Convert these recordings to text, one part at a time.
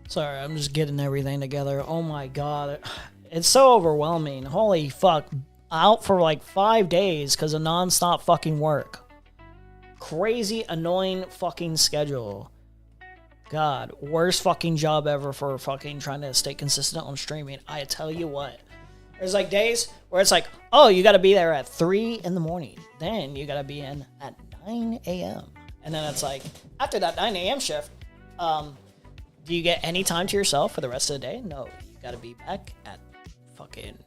Sorry, I'm just getting everything together. Oh my god. It's so overwhelming. Holy fuck. Out for like 5 days because of non-stop fucking work. Crazy, annoying fucking schedule. God, worst fucking job ever for fucking trying to stay consistent on streaming. I tell you what. There's like days where it's like, oh, you gotta be there at 3 in the morning. Then you gotta be in at 9 a.m. And then it's like, after that 9 a.m. shift, do you get any time to yourself for the rest of the day? No, you gotta be back at fucking,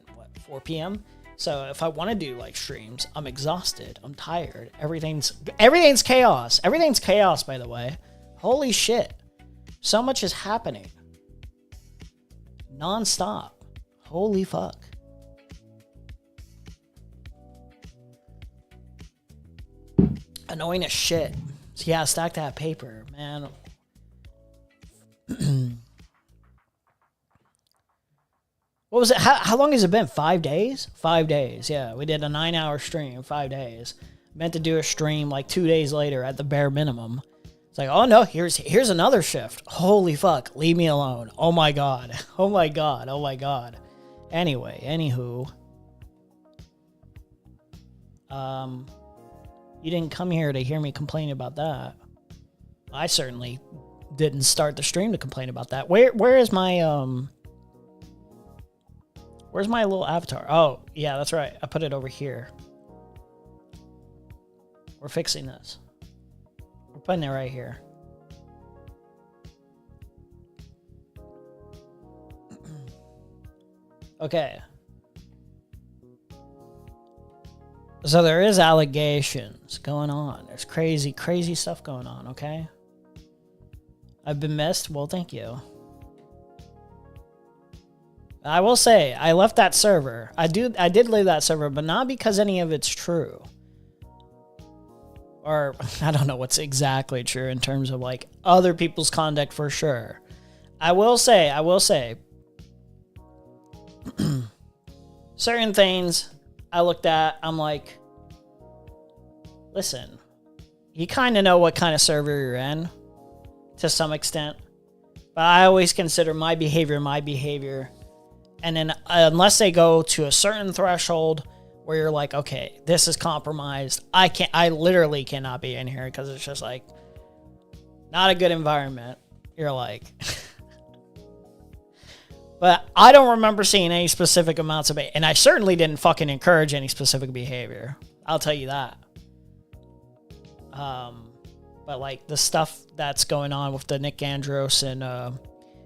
4 p.m.? So if I want to do like streams, I'm exhausted, I'm tired, everything's chaos. Everything's chaos, by the way. Holy shit. So much is happening. Non-stop. Holy fuck. Annoying as shit. So yeah, stack that paper, man. What was it? How long has it been? 5 days? 5 days, yeah. We did a 9-hour stream, 5 days. Meant to do a stream like 2 days later at the bare minimum. It's like, oh no, here's another shift. Holy fuck, leave me alone. Oh my god. Oh my god. Oh my god. Anyway, anywho. You didn't come here to hear me complain about that. I certainly didn't start the stream to complain about that. Where is my where's my little avatar? Oh, yeah, that's right. I put it over here. We're fixing this. We're putting it right here. Okay. So there is allegations going on. There's crazy, crazy stuff going on, okay? I've been missed? Well, thank you. I will say, I left that server. I did leave that server, but not because any of it's true. Or, I don't know what's exactly true in terms of, like, other people's conduct for sure. I will say, certain things I looked at, I'm like, listen, you kind of know what kind of server you're in, to some extent. But I always consider my behavior. And then unless they go to a certain threshold where you're like, okay, this is compromised. I literally cannot be in here because it's just like not a good environment. You're like, but I don't remember seeing any specific amounts of it. And I certainly didn't fucking encourage any specific behavior. I'll tell you that. But like the stuff that's going on with the Nick Andros and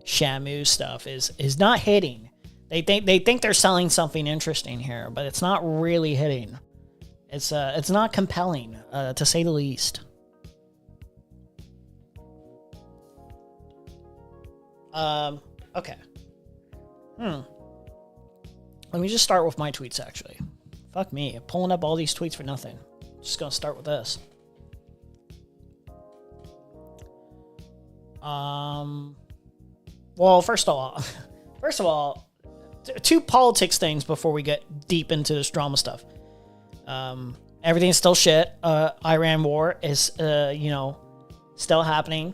Shamu stuff is not hitting. They think they're selling something interesting here, but it's not really hitting. It's not compelling, to say the least. Okay. Let me just start with my tweets, actually. Fuck me, pulling up all these tweets for nothing. Just gonna start with this. Well, first of all, two politics things before we get deep into this drama stuff. Everything's still shit. Iran war is, still happening.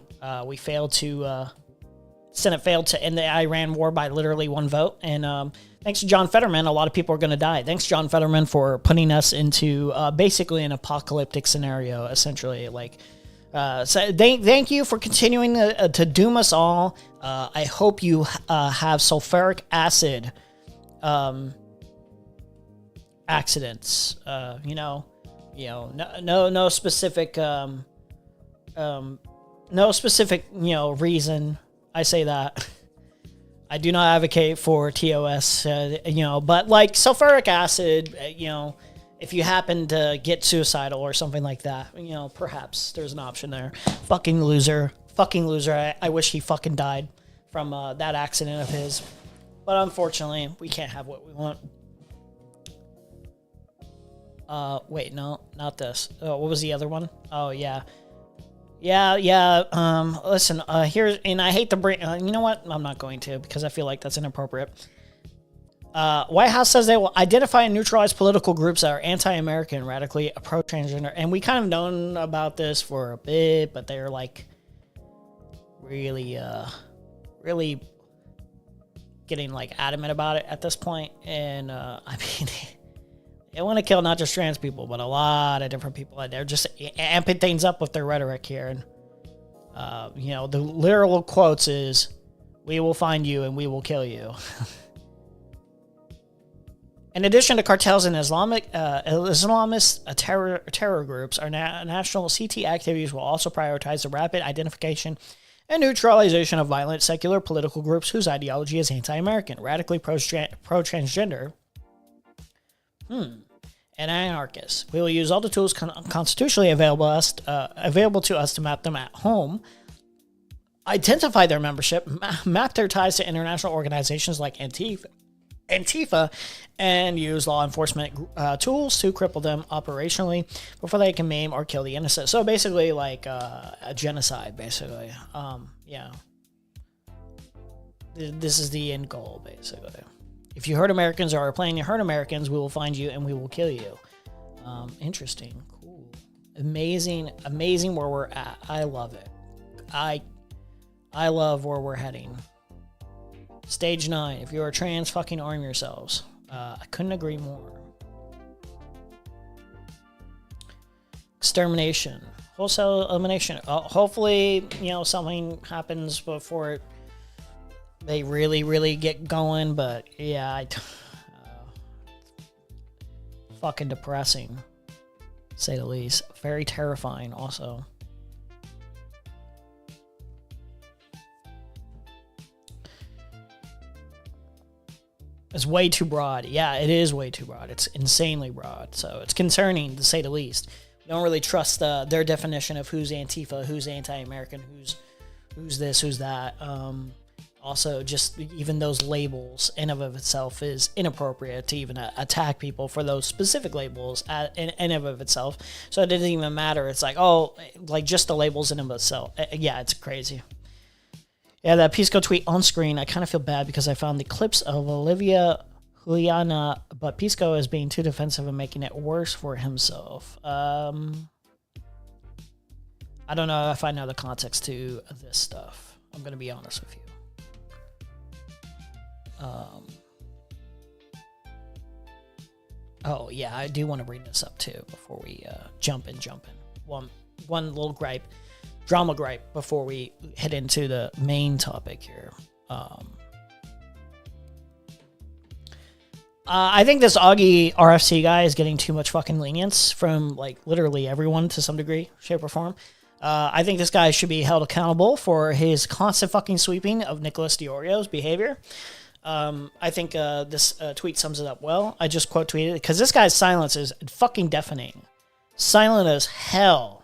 Senate failed to end the Iran war by literally one vote. And thanks to John Fetterman, a lot of people are going to die. Thanks, John Fetterman, for putting us into basically an apocalyptic scenario, essentially. So thank you for continuing to doom us all. I hope you have sulfuric acid accidents. No specific reason. I say that. I do not advocate for TOS, but like sulfuric acid, if you happen to get suicidal or something like that, perhaps there's an option there. Fucking loser. I wish he fucking died from that accident of his. But unfortunately, we can't have what we want. Wait, no, not this. What was the other one? Oh, yeah. Listen, here's, and I hate to bring, you know what? I'm not going to, because I feel like that's inappropriate. White House says they will identify and neutralize political groups that are anti-American, radically pro-transgender. And we kind of known about this for a bit, but they're like really really getting like adamant about it at this point. And I mean, they want to kill not just trans people, but a lot of different people. They're just amping things up with their rhetoric here. And the literal quotes is, "We will find you and we will kill you." In addition to cartels and Islamist terror groups, our national CT activities will also prioritize the rapid identification and neutralization of violent secular political groups whose ideology is anti-American, radically pro-transgender, and anarchists. We will use all the tools constitutionally available to us to map them at home, identify their membership, map their ties to international organizations like Antifa, and use law enforcement tools to cripple them operationally before they can maim or kill the innocent. So basically, like a genocide. Basically, this is the end goal. Basically, if you hurt Americans or are planning to hurt Americans, we will find you and we will kill you. Interesting, cool, amazing where we're at. I love it. I love where we're heading. Stage 9. If you're trans, fucking arm yourselves. I couldn't agree more. Extermination. Wholesale elimination. Hopefully, something happens before they really, really get going. But, yeah, fucking depressing, to say the least. Very terrifying, also. It's way too broad. Yeah, it is way too broad. It's insanely broad. So it's concerning, to say the least. We don't really trust their definition of who's Antifa, who's anti-American, who's this, who's that. Also, just even those labels in of itself is inappropriate to even attack people for those specific labels in of itself. So it doesn't even matter. It's like, just the labels in of itself. Yeah, it's crazy. Yeah, that Pisco tweet on screen, I kind of feel bad because I found the clips of Olivia Juliana, but Pisco is being too defensive and making it worse for himself. I don't know if I know the context to this stuff. I'm going to be honest with you. Oh, yeah, I do want to bring this up, too, before we jump in. One little gripe. Drama gripe before we head into the main topic here. I think this Augie RFC guy is getting too much fucking lenience from literally everyone to some degree, shape, or form. I think this guy should be held accountable for his constant fucking sweeping of Nicholas DiOrio's behavior. I think this tweet sums it up well. I just quote tweeted because this guy's silence is fucking deafening. Silent as hell.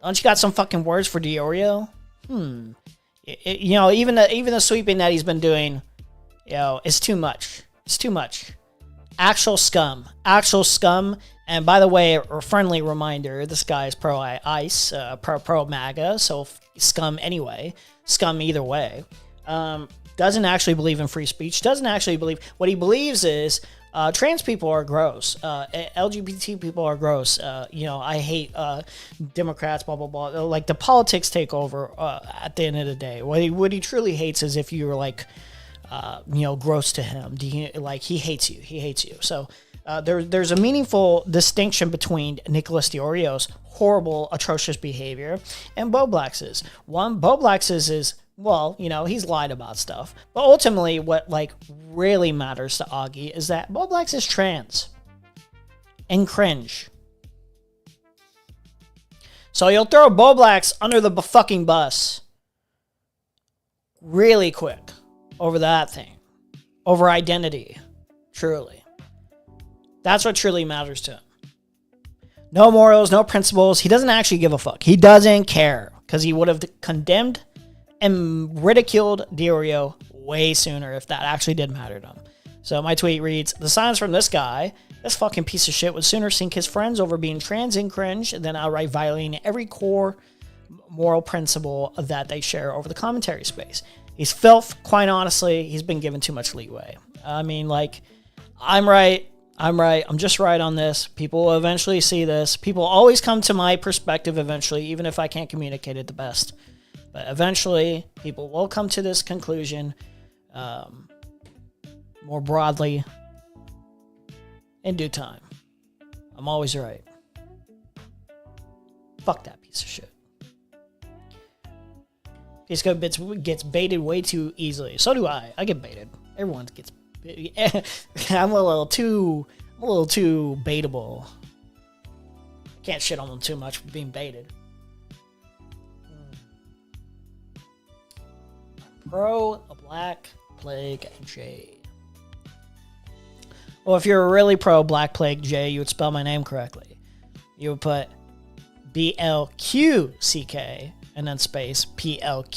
Don't you got some fucking words for DiOrio? Even the sweeping that he's been doing, is too much. It's too much. Actual scum. And by the way, a friendly reminder, this guy is pro-ICE, pro-MAGA, so scum anyway. Scum either way. Doesn't actually believe in free speech. Doesn't actually believe... What he believes is... trans people are gross. LGBT people are gross. I hate Democrats, blah, blah, blah. Like, the politics take over at the end of the day. What he truly hates is if you're, gross to him. He hates you. He hates you. So there's a meaningful distinction between Nicholas DiOrio's horrible, atrocious behavior and Bo Blacks's. Bo Blacks's is... Well, he's lied about stuff. But ultimately, what, really matters to Augie is that Bo Blacks is trans. And cringe. So you'll throw Bo Blacks under the fucking bus really quick over that thing. Over identity. Truly. That's what truly matters to him. No morals, no principles. He doesn't actually give a fuck. He doesn't care. Because he would have condemned and ridiculed DiOrio way sooner if that actually did matter to him. So my tweet reads, the silence from this guy, this fucking piece of shit, would sooner sink his friends over being trans and cringe than outright violating every core moral principle that they share over the commentary space. He's filth, quite honestly. He's been given too much leeway. I mean, I'm right. I'm just right on this. People will eventually see this. People always come to my perspective eventually, even if I can't communicate it the best. But eventually, people will come to this conclusion more broadly in due time. I'm always right. Fuck that piece of shit. Piece of bits gets baited way too easily. So do I. I get baited. Everyone gets baited. I'm a little too baitable. Can't shit on them too much for being baited. Pro a Black Plague J. Well, if you're really pro Black Plague J, you would spell my name correctly. You would put BLQCK and then space PLQGUE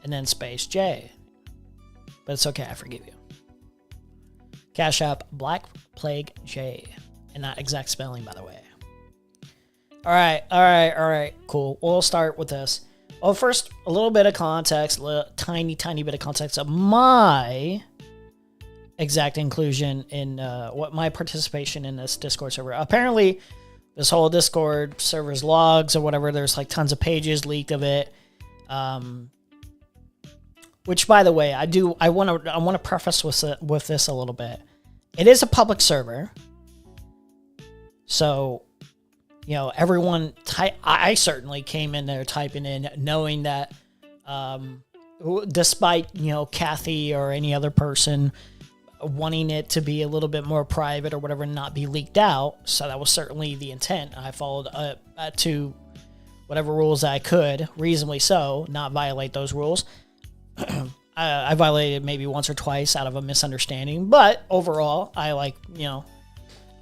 and then space J. But it's okay, I forgive you. Cash App Black Plague J. And not exact spelling, by the way. Alright, cool. We'll start with this. Well, first, a little bit of context, tiny bit of context of my exact inclusion in what my participation in this Discord server. Apparently, this whole Discord server's logs or whatever, there's like tons of pages leaked of it. Which, by the way, I want to preface with this a little bit. It is a public server, so everyone. I certainly came in there typing in, knowing that, despite Kathy or any other person wanting it to be a little bit more private or whatever, and not be leaked out. So that was certainly the intent. I followed to whatever rules I could, reasonably so, not violate those rules. I violated maybe once or twice out of a misunderstanding, but overall, I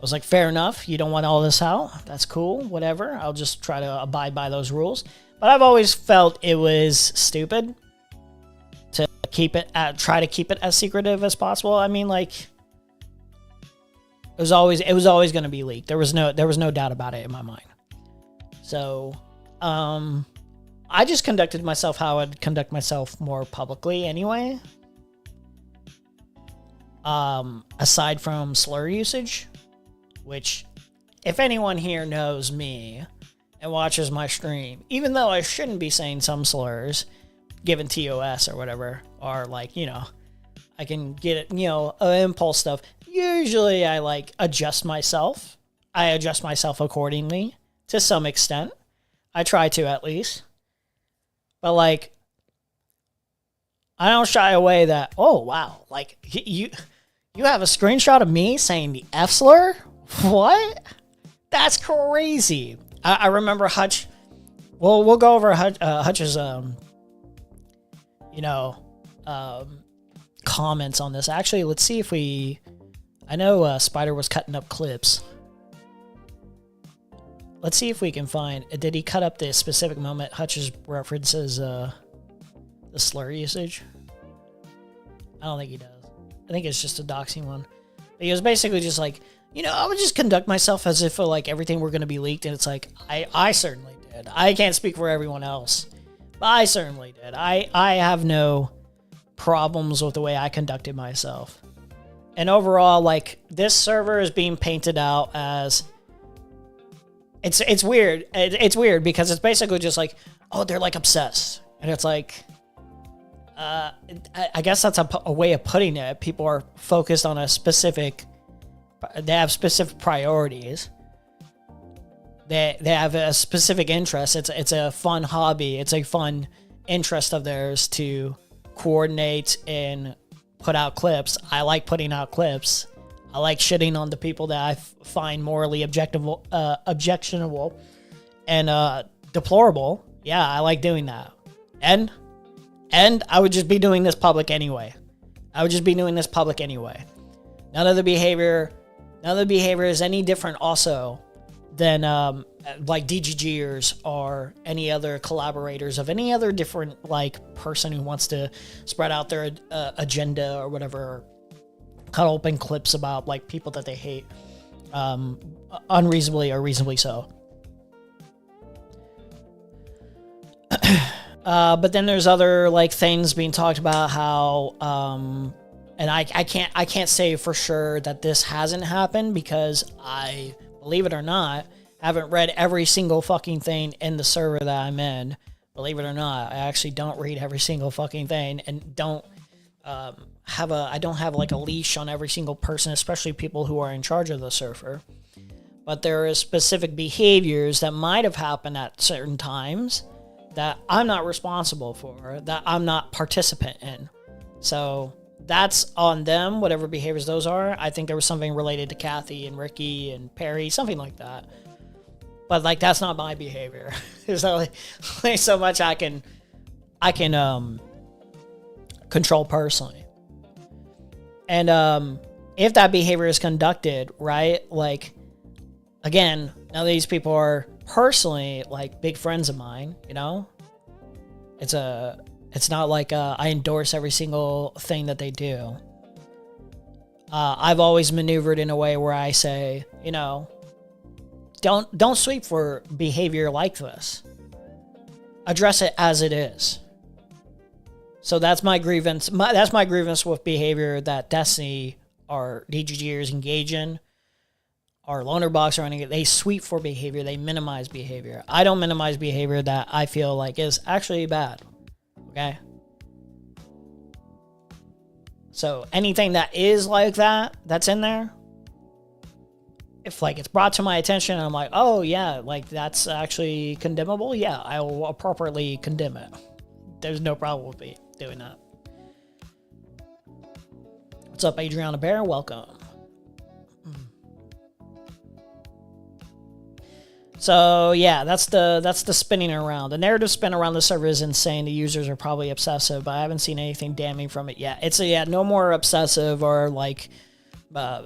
was like, fair enough. You don't want all this out. That's cool. Whatever. I'll just try to abide by those rules. But I've always felt it was stupid to try to keep it as secretive as possible. I mean, like, it was always going to be leaked. There was no doubt about it in my mind. So, I just conducted myself how I'd conduct myself more publicly anyway. Aside from slur usage, which, if anyone here knows me and watches my stream, even though I shouldn't be saying some slurs, given TOS or whatever, or I can get it, impulse stuff. Usually I adjust myself. I adjust myself accordingly to some extent. I try to, at least. But I don't shy away that, oh wow, you have a screenshot of me saying the F slur? What? That's crazy. I remember Hutch. Well, we'll go over Hutch's comments on this. Actually, let's see if I know Spider was cutting up clips. Let's see if we can find. Did he cut up the specific moment Hutch's references the slur usage? I don't think he does. I think it's just a doxing one. But he was basically just like, I would just conduct myself as if everything were going to be leaked. And it's like, I certainly did. I can't speak for everyone else, but I certainly did. I have no problems with the way I conducted myself. And overall, this server is being painted out as, it's weird. It's weird because it's basically just like, oh, they're obsessed. And it's like, I guess that's a way of putting it. People are focused on they have specific priorities. They have a specific interest. It's a fun hobby. It's a fun interest of theirs to coordinate and put out clips. I like putting out clips. I like shitting on the people that I find morally objectionable and deplorable. Yeah, I like doing that. And I would just be doing this public anyway. None of the behavior is any different also than DGGers or any other collaborators of any other different person who wants to spread out their agenda or whatever, or cut open clips about people that they hate, unreasonably or reasonably so. But then there's other things being talked about how, and I can't say for sure that this hasn't happened, because believe it or not, haven't read every single fucking thing in the server that I'm in. Believe it or not, I actually don't read every single fucking thing and don't I don't have like a leash on every single person, especially people who are in charge of the server. But there is specific behaviors that might have happened at certain times that I'm not responsible for, that I'm not participant in. So that's on them, whatever behaviors those are. I think there was something related to Kathy and Ricky and Perry, something like that. But like, that's not my behavior. There's only so much I can control personally. And if that behavior is conducted, right, like, again, now these people are personally like big friends of mine, you know? It's not like I endorse every single thing that they do. I've always maneuvered in a way where I say, you know, don't sweep for behavior like this. Address it as it is. So that's my grievance. That's my grievance with behavior that Destiny or DGGers engage in, or Loner Box or anything. They sweep for behavior. They minimize behavior. I don't minimize behavior that I feel like is actually bad. Okay? So anything that is like that, that's in there, if like it's brought to my attention and I'm like, oh yeah, like that's actually condemnable, yeah, I will appropriately condemn it. There's no problem with me doing that. What's up, Adriana Bear? Welcome. So yeah, that's the spinning around. The narrative spin around the server is insane. The users are probably obsessive, but I haven't seen anything damning from it yet. It's no more obsessive or like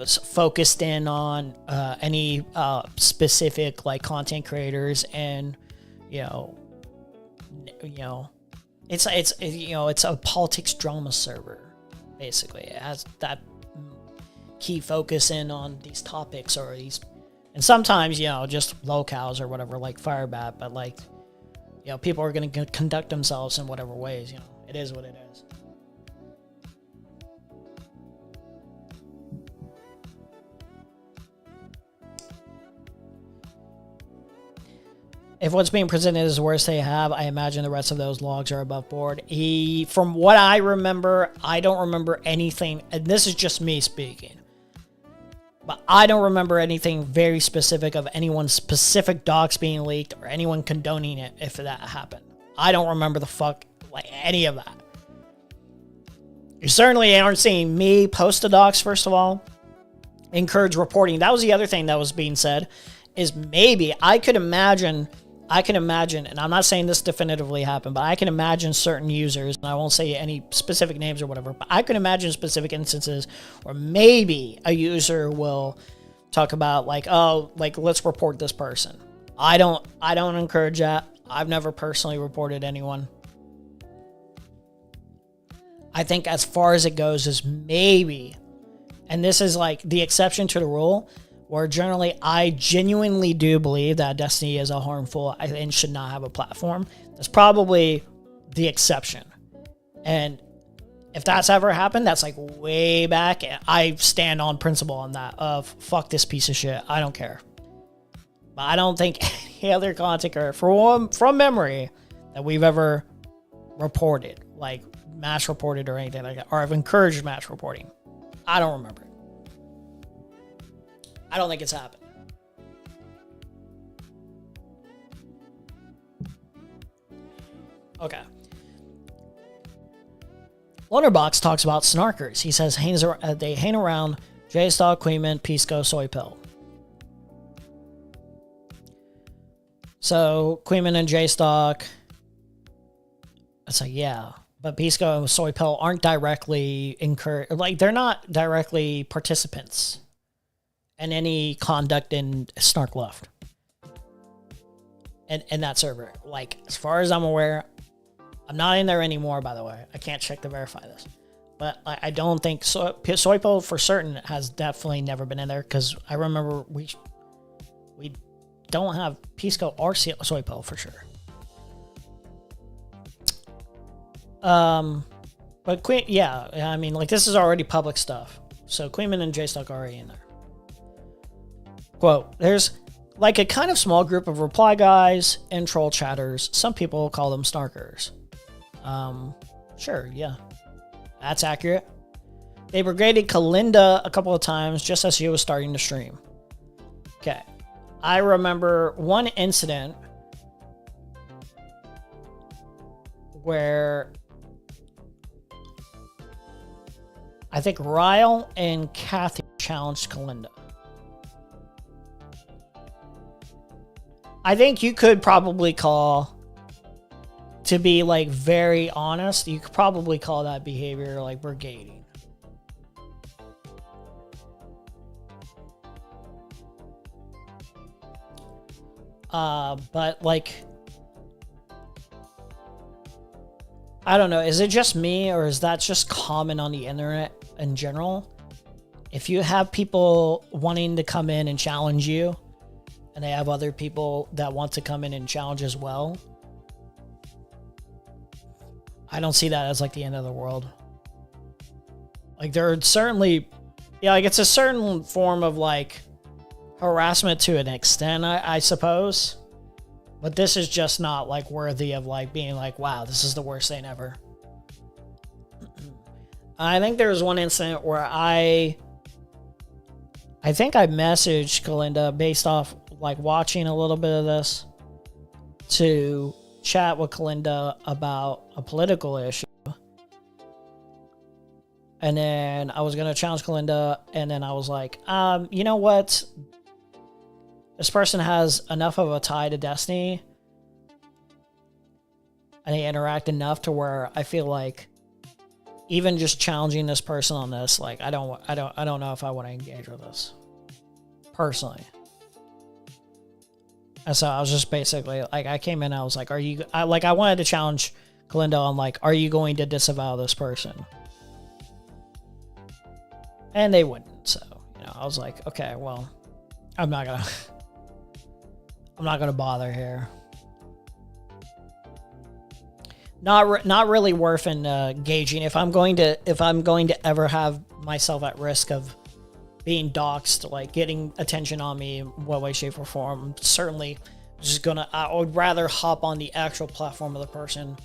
focused in on any specific like content creators, and you know, it's a politics drama server. Basically, it has that key focus in on these topics or these. And sometimes, you know, just locales or whatever, like Firebat, but like, you know, people are going to conduct themselves in whatever ways, you know, it is what it is. If what's being presented is the worst they have, I imagine the rest of those logs are above board. From what I remember, I don't remember anything, and this is just me speaking. But I don't remember anything very specific of anyone's specific docs being leaked or anyone condoning it if that happened. I don't remember any of that. You certainly aren't seeing me post the docs, first of all. Encourage reporting. That was the other thing that was being said, is maybe I can imagine, and I'm not saying this definitively happened, but I can imagine certain users, and I won't say any specific names or whatever, but I can imagine specific instances where maybe a user will talk about like, oh, like, let's report this person. I don't encourage that. I've never personally reported anyone. I think as far as it goes is maybe, and this is like the exception to the rule, where generally I genuinely do believe that Destiny is a harmful and should not have a platform. That's probably the exception. And if that's ever happened, that's like way back. I stand on principle on that of fuck this piece of shit. I don't care. But I don't think any other content creator from memory that we've ever reported, like mass reported or anything like that, or have encouraged mass reporting. I don't remember it. I don't think it's happened. Okay. Lonerbox talks about snarkers. He says they hang around J-Stock, Queenman, Pisco, Soy Pill. So Queenman and J-Stock, it's like, yeah. But Pisco and Soy Pill aren't directly they're not directly participants in any conduct in Snark left. And that server. Like, as far as I'm aware, I'm not in there anymore, by the way. I can't check to verify this. But I don't think Soy Pill for certain has definitely never been in there, because I remember we don't have Pisco or Soy Pill for sure. But I mean, like, this is already public stuff. So Queenman and J-Stock are already in there. Quote, there's like a kind of small group of reply guys and troll chatters. Some people call them snarkers. Sure, yeah. That's accurate. They brigaded Kalinda a couple of times just as she was starting to stream. Okay. I remember one incident where I think Ryle and Kathy challenged Kalinda. I think you could probably call, to be like very honest, you could probably call that behavior like brigading. But like, I don't know, is it just me or is that just common on the internet in general? If you have people wanting to come in and challenge you, and they have other people that want to come in and challenge as well, I don't see that as like the end of the world. Like there are certainly, yeah, like it's a certain form of like harassment to an extent, I suppose. But this is just not like worthy of like being like, wow, this is the worst thing ever. I think there was one incident where I think I messaged Kalinda based off like watching a little bit of this to chat with Kalinda about a political issue. And then I was going to challenge Kalinda, and then I was like, you know what? This person has enough of a tie to Destiny, and they interact enough to where I feel like even just challenging this person on this, like I don't know if I want to engage with this personally. And so I was just basically like, I came in, I was like, I wanted to challenge Kalinda on like, are you going to disavow this person? And they wouldn't. So, you know, I was like, okay, well, I'm not gonna bother here. Not really worth engaging. If I'm going to ever have myself at risk of being doxxed, like getting attention on me in what way, shape, or form, certainly just I would rather hop on the actual platform of the person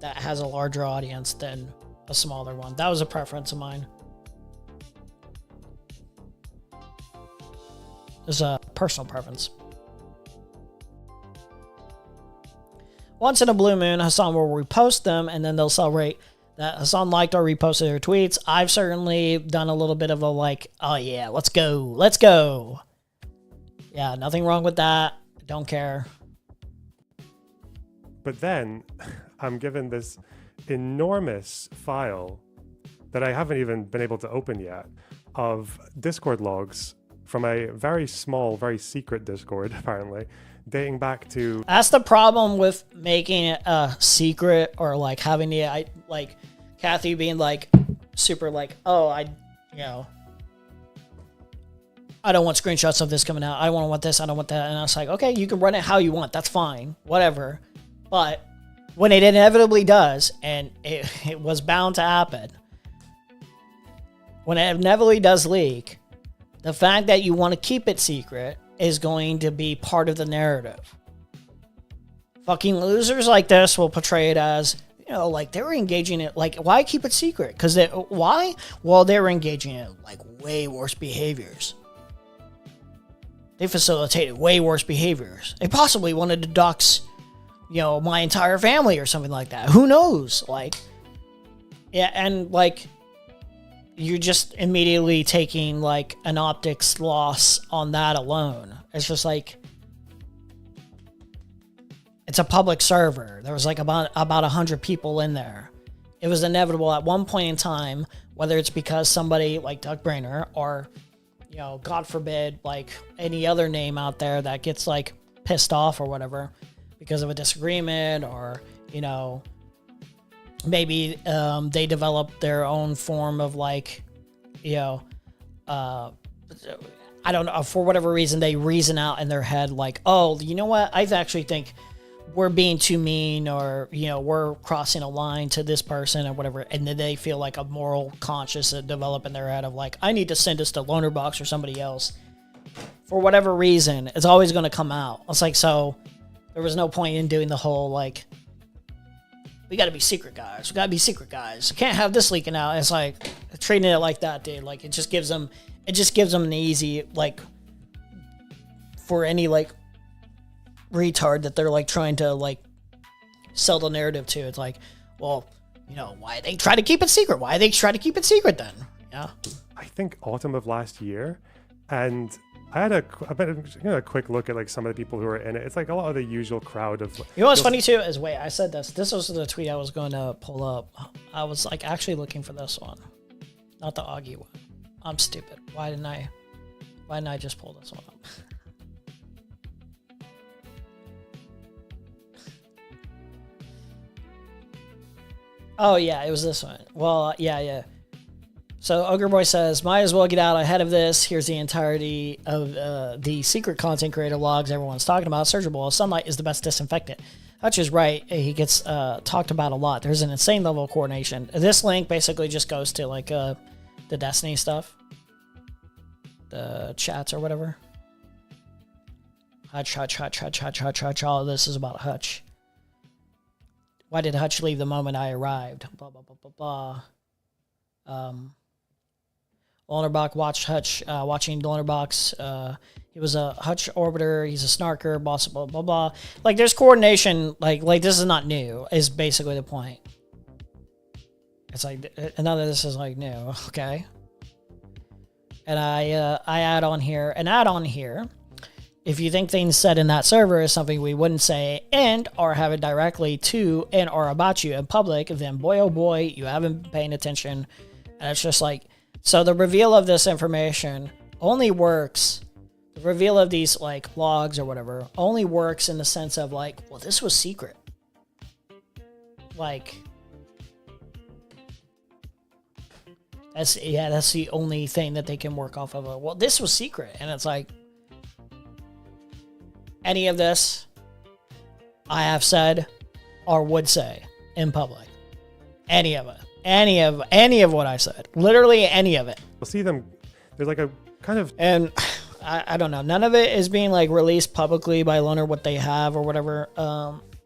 that has a larger audience than a smaller one. That was a preference of mine. It's a personal preference. Once in a blue moon, Hassan will repost them, and then they'll celebrate that Hassan liked or reposted their tweets. I've certainly done a little bit of a like, oh yeah, let's go. Yeah, nothing wrong with that. Don't care. But then I'm given this enormous file that I haven't even been able to open yet of Discord logs from a very small, very secret Discord, apparently, dating back to... That's the problem with making it a secret, or like having the, like Kathy being like super like, oh, I don't want screenshots of this coming out. I don't want this. I don't want that. And I was like, okay, you can run it how you want. That's fine. Whatever. But when it inevitably does, and it was bound to happen, when it inevitably does leak, the fact that you want to keep it secret is going to be part of the narrative. Fucking losers like this will portray it as, you know, like they were engaging it, like, why keep it secret? Because why? Well, they were engaging in like way worse behaviors. They facilitated way worse behaviors. They possibly wanted to dox, you know, my entire family or something like that. Who knows? Like, yeah, and like, you're just immediately taking like an optics loss on that alone. It's just like, it's a public server. There was like about 100 people in there. It was inevitable at one point in time, whether it's because somebody like Doug Brainer or, you know, God forbid, like any other name out there that gets like pissed off or whatever because of a disagreement, or, you know, maybe they develop their own form of like, you know, I don't know, for whatever reason, they reason out in their head like, oh, you know what? I actually think we're being too mean, or, you know, we're crossing a line to this person or whatever. And then they feel like a moral conscience that develop in their head of like, I need to send this to Lonerbox or somebody else for whatever reason, it's always going to come out. It's like, so there was no point in doing the whole, like, we got to be secret guys. We got to be secret guys. Can't have this leaking out. It's like, treating it like that, dude. Like, it just gives them an easy, like, for any, like, retard that they're, like, trying to, like, sell the narrative to. It's like, well, you know, why they try to keep it secret? Why they try to keep it secret then? Yeah. I think autumn of last year, and I had a quick look at like some of the people who were in it. It's like a lot of the usual crowd of. You know what's funny too is, wait, I said this. This was the tweet I was going to pull up. I was like actually looking for this one, not the Augie one. I'm stupid. Why didn't I just pull this one up? Oh yeah, it was this one. Well, yeah. So Ogre Boy says, might as well get out ahead of this. Here's the entirety of the secret content creator logs everyone's talking about. Searchable. Sunlight is the best disinfectant. Hutch is right. He gets talked about a lot. There's an insane level of coordination. This link basically just goes to like the Destiny stuff. The chats or whatever. Hutch. All of this is about Hutch. Why did Hutch leave the moment I arrived? Blah, blah, blah, blah, blah. Lonerbox watched Hutch, watching Lonerbox. He was a Hutch orbiter. He's a snarker, boss, blah, blah, blah. Like, there's coordination. Like this is not new, is basically the point. It's like, none of this is, like, new. Okay. And I add on here. If you think things said in that server is something we wouldn't say and or have it directly to and or about you in public, then boy, oh boy, you haven't been paying attention. And it's just like, so the reveal of this information only works, the reveal of these like logs or whatever only works in the sense of like, well, this was secret. Like, that's the only thing that they can work off of. Well, this was secret. And it's like, any of this I have said or would say in public. Any of it. Any of what I said. Literally any of it. You'll see them. There's like a kind of. And I don't know. None of it is being like released publicly by Loner what they have or whatever.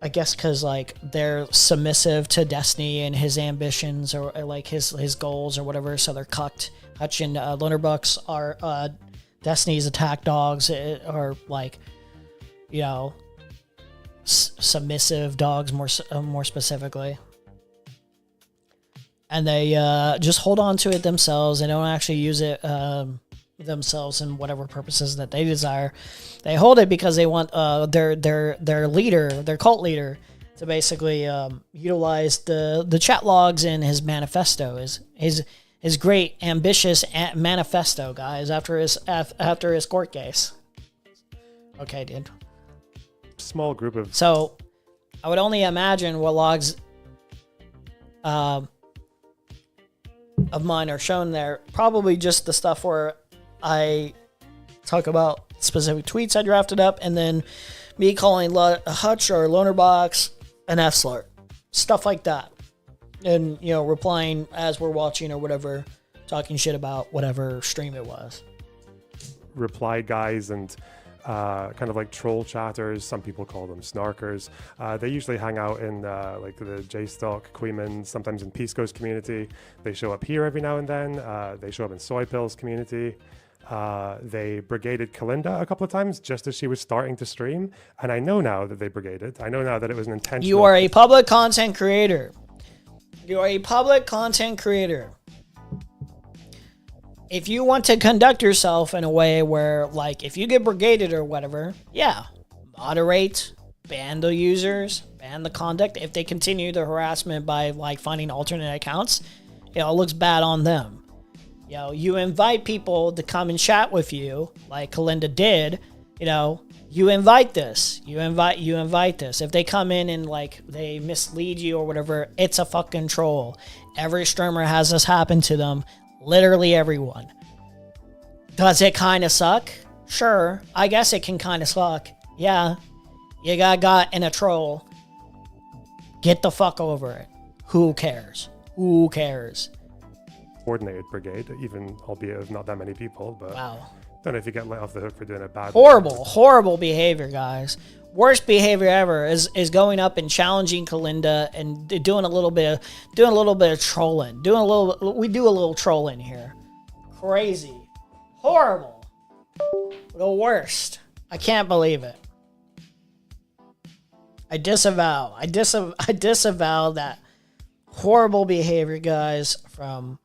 I guess because like they're submissive to Destiny and his ambitions or like his goals or whatever. So they're cucked. Hutch and Loner Bucks are Destiny's attack dogs or like, you know, submissive dogs more specifically. And they just hold on to it themselves. They don't actually use it themselves in whatever purposes that they desire. They hold it because they want their leader, their cult leader, to basically utilize the chat logs in his manifesto, his great ambitious manifesto, guys, after his court case. Okay, dude. Small group of. So I would only imagine what logs of mine are shown there. Probably just the stuff where I talk about specific tweets I drafted up, and then me calling Hutch or Lonerbox an F-slur. Stuff like that. And, you know, replying as we're watching or whatever, talking shit about whatever stream it was. Reply guys and kind of like troll chatters. Some people call them snarkers. They usually hang out in like the JStock, Queeman, sometimes in Peace Coast community. They show up here every now and then. They show up in Soy Pills community. They brigaded Kalinda a couple of times just as she was starting to stream. And I know now that they brigaded. I know now that it was an intentional. You are a public content creator. You are a public content creator. If you want to conduct yourself in a way where, like, if you get brigaded or whatever, yeah, moderate, ban the users, ban the conduct. If they continue the harassment by, like, finding alternate accounts, you know, it looks bad on them. You know, you invite people to come and chat with you, like Kalinda did, you know, you invite this. You invite this. If they come in and, like, they mislead you or whatever, it's a fucking troll. Every streamer has this happen to them. Literally everyone. Does it kind of suck? Sure. I guess it can kind of suck. Yeah. You got in a troll. Get the fuck over it. Who cares? Who cares? Coordinated brigade, even albeit of not that many people, but wow. Don't know if you get let off the hook for doing it bad. Horrible behavior, guys. Worst behavior ever is going up and challenging Kalinda and doing a little bit of trolling. We do a little trolling here. Crazy. Horrible. The worst. I can't believe it. I disavow that horrible behavior, guys, from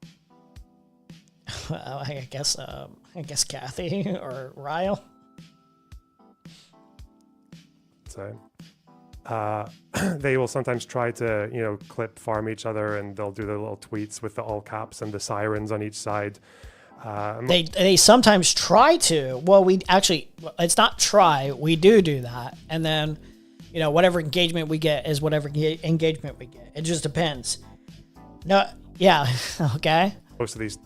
I guess Kathy or Ryle. So they will sometimes try to, clip farm each other, and they'll do their little tweets with the all caps and the sirens on each side. They sometimes try to. Well, it's not try. We do that, and then whatever engagement we get is whatever engagement we get. It just depends. No, yeah, okay. Most of these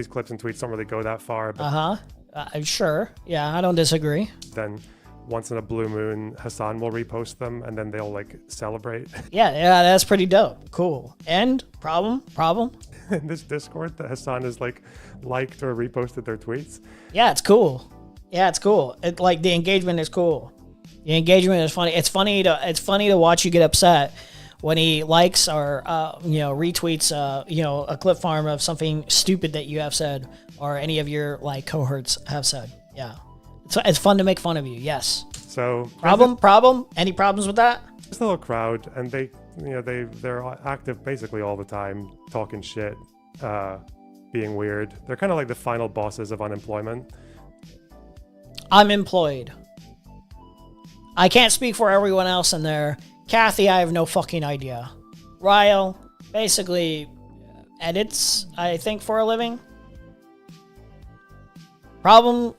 clips and tweets don't really go that far. But sure. Yeah, I don't disagree. Then once in a blue moon, Hassan will repost them, and then they'll celebrate. Yeah, that's pretty dope. Cool. And problem. In this Discord that Hassan has liked or reposted their tweets. Yeah, it's cool. The engagement is cool. The engagement is funny. It's funny to watch you get upset when he likes or retweets a clip farm of something stupid that you have said or any of your cohorts have said. Yeah, it's fun to make fun of you. Yes. So problem. Any problems with that? There's a little crowd, and they're active basically all the time, talking shit, being weird. They're kind of like the final bosses of unemployment. I'm employed. I can't speak for everyone else in there. Kathy, I have no fucking idea. Ryle basically edits, I think, for a living. Problem.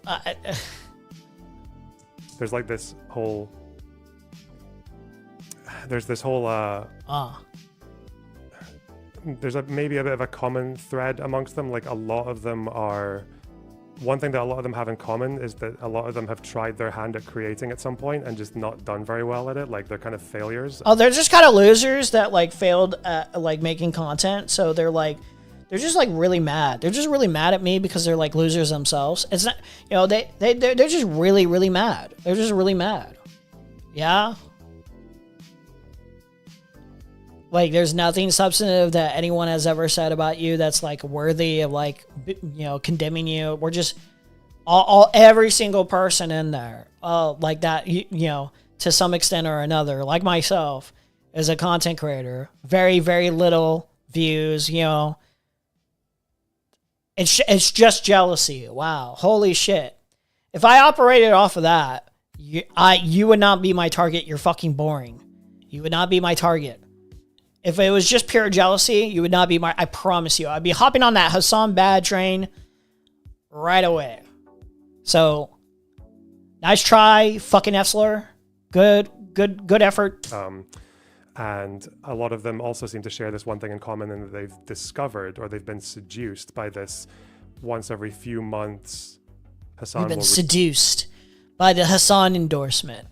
There's this whole. There's this whole. There's maybe a bit of a common thread amongst them. A lot of them are. One thing that a lot of them have in common is that a lot of them have tried their hand at creating at some point and just not done very well at it. They're kind of failures. Oh, they're just kind of losers that failed at making content. So they're just really mad. They're just really mad at me because they're losers themselves. It's not, they're just really, really mad. They're just really mad. Yeah. There's nothing substantive that anyone has ever said about you that's worthy of condemning you. We're just every single person in there, that, to some extent or another, like myself, as a content creator, very, very little views, It's just jealousy. Wow. Holy shit. If I operated off of that, you would not be my target. You're fucking boring. You would not be my target. If it was just pure jealousy, you would not be I promise you. I'd be hopping on that Hassan bad train right away. So, nice try, fucking Essler. Good effort. And a lot of them also seem to share this one thing in common, in that they've discovered or they've been seduced by this once every few months. Hassan We've been seduced by the Hassan endorsement.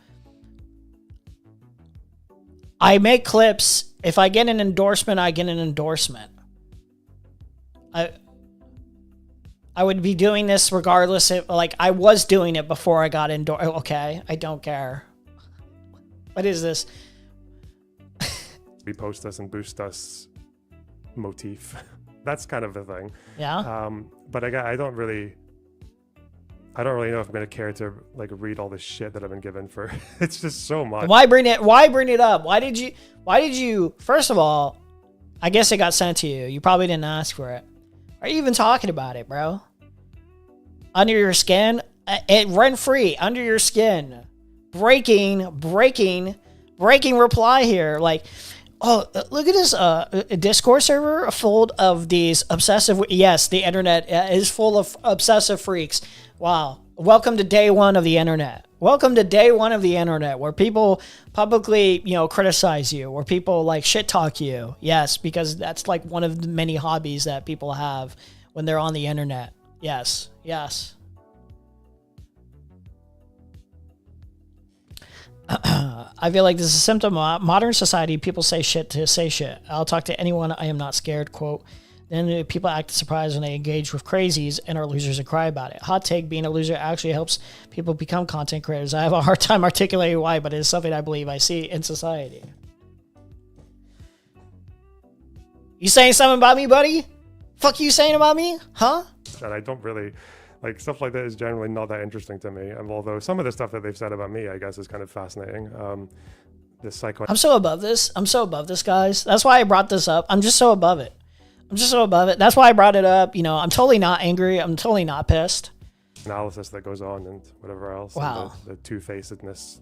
I make clips. If I get an endorsement, I get an endorsement. I would be doing this regardless if, I was doing it before I got endorsed. Okay, I don't care. What is this? Repost us and boost us motif. That's kind of the thing. Yeah. But I don't really know if I'm gonna care to read all this shit that I've been given for. It's just so much. Why bring it up? Why did you? First of all, I guess it got sent to you. You probably didn't ask for it. Are you even talking about it, bro? Under your skin, it rent free under your skin. Breaking reply here. Oh, look at this Discord server full of these obsessive. Yes, the internet is full of obsessive freaks. Wow. Welcome to day one of the internet. Welcome to day one of the internet, where people publicly, criticize you, where people shit talk you. Yes, because that's one of the many hobbies that people have when they're on the internet. Yes. I feel like this is a symptom of modern society. People say shit to say shit. I'll talk to anyone. I am not scared. Quote, Then people act surprised when they engage with crazies and are losers and cry about it. Hot take, being a loser actually helps people become content creators. I have a hard time articulating why, but it is something I believe I see in society. You saying something about me, buddy? Fuck you saying about me? Huh? And I don't really, like, stuff like that is generally not that interesting to me. And although some of the stuff that they've said about me, I guess, is kind of fascinating. I'm so above this. I'm so above this, guys. That's why I brought this up. I'm just so above it. I'm just so above it. That's why I brought it up. You know, I'm totally not angry. I'm totally not pissed. Analysis that goes on and whatever else. Wow. And the two-facedness.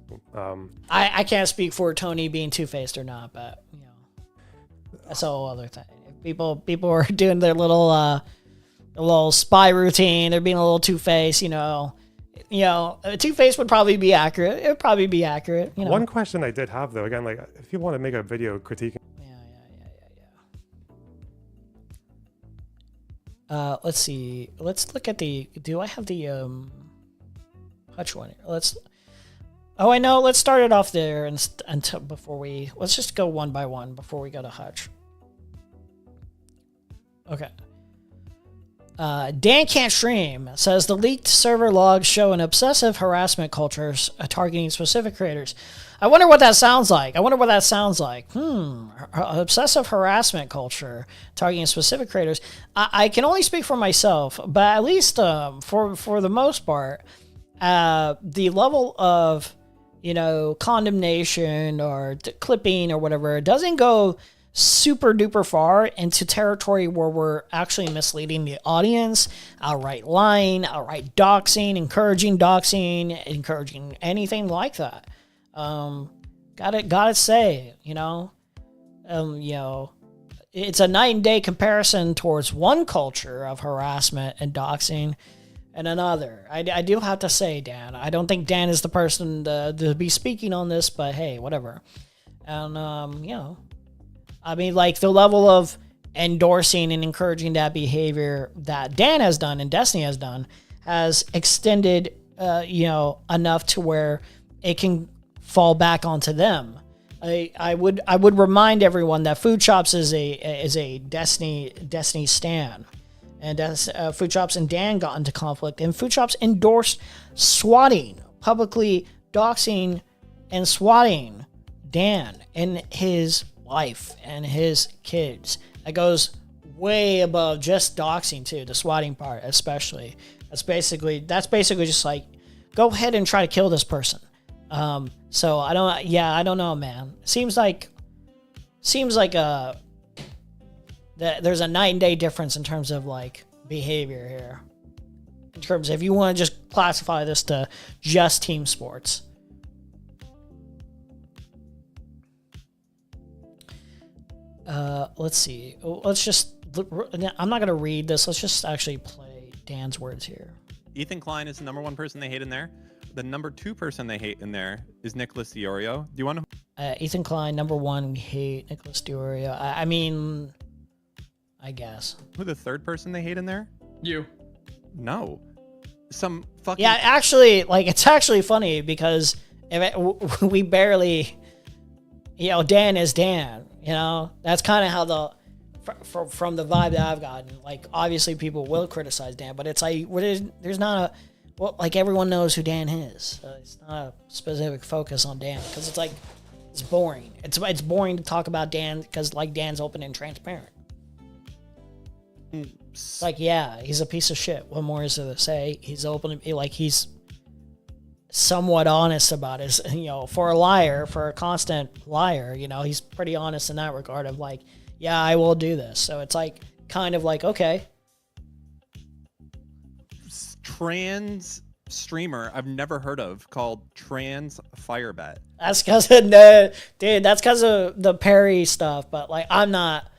I can't speak for Tony being two-faced or not, but, you know, that's a whole other thing. People are doing their little spy routine. They're being a little two-faced, you know. Two-faced would probably be accurate. It would probably be accurate. You know. One question I did have, though, again, like, if you want to make a video critiquing. Let's see. Let's look at the. Do I have the Hutch one? Oh, I know. Let's start it off there until before we. Let's just go one by one before we go to Hutch. Okay. Dan Can't Stream says the leaked server logs show an obsessive harassment culture targeting specific creators. I wonder what that sounds like. Obsessive harassment culture targeting specific creators. I can only speak for myself, but at least for the most part, the level of, you know, condemnation or clipping or whatever doesn't go super duper far into territory where we're actually misleading the audience, outright lying, outright doxing, encouraging anything like that. Gotta say, you know, it's a night and day comparison towards one culture of harassment and doxing and another. I do have to say, Dan, I don't think Dan is the person to be speaking on this, but hey, whatever. And, you know, I mean, like, the level of endorsing and encouraging that behavior that Dan has done and Destiny has done has extended, you know, enough to where it can fall back onto them. I would remind everyone that Food Chops is a Destiny stan, and as Food Chops and Dan got into conflict, and Food Chops endorsed swatting, publicly doxing and swatting Dan and his wife and his kids. That goes way above just doxing too, the swatting part especially. That's basically just like, go ahead and try to kill this person. So I don't know, man. Seems like there's a night and day difference in terms of like behavior here. In terms of, if you want to just classify this to just team sports. Let's see. I'm not going to read this. Let's just actually play Dan's words here. Ethan Klein is the number one person they hate in there. The number two person they hate in there is Nicholas Diorio. Do you want to? Ethan Klein, number one, we hate Nicholas Diorio. I mean, I guess. Who the third person they hate in there? You. No. Some fucking... Yeah, actually, like, it's actually funny because we barely, you know, Dan is Dan. You know, that's kind of how from the vibe that I've gotten. Like, obviously people will criticize Dan, but it's like, there's not a, well, like, everyone knows who Dan is. So it's not a specific focus on Dan because it's like, it's boring. It's boring to talk about Dan because, like, Dan's open and transparent. It's like, yeah, he's a piece of shit. What more is there to say? He's open, like, he's somewhat honest about his, you know, for a constant liar, you know, he's pretty honest in that regard of like, yeah, I will do this. So it's like, kind of like, okay. Trans streamer I've never heard of called Trans Firebet. That's because of that's because of the Perry stuff. But like, I'm not,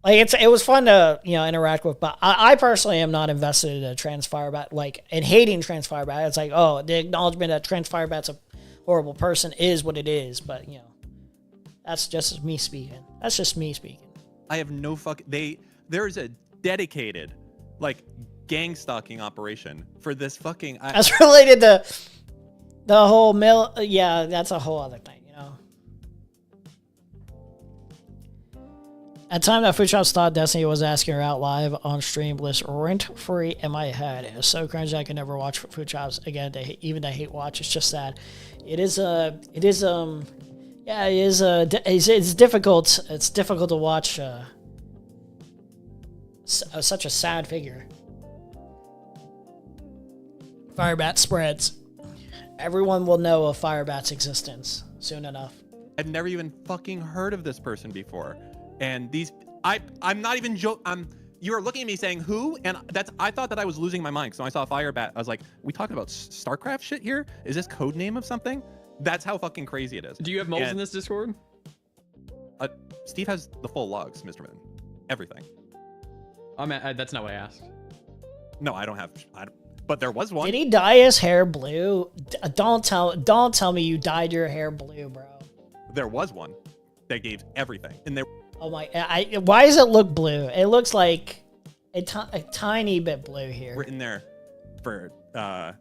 like, it was fun to, you know, interact with, but I personally am not invested in a Trans Firebat, like, and hating Trans Firebat. It's like, oh, the acknowledgement that Trans Firebat's a horrible person is what it is, but, you know, that's just me speaking. That's just me speaking. I have no there's a dedicated, like, gang stalking operation for this fucking... That's related to the whole yeah, that's a whole other thing, you know. At the time that Food Shops thought Destiny was asking her out live on stream, list rent-free in my head. It was so cringy I could never watch Food Shops again. Even to hate watch, it's just sad. It's difficult. It's difficult to watch such a sad figure. Firebat spreads. Everyone will know of Firebat's existence soon enough. I've never even fucking heard of this person before. And I'm not even joking. You were looking at me saying who, and I thought that I was losing my mind. So I saw Firebat. I was like, we talking about StarCraft shit here? Is this code name of something? That's how fucking crazy it is. Do you have moles in this Discord? Steve has the full logs, Mr. Min. Everything. That's not what I asked. No, I don't have. But there was one. Did he dye his hair blue? Don't tell me you dyed your hair blue, bro. There was one. They gave everything, and there. Oh my! Why does it look blue? It looks like a tiny bit blue here. Written there for I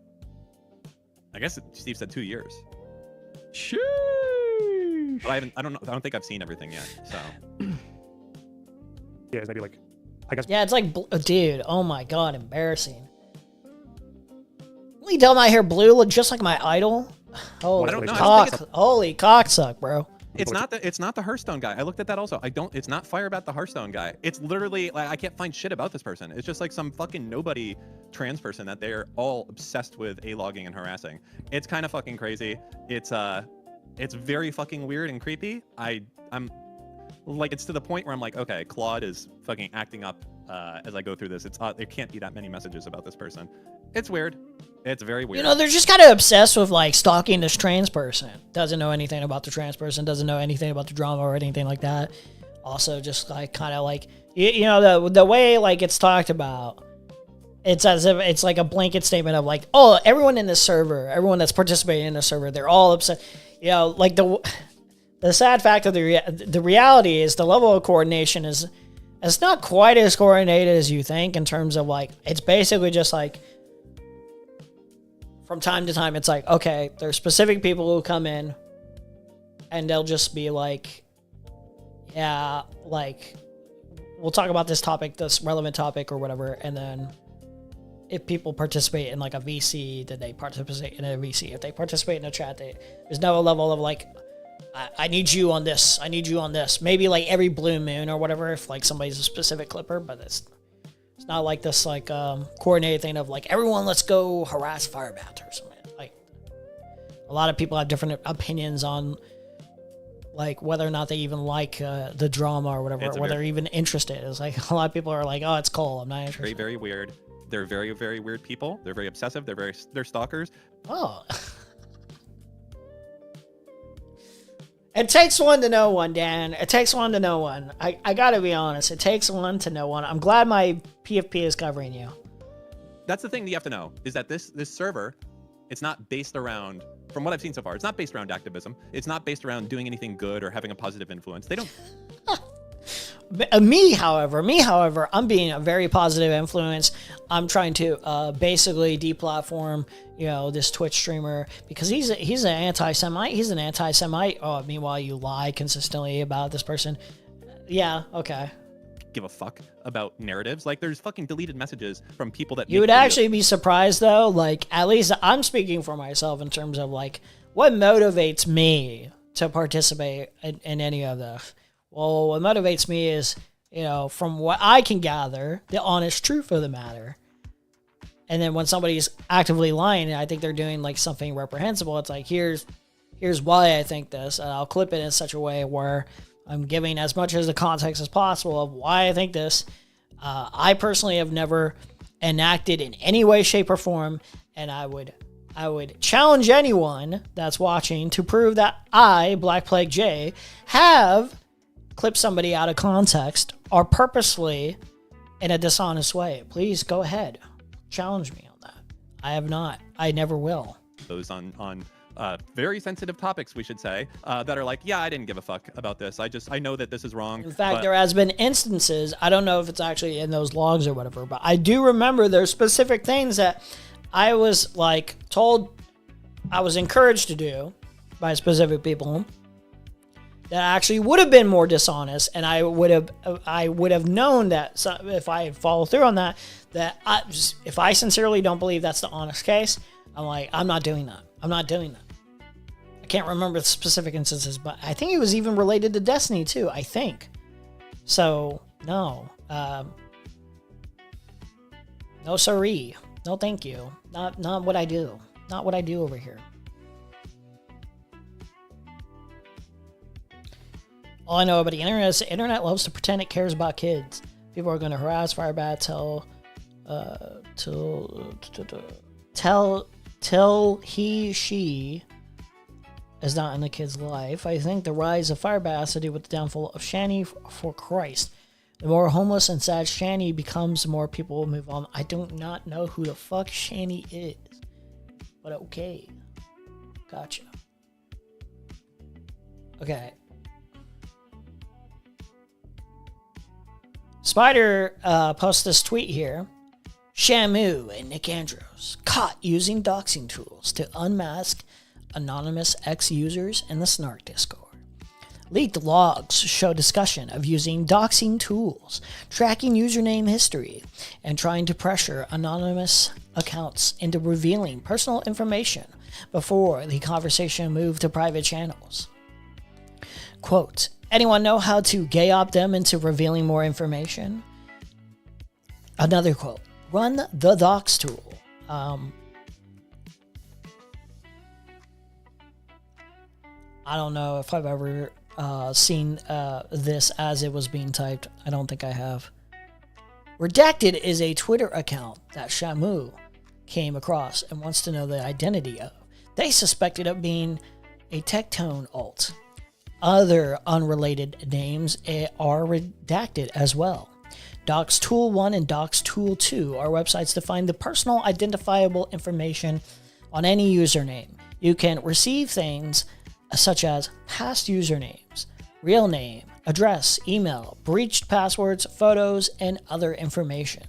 guess Steve said 2 years. Sheesh. But I don't think I've seen everything yet. So Yeah, it's maybe like, I guess. Yeah, it's like, dude. Oh my god, embarrassing. Really dyed my hair blue, look just like my idol. Holy I don't know. holy cocksuck, bro. It's not the Hearthstone guy. I looked at that also. It's not Firebat the Hearthstone guy. It's literally like I can't find shit about this person. It's just like some fucking nobody trans person that they're all obsessed with logging and harassing. It's kind of fucking crazy. It's very fucking weird and creepy. I'm like, it's to the point where I'm like, okay, Claude is fucking acting up as I go through this. There can't be that many messages about this person. It's weird. It's very weird. You know, they're just kind of obsessed with like stalking this trans person. Doesn't know anything about the trans person. Doesn't know anything about the drama or anything like that. Also, just like kind of like you know the way like it's talked about. It's as if it's like a blanket statement of like, oh, everyone in this server, everyone that's participating in the server, they're all upset. You know, like the sad fact of the reality is the level of coordination is it's not quite as coordinated as you think in terms of like it's basically just like. From time to time, it's like, okay, there's specific people who come in and they'll just be like, yeah, like, we'll talk about this topic, this relevant topic or whatever. And then if people participate in like a VC, then they participate in a VC. If they participate in a chat, there's no level of like, I need you on this. I need you on this. Maybe like every blue moon or whatever, if like somebody's a specific clipper, but it's not like this like coordinated thing of like everyone let's go harass Firebat or something. Like a lot of people have different opinions on like whether or not they even like the drama or whatever, or whether they're even interested. It's like a lot of people are like, oh, it's cool, I'm not interested. Very, very weird. They're very, very weird people. They're very obsessive. They're stalkers. Oh. It takes one to know one, Dan. It takes one to know one. I gotta be honest. It takes one to know one. I'm glad my PFP is covering you. That's the thing that you have to know, is that this server, it's not based around, from what I've seen so far, it's not based around activism. It's not based around doing anything good or having a positive influence. They don't... Me, however, I'm being a very positive influence. I'm trying to basically deplatform, you know, this Twitch streamer because he's an anti-Semite. He's an anti-Semite. Oh, meanwhile, you lie consistently about this person. Yeah, okay. Give a fuck about narratives. Like, there's fucking deleted messages from people that you would actually be surprised though. Like, at least I'm speaking for myself in terms of like what motivates me to participate in any of this. Well, what motivates me is, you know, from what I can gather, the honest truth of the matter. And then when somebody's actively lying, I think they're doing like something reprehensible. It's like, here's why I think this, and I'll clip it in such a way where I'm giving as much as the context as possible of why I think this. I personally have never enacted in any way, shape, or form, and I would challenge anyone that's watching to prove that I, Black Plague J, have clip somebody out of context or purposely in a dishonest way. Please go ahead. Challenge me on that. I have not. I never will. Those on very sensitive topics, we should say, that are like, yeah, I didn't give a fuck about this. I know that this is wrong. In fact, there has been instances, I don't know if it's actually in those logs or whatever, but I do remember there's specific things that I was like told, I was encouraged to do by specific people. that actually would have been more dishonest, and I would have known that if I had followed through on that, if I sincerely don't believe that's the honest case, I'm like, I'm not doing that. I'm not doing that. I can't remember the specific instances, but I think it was even related to Destiny too, I think. So, no. No siree. No thank you. Not what I do. Not what I do over here. All I know about the internet is the internet loves to pretend it cares about kids. People are going to harass, fire bad, tell she is not in the kid's life. I think the rise of Firebat has to do with the downfall of Shani for Christ. The more homeless and sad Shani becomes, the more people will move on. I do not know who the fuck Shani is. But okay. Gotcha. Okay. Spider posts this tweet here. Shamu and Nick Andrews caught using doxing tools to unmask anonymous ex-users in the Snark Discord. Leaked logs show discussion of using doxing tools, tracking username history, and trying to pressure anonymous accounts into revealing personal information before the conversation moved to private channels. Quote, anyone know how to gay opt them into revealing more information? Another quote, run the dox tool. I don't know if I've ever seen this as it was being typed. I don't think I have. Redacted is a Twitter account that Shamu came across and wants to know the identity of. They suspect it of being a Tectone alt. Other unrelated names are redacted as well. Docs Tool 1 and Docs Tool 2 are websites to find the personal identifiable information on any username. You can receive things such as past usernames, real name, address, email, breached passwords, photos, and other information.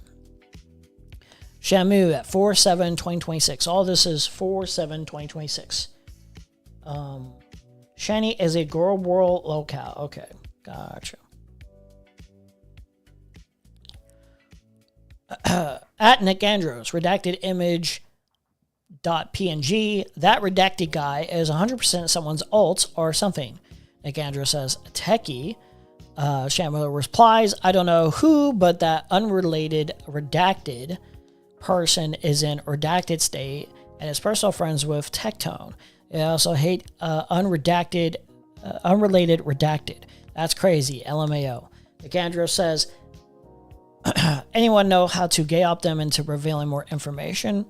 Shamu at 4/7/2026. All this is 4/7/2026. Shani is a girl world locale. Okay, gotcha. At Nick Andrews, redacted image .png. That redacted guy is 100% someone's alt or something. Nick Andrews says, techie. Shamu replies, I don't know who, but that unrelated redacted person is in redacted state and is personal friends with Tectone. They also hate unrelated redacted. That's crazy. LMAO. Nick Andrews says, anyone know how to gay opt them into revealing more information?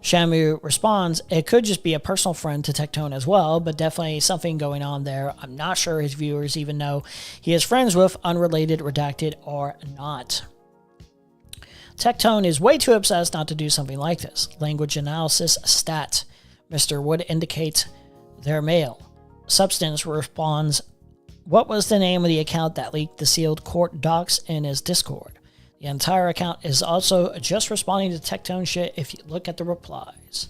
Shamu responds, it could just be a personal friend to Tectone as well, but definitely something going on there. I'm not sure his viewers even know he is friends with unrelated redacted or not. Tectone is way too obsessed not to do something like this. Language analysis stat. Mr. Wood indicates they're male. Substance responds, what was the name of the account that leaked the sealed court docs in his Discord? The entire account is also just responding to Tectone shit if you look at the replies.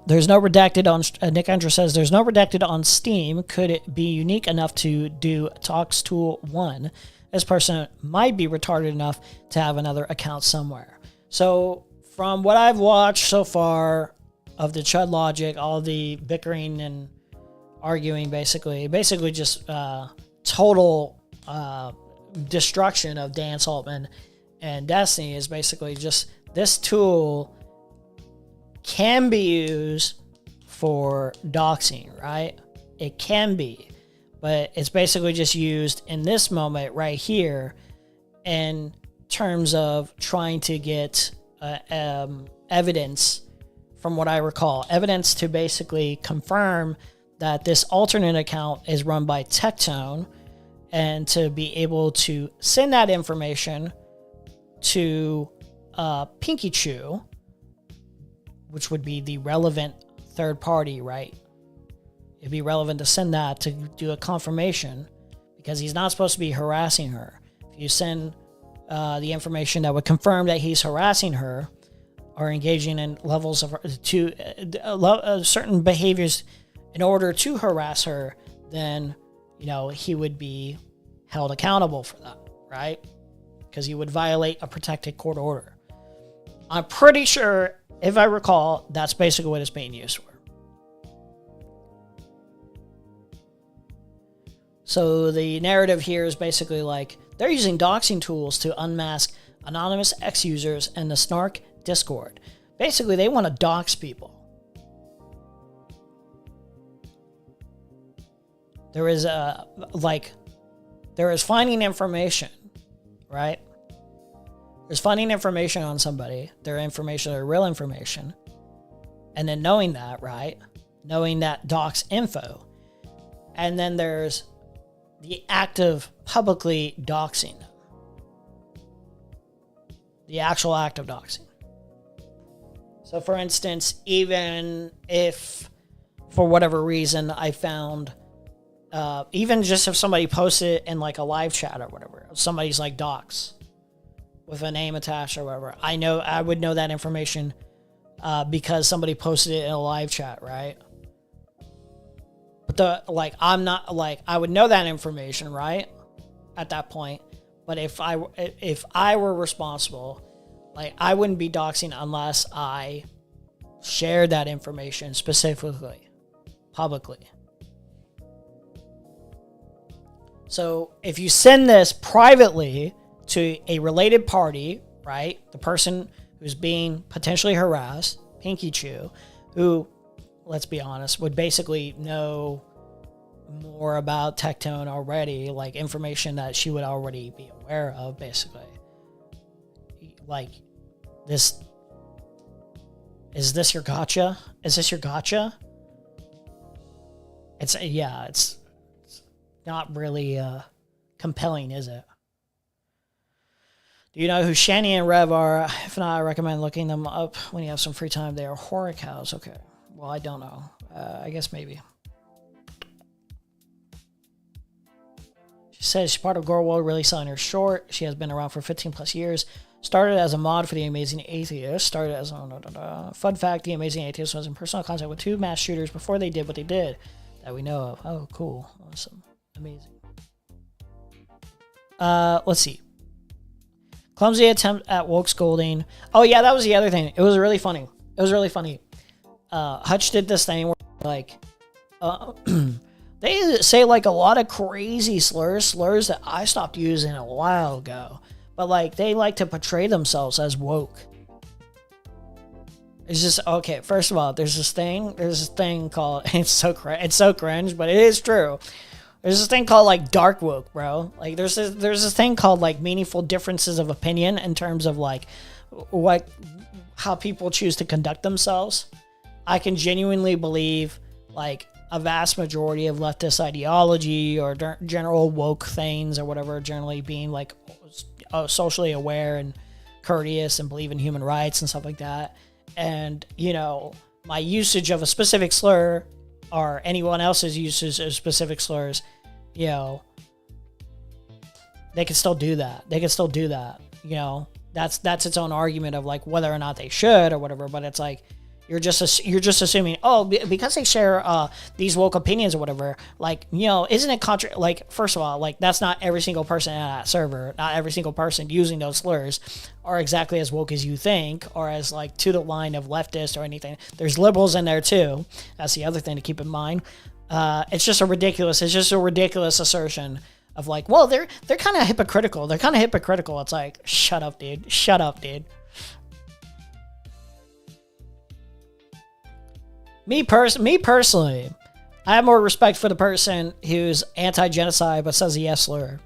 There's no redacted on... Nick Andrews says, there's no redacted on Steam. Could it be unique enough to do Talks Tool 1? This person might be retarded enough to have another account somewhere. So, from what I've watched so far of the Chud logic, all the bickering and arguing, basically just total... destruction of Dan Saltman and Destiny is basically just this tool can be used for doxing, right? It can be, but it's basically just used in this moment right here in terms of trying to get evidence, from what I recall, evidence to basically confirm that this alternate account is run by Tectone, and to be able to send that information to Pinky Chew, which would be the relevant third party, right? It'd be relevant to send that to do a confirmation because he's not supposed to be harassing her. If you send the information that would confirm that he's harassing her or engaging in levels of certain behaviors in order to harass her, then he would be held accountable for that, right? Because he would violate a protected court order. I'm pretty sure, if I recall, that's basically what it's being used for. So the narrative here is basically like, they're using doxing tools to unmask anonymous ex-users in the Snark Discord. Basically, they want to dox people. There is finding information, right? There's finding information on somebody, their information, their real information, and then knowing that, right? Knowing that dox info. And then there's the act of publicly doxing them. The actual act of doxing. So for instance, even if for whatever reason I found, even just if somebody posted it in like a live chat or whatever, somebody's like dox with a name attached or whatever, I would know that information because somebody posted it in a live chat, right? But I would know that information, right? At that point. But if I were responsible, like, I wouldn't be doxing unless I shared that information specifically, publicly. So if you send this privately to a related party, right? The person who's being potentially harassed, Pinky Chew, who, let's be honest, would basically know more about Tectone already, like information that she would already be aware of, basically. Like, is this your gotcha? Is this your gotcha? It's not really compelling, is it? Do you know who Shani and Rev are? If not, I recommend looking them up when you have some free time. They are horror cows. Okay. Well, I don't know. I guess maybe. She says she's part of Gore World, really selling her short. She has been around for 15 plus years. Started as a mod for The Amazing Atheist. Fun fact, The Amazing Atheist was in personal contact with 2 mass shooters before they did what they did that we know of. Oh, cool. Awesome. Amazing. Let's see. Clumsy attempt at woke scolding. Oh, yeah, that was the other thing. It was really funny. Hutch did this thing where, like, they say, like, a lot of crazy slurs that I stopped using a while ago. But, like, they like to portray themselves as woke. It's just, okay, first of all, there's this thing called, it's so cringe, but it is true. There's this thing called, like, dark woke, bro. Like, there's this thing called, like, meaningful differences of opinion in terms of, like, how people choose to conduct themselves. I can genuinely believe, like, a vast majority of leftist ideology or general woke things or whatever, generally being, like, socially aware and courteous and believe in human rights and stuff like that. And, my usage of a specific slur or anyone else's usage of specific slurs, they can still do that. That's its own argument of, like, whether or not they should or whatever. But it's like, you're just assuming, because they share these woke opinions or whatever, like, isn't it like, first of all, like, that's not every single person on that server. Not every single person using those slurs are exactly as woke as you think, or as, like, to the line of leftist or anything. There's liberals in there too. That's the other thing to keep in mind. It's just a ridiculous assertion of, like, well, they're kind of hypocritical. It's like, shut up, dude. Me personally, I have more respect for the person who's anti-genocide but says the yes slur.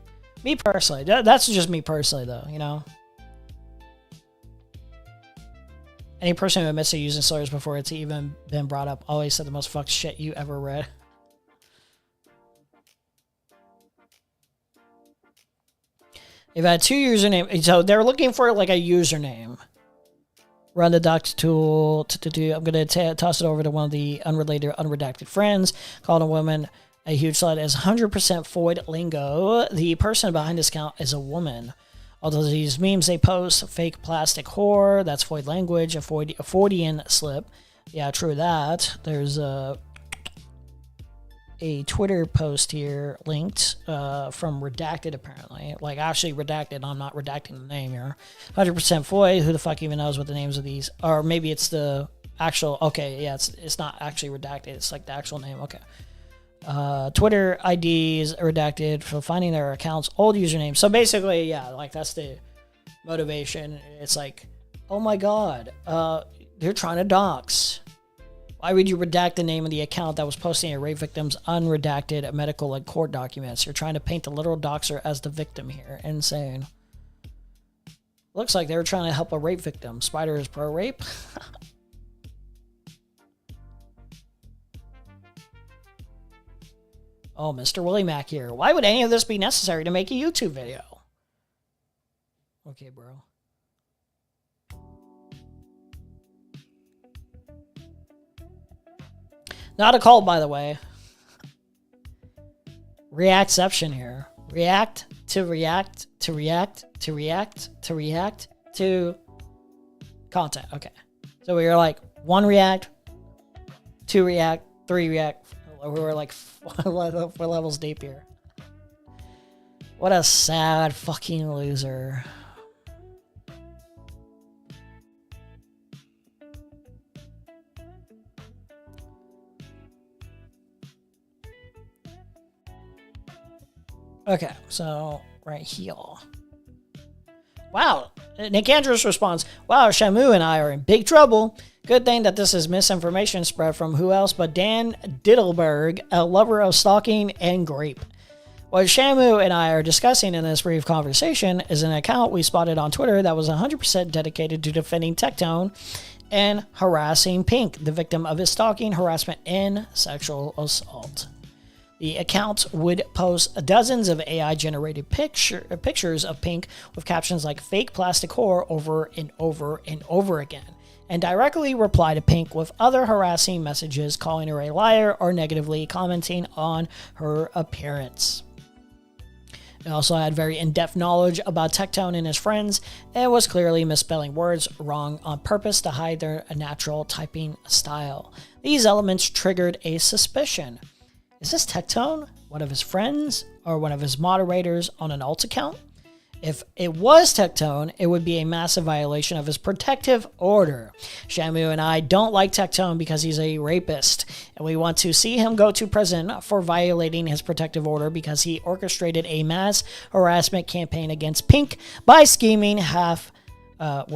Me personally. That's just me personally, though, Any person who admits to using slurs before it's even been brought up always said the most fucked shit you ever read. They've had 2 usernames. So they're looking for, like, a username. Run the docs tool. I'm going to toss it over to one of the unredacted friends. Calling a woman a huge slut is 100% Foid lingo. The person behind this account is a woman. Although these memes they post, fake plastic whore, that's Foid language, a Freudian slip. Yeah, true that. There's a Twitter post here linked from Redacted, apparently. Like, actually redacted. I'm not redacting the name here. 100% Foy. Who the fuck even knows what the names of these? Or maybe it's the actual... Okay, yeah, it's not actually redacted. It's like the actual name. Okay. Twitter IDs redacted for finding their accounts' old usernames. So basically, yeah, like that's the motivation. It's like, oh my god, they're trying to dox. Why would you redact the name of the account that was posting a rape victim's unredacted medical and court documents? You're trying to paint the literal doxer as the victim here. Insane. Looks like they were trying to help a rape victim. Spider is pro-rape. Oh, Mr. Willie Mac here. Why would any of this be necessary to make a YouTube video? Okay, bro. Not a cult, by the way. Reactception here. React to react to react to react to react to content. Okay. So we were like 1 react, 2 react, 3 react. We were like 4 levels deep here. What a sad fucking loser. Okay, so right here. Wow. Nick Andrews responds, wow, Shamu and I are in big trouble. Good thing that this is misinformation spread from who else but Dan Diddleberg, a lover of stalking and grape. What Shamu and I are discussing in this brief conversation is an account we spotted on Twitter that was 100% dedicated to defending Tectone and harassing Pink, the victim of his stalking, harassment, and sexual assault. The account would post dozens of AI-generated pictures of Pink with captions like fake plastic whore over and over and over again, and directly reply to Pink with other harassing messages calling her a liar or negatively commenting on her appearance. It also had very in-depth knowledge about Tectone and his friends, and was clearly misspelling words wrong on purpose to hide their natural typing style. These elements triggered a suspicion. Is this Tectone, one of his friends, or one of his moderators on an alt account? If it was Tectone, it would be a massive violation of his protective order. Shamu and I don't like Tectone because he's a rapist, and we want to see him go to prison for violating his protective order because he orchestrated a mass harassment campaign against Pink by scheming by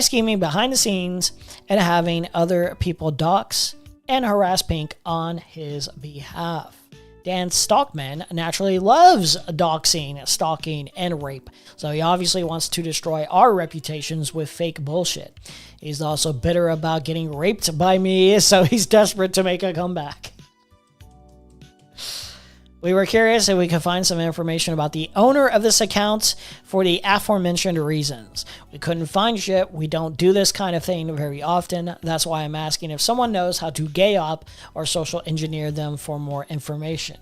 scheming behind the scenes and having other people dox and harass Pink on his behalf. Dan Stockman naturally loves doxing, stalking, and rape, so he obviously wants to destroy our reputations with fake bullshit. He's also bitter about getting raped by me, so he's desperate to make a comeback. We were curious if we could find some information about the owner of this account for the aforementioned reasons. We couldn't find shit. We don't do this kind of thing very often. That's why I'm asking if someone knows how to gay op or social engineer them for more information.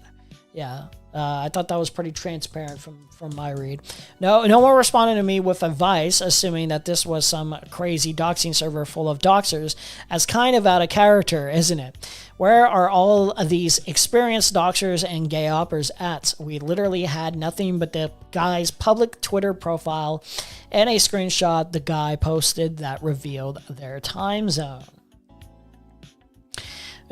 Yeah, I thought that was pretty transparent from my read. No one responded to me with advice, assuming that this was some crazy doxing server full of doxers. As kind of out of character, isn't it? Where are all of these experienced doxers and gay oppers at? We literally had nothing but the guy's public Twitter profile and a screenshot the guy posted that revealed their time zone.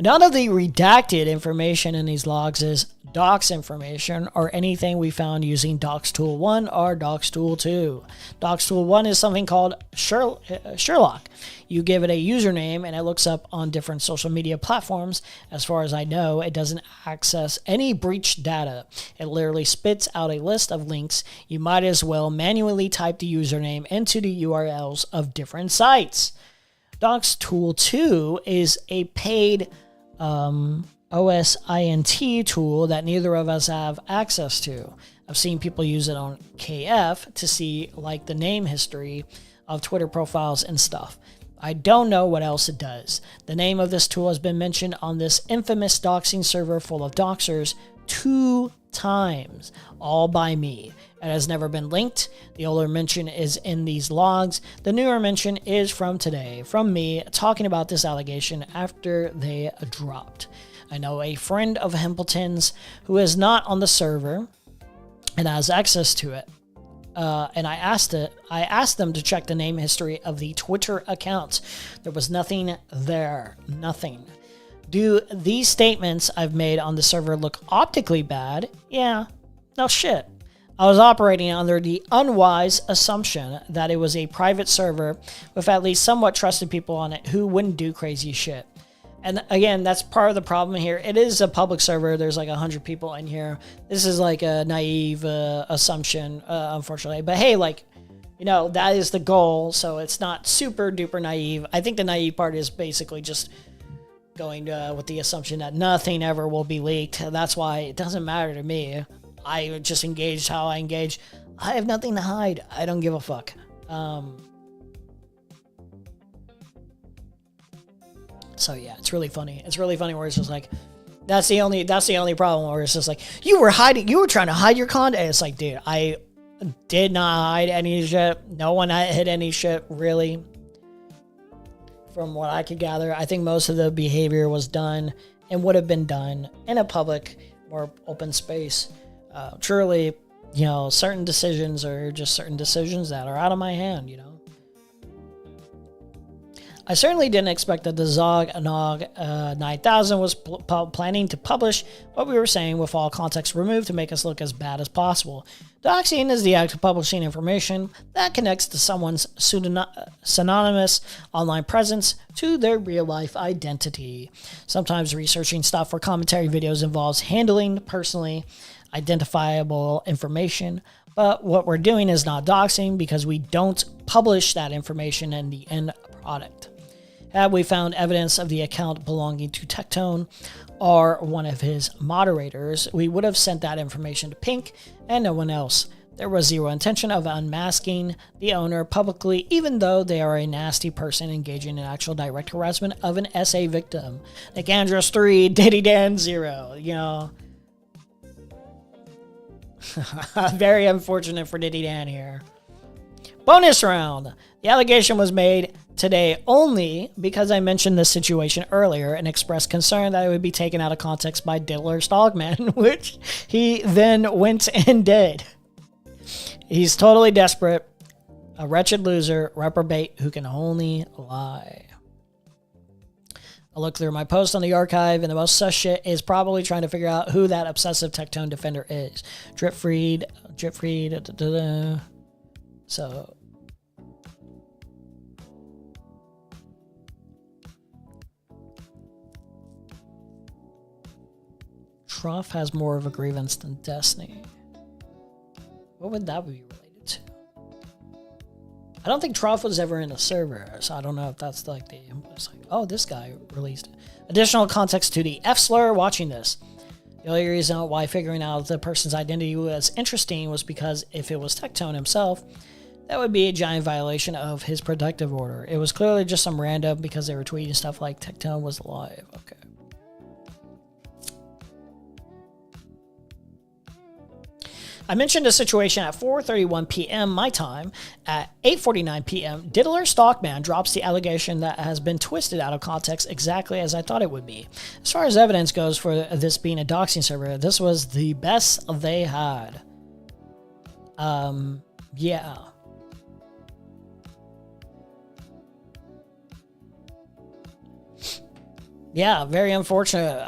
None of the redacted information in these logs is docs information or anything we found using Docs Tool 1 or Docs Tool 2. Docs Tool 1 is something called Sherlock. You give it a username and it looks up on different social media platforms. As far as I know, it doesn't access any breached data. It literally spits out a list of links. You might as well manually type the username into the URLs of different sites. Docs Tool 2 is a paid OSINT tool that neither of us have access to. I've seen people use it on KF to see like the name history of Twitter profiles and stuff. I don't know what else it does. The name of this tool has been mentioned on this infamous doxing server full of doxers 2 times, all by me. It has never been linked. The older mention is in these logs. The newer mention is from today, from me talking about this allegation after they dropped. I know a friend of Hempleton's who is not on the server and has access to it. And I asked them to check the name history of the Twitter account. There was nothing there. Nothing. Do these statements I've made on the server look optically bad? Yeah. No shit. I was operating under the unwise assumption that it was a private server with at least somewhat trusted people on it who wouldn't do crazy shit. And again, that's part of the problem here. It is a public server. There's like 100 people in here. This is like a naive assumption, unfortunately. But hey, like, you know, that is the goal. So it's not super duper naive. I think the naive part is basically just going with the assumption that nothing ever will be leaked. That's why it doesn't matter to me. I just engaged how I engage. I have nothing to hide. I don't give a fuck. So yeah, it's really funny. It's really funny where it's just like, that's the only problem where it's just like, you were trying to hide your content. It's like, dude, I did not hide any shit. No one hid any shit, really. From what I could gather, I think most of the behavior was done and would have been done in a public, more open space. Truly, you know, certain decisions are just certain decisions that are out of my hand, you know. I certainly didn't expect that the Zog Nog 9000 was planning to publish what we were saying with all context removed to make us look as bad as possible. Doxing is the act of publishing information that connects to someone's synonymous online presence to their real-life identity. Sometimes researching stuff for commentary videos involves handling personally identifiable information, but what we're doing is not doxing because we don't publish that information in the end product. Had we found evidence of the account belonging to Tectone or one of his moderators, we would have sent that information to Pink and no one else. There was zero intention of unmasking the owner publicly, even though they are a nasty person engaging in actual direct harassment of an SA victim. Nick Andros 3, Diddy Dan 0, you know. Very unfortunate for Diddy Dan here. Bonus round. The allegation was made today only because I mentioned this situation earlier and expressed concern that it would be taken out of context by Diddler Stogman, which he then went and did. He's totally desperate, a wretched loser, reprobate who can only lie. I looked through my post on the archive, and the most sus shit is probably trying to figure out who that obsessive Tectone defender is. Dripfried, So... Trough has more of a grievance than Destiny. What would that be related to? I don't think Trough was ever in a server, so I don't know if that's like the... It's like, oh, this guy released it. Additional context to the F-slur watching this. The only reason why figuring out the person's identity was interesting was because if it was Tectone himself, that would be a giant violation of his protective order. It was clearly just some random because they were tweeting stuff like Tectone was alive. Okay. I mentioned a situation at 4:31 p.m. my time. At 8:49 p.m., Diddler Stockman drops the allegation that has been twisted out of context exactly as I thought it would be. As far as evidence goes for this being a doxing server, this was the best they had. Yeah. Yeah, very unfortunate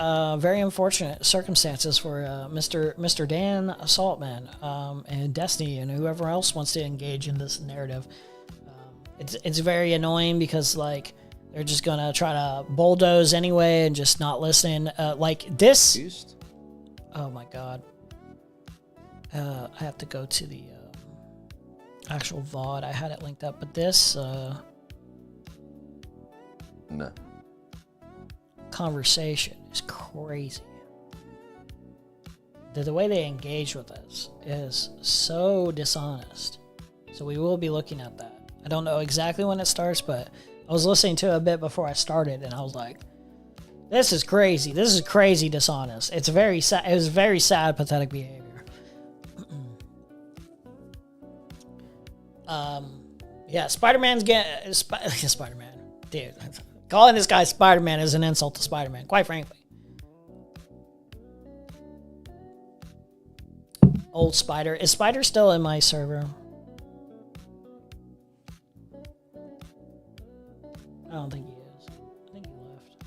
circumstances for Mr. Dan Saltman and Destiny and whoever else wants to engage in this narrative. It's very annoying because like they're just gonna try to bulldoze anyway and just not listen. Like this. Oh my god. I have to go to the actual VOD. I had it linked up, but this. No. Conversation is crazy. The way they engage with us is so dishonest. So we will be looking at that. I don't know exactly when it starts, but I was listening to it a bit before I started, and I was like, "This is crazy. This is crazy dishonest." It's very sad. It was very sad, pathetic behavior. Yeah, Spider-Man's getting Spider-Man, dude. Calling this guy Spider-Man is an insult to Spider-Man, quite frankly. Old Spider. Is Spider still in my server? I don't think he is. I think he left.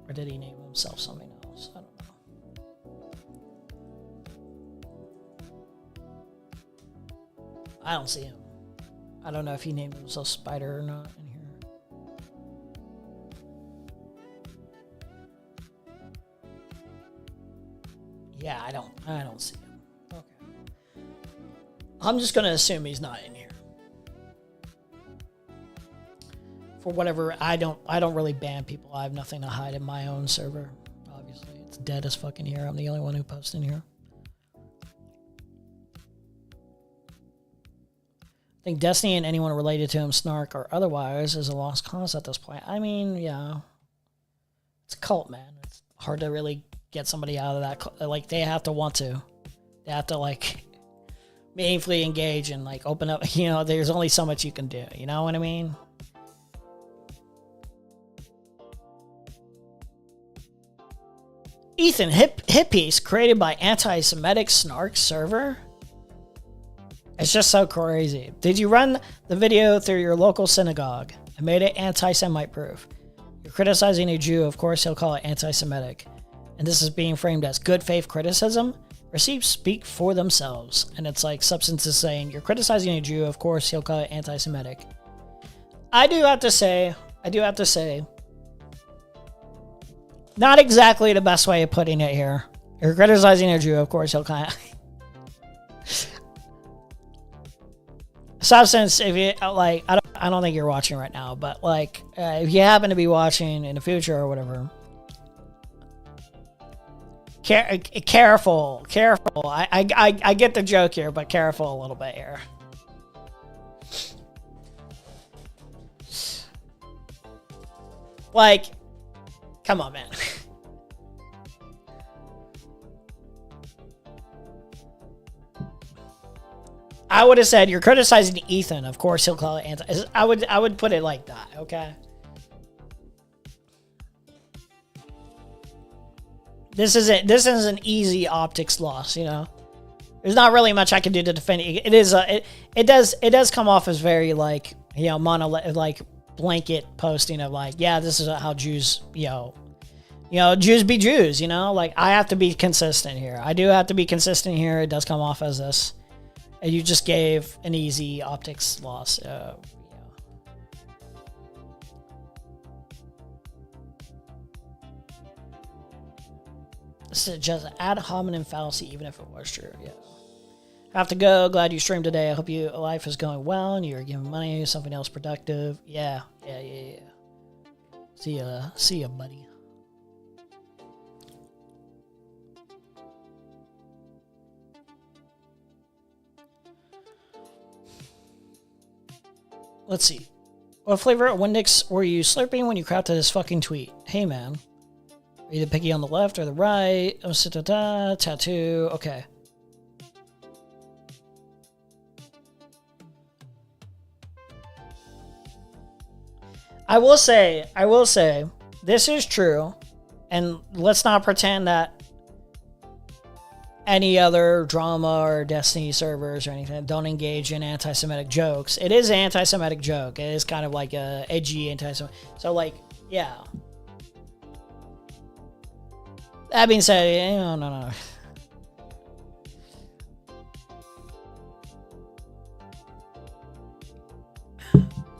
Or did he name himself something else? I don't know. I don't see him. I don't know if he named himself Spider or not in here. Yeah, I don't see him. Okay. I'm just gonna assume he's not in here. For whatever, I don't really ban people. I have nothing to hide in my own server. Obviously, it's dead as fucking here. I'm the only one who posts in here. I think Destiny and anyone related to him, Snark or otherwise, is a lost cause at this point. I mean, yeah, it's a cult, man. It's hard to really get somebody out of that. Like, they have to want to. They have to, like, meaningfully engage and, like, open up. You know, there's only so much you can do. You know what I mean? Ethan, hip piece created by anti-Semitic Snark server? It's just so crazy. Did you run the video through your local synagogue and made it anti-Semite proof? You're criticizing a Jew, of course he'll call it anti-Semitic. And this is being framed as good faith criticism? Receipts speak for themselves. And it's like Substance is saying, you're criticizing a Jew, of course he'll call it anti-Semitic. I do have to say, not exactly the best way of putting it here. You're criticizing a Jew, of course he'll kind of... Substance, if you like, I don't think you're watching right now, but like, if you happen to be watching in the future or whatever, careful. I get the joke here, but careful a little bit here. Like, come on, man. I would have said, you're criticizing Ethan. Of course, he'll call it anti. I would put it like that, okay? This is an easy optics loss, you know? There's not really much I can do to defend it. It does come off as very, like, you know, like blanket posting of like, yeah, this is how Jews, you know, Jews be Jews, you know? Like, I have to be consistent here. I do have to be consistent here. It does come off as this. And you just gave an easy optics loss. Yeah. This is just ad hominem fallacy, even if it was true. Yeah. Have to go. Glad you streamed today. I hope your life is going well and you're giving money to something else productive. Yeah. See ya, buddy. Let's see. What flavor of Wendix were you slurping when you crafted this fucking tweet? Hey, man. Are you the picky on the left or the right? Oh, tattoo. Okay. I will say, this is true. And let's not pretend that any other drama or Destiny servers or anything don't engage in anti-Semitic jokes. It is an anti-Semitic joke. It is kind of like a edgy anti-Semitic. So, like, yeah. That being said, no.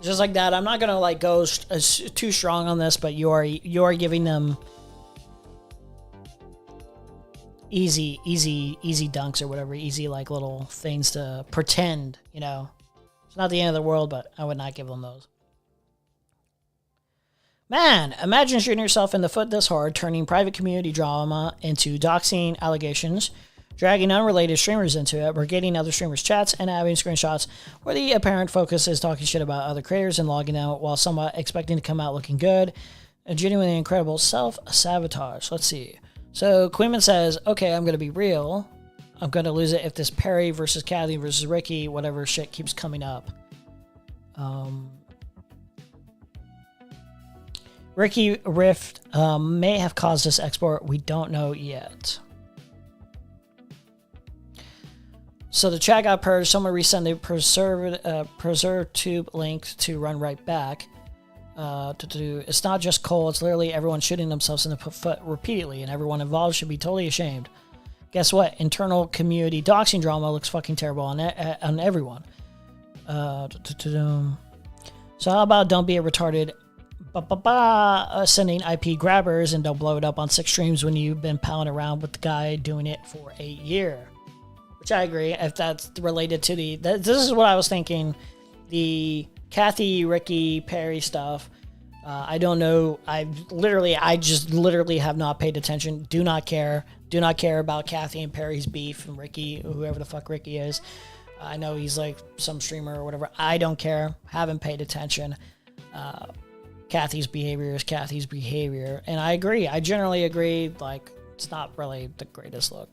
Just like that, I'm not gonna like go too strong on this, but you are giving them easy dunks or whatever, easy like little things to pretend, you know. It's not the end of the world, but I would not give them those. Man, imagine shooting yourself in the foot this hard, turning private community drama into doxing allegations, dragging unrelated streamers into it, brigading other streamers' chats, and having screenshots where the apparent focus is talking shit about other creators and logging out while somewhat expecting to come out looking good. A genuinely incredible self-sabotage. Let's see. So Quinman says, okay, I'm going to be real. I'm going to lose it if this Perry versus Kathy versus Ricky, whatever shit keeps coming up. Ricky Rift may have caused this export. We don't know yet. So the chat got purged. Someone resend the preserve tube link to run right back. It's not just Cole. It's literally everyone shooting themselves in the foot repeatedly, and everyone involved should be totally ashamed. Guess what? Internal community doxing drama looks fucking terrible on everyone. So how about don't be a retarded sending IP grabbers and don't blow it up on 6 streams when you've been palling around with the guy doing it for a year. Which I agree, if that's related to this is what I was thinking, the Kathy, Ricky, Perry stuff. I don't know. I just literally have not paid attention. Do not care. Do not care about Kathy and Perry's beef and Ricky, whoever the fuck Ricky is. I know he's like some streamer or whatever. I don't care. Haven't paid attention. Kathy's behavior is Kathy's behavior. And I agree. I generally agree. Like, it's not really the greatest look.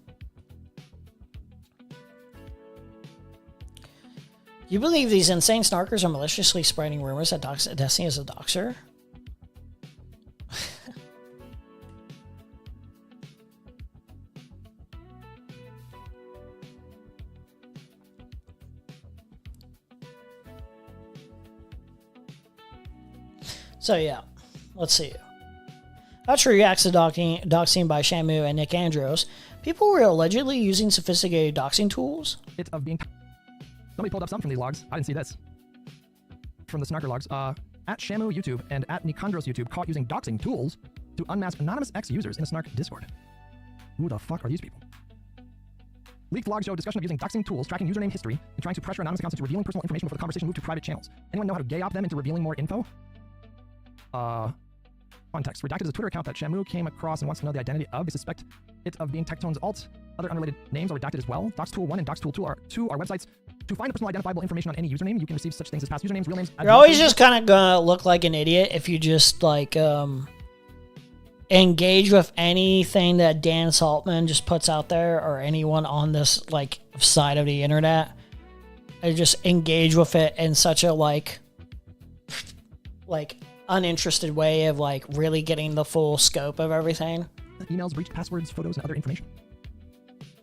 You believe these insane snarkers are maliciously spreading rumors that Destiny is a doxer? So yeah, let's see. After reacts to doxing by Shamu and Nick Andros, people were allegedly using sophisticated doxing tools. Somebody pulled up something from these logs. I didn't see this. From the Snarker logs. At Shamu YouTube and at Nicandros YouTube caught using doxing tools to unmask anonymous ex-users in a Snark Discord. Who the fuck are these people? Leaked logs show discussion of using doxing tools, tracking username history, and trying to pressure anonymous accounts into revealing personal information before the conversation moved to private channels. Anyone know how to gay op them into revealing more info? Context. Redacted is a Twitter account that Shamu came across and wants to know the identity of. They suspect it of being Tectone's alt. Other unrelated names are redacted as well. Doxtool 1 and Doxtool 2 are websites to find personal identifiable information on any username. You can receive such things as past usernames, real names. You're always just kind of gonna look like an idiot if you just like engage with anything that Dan Saltman just puts out there or anyone on this like side of the internet. I just engage with it in such a like uninterested way of like really getting the full scope of everything. Emails, breached passwords, photos, and other information.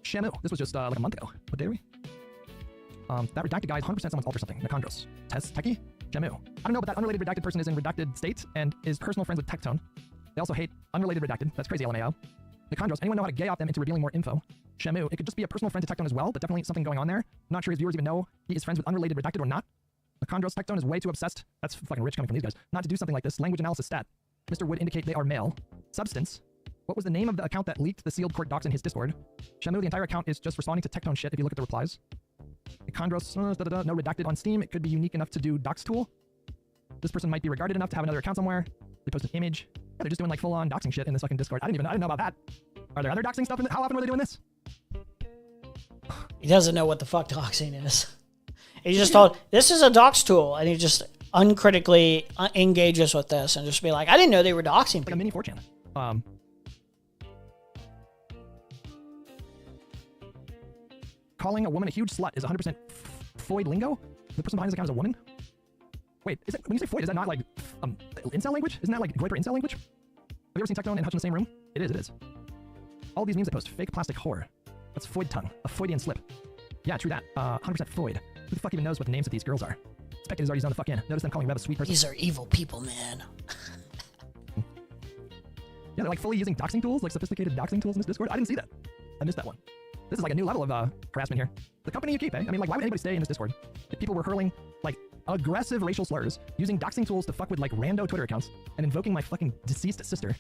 Shamu. This was just like a month ago. What day are we? That redacted guy is 100% someone's alt or something. Nicandros. Techie? Shamu. I don't know, but that unrelated redacted person is in redacted state and is personal friends with Tectone. They also hate unrelated redacted. That's crazy, LMAO. Nicandros. Anyone know how to gay op them into revealing more info? Shamu. It could just be a personal friend to Tectone as well, but definitely something going on there. I'm not sure his viewers even know he is friends with unrelated redacted or not. Nicandros. Tectone is way too obsessed. That's fucking rich coming from these guys. Not to do something like this. Language analysis stat. Mr. Wood indicate they are male. Substance. What was the name of the account that leaked the sealed court docs in his Discord? Shamu, the entire account is just responding to Tectone shit if you look at the replies. Nicandros, no redacted on Steam. It could be unique enough to do dox tool. This person might be regarded enough to have another account somewhere. They post an image. Yeah, they're just doing like full-on doxing shit in this fucking Discord. I didn't know about that. Are there other doxing stuff in it? How often were they doing this? He doesn't know what the fuck doxing is. He just told, this is a dox tool, and he just uncritically engages with this and just be like, I didn't know they were doxing people. Like a mini 4chan. Calling a woman a huge slut is 100% Foid lingo? The person behind this account is a woman? Wait, is it, when you say Foid, is that not like incel language? Isn't that like Groiper incel language? Have you ever seen Tectone and Hutch in the same room? It is. All these memes they post, fake plastic whore. That's Foid tongue, a Foidian slip. Yeah, true that. 100% Foid. Who the fuck even knows what the names of these girls are? Spectators already zoned the fuck in. Notice them calling Rev a sweet person. These are evil people, man. Yeah, they're like fully using doxing tools, like sophisticated doxing tools in this Discord. I didn't see that. I missed that one. This is like a new level of harassment here. The company you keep, eh? I mean, like, why would anybody stay in this Discord if people were hurling, like, aggressive racial slurs, using doxing tools to fuck with, like, rando Twitter accounts, and invoking my fucking deceased sister?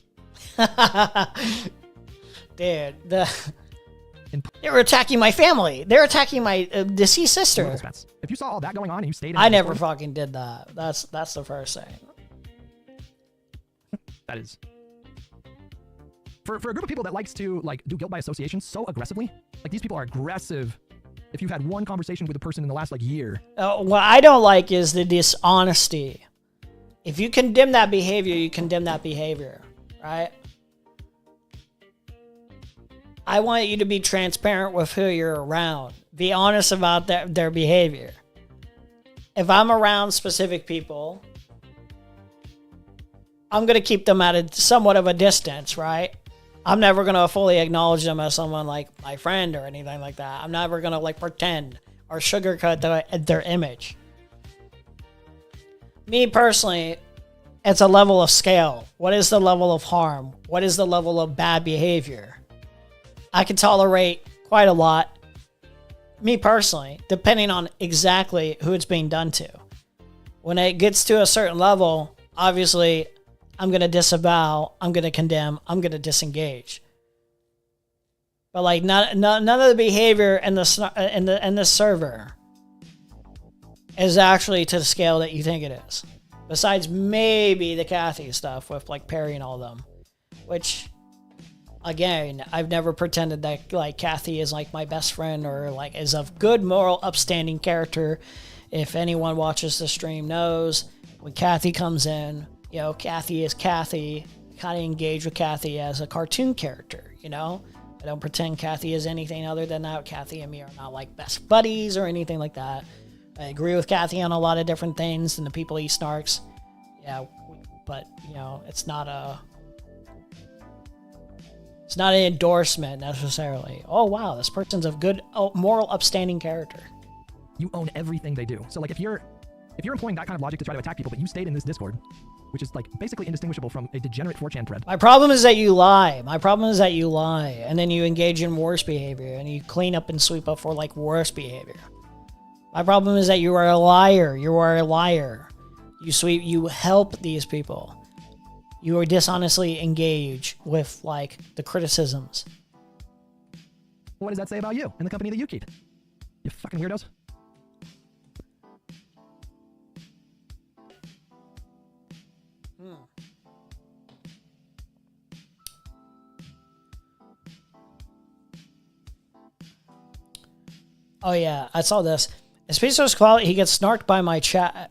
Dude, they were attacking my family. They're attacking my deceased sister. If you saw all that going on and you stayed in I never fucking did that. That's the first thing. That is. For a group of people that likes to, like, do guilt by association so aggressively, like, these people are aggressive. If you've had one conversation with a person in the last, like, year. What I don't like is the dishonesty. If you condemn that behavior, you condemn that behavior, right? I want you to be transparent with who you're around. Be honest about their behavior. If I'm around specific people, I'm going to keep them at somewhat of a distance, right? I'm never gonna fully acknowledge them as someone like my friend or anything like that. I'm never gonna like pretend or sugarcoat their image. Me personally, it's a level of scale. What is the level of harm? What is the level of bad behavior? I can tolerate quite a lot, me personally, depending on exactly who it's being done to. When it gets to a certain level, obviously, I'm going to disavow, I'm going to condemn, I'm going to disengage. But like none of the behavior in the server is actually to the scale that you think it is. Besides maybe the Kathy stuff with like parrying all of them, which again, I've never pretended that like Kathy is like my best friend or like is a good moral upstanding character. If anyone watches the stream knows when Kathy comes in, you know, Kathy is Kathy. Kind of engage with Kathy as a cartoon character, you know? I don't pretend Kathy is anything other than that. Kathy and me are not like best buddies or anything like that. I agree with Kathy on a lot of different things and the people eat Snarks. Yeah, but, you know, it's not an endorsement necessarily. Oh, wow, this person's a good, moral, upstanding character. You own everything they do. So like if you're employing that kind of logic to try to attack people, but you stayed in this Discord, which is like basically indistinguishable from a degenerate 4chan thread. My problem is that you lie. And then you engage in worse behavior and you clean up and sweep up for like worse behavior. My problem is that you are a liar. You help these people. You are dishonestly engaged with like the criticisms. What does that say about you and the company that you keep? You fucking weirdos. Oh yeah, I saw this. As Pisco's quality, he gets snarked by my chat.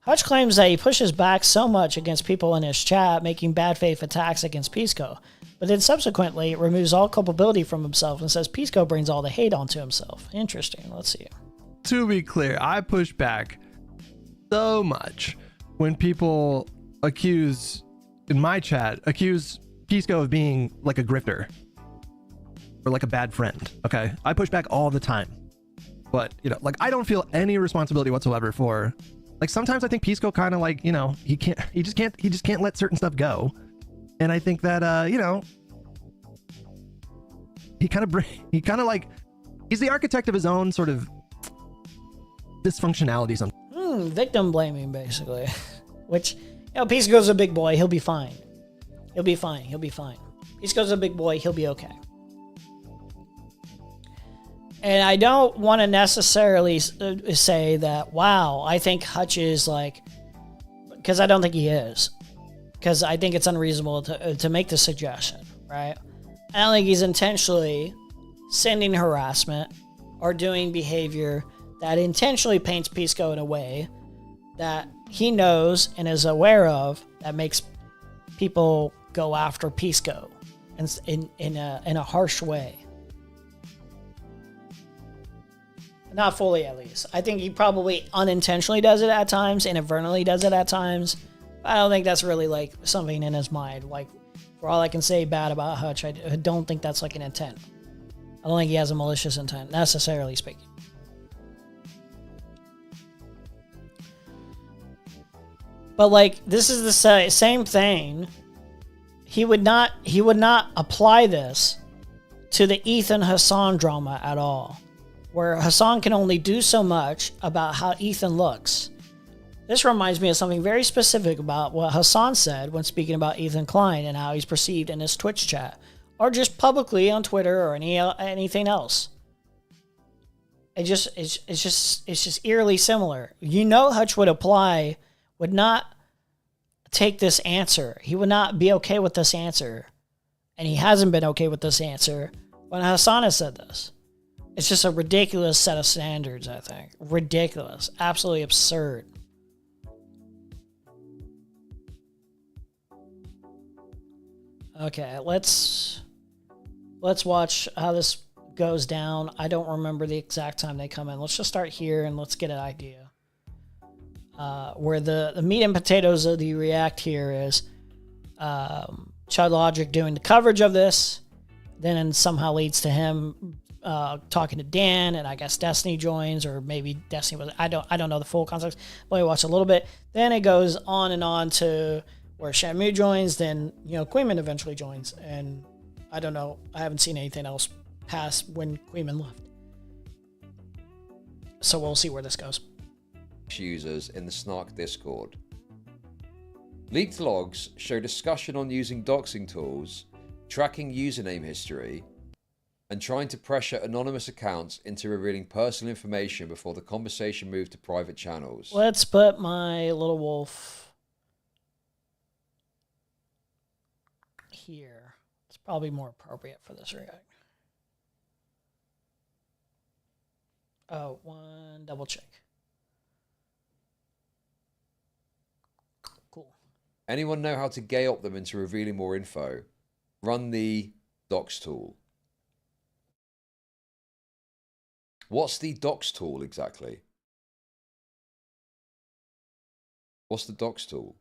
Hutch claims that he pushes back so much against people in his chat, making bad faith attacks against Pisco, but then subsequently removes all culpability from himself and says Pisco brings all the hate onto himself. Interesting. Let's see. To be clear, I push back so much when people in my chat, accuse Pisco of being like a grifter or like a bad friend. Okay. I push back all the time, but you know, like I don't feel any responsibility whatsoever for, like, sometimes I think Pisco kind of like, you know, he just can't let certain stuff go. And I think that, you know, he kind of like, he's the architect of his own sort of dysfunctionality sometimes. Victim blaming, basically. Which, you know, Pisco's a big boy. He'll be fine. He'll be fine. Pisco's a big boy. He'll be okay. And I don't want to necessarily say that, wow, I think Hutch is like, because I don't think he is. Because I think it's unreasonable to make the suggestion, right? I don't think he's intentionally sending harassment or doing behavior that intentionally paints Pisco in a way that he knows and is aware of that makes people go after Pisco in a harsh way. Not fully, at least. I think he probably unintentionally does it at times, inadvertently does it at times. I don't think that's really like something in his mind. Like, for all I can say bad about Hutch, I don't think that's like an intent. I don't think he has a malicious intent, necessarily speaking. But like, this is the same thing. He would not apply this to the Ethan Hassan drama at all, where Hassan can only do so much about how Ethan looks. This reminds me of something very specific about what Hassan said when speaking about Ethan Klein and how he's perceived in his Twitch chat, or just publicly on Twitter or anything else. It's just eerily similar. You know, Hutch would not take this answer. He would not be okay with this answer, and he hasn't been okay with this answer when Hassan has said this. It's just a ridiculous set of standards, I think. Ridiculous. Absolutely absurd. Okay, let's watch how this goes down. I don't remember the exact time they come in. Let's just start here and let's get an idea. Where the meat and potatoes of the react here is Chud Logic doing the coverage of this. Then it somehow leads to him talking to Dan, and I guess Destiny joins, or maybe Destiny was. I don't know the full context. But I watched a little bit. Then it goes on and on to where Shamu joins. Then Queeman eventually joins, and I don't know. I haven't seen anything else past when Queeman left. So we'll see where this goes. Users in the Snark Discord. Leaked logs show discussion on using doxing tools, tracking username history, and trying to pressure anonymous accounts into revealing personal information before the conversation moved to private channels. Let's put my little wolf here. It's probably more appropriate for this react. Oh, one double check. Cool. Anyone know how to gay up them into revealing more info? Run the docs tool. What's the docs tool exactly? What's the docs tool?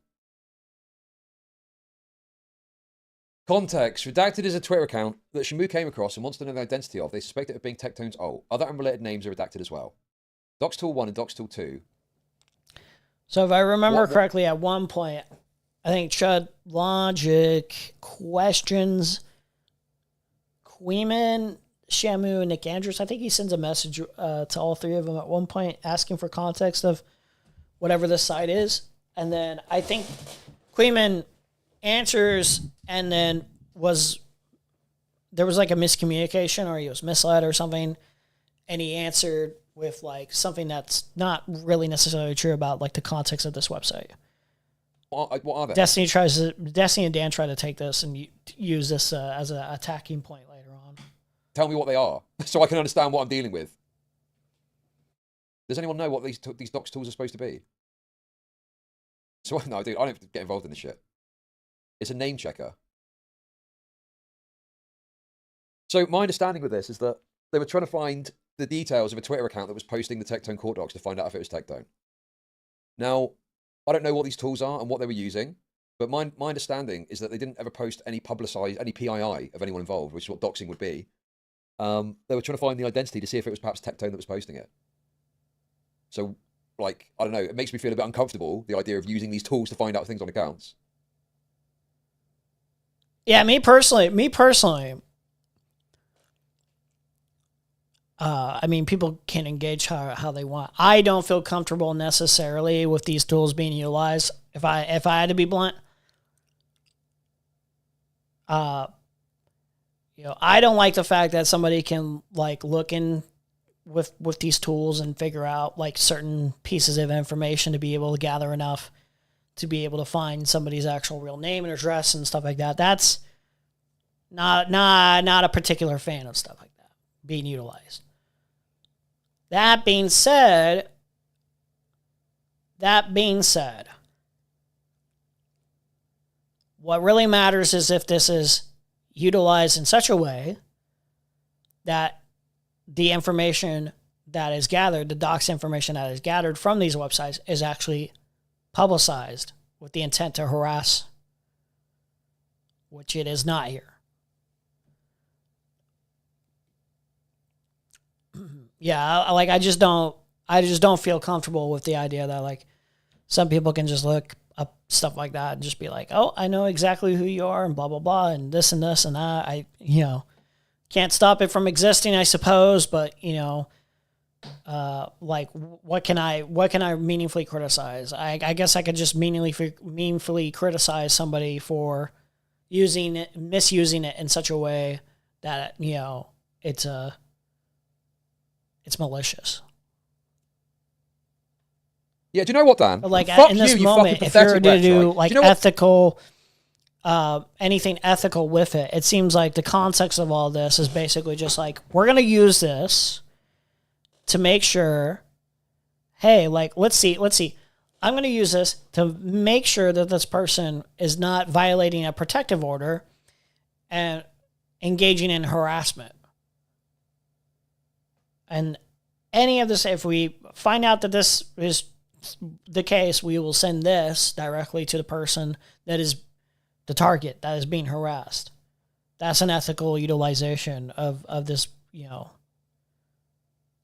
Context. Redacted is a Twitter account that Shamu came across and wants to know the identity of. They suspect it of being Tectone's alt. Other unrelated names are redacted as well. Docs tool 1 and docs tool 2. So if I remember correctly, at one point, I think Chud Logic questions Queeman, Shamu, and Nick Andrews. I think he sends a message to all three of them at one point asking for context of whatever this site is. And then I think Queeman answers, and then there was like a miscommunication, or he was misled or something, and he answered with like something that's not really necessarily true about like the context of this website. What are they? Destiny and Dan try to take this and use this as an attacking point later on. Tell me what they are, so I can understand what I'm dealing with. Does anyone know what these docs tools are supposed to be? So no, dude, I don't get involved in this shit. It's a name checker. So my understanding with this is that they were trying to find the details of a Twitter account that was posting the Tectone court docs to find out if it was Tectone. Now, I don't know what these tools are and what they were using, but my understanding is that they didn't ever post any PII of anyone involved, which is what doxing would be. They were trying to find the identity to see if it was perhaps Tectone that was posting it. So, like, I don't know, it makes me feel a bit uncomfortable, the idea of using these tools to find out things on accounts. Yeah, me personally, I mean, people can engage how they want. I don't feel comfortable necessarily with these tools being utilized. If I had to be blunt, I don't like the fact that somebody can like look in with these tools and figure out like certain pieces of information to be able to gather enough to be able to find somebody's actual real name and address and stuff like that. That's not a particular fan of stuff like that being utilized. That being said, what really matters is if this is utilized in such a way that the information that is gathered, the docs information that is gathered from these websites, is actually publicized with the intent to harass, which it is not here. Yeah, I just don't feel comfortable with the idea that like some people can just look up stuff like that and just be like, oh, I know exactly who you are and blah blah blah and this and that. I can't stop it from existing, I suppose, but like what can I meaningfully criticize? I guess I could just meaningfully criticize somebody for misusing it in such a way that it's malicious. Yeah, do you know what, Dan? But like Fuck in this you moment, fucking if you're to pathetic do wretch, like do you know what? ethical, anything ethical with it, it seems like the context of all this is basically just like, we're going to use this to make sure, hey, like, let's see. I'm going to use this to make sure that this person is not violating a protective order and engaging in harassment. And any of this, if we find out that this is the case, we will send this directly to the person that is the target that is being harassed. That's an ethical utilization of this,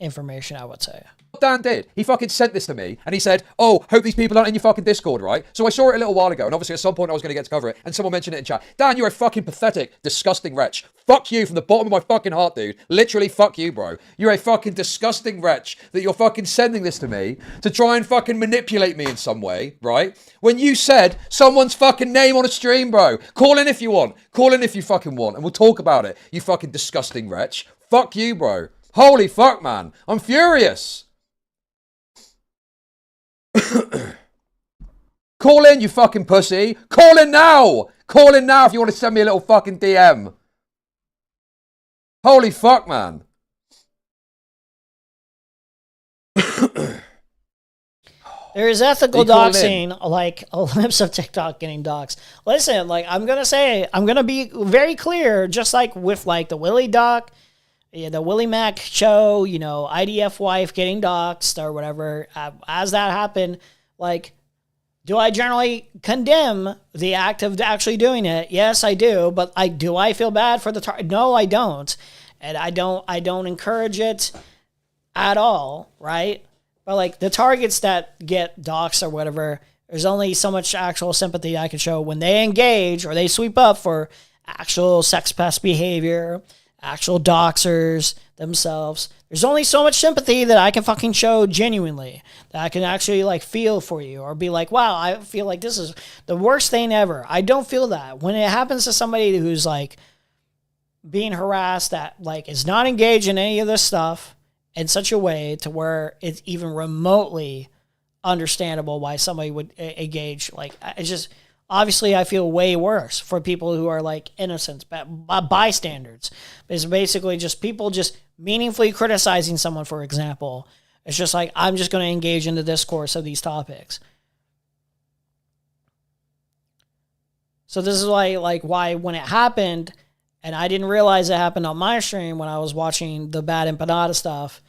information, I would say. Dan did. He fucking sent this to me and he said, oh, hope these people aren't in your fucking Discord, right? So I saw it a little while ago and obviously at some point I was going to get to cover it and someone mentioned it in chat. Dan, you're a fucking pathetic, disgusting wretch. Fuck you from the bottom of my fucking heart, dude. Literally, fuck you, bro. You're a fucking disgusting wretch that you're fucking sending this to me to try and fucking manipulate me in some way, right? When you said someone's fucking name on a stream, bro. Call in if you want. Call in if you fucking want and we'll talk about it, you fucking disgusting wretch. Fuck you, bro. Holy fuck, man. I'm furious. Call in, you fucking pussy. Call in now. Call in now if you want to send me a little fucking DM. Holy fuck, man. There is ethical doxing, like Olymps of TikTok getting doxed. Listen, like I'm gonna be very clear, just like with like the Willie Doc, the Willie Mac show, IDF wife getting doxed or whatever. As that happened, like, do I generally condemn the act of actually doing it? Yes, I do. But do I feel bad for the target? No, I don't. And I don't encourage it at all, right? But like the targets that get doxed or whatever, there's only so much actual sympathy I can show when they engage or they sweep up for actual sex pest behavior, actual doxers themselves. There's only so much sympathy that I can fucking show genuinely, that I can actually like feel for you or be like, wow, I feel like this is the worst thing ever. I don't feel that. When it happens to somebody who's like being harassed that like is not engaged in any of this stuff in such a way to where it's even remotely understandable why somebody would engage, like it's just, obviously, I feel way worse for people who are like innocents, bystanders. It's basically just people just meaningfully criticizing someone, for example. It's just like, I'm just going to engage in the discourse of these topics. So this is why when it happened, and I didn't realize it happened on my stream when I was watching the Bad Empanada stuff,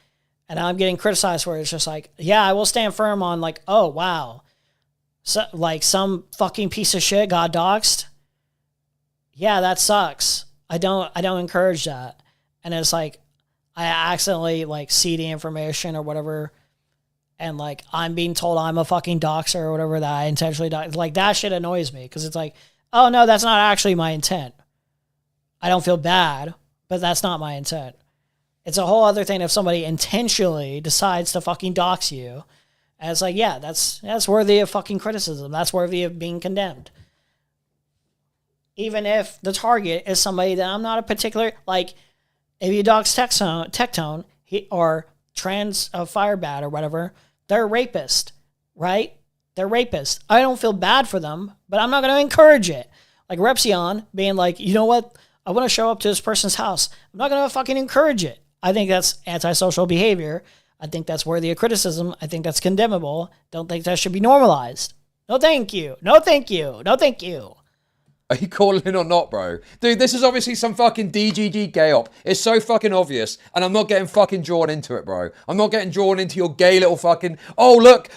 and I'm getting criticized for it, it's just like, yeah, I will stand firm on like, oh, wow. So, like some fucking piece of shit got doxed. Yeah, that sucks. I don't encourage that. And it's like, I accidentally like see the information or whatever. And like, I'm being told I'm a fucking doxer or whatever that I intentionally dox. Like that shit annoys me. Cause it's like, oh no, that's not actually my intent. I don't feel bad, but that's not my intent. It's a whole other thing if somebody intentionally decides to fucking dox you. And it's like, yeah, that's worthy of fucking criticism. That's worthy of being condemned. Even if the target is somebody that I'm not a particular, like, if you dox Tectone or Trans Firebat or whatever, they're a rapist, right? They're rapists. I don't feel bad for them, but I'm not going to encourage it. Like Repsion being like, you know what? I want to show up to this person's house. I'm not going to fucking encourage it. I think that's antisocial behavior. I think that's worthy of criticism. I think that's condemnable. Don't think that should be normalized. No, thank you. No, thank you. No, thank you. Are you calling in or not, bro? Dude, this is obviously some fucking DGG gay op. It's so fucking obvious, and I'm not getting fucking drawn into it, bro. I'm not getting drawn into your gay little fucking, oh, look,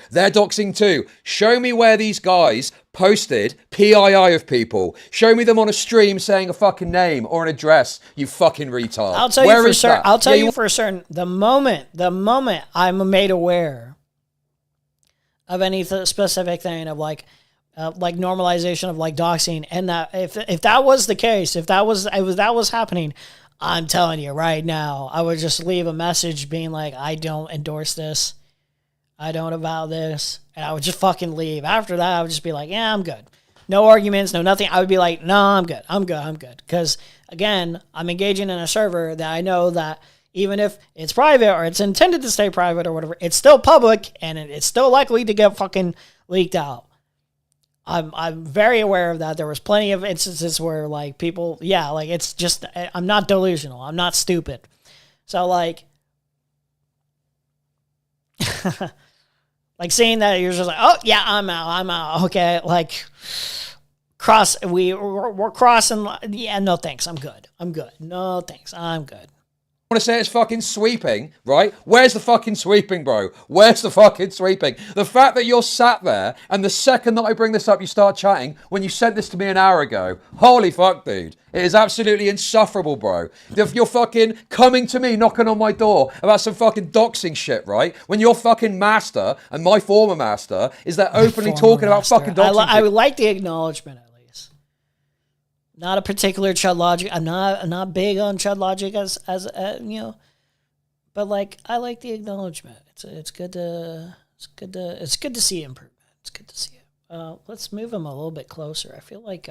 they're doxing too. Show me where these guys posted PII of people. Show me them on a stream saying a fucking name or an address, you fucking retard. I'll tell you for certain. I'll tell you for certain. The moment I'm made aware of any specific thing of like normalization of like doxing, and that if that was the case, if that was happening, I'm telling you right now, I would just leave a message being like, I don't endorse this, I don't avow this, and I would just fucking leave. After that, I would just be like, yeah, I'm good. No arguments, no nothing. I would be like, no, I'm good. Because again, I'm engaging in a server that I know that even if it's private or it's intended to stay private or whatever, it's still public and it's still likely to get fucking leaked out. I'm very aware of that. There was plenty of instances where like people, yeah, like it's just, I'm not delusional. I'm not stupid. So like, like seeing that you're just like, oh yeah, I'm out. Okay. Like we're crossing. Yeah, no thanks. I'm good. No thanks. I'm good. want to say it's fucking sweeping, right? Where's the fucking sweeping, bro? Where's the fucking sweeping? The fact that you're sat there and the second that I bring this up, you start chatting when you sent this to me an hour ago. Holy fuck, dude. It is absolutely insufferable, bro. If you're fucking coming to me, knocking on my door about some fucking doxing shit, right? When your fucking master and my former master is there openly talking about fucking doxing I would like the acknowledgement. Not a particular Chud Logic. I'm not big on Chud Logic as you know, but like I like the acknowledgement. It's good to see improvement. It's good to see it. Let's move him a little bit closer. I feel like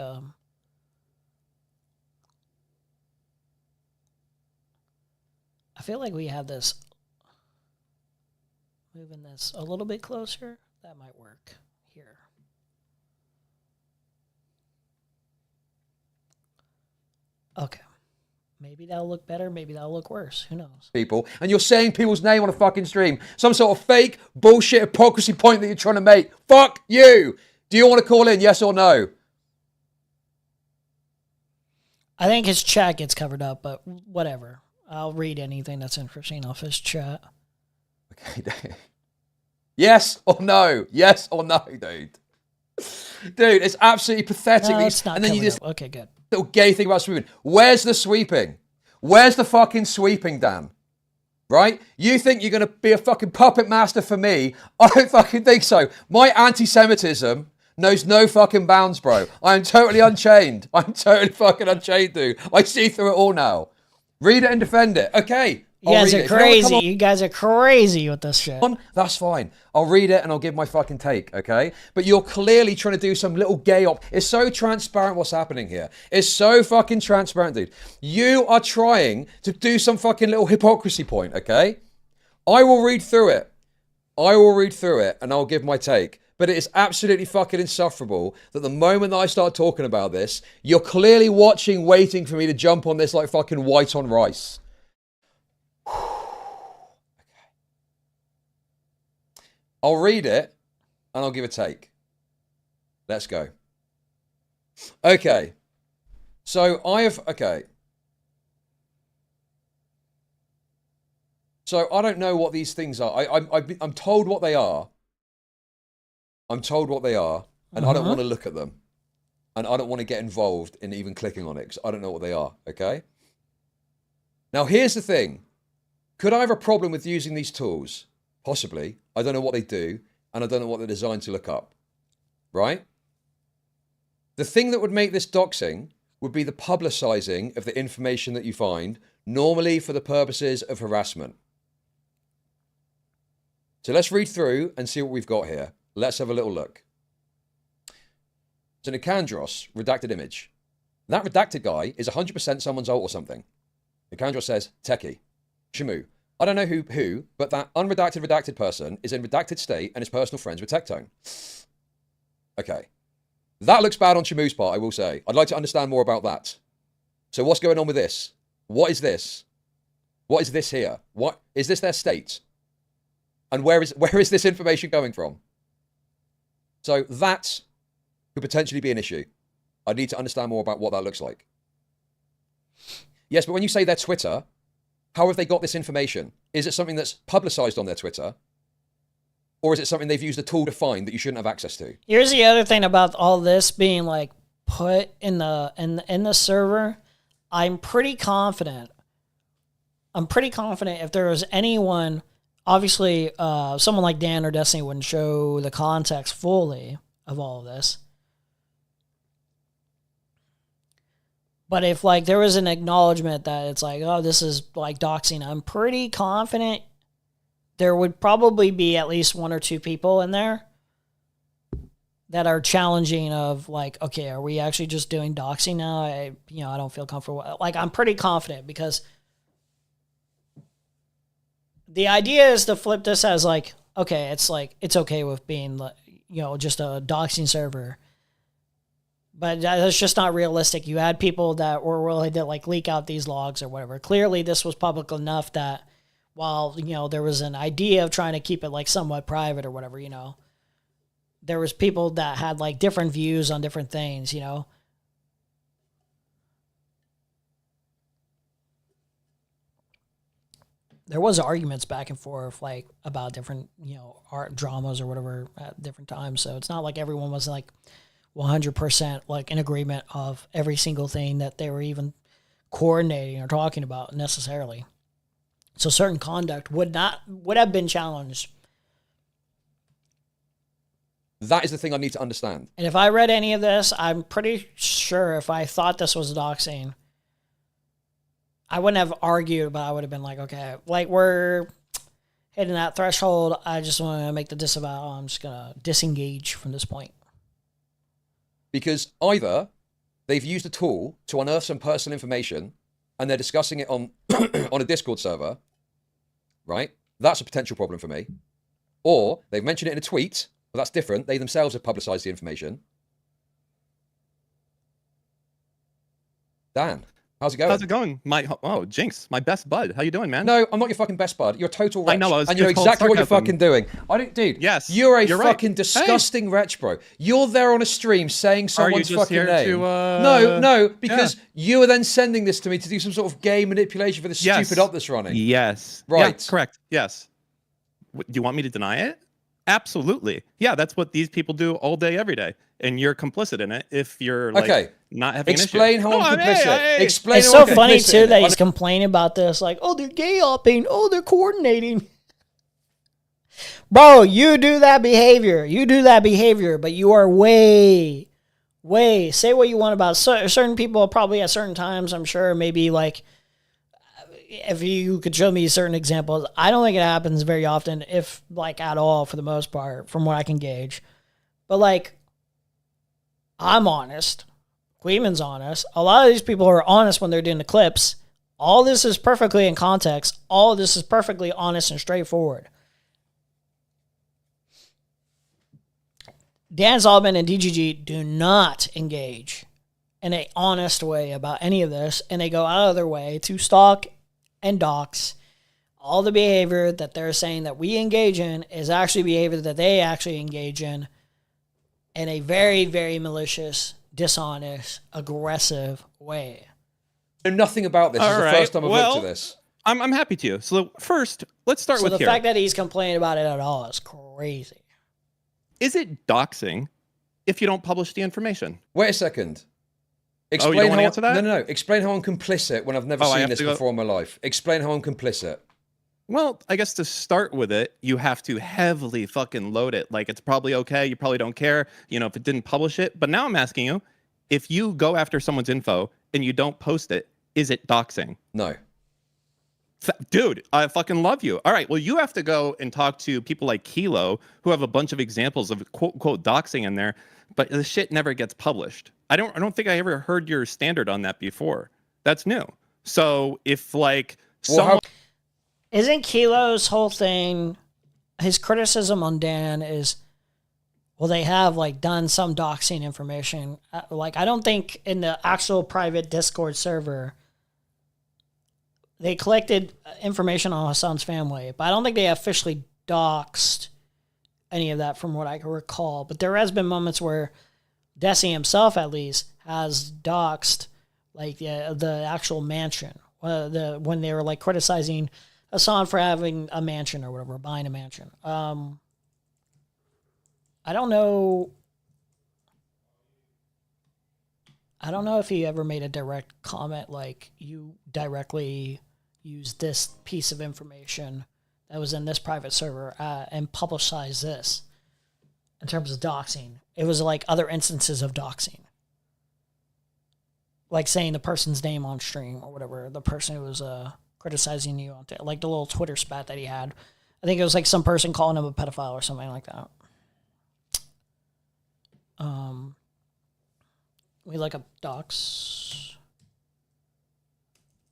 we have this. Moving this a little bit closer, that might work here. Okay. Maybe that'll look better. Maybe that'll look worse. Who knows? People. And you're saying people's name on a fucking stream. Some sort of fake bullshit hypocrisy point that you're trying to make. Fuck you. Do you want to call in? Yes or no? I think his chat gets covered up, but whatever. I'll read anything that's interesting off his chat. Okay. Yes or no? Yes or no, dude? Dude, it's absolutely pathetic. No, it's not and then you just... Okay, good. Little gay thing about sweeping. Where's the sweeping? Where's the fucking sweeping, Dan? Right? You think you're going to be a fucking puppet master for me? I don't fucking think so. My anti-Semitism knows no fucking bounds, bro. I'm totally unchained. I'm totally fucking unchained, dude. I see through it all now. Read it and defend it. Okay. You guys are crazy. You guys are crazy with this shit. That's fine. I'll read it and I'll give my fucking take, okay? But you're clearly trying to do some little gay op. It's so transparent what's happening here. It's so fucking transparent, dude. You are trying to do some fucking little hypocrisy point, okay? I will read through it. And I'll give my take. But it is absolutely fucking insufferable that the moment that I start talking about this, you're clearly watching, waiting for me to jump on this like fucking white on rice. I'll read it and I'll give a take. Let's go. Okay. So So I don't know what these things are. I'm told what they are. I'm told what they are, and I don't want to look at them. And I don't want to get involved in even clicking on it because I don't know what they are, okay? Now here's the thing. Could I have a problem with using these tools? Possibly. I don't know what they do, and I don't know what they're designed to look up. Right? The thing that would make this doxing would be the publicizing of the information that you find, normally for the purposes of harassment. So let's read through and see what we've got here. Let's have a little look. So Nicandros, redacted image. That redacted guy is 100% someone's alt or something. Nicandros says, techie. Shamu. I don't know who, but that unredacted redacted person is in redacted state and is personal friends with Tectone. Okay. That looks bad on Shamu's part, I will say. I'd like to understand more about that. So what's going on with this? What is this? What is this here? What is this their state? And where is this information coming from? So that could potentially be an issue. I need to understand more about what that looks like. Yes, but when you say their Twitter, how have they got this information? Is it something that's publicized on their Twitter? Or is it something they've used a tool to find that you shouldn't have access to? Here's the other thing about all this being like put in the server. I'm pretty confident if there was anyone, obviously someone like Dan or Destiny wouldn't show the context fully of all of this. But if like there was an acknowledgement that it's like, oh, this is like doxing, I'm pretty confident there would probably be at least one or two people in there that are challenging of like, okay, are we actually just doing doxing now? I don't feel comfortable. Like, I'm pretty confident because the idea is to flip this as like, okay, it's okay with being, just a doxing server. But that's just not realistic. You had people that were willing to like leak out these logs or whatever. Clearly this was public enough that while, there was an idea of trying to keep it like somewhat private or whatever, there was people that had like different views on different things, there was arguments back and forth, like about different, art dramas or whatever at different times. So it's not like everyone was like 100% like in agreement of every single thing that they were even coordinating or talking about necessarily. So certain conduct would have been challenged. That is the thing I need to understand. And if I read any of this, I'm pretty sure if I thought this was doxing, I wouldn't have argued, but I would have been like, okay, like we're hitting that threshold. I just want to make the disavow. I'm just going to disengage from this point. Because either they've used a tool to unearth some personal information and they're discussing it on on a Discord server, right? That's a potential problem for me. Or they've mentioned it in a tweet, but that's different. They themselves have publicized the information. Dan, how's it going? How's it going? Jinx, my best bud. How you doing, man? No, I'm not your fucking best bud. You're a total wretch. I know, and you know exactly what you're fucking doing. Dude. Yes, You're right. fucking disgusting wretch, bro. You're there on a stream saying someone's just fucking here name. No, because you are then sending this to me to do some sort of gay manipulation for the stupid op that's running. Yes. Right. Yeah, correct. Yes. Do you want me to deny it? Absolutely. Yeah, that's what these people do all day, every day. And you're complicit in it if you're like not having Explain an issue. how I'm complicit. Explain It's how so I'm funny complicit too in that it. he's complaining about this, like, oh, they're gay upping, oh, they're coordinating. Bro, you do that behavior, but you are way, say what you want about certain people, probably at certain times, I'm sure, maybe like, if you could show me certain examples, I don't think it happens very often, if like at all, for the most part, from what I can gauge. But like, I'm honest. Queeman's honest. A lot of these people are honest when they're doing the clips. All this is perfectly in context. All of this is perfectly honest and straightforward. Dan Solomon and DGG do not engage in an honest way about any of this, and they go out of their way to stalk and dox. All the behavior that they're saying that we engage in is actually behavior that they actually engage in a very, very malicious, dishonest, aggressive way. I know nothing about this. This is the first time I've looked at this. I'm happy to. So first, let's start with the here. fact that he's complaining about it at all is crazy. Is it doxing if you don't publish the information? Wait a second. You don't want to answer that? No. Explain how I'm complicit when I've never seen this before in my life. Explain how I'm complicit. Well, I guess to start with it, you have to heavily fucking load it. Like, it's probably okay. You probably don't care, if it didn't publish it. But now I'm asking you, if you go after someone's info and you don't post it, is it doxing? No. Dude, I fucking love you. All right, well, you have to go and talk to people like Kilo, who have a bunch of examples of quote doxing in there, but the shit never gets published. I don't think I ever heard your standard on that before. That's new. So if like someone... Isn't Kilo's whole thing, his criticism on Dan is, well, they have like done some doxing information. Like, I don't think in the actual private Discord server, they collected information on Hassan's family, but I don't think they officially doxed any of that from what I can recall. But there has been moments where Desi himself, at least, has doxed like the actual mansion. When they were like criticizing Hassan for having a mansion or whatever, buying a mansion. I don't know. I don't know if he ever made a direct comment like, you directly used this piece of information that was in this private server and publicized this in terms of doxing. It was like other instances of doxing. Like saying the person's name on stream or whatever, the person who was criticizing you, on like the little Twitter spat that he had. I think it was like some person calling him a pedophile or something like that. We look up docs.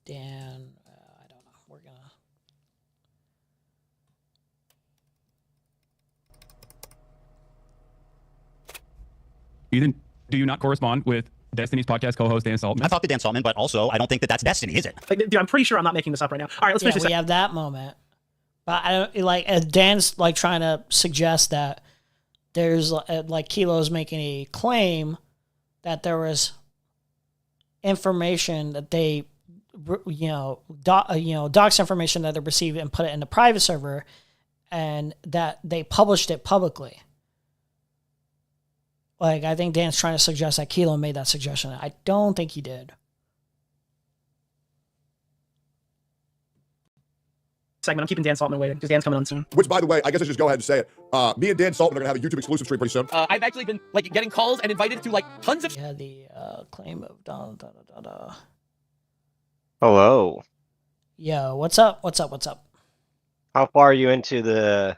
Dan, I don't know. We're gonna. Ethan, do you not correspond with Destiny's podcast co-host Dan Saltman? I talked to Dan Saltman, but also I don't think that that's Destiny, is it? Dude, I'm pretty sure I'm not making this up right now. All right, let's finish this. We have that moment, but I don't like. Dan's like trying to suggest that there's like Kilo's making a claim that there was information that they docs information that they received and put it in the private server, and that they published it publicly. Like, I think Dan's trying to suggest that Kilo made that suggestion. I don't think he did. Segment. I'm keeping Dan Saltman waiting because Dan's coming on soon. Which, by the way, I guess I should just go ahead and say it. Me and Dan Saltman are gonna have a YouTube exclusive stream pretty soon. I've actually been like getting calls and invited to like tons of. Yeah, the claim of Hello. Yo, what's up? What's up? What's up? How far are you into the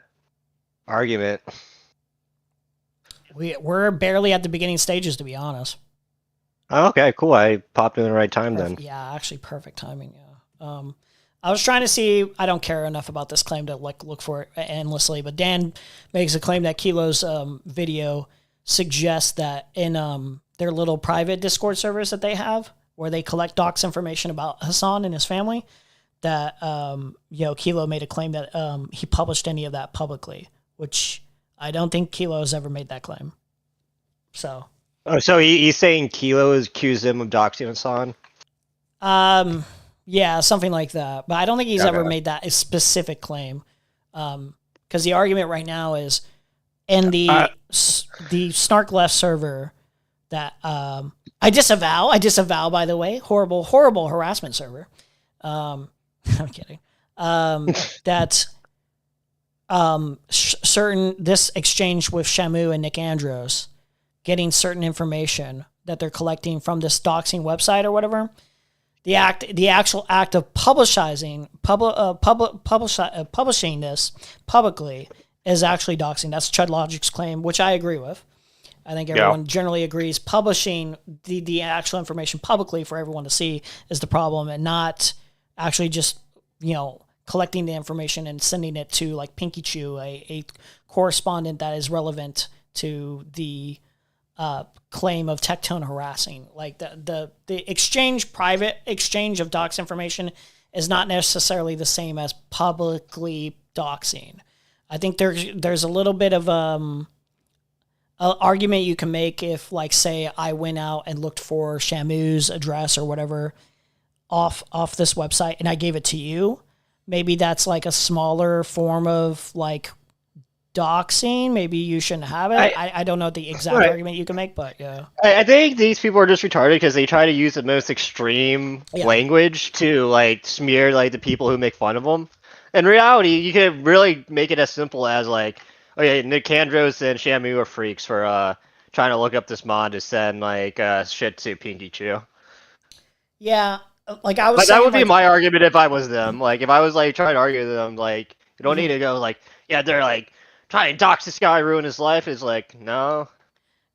argument? We're barely at the beginning stages, to be honest. Oh, okay, cool. I popped in the right time then. Yeah, actually, perfect timing. Yeah. I was trying to see. I don't care enough about this claim to like look for it endlessly, but Dan makes a claim that Kilo's video suggests that in their little private Discord servers that they have, where they collect docs information about Hassan and his family, that Kilo made a claim that he published any of that publicly, which I don't think Kilo has ever made that claim. So. Oh, so he's saying Kilo has accused him of doxing Hassan? Yeah, something like that. But I don't think he's ever made that a specific claim. Because the argument right now is in the Snark left server that I disavow, by the way, horrible harassment server. I'm kidding. That certain this exchange with Shamu and Nick Andros, getting certain information that they're collecting from this doxing website or whatever. The actual act of publishing this publicly is actually doxing. That's Chud Logic's claim, which I agree with. I think everyone generally agrees publishing the actual information publicly for everyone to see is the problem, and not actually just collecting the information and sending it to like Pinky Chew, a correspondent that is relevant to the claim of Tectone harassing. Like the private exchange of docs information is not necessarily the same as publicly doxing. I think there's a little bit of an argument you can make if, like, say I went out and looked for Shamu's address or whatever off this website and I gave it to you. Maybe that's like a smaller form of like doxing. Maybe you shouldn't have it. I don't know the exact argument you can make, but yeah. I think these people are just retarded because they try to use the most extreme language to like smear like the people who make fun of them. In reality, you could really make it as simple as like, okay, Nick Andros and Shamu are freaks for trying to look up this mod to send like shit to Pinky Chew. Yeah, like I was. Like, that would be my argument if I was them. Like if I was like trying to argue with them, like you don't need to go like, yeah, they're like trying to dox this guy, ruin his life. Is like, no.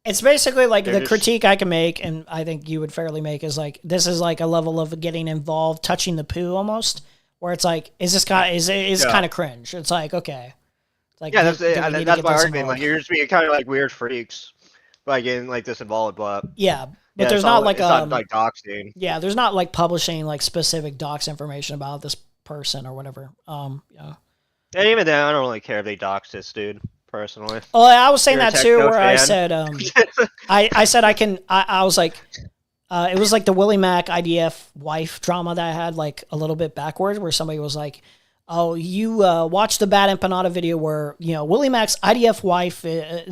It's basically like the critique I can make, and I think you would fairly make, is like this is like a level of getting involved, touching the poo almost, where it's like, is this guy is kind of cringe. It's like, okay, it's like that's my argument. Like you're just being kind of like weird freaks by getting like this involved, but but there's not like it's not like doxing. Yeah, there's not like publishing like specific dox information about this person or whatever. Yeah. And even then, I don't really care if they dox this dude, personally. Well, I was saying that too, where I said, I said I was like, it was like the Willie Mac IDF wife drama that I had like a little bit backwards, where somebody was like, oh, you watched the Bad Empanada video where, Willie Mac's IDF wife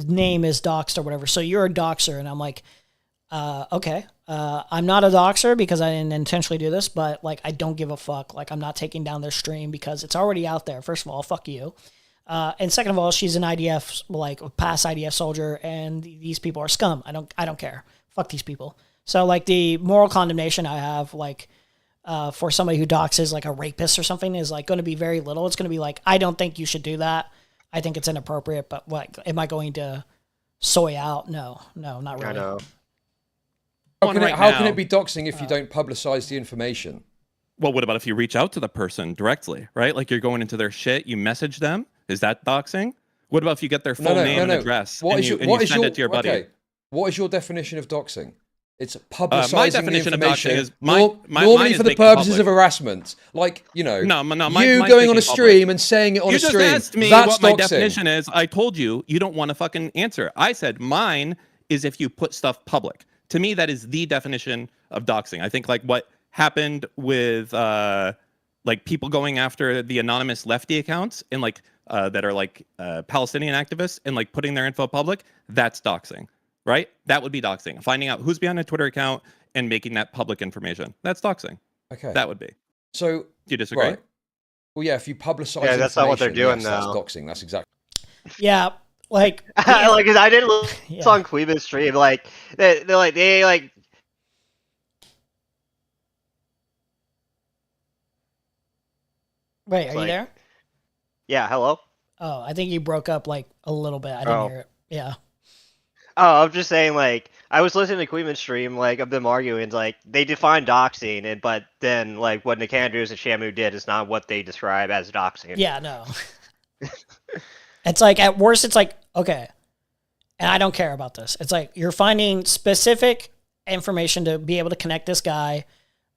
name is doxed or whatever, so you're a doxer. And I'm like, okay, I'm not a doxer because I didn't intentionally do this, but like I don't give a fuck. Like I'm not taking down their stream because it's already out there. First of all, fuck you. And second of all, she's an IDF, like a past IDF soldier, and these people are scum. I don't care. Fuck these people. So like the moral condemnation I have, like for somebody who doxes like a rapist or something, is like going to be very little. It's going to be like, I don't think you should do that. I think it's inappropriate, but what am I going to soy out? No, not really. I know. How can it be doxing if you don't publicize the information? Well, what about if you reach out to the person directly, right? Like you're going into their shit, you message them. Is that doxing? What about if you get their full name and address and you send it to your buddy? Okay. What is your definition of doxing? It's publicizing my definition the information. Of doxing is normally for the purposes of harassment. Like, you going on a stream and saying it on a stream. You just asked me that's what my doxing. definition is. I told you, you don't want to fucking answer. I said mine is if you put stuff public. To me, that is the definition of doxing. I think like what happened with like people going after the anonymous lefty accounts and like that are like Palestinian activists and like putting their info public, that's doxing, right? That would be doxing. Finding out who's behind a Twitter account and making that public information. That's doxing. Okay. That would be. So, do you disagree? Right. Well, yeah, if you publicize Yeah, that's not what they're information, doing yes, now. that's doxing. That's exactly. Yeah, like like 'cause I did look on Queeman's stream, like they like Wait, are you like- there? Yeah, hello. Oh, I think you broke up like a little bit. I didn't hear it. Yeah. Oh, I'm just saying, like, I was listening to Queeman's stream, like, of them arguing, like, they define doxing, and but then, like, what Nick Andrews and Shamu did is not what they describe as doxing. Yeah, no. It's like, at worst, it's like, okay, and I don't care about this. It's like, you're finding specific information to be able to connect this guy,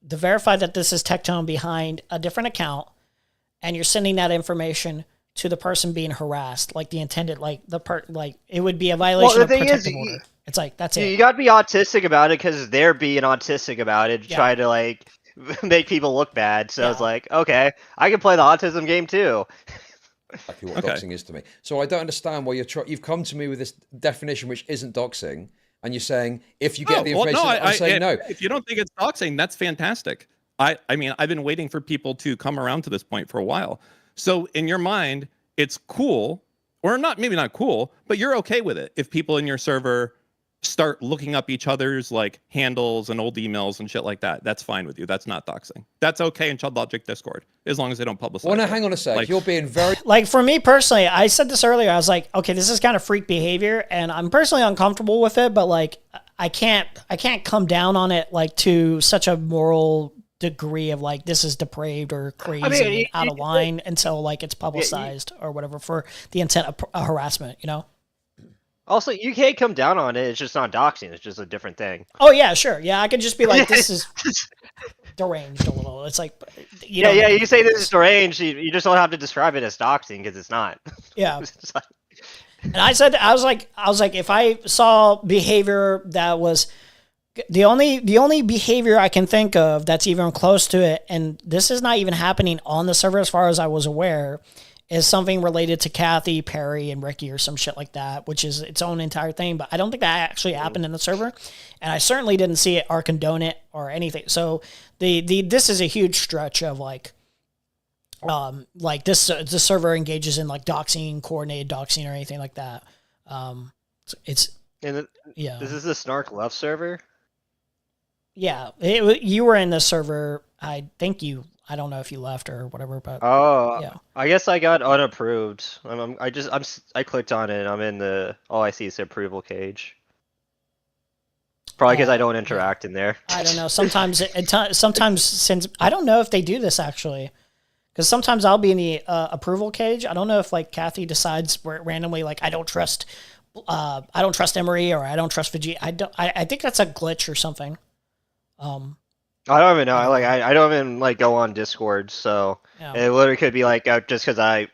to verify that this is Tectone behind a different account, and you're sending that information to the person being harassed, like the intended, like like it would be a violation of protective order. It's like, that's it. You gotta be autistic about it because they're being autistic about it, try to like make people look bad. So it's like, okay, I can play the autism game too. Exactly what doxing is to me. So I don't understand why you've come to me with this definition which isn't doxing, and you're saying if you get the information, I'm saying no. If you don't think it's doxing, that's fantastic. I mean, I've been waiting for people to come around to this point for a while. So in your mind, it's cool, or not, maybe not cool, but you're okay with it if people in your server start looking up each other's like handles and old emails and shit like that. That's fine with you. That's not doxing. That's okay in Chud Logic Discord as long as they don't publicize. Well, now hang on a sec. Like, you're being very like for me personally. I said this earlier. I was like, okay, this is kind of freak behavior, and I'm personally uncomfortable with it. But like, I can't come down on it like to such a moral degree of like this is depraved or crazy and out of line until like it's publicized or whatever for the intent of harassment, you know. Also, you can't come down on it. It's just not doxing. It's just a different thing. Oh yeah, sure. Yeah, I could just be like, this is deranged a little. It's like, you know, you can say this is deranged. You just don't have to describe it as doxing because it's not. Yeah. And I was like, if I saw behavior that was the only behavior I can think of that's even close to it, and this is not even happening on the server as far as I was aware, is something related to Kathy, Perry, and Ricky or some shit like that, which is its own entire thing. But I don't think that actually happened in the server, and I certainly didn't see it or condone it or anything. So this is a huge stretch of like this the server engages in like doxing, coordinated doxing, or anything like that. This is the Snark Love server. Yeah, you were in the server. I think I don't know if you left or whatever, but yeah. I guess I got unapproved. I clicked on it. I'm in the. All I see is the approval cage. Probably because I don't interact in there. I don't know. Sometimes since I don't know if they do this actually, because sometimes I'll be in the approval cage. I don't know if like Kathy decides randomly like I don't trust Emery or I don't trust Vegeta. I think that's a glitch or something. I don't even know. I don't even like go on Discord, so it literally could be like just because I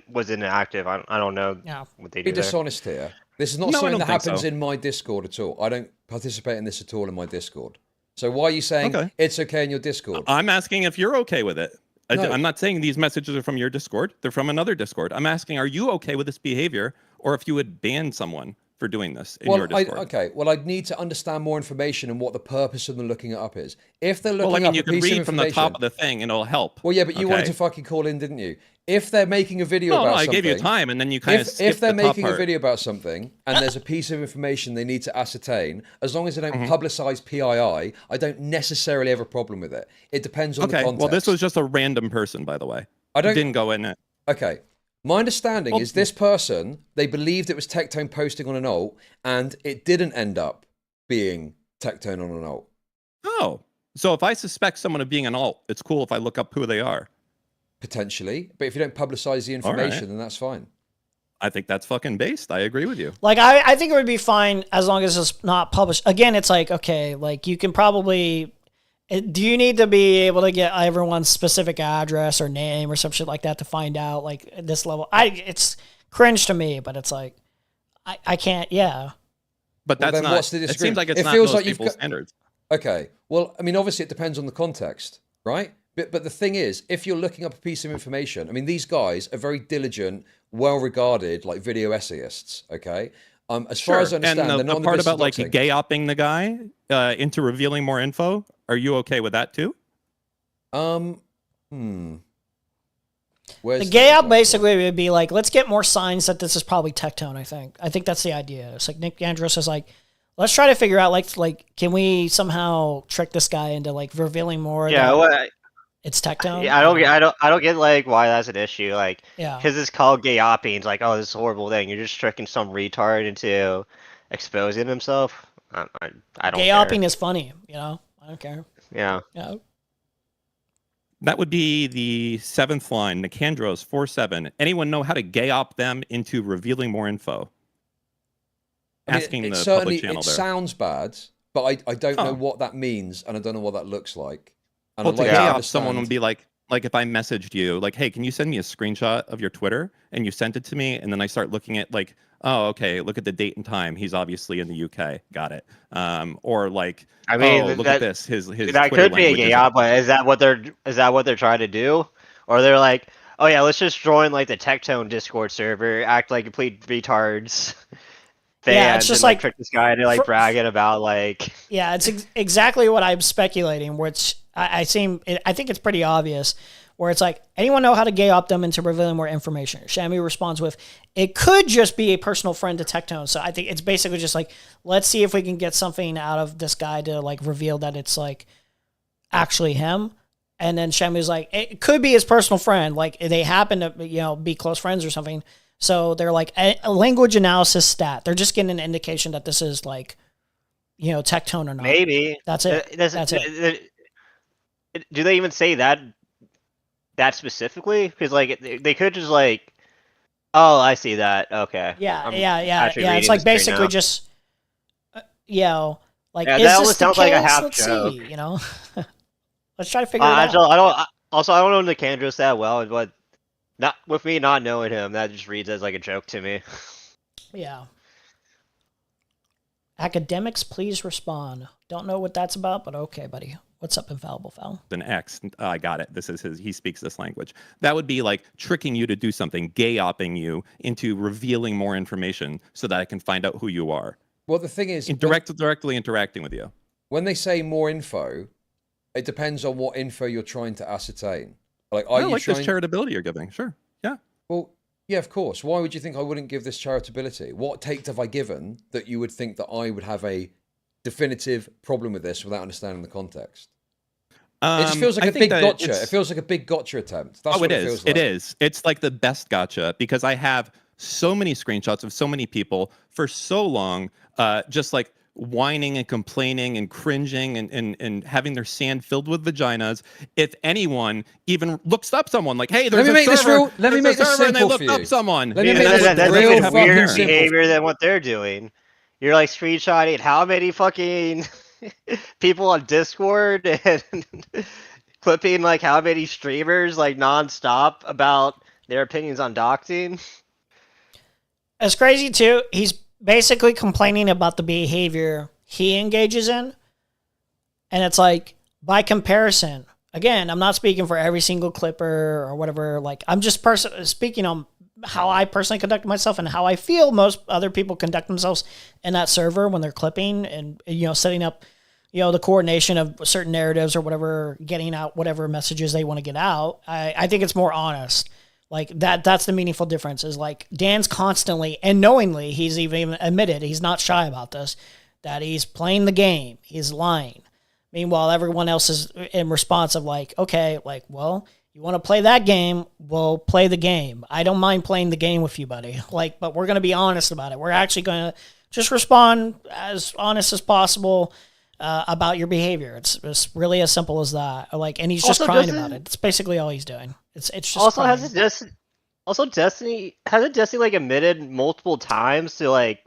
wasn't active. I don't know what they do. Be dishonest here. This is not something that happens in my Discord at all. I don't participate in this at all in my Discord. So why are you saying it's okay in your Discord? I'm asking if you're okay with it. No. I'm not saying these messages are from your Discord. They're from another Discord. I'm asking, are you okay with this behavior, or if you would ban someone for doing this in your Discord? Well, I'd need to understand more information and what the purpose of them looking it up is. If they're looking up you a can piece read of from the top of the thing and it'll help. Well, yeah, but you wanted to fucking call in, didn't you? If they're making a video about something... I gave you time and then you kind of skipped If they're the top making a part. video about something and there's a piece of information they need to ascertain, as long as they don't publicize PII, I don't necessarily have a problem with it. It depends on the context. Well, this was just a random person, by the way. Didn't go in it. Okay. My understanding is this person, they believed it was Tectone posting on an alt, and it didn't end up being Tectone on an alt. Oh. So if I suspect someone of being an alt, it's cool if I look up who they are. Potentially. But if you don't publicize the information, then that's fine. I think that's fucking based. I agree with you. Like, I think it would be fine as long as it's not published. Again, it's like, okay, like you can probably... Do you need to be able to get everyone's specific address or name or some shit like that to find out like this level? It's cringe to me, but it's like I can't. Yeah, but that's not. What's the it seems like it's it not feels most like people's standards. Okay. Well, I mean, obviously it depends on the context, right? But the thing is, if you're looking up a piece of information, I mean, these guys are very diligent, well-regarded, like video essayists. Okay. As far as I understand, and they're not the on part business about like doxing. gay-opping the guy into revealing more info, are you okay with that too? The gay out basically would be like, let's get more signs that this is probably Tectone. I think that's the idea. It's like Nick Andros is like, let's try to figure out like can we somehow trick this guy into like revealing more? Yeah, that it's Tectone. Yeah, I don't get like why that's an issue. Like, Yeah. because it's called gay-opping. It's like, oh, this is a horrible thing. You're just tricking some retard into exposing himself. I don't Gay care. opping is funny, you know. I don't care. Yeah. Yeah. That would be the 7th line, Nicandros 4-7. Anyone know how to gay op them into revealing more info? I mean, Asking it the certainly public channel there. sounds bad, but I don't know Oh. what that means, and I don't know what that looks like. And Well, I'd to like gay to op understand- someone would be like if I messaged you, like, hey, can you send me a screenshot of your Twitter? And you sent it to me, and then I start looking at like, oh, okay, look at the date and time. He's obviously in the UK. Got it. Or like, I mean, oh, look at this. His that Twitter could be a language gay is- op, but is that what they're trying to do? Or they're like, oh yeah, let's just join like the Tectone Discord server, act like complete retards. Yeah, it's fans, just and, like- trick this guy into like bragging about like. Yeah, it's exactly what I'm speculating. Which I think it's pretty obvious. Where it's like, anyone know how to gay op them into revealing more information? Shamu responds with, it could just be a personal friend to Tectone. So I think it's basically just like, let's see if we can get something out of this guy to like reveal that it's like actually him. And then Shamu's like, it could be his personal friend. Like they happen to, be close friends or something. So they're like a language analysis stat. They're just getting an indication that this is like, Tectone or not. Maybe. That's it. That's it. Do they even say that specifically? Because like they could just like, oh, I see that. Okay. Yeah. actually It's reading like the screen basically now. just, like, Yeah, is that almost this the sounds like a case? half Let's joke. see. Let's try to figure it out. I don't know Nicandros that well, but not with me not knowing him, that just reads as like a joke to me. Yeah. Academics, please respond. Don't know what that's about, but okay, buddy. What's up, Infallible Foul? An X. I got it. This is his. He speaks this language. That would be like tricking you to do something, gay-opping you into revealing more information so that I can find out who you are. Well, the thing is, directly interacting with you. When they say more info, it depends on what info you're trying to ascertain. Like, I are you like trying? this charitability you're giving. Sure. Yeah. Well, yeah, of course. Why would you think I wouldn't give this charitability? What take have I given that you would think that I would have a definitive problem with this without understanding the context? It just feels like I a think big that gotcha. It feels like a big gotcha attempt. That's what it feels like. It is. It's like the best gotcha because I have so many screenshots of so many people for so long, just like whining and complaining and cringing and having their sand filled with vaginas. If anyone even looks up someone like, hey, there's Let me a make this server, real. Let me make this and they simple look for up you. someone. Let me And make that's this That's real even fucking weird simple. behavior than what they're doing. You're like screenshotting how many fucking people on Discord and clipping like how many streamers like nonstop about their opinions on doxing. It's crazy too. He's basically complaining about the behavior he engages in. And it's like, by comparison, again, I'm not speaking for every single clipper or whatever. Like, I'm just speaking on how I personally conduct myself and how I feel most other people conduct themselves in that server when they're clipping and, setting up, the coordination of certain narratives or whatever, getting out whatever messages they want to get out. I think it's more honest. Like that's the meaningful difference is like Dan's constantly and knowingly, he's even admitted, he's not shy about this, that he's playing the game. He's lying. Meanwhile, everyone else is in response of like, okay, like, well, you want to play that game? We'll play the game. I don't mind playing the game with you, buddy. Like, but we're going to be honest about it. We're actually going to just respond as honest as possible about your behavior. It's really as simple as that. Like, and he's just Also, crying doesn't- about it. It's basically all he's doing. It's just Also, crying. Destiny like admitted multiple times to like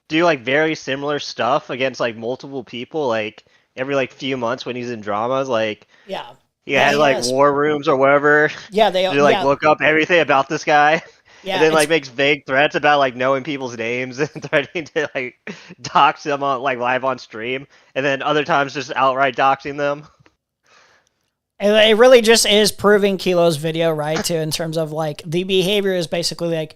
do like very similar stuff against like multiple people like every like few months when he's in dramas like Yeah. he had like war rooms or whatever Yeah, they to like look up everything about this guy. Yeah, and then like it's- makes vague threats about like knowing people's names and threatening to like dox them on like live on stream, and then other times just outright doxing them. It really just is proving Kilo's video right too, in terms of like the behavior is basically like,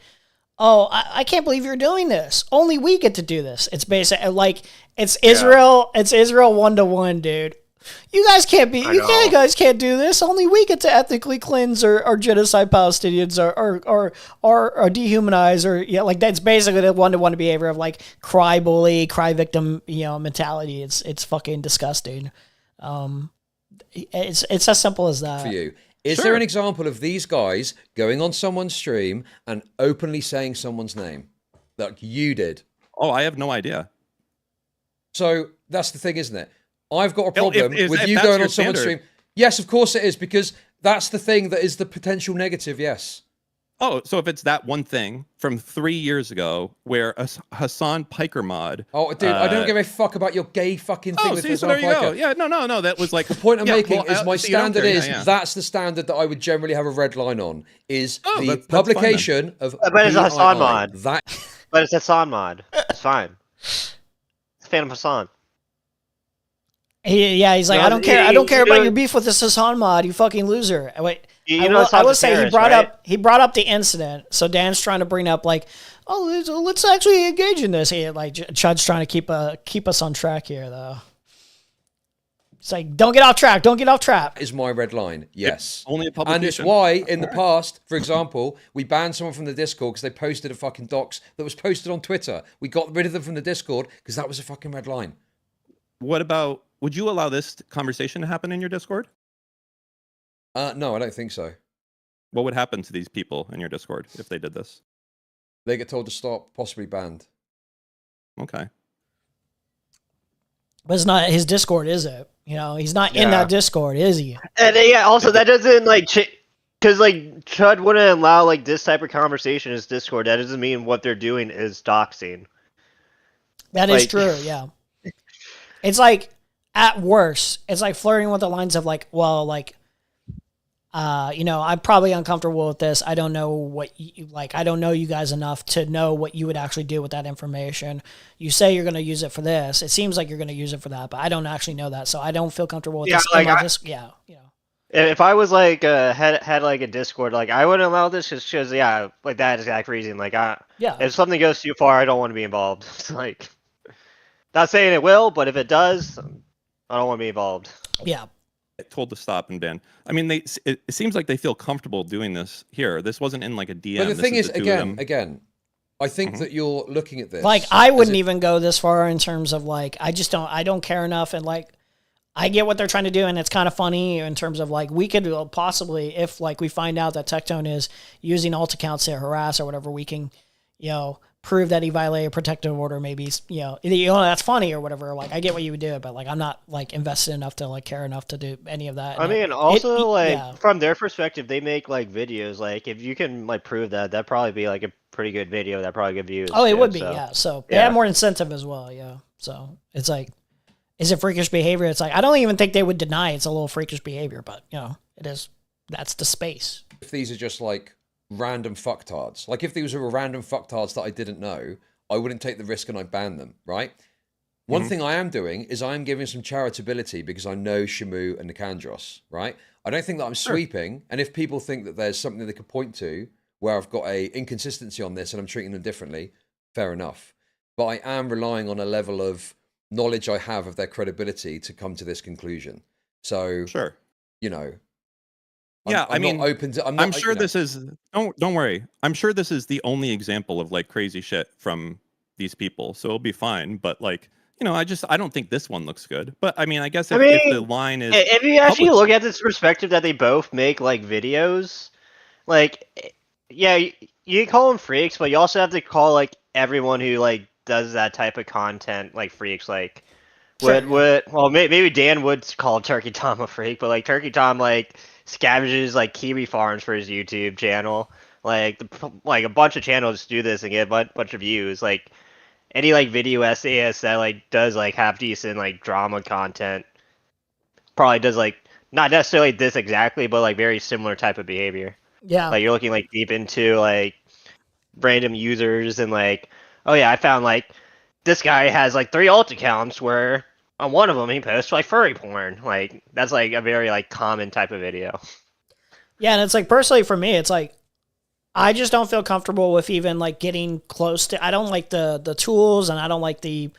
oh, I can't believe you're doing this. Only we get to do this. It's basically like it's Israel. It's Israel 1-to-1, dude. You guys can't be. You guys can't do this. Only we get to ethnically cleanse or genocide Palestinians or dehumanize or like that's basically the 1-to-1 behavior of like cry bully, cry victim, mentality. It's fucking disgusting. It's as simple as that. For you, is there an example of these guys going on someone's stream and openly saying someone's name, like you did? Oh, I have no idea. So that's the thing, isn't it? I've got a Well, problem if with you that's going your on someone's standard. stream. Yes, of course it is, because that's the thing that is the potential negative. Yes. Oh, so if it's that one thing from 3 years ago where a Hassan Piker mod. Oh, dude, I don't give a fuck about your gay fucking thing Oh, with see, so Hassan there you Piker. go. Yeah, no. That was like The point I'm making is my so you don't standard care, is yeah. that's the standard that I would generally have a red line on is the that's fine then. publication of. But it's a Hassan mod. That But it's Hassan mod. It's fine. It's Phantom Hassan. He's like, No, I don't care. I don't care you about know- your beef with this Hassan mod. You fucking loser. Wait, You I know will, it's I not will the say he terrorist, brought right? up the incident. So Dan's trying to bring up like, oh, let's actually engage in this. Like Chud's trying to keep us on track here though. It's like, don't get off track. Don't get off track. is my red line. Yes. Only a And publication. it's why, in the past, for example, we banned someone from the Discord because they posted a fucking docs that was posted on Twitter. We got rid of them from the Discord because that was a fucking red line. What about? Would you allow this conversation to happen in your Discord? No, I don't think so. What would happen to these people in your Discord if they did this? They get told to stop, possibly banned. Okay. But it's not his Discord, is it? He's not in that Discord, is he? And also that doesn't like because like Chud wouldn't allow like this type of conversation in his Discord. That doesn't mean what they're doing is doxing. That is Like- true, yeah. It's like, at worst, it's like flirting with the lines of like, well, like, I'm probably uncomfortable with this. I don't know what you like. I don't know you guys enough to know what you would actually do with that information. You say you're going to use it for this. It seems like you're going to use it for that, but I don't actually know that, so I don't feel comfortable with this. Like if I was like had like a Discord, like I wouldn't allow this just because like that exact reason. Like if something goes too far, I don't want to be involved. It's like, not saying it will, but if it does, I don't want to be involved. Yeah. Told to stop and ban. I mean, it seems like they feel comfortable doing this here. This wasn't in like a DM. But the This thing is, the two of them. again, I think that you're looking at this. Like, I wouldn't even go this far in terms of like, I don't care enough. And like, I get what they're trying to do. And it's kind of funny in terms of like, we could possibly, if like we find out that Tectone is using alt accounts to harass or whatever, we can, prove that he violated a protective order. Maybe, that's funny or whatever. Like, I get what you would do, but like, I'm not like invested enough to like care enough to do any of that. I mean, also from their perspective, they make like videos. Like if you can like prove that, that'd probably be like a pretty good video. That'd probably get views. Oh, it too, would be, so. yeah. So they have more incentive as well, yeah. So it's like, is it freakish behavior? It's like, I don't even think they would deny it's a little freakish behavior, but it is. That's the space. If these are just like random fucktards, like if these were random fucktards that I didn't know, I wouldn't take the risk and I'd ban them, right? One thing I am doing is I am giving some charitability because I know Shamu and Nicandros, right? I don't think that I'm sweeping, and if people think that there's something they could point to where I've got a inconsistency on this and I'm treating them differently, fair enough. But I am relying on a level of knowledge I have of their credibility to come to this conclusion. So, sure, I'm, I'm not open to. I'm sure this is. Don't worry. I'm sure this is the only example of like crazy shit from these people, so it'll be fine. But like, I don't think this one looks good. But I mean, I guess if the line is, if you actually look at this perspective that they both make like videos, like you call them freaks, but you also have to call like everyone who like does that type of content like freaks. Like, maybe Dan would call Turkey Tom a freak, but like Turkey Tom like scavenges like kiwi farms for his YouTube channel. Like a bunch of channels do this and get a bunch of views. Like any like video essayist that like does like half decent like drama content probably does like not necessarily this exactly, but like very similar type of behavior. Yeah. Like you're looking like deep into like random users and like, oh yeah, I found like this guy has like 3 alt accounts where on one of them he posts like furry porn. Like that's like a very like common type of video. Yeah, and it's like personally for me, it's like I just don't feel comfortable with even like getting close to. I don't like the tools, and I don't like the.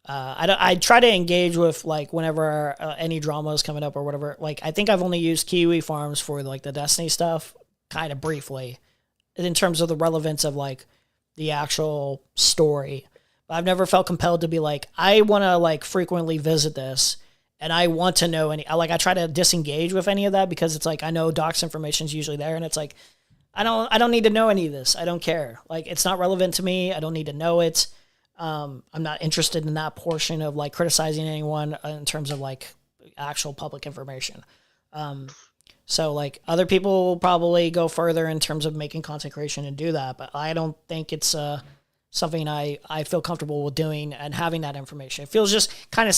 I try to engage with like whenever any drama is coming up or whatever. Like I think I've only used Kiwi Farms for like the Destiny stuff, kind of briefly, in terms of the relevance of like the actual story. But I've never felt compelled to be like I want to like frequently visit this. And I want to know any, like, I try to disengage with any of that because it's like, I know docs information is usually there. And it's like, I don't need to know any of this. I don't care. Like, it's not relevant to me. I don't need to know it. I'm not interested in that portion of like criticizing anyone in terms of like actual public information. So like other people will probably go further in terms of making content creation and do that. But I don't think it's, something I feel comfortable with doing and having that information. It feels just kind of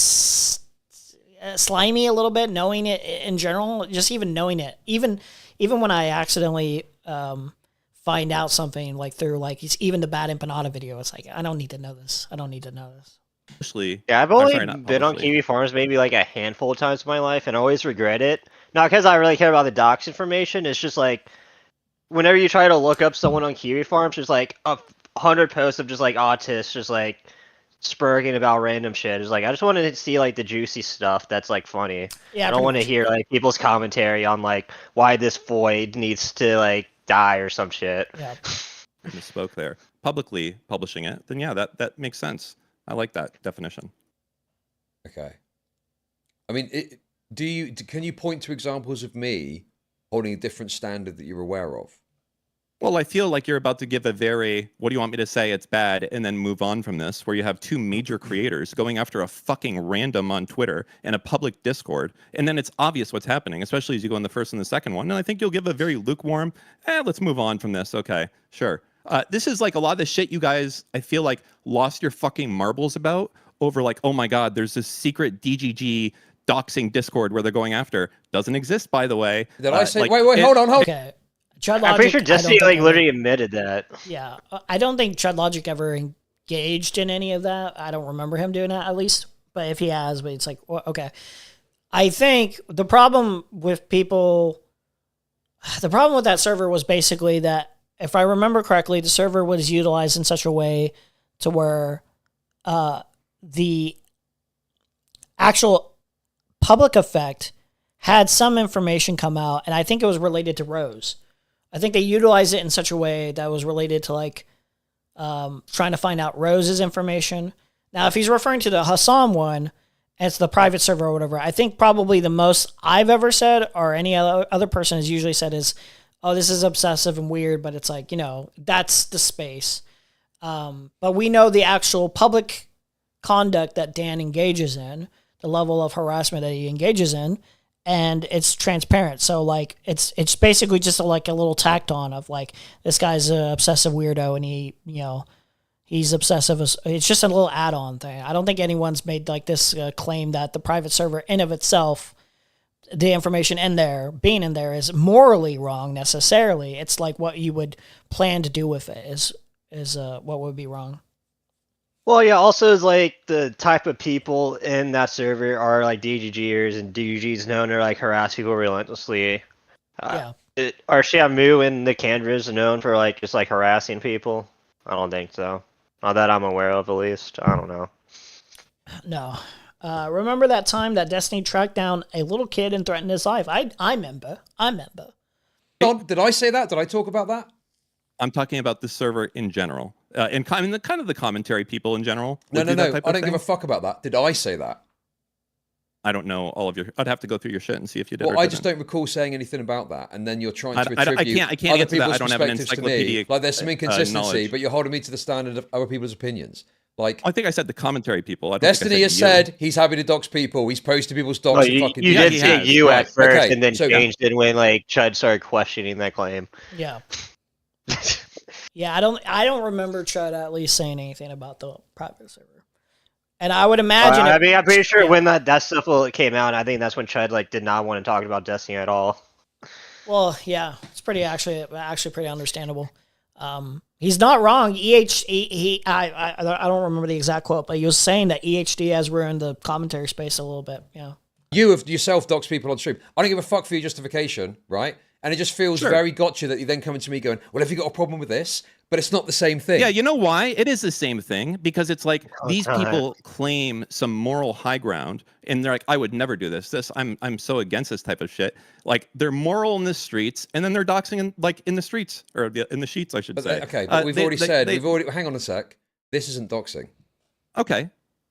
slimy a little bit, knowing it in general, just even knowing it, even when I accidentally find out something like through like even the bad empanada video, it's like I don't need to know this. I don't need to know this. Yeah, I've only been on Kiwi Farms maybe like a handful of times in my life, and I always regret it. Not because I really care about the docs information. It's just like whenever you try to look up someone on Kiwi Farms, there's like 100 posts of just like autists, just like spurging about random shit. It's like I just wanted to see like the juicy stuff that's like funny. Yeah, I don't want to hear like people's commentary on like why this void needs to like die or some shit. Yeah. I misspoke there. Publicly publishing it, then yeah, that makes sense. I like that definition. Okay. I mean, can you point to examples of me holding a different standard that you're aware of? Well, I feel like you're about to give a very, what do you want me to say, it's bad, and then move on from this, where you have 2 major creators going after a fucking random on Twitter and a public Discord, and then it's obvious what's happening, especially as you go in the first and the second one, and I think you'll give a very lukewarm, let's move on from this, okay, sure. This is like a lot of the shit you guys, I feel like, lost your fucking marbles about over like, oh my god, there's this secret DGG doxing Discord where they're going after. Doesn't exist, by the way. Did I say, wait, hold on. Okay. I'm pretty sure Destiny like literally admitted that. Yeah, I don't think Chud Logic ever engaged in any of that. I don't remember him doing that at least. But if he has, but it's like okay. I think the problem with that server was basically that if I remember correctly, the server was utilized in such a way to where the actual public effect had some information come out, and I think it was related to Rose. I think they utilized it in such a way that was related to like trying to find out Rose's information. Now, if he's referring to the Hassan one, and it's the private server or whatever, I think probably the most I've ever said, or any other person has usually said, is, oh, this is obsessive and weird, but it's like, that's the space. But we know the actual public conduct that Dan engages in, the level of harassment that he engages in, and it's transparent. So like it's basically just like a little tacked on of like this guy's an obsessive weirdo and he's obsessive. It's just a little add-on thing. I don't think anyone's made like this claim that the private server in of itself, the information being in there is morally wrong necessarily. It's like what you would plan to do with it is what would be wrong. Well, yeah, also is like the type of people in that server are like DGGers, and DGGs known to like harass people relentlessly. Are Shamu and the Candras known for like just like harassing people? I don't think so. Not that I'm aware of, at least. I don't know. No. Remember that time that Destiny tracked down a little kid and threatened his life? I remember. Did I say that? Did I talk about that? I'm talking about the server in general, and kind of the commentary people in general. No. I don't give a fuck about that. Did I say that? I don't know all of your. I'd have to go through your shit and see if you did. Well, I just don't recall saying anything about that, and then you're trying to attribute I can't other answer that. people's I don't have an perspectives to me. encyclopedic Like there's some inconsistency, knowledge. but you're holding me to the standard of other people's opinions. Like I think I said the commentary people. I don't Destiny think I has said he's happy to dox people. He's posted people's docs. Well, you did say you at first, Okay, and then so- changed it when like Chud started questioning that claim. Yeah. Yeah, I don't remember Chud at least saying anything about the private server. And I would imagine I'm pretty sure when that stuff came out, I think that's when Chud like did not want to talk about Destiny at all. Well, yeah, it's actually pretty understandable. He's not wrong. I don't remember the exact quote, but he was saying that EHD, as we're in the commentary space a little bit. Yeah. You have yourself doxed people on stream. I don't give a fuck for your justification, right? And it just feels very gotcha that you then coming to me going, well, have you got a problem with this? But it's not the same thing. Yeah, you know why? It is the same thing because it's like these people claim some moral high ground and they're like, I would never do this. I'm so against this type of shit. Like they're moral in the streets and then they're doxing in the streets or in the sheets, I should say. Okay, but we've already said, hang on a sec. This isn't doxing. Okay.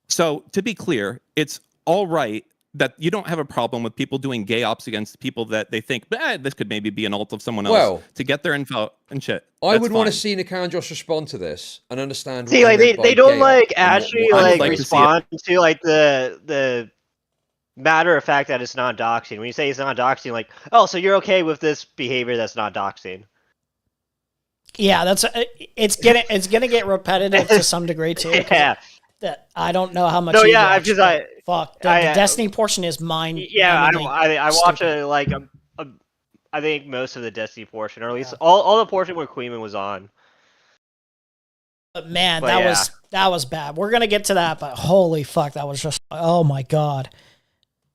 So to be clear, it's all right that you don't have a problem with people doing gay ops against people that they think, this could maybe be an alt of someone else to get their info and shit. I would want to see Nikan and Josh respond to this and understand. See, like they don't like actually like respond to like the matter of fact that it's not doxing. When you say it's not doxing, like, oh, so you're okay with this behavior that's not doxing? Yeah, it's gonna get repetitive to some degree too. Yeah. That I don't know how much. No, yeah, because fuck the Destiny portion is mine. Yeah, I watch it like I think most of the Destiny portion, or at least all the portion where Queeman was on. But man, that was bad. We're gonna get to that, but holy fuck, that was just oh my god.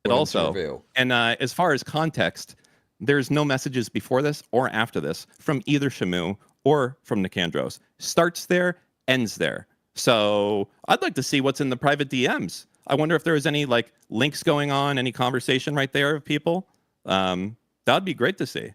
It also, and as far as context, there's no messages before this or after this from either Shamu or from Nicandros. Starts there, ends there. So I'd like to see what's in the private DMs. I wonder if there was any like links going on, any conversation right there of people. That'd be great to see.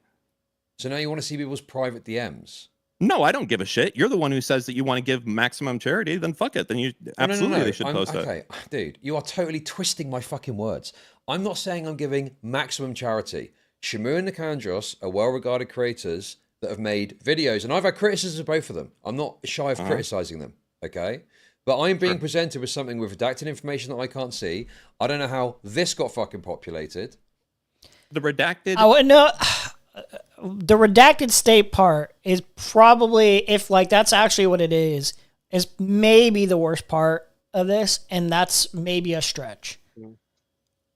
So now you want to see people's private DMs? No, I don't give a shit. You're the one who says that you want to give maximum charity. Then fuck it. Then you absolutely they should post it. Okay, dude, you are totally twisting my fucking words. I'm not saying I'm giving maximum charity. Shamu and Nicandros are well-regarded creators that have made videos, and I've had criticisms of both of them. I'm not shy of criticizing them. Okay, but I'm being presented with something with redacted information that I can't see. I don't know how this got fucking populated. The redacted. Oh no, the redacted state part is probably, if like that's actually what it is maybe the worst part of this, and that's maybe a stretch.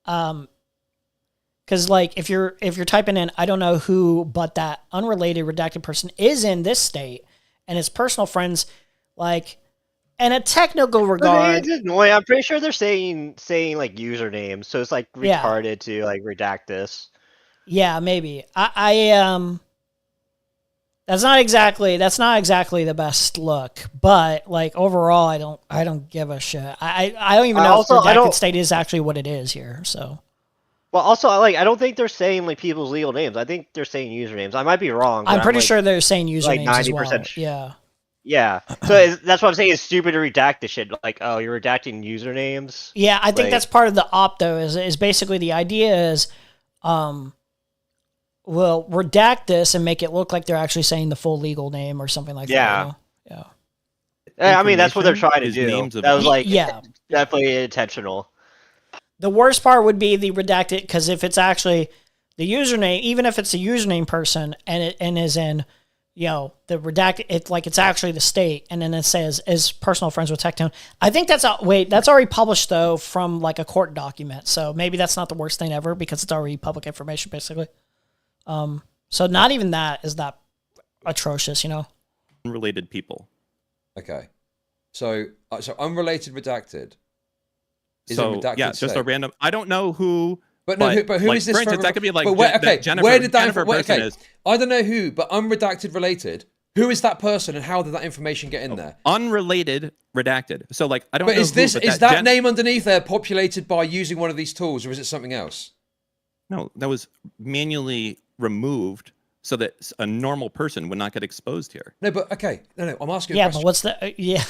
Because like if you're typing in, I don't know who, but that unrelated redacted person is in this state, and his personal friends, like. In a technical regard, it's annoying. I'm pretty sure they're saying like usernames, so it's like retarded to like redact this. Yeah, maybe. That's not exactly the best look, but like overall, I don't give a shit. I don't even know if redacted state is actually what it is here. So. Well, also, like I don't think they're saying like people's legal names. I think they're saying usernames. I might be wrong. I'm pretty sure they're saying usernames like 90%. As well. Yeah. Yeah, so that's what I'm saying. It's stupid to redact this shit. Like, oh, you're redacting usernames. Yeah, I think that's part of the op, though. Is basically the idea is, we'll redact this and make it look like they're actually saying the full legal name or something like that. You know? Yeah. I mean, that's what they're trying to do. That was like, definitely intentional. The worst part would be the redacted, because if it's actually the username, even if it's a username person and is in. The redacted, it's actually the state, and then it says is personal friends with Tectone. I think that's already published though from like a court document, so maybe that's not the worst thing ever because it's already public information basically. So not even that is that atrocious, Unrelated people. Okay, so unrelated redacted. Is a redacted state? Just a random. I don't know who. But who is this? For instance, that could be like Jennifer. Where did that Jennifer is? I don't know who, but unredacted related. Who is that person, and how did that information get in there? Unrelated redacted. So like I don't. But is that name underneath there populated by using one of these tools, or is it something else? No, that was manually removed so that a normal person would not get exposed here. No, but okay, no. I'm asking. Yeah, but what's the?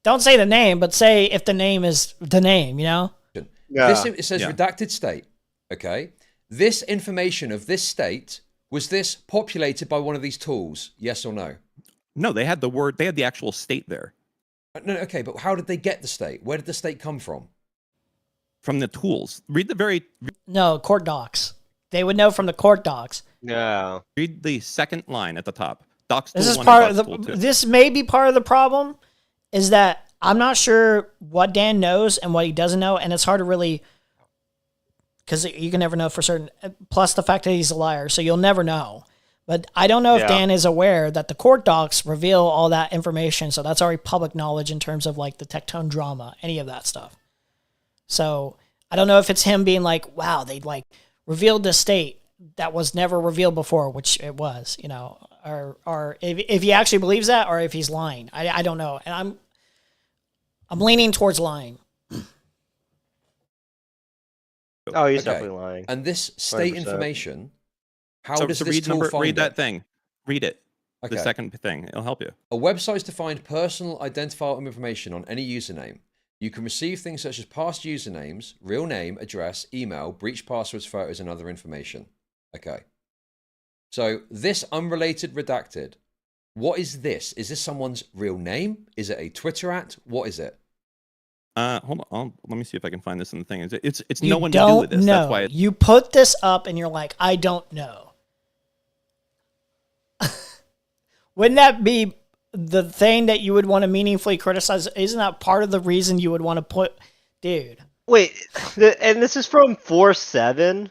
Don't say the name, but say if the name is the name. Yeah. It says redacted state. Okay, this information of this state, was this populated by one of these tools? Yes or no? No, they had the actual state there. No, okay, but how did they get the state? Where did the state come from? From the tools. Read the court docs. They would know from the court docs. No. Read the second line at the top. Docs. This is part of this may be part of the problem, is that I'm not sure what Dan knows and what he doesn't know, and it's hard to really. Because you can never know for certain. Plus the fact that he's a liar, so you'll never know. But I don't know if Yeah. Dan is aware that the court docs reveal all that information, so that's already public knowledge in terms of like the Tectone drama, any of that stuff. So I don't know if it's him being like, wow, they like revealed this state that was never revealed before, which it was, you know, or if he actually believes that, or if he's lying. I don't know, and I'm leaning towards lying. Oh, he's Okay. definitely lying. And this state 100%. information, how So, does so this read tool find read it? that thing. Read it. Okay. The second thing. It'll help you. A website is to find personal identifiable information on any username. You can receive things such as past usernames, real name, address, email, breach passwords, photos, and other information. Okay. So this unrelated redacted, what is this? Is this someone's real name? Is it a Twitter @ What is it? Hold on. Let me see if I can find this in the thing. It's You no one to do with this. know. That's why it's You put this up and you're like, I don't know. Wouldn't that be the thing that you would want to meaningfully criticize? Isn't that part of the reason you would want to put, dude? Wait, and this is from 4/7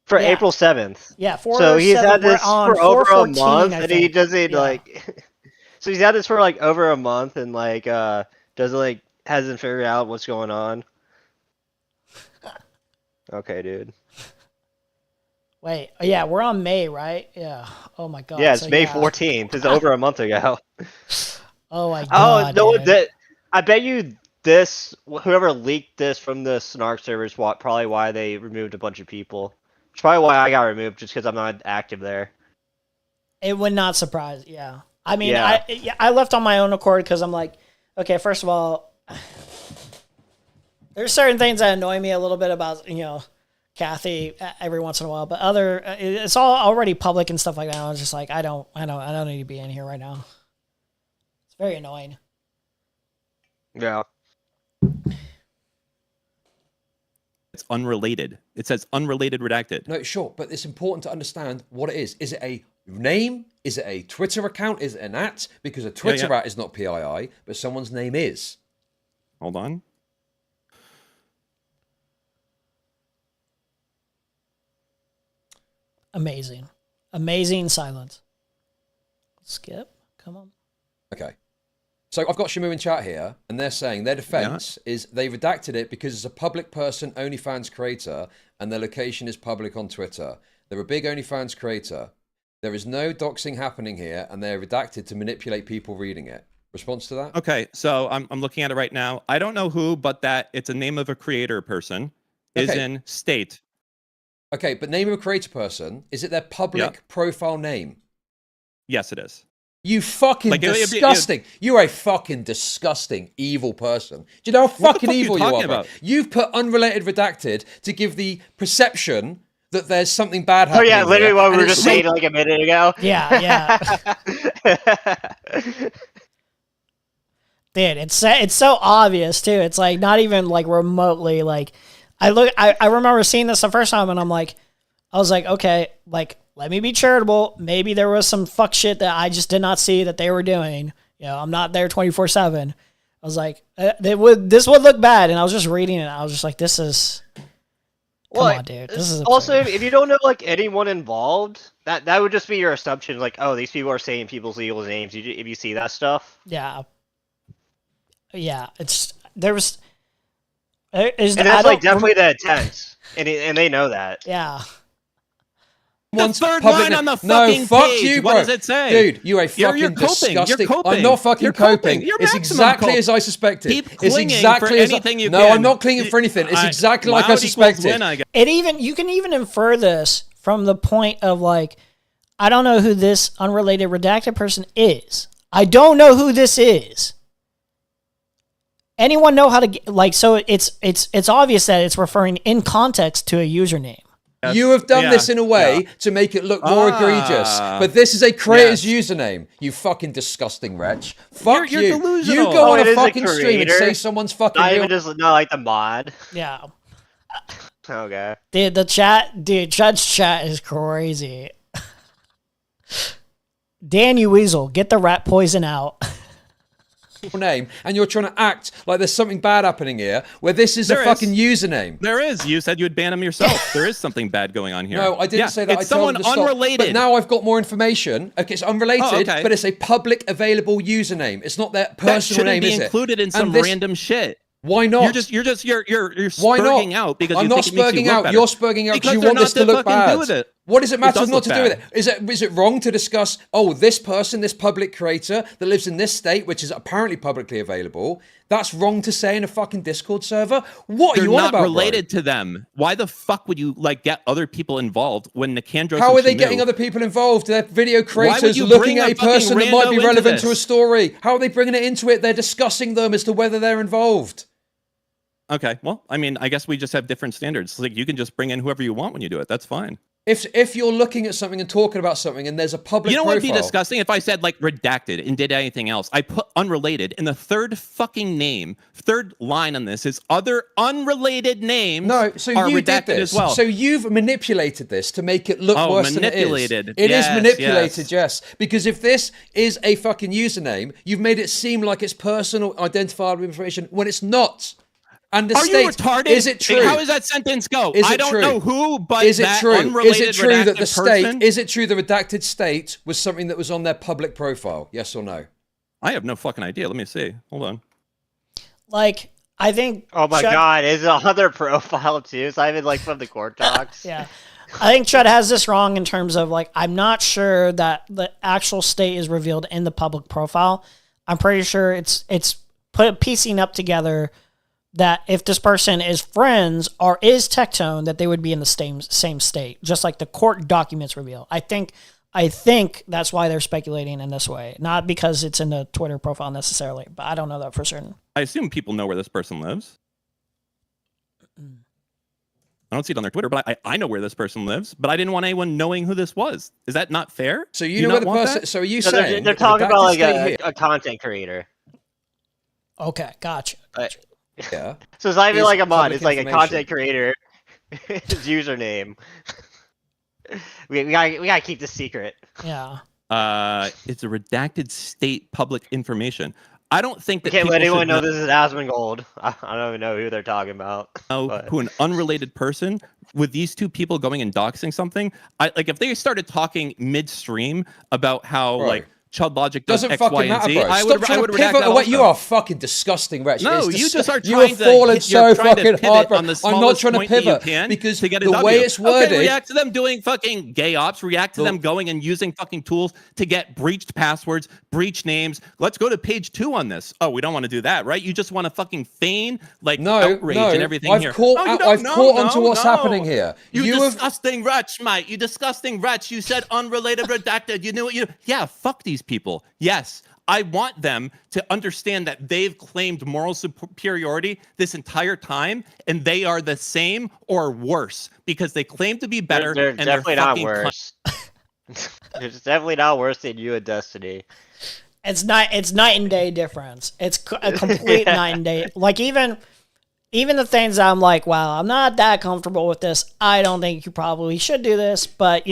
for Yeah. April 7th. Yeah, So he's 4/7, had this we're on for over a 4/14, month, I and he think. doesn't Yeah. like. So he's had this for like over a month, and like doesn't like hasn't figured out what's going on. Okay, dude. Wait, yeah, we're on May, right? Yeah. Oh my god. Yeah, it's so May yeah. 14th. It's over a month ago. Oh my Oh god. no! dude. I bet you this whoever leaked this from the Snark servers probably why they removed a bunch of people. It's probably why I got removed, just because I'm not active there. It would not surprise. Yeah. I mean, Yeah. I left on my own accord because I'm like, okay, first of all, there's certain things that annoy me a little bit about, you know, Kathy every once in a while, but it's all already public and stuff like that. I was just like, I don't need to be in here right now. It's very annoying. Yeah. It's unrelated. It says unrelated redacted. No, sure, but it's important to understand what it is. Is it a name? Is it a Twitter account? Is it an @ Because a Twitter @ is not PII, but someone's name is. Hold on. Amazing. Amazing silence. Skip. Come on. Okay. So I've got Shamu in chat here, and they're saying their defense is they redacted it because it's a public person, OnlyFans creator, and their location is public on Twitter. They're a big OnlyFans creator. There is no doxing happening here, and they're redacted to manipulate people reading it. Response to that? Okay, so I'm looking at it right now. I don't know who, but that it's a name of a creator person is Okay. in state. Okay, but name of a creator person, is it their public profile name? Yes, it is. You fucking Like, disgusting. You're a fucking disgusting, evil person. Do you know how What the fucking fuck are you evil you talking are, bro? about? You've put unrelated redacted to give the perception that there's something bad Oh happening. yeah, literally here, what we and were it's just so- saying like a minute ago. Yeah, Dude, it's so obvious too. It's like not even like remotely like I remember seeing this the first time and I was like, okay, like let me be charitable. Maybe there was some fuck shit that I just did not see that they were doing. You know, I'm not there 24/7. I was like, this would look bad, and I was just reading it. I was just like, this is come on, dude. This is also absurd. if you don't know like anyone involved, that would just be your assumption. Like, oh, these people are saying people's legal names. If you see that stuff. Yeah. It's there's. And that's like definitely the intent, and they know that. Yeah. The third public line on the no, fucking fuck page. you, bro. What does it say? Dude, you're a fucking You're coping. disgusting. You're coping. I'm not fucking You're coping. You're It's maximum exactly cope. as I suspected. Keep It's clinging exactly for as anything you No, can. I'm not clinging for anything. It's exactly like I loud equals suspected. win, I guess. You can even infer this from the point of like, I don't know who this unrelated redacted person is. I don't know who this is. Anyone know how to get, like, so it's obvious that it's referring in context to a username. You have done this in a way to make it look more egregious. But this is a creator's username. You fucking disgusting wretch. Fuck You're you. delusional. You go on it a is fucking stream and creator. say someone's fucking Not real. even just not like the mod. Yeah. Okay. Dude, Judge chat is crazy. Dan, you weasel, get the rat poison out. name, and you're trying to act like there's something bad happening here, where this is a fucking username. There is. You said you'd ban him yourself. There is something bad going on here. No, I didn't say that. It's I told someone him to stop. unrelated. But now I've got more information. Okay, it's unrelated, but it's a public available username. It's not their personal name, is it? That shouldn't be included in some random shit. Why not? You're spurging out because I'm you not think it makes you spurging look out. better. You're spurging out because you they're want this to not look fucking bad. do with it. What does it matter does not look to do with bad. it? Is it wrong to discuss, this person, this public creator that lives in this state, which is apparently publicly available, that's wrong to say in a fucking Discord server? What are They're you on not about, related to them. Why the fuck would you get other people involved when Nicandros? How and are they Shamu- getting other people involved? They're video would creators you looking bring at a a person that fucking might be rando into relevant to a this? story. How are they bringing it into it? They're discussing them as to whether they're involved. Okay, well, I mean, I guess we just have different standards. Like, you can just bring in whoever you want when you do it. That's fine. If you're looking at something and talking about something and there's a public You know what would be profile- disgusting if I said redacted and did anything else? I put unrelated, and the third fucking name, third line on this is other unrelated names. No, so are you redacted did this. as well. So you've manipulated this to make it look worse manipulated. than it is. It is Yes, manipulated, yes. Because if this is a fucking username, you've made it seem like it's personal identifiable information when it's not. And the Are state, you retarded? is it true? How does that sentence go? Is I it don't true? know who, but is it that true? unrelated Is it true that the redacted state? person- Is it true the redacted state was something that was on their public profile? Yes or no? I have no fucking idea. Let me see. Hold on. Like, I think. Oh my god, it's another profile too. It's not even from the court docs. Yeah. I think Chud has this wrong in terms of I'm not sure that the actual state is revealed in the public profile. I'm pretty sure it's piecing up together that if this person is friends or is Tectone, that they would be in the same state, just like the court documents reveal. I think that's why they're speculating in this way, not because it's in the Twitter profile necessarily, but I don't know that for certain. I assume people know where this person lives. I don't see it on their Twitter, but I know where this person lives, but I didn't want anyone knowing who this was. Is that not fair? So Do you know where not the want person. that? So are you So saying they're that talking redacted about state a content creator. Okay, gotcha. Yeah. So it's not even Is like a mod. public It's like a information. content creator. His username. we gotta keep this secret. Yeah. It's a redacted state public information. I don't think that Can't people let anyone should know this is Asmongold. I don't even know who they're talking about. know but- who an unrelated person with these two people going and doxing something. If they started talking midstream about how Bro. Chud Logic does Doesn't X, fucking Y, and matter, Z, bro. I Stop would trying to redact pivot that away. You also. are a fucking disgusting wretch. No, It's you just are you have trying to fallen you're so trying to fucking pivot hard, bro. on the I'm not smallest trying to point that you pivot can because to get a the W. way it's worded. Okay, react to them doing fucking gay ops. React to them going and using fucking tools to get breached passwords, breach names. Let's go to page 2 on this. Oh, we don't want to do that, right? You just want to fucking feign outrage and everything I've here. caught, No, you I've don't. caught No, onto what's no. happening here. You have disgusting wretch, mate. You disgusting wretch. You said unrelated redacted. You knew what you... Yeah, fuck these people. Yes, I want them to understand that they've claimed moral superiority this entire time, and they are the same or worse because they claim to be better. They're and definitely they're not fucking worse. It's definitely not worse than you and Destiny. It's night and day difference. It's a complete night and day. Like even the things I'm like, wow, I'm not that comfortable with this. I don't think you probably should do this, but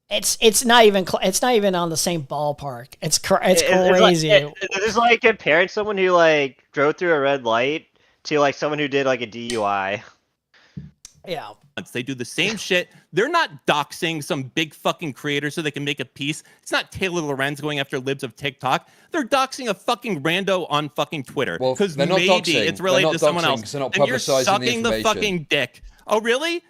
it's not even on the same ballpark. It's crazy. It's like comparing someone who drove through a red light to someone who did a DUI. Yeah. They do the same shit. They're not doxing some big fucking creator so they can make a piece. It's not Taylor Lorenz going after libs of TikTok. They're doxing a fucking rando on fucking Twitter. Well, because they're not maybe doxing. it's They're related not to someone doxing else. 'cause they're not And you're publicizing the sucking the information. fucking dick. Oh, really?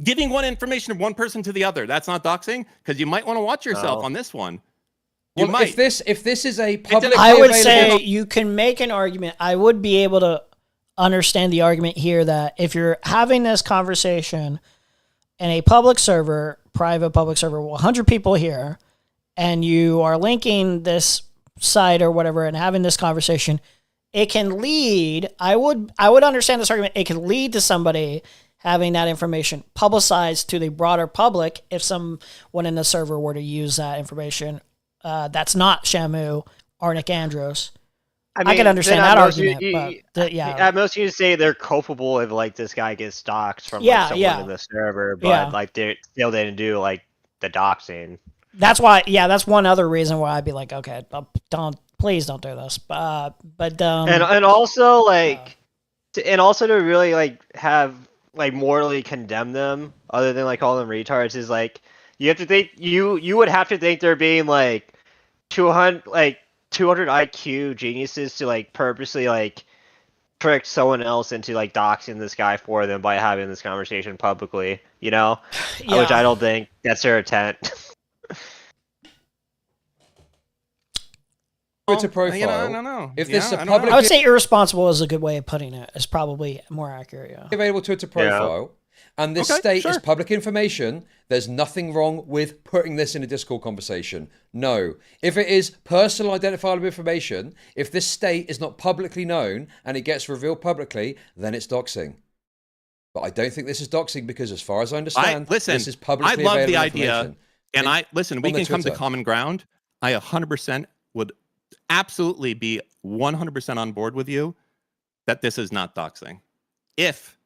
Giving one information of one person to the other. That's not doxing? Because you might want to watch yourself on this one. You well, might. if this is a public, I would say you can make an argument. I would be able to understand the argument here that if you're having this conversation in a public server, private public server, 100 people here, and you are linking this site or whatever and having this conversation, it can lead, I would understand this argument, it can lead to somebody having that information publicized to the broader public if someone in the server were to use that information. That's not Shamu or Nicandros. I can understand that argument, but yeah. At most, you say they're culpable if this guy gets doxxed from someone in the server, but they still didn't do the doxing. That's why. Yeah, that's one other reason why I'd be like, okay, don't Please don't do this. But and also like, and also to really like have like morally condemn them, other than like call them retards, is like you have to think you would have to think they're being like 200 IQ geniuses to like purposely like trick someone else into like doxing this guy for them by having this conversation publicly, you know? Yeah. Which I don't think that's their intent. Twitter profile. I don't know. If Yeah, this is a I don't public, I would say irresponsible is a good way of putting it. It's probably more accurate. Yeah. available Twitter profile, and this Okay, state sure. is public information, there's nothing wrong with putting this in a Discord conversation. No. If it is personal identifiable information, if this state is not publicly known and it gets revealed publicly, then it's doxing. But I don't think this is doxing because, as far as I understand, this is publicly I love the available idea, information. and we on their can come to Twitter. common ground. I 100% would absolutely be 100% on board with you that this is not doxing. If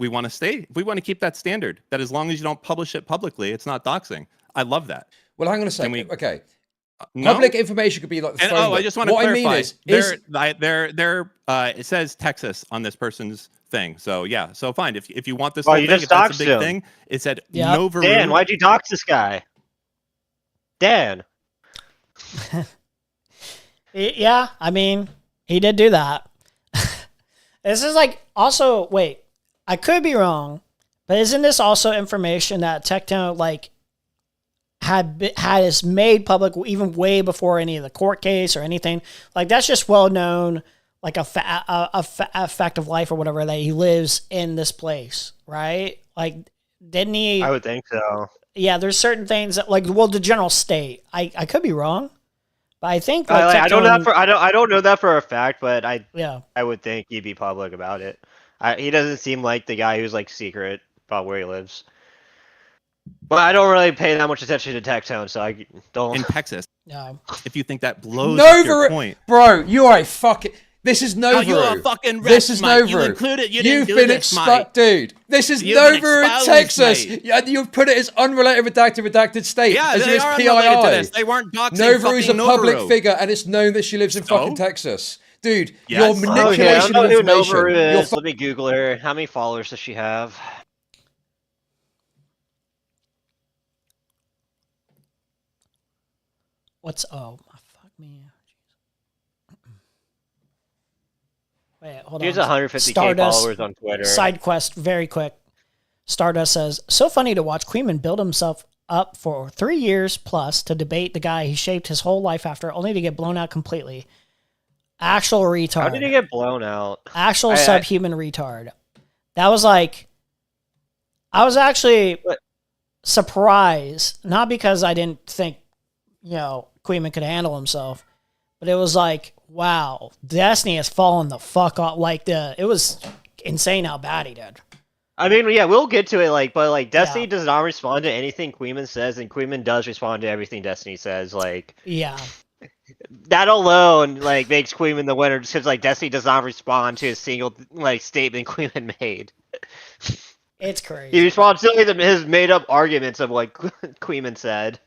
we want to keep that standard, that as long as you don't publish it publicly, it's not doxing. I love that. Well, hang on a second. Okay. No? Public information could be like the And, phone book. I just want to what clarify. I mean is it says Texas on this person's thing. So yeah, so fine. If you want this Well, whole you thing, just if that's a doxed big him. thing, it said Yep. no Veru. Dan, why'd you dox this guy? Dan. Yeah, I mean, he did do that. This is like also wait, I could be wrong, but isn't this also information that Tectone like had is made public even way before any of the court case or anything? Like that's just well known, like a fact of life or whatever, that he lives in this place, right? Like, didn't he? I would think so. Yeah, there's certain things that like the general state. I could be wrong. But I think like, I don't know that Tectone- for I don't know that for a fact, but I would think he'd be public about it. He doesn't seem like the guy who's like secret about where he lives. But I don't really pay that much attention to Tectone, so I don't. In Texas. No. If you think that blows up your point. Bro, you are a fucking. This is Novaru. Oh, you're a fucking This is Mike. You Novaru. included. You You've didn't do been this, Mike. dude. This is You've been Novaru in exposed, Texas. mate. And you've put it as unrelated, redacted state. Yeah, as they if it's are PII. unrelated to this. They weren't doxing Novaru's a fucking public Novaru. figure, and it's known that she lives in So? fucking Texas. Dude, Yes. your Okay, I manipulation don't know of who information. Novaru You're is. Let me Google her. How many followers does she have? fuck me. Wait, hold She has on. 150K followers on Twitter. Side quest, very quick. Stardust says, so funny to watch Queeman build himself up for 3 years plus to debate the guy he shaped his whole life after, only to get blown out completely. Actual retard. How did he get blown out? Actual subhuman retard. That was like, I was actually surprised, not because I didn't think, Queeman could handle himself, but it was like, wow, Destiny has fallen the fuck off. Like it was insane how bad he did. I mean, yeah, we'll get to it, but Destiny does not respond to anything Queeman says, and Queeman does respond to everything Destiny says, Yeah. That alone, makes Queeman the winner, just because, Destiny does not respond to a single, statement Queeman made. It's crazy. He responds to his made-up arguments of what Queeman said.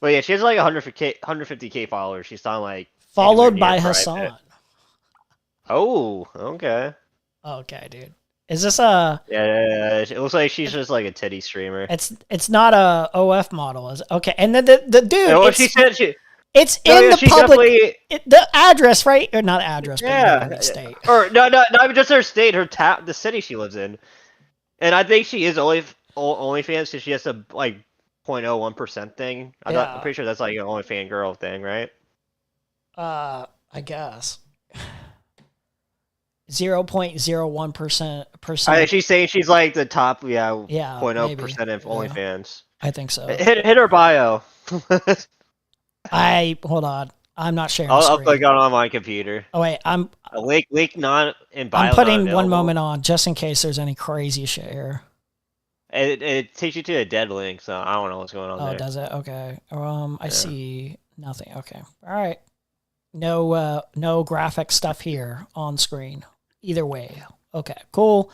But yeah, she has 150K followers. She's not followed by private. Hassan. Oh, okay. Okay, dude. Is this a? Yeah. It looks like she's just a titty streamer. It's not a OF model, is it? Okay, and then the dude. No, what she said it's in the public. The address, right? Or not address, but the state. Or no, not just her state, the city she lives in. And I think she is OnlyFans because she has a 0.01% thing. I'm pretty sure that's an OnlyFans girl thing, right? I guess 0.01%. I think she's saying she's the top, 0.0% of maybe. OnlyFans. I think so. Hit her bio. Hold on. I'm not sharing. I'll screen. click on my computer. Oh wait, I'm a link not in bio. I'm putting not one moment on just in case there's any crazy shit here. It takes you to a dead link, so I don't know what's going on there. Oh, does it? Okay. I see nothing. Okay. All right. No graphic stuff here on screen. Either way. Okay. Cool.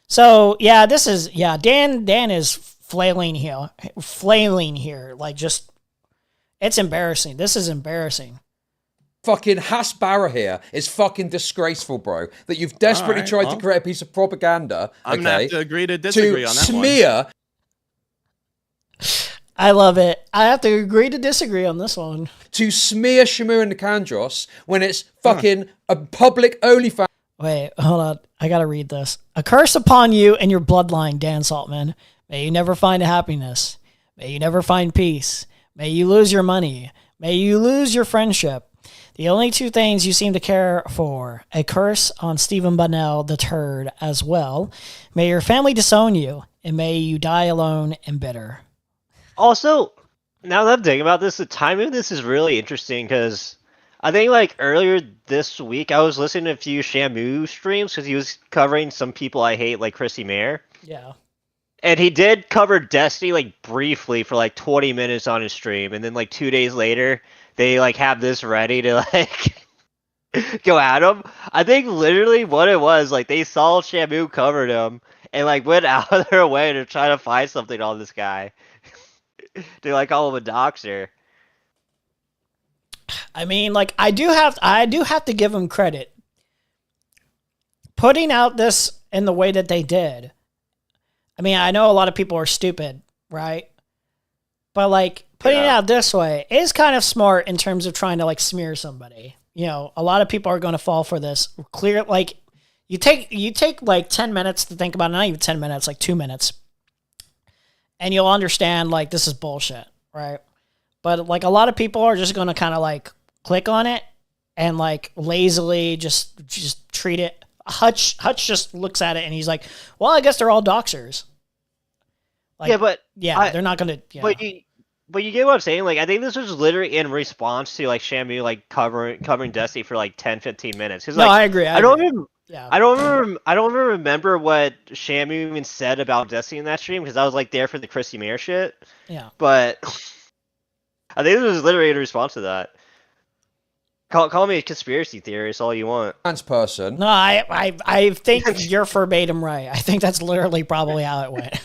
So yeah, this is Dan is flailing here. It's embarrassing. This is embarrassing. fucking Hasbara here is fucking disgraceful, bro. That you've desperately tried to create a piece of propaganda. I'm gonna have to agree to disagree on that one. Smear. I love it. I have to agree to disagree on this one. To smear Shamu and Nicandros when it's fucking a public OnlyFans. Wait, hold on. I gotta read this. A curse upon you and your bloodline, Dan Saltman. May you never find happiness. May you never find peace. May you lose your money. May you lose your friendship. The only two things you seem to care for. A curse on Stephen Bunnell, the turd, as well. May your family disown you, and may you die alone and bitter. Also, now that I'm thinking about this, the timing of this is really interesting because I think like earlier this week I was listening to a few Shamu streams because he was covering some people I hate like Chrissy Mayer. Yeah. And he did cover Destiny like briefly for like 20 minutes on his stream, and then like 2 days later they like have this ready to like go at him. I think literally what it was, like they saw Shamu covered him and like went out of their way to try to find something on this guy. They like call him a doxer. I mean, like I do have to give him credit. Putting out this in the way that they did. I mean, I know a lot of people are stupid, right? But like putting it out this way is kind of smart in terms of trying to like smear somebody. You know, a lot of people are going to fall for this. Clear, like you take like 10 minutes to think about it, not even 10 minutes, like 2 minutes. And you'll understand like this is bullshit, right? But like a lot of people are just going to kind of like click on it and like lazily just treat it. Hutch just looks at it and he's like, well, I guess they're all doxers. Like, they're not going to. Yeah. But you get what I'm saying? Like, I think this was literally in response to like Shamu like covering Destiny for like 10-15 minutes. No, I agree. I don't remember what Shamu even said about Destiny in that stream because I was like there for the Chrissy Mayer shit. Yeah. But I think this was literally in response to that. Call me a conspiracy theorist all you want. Person. No, I think you're verbatim right. I think that's literally probably how it went.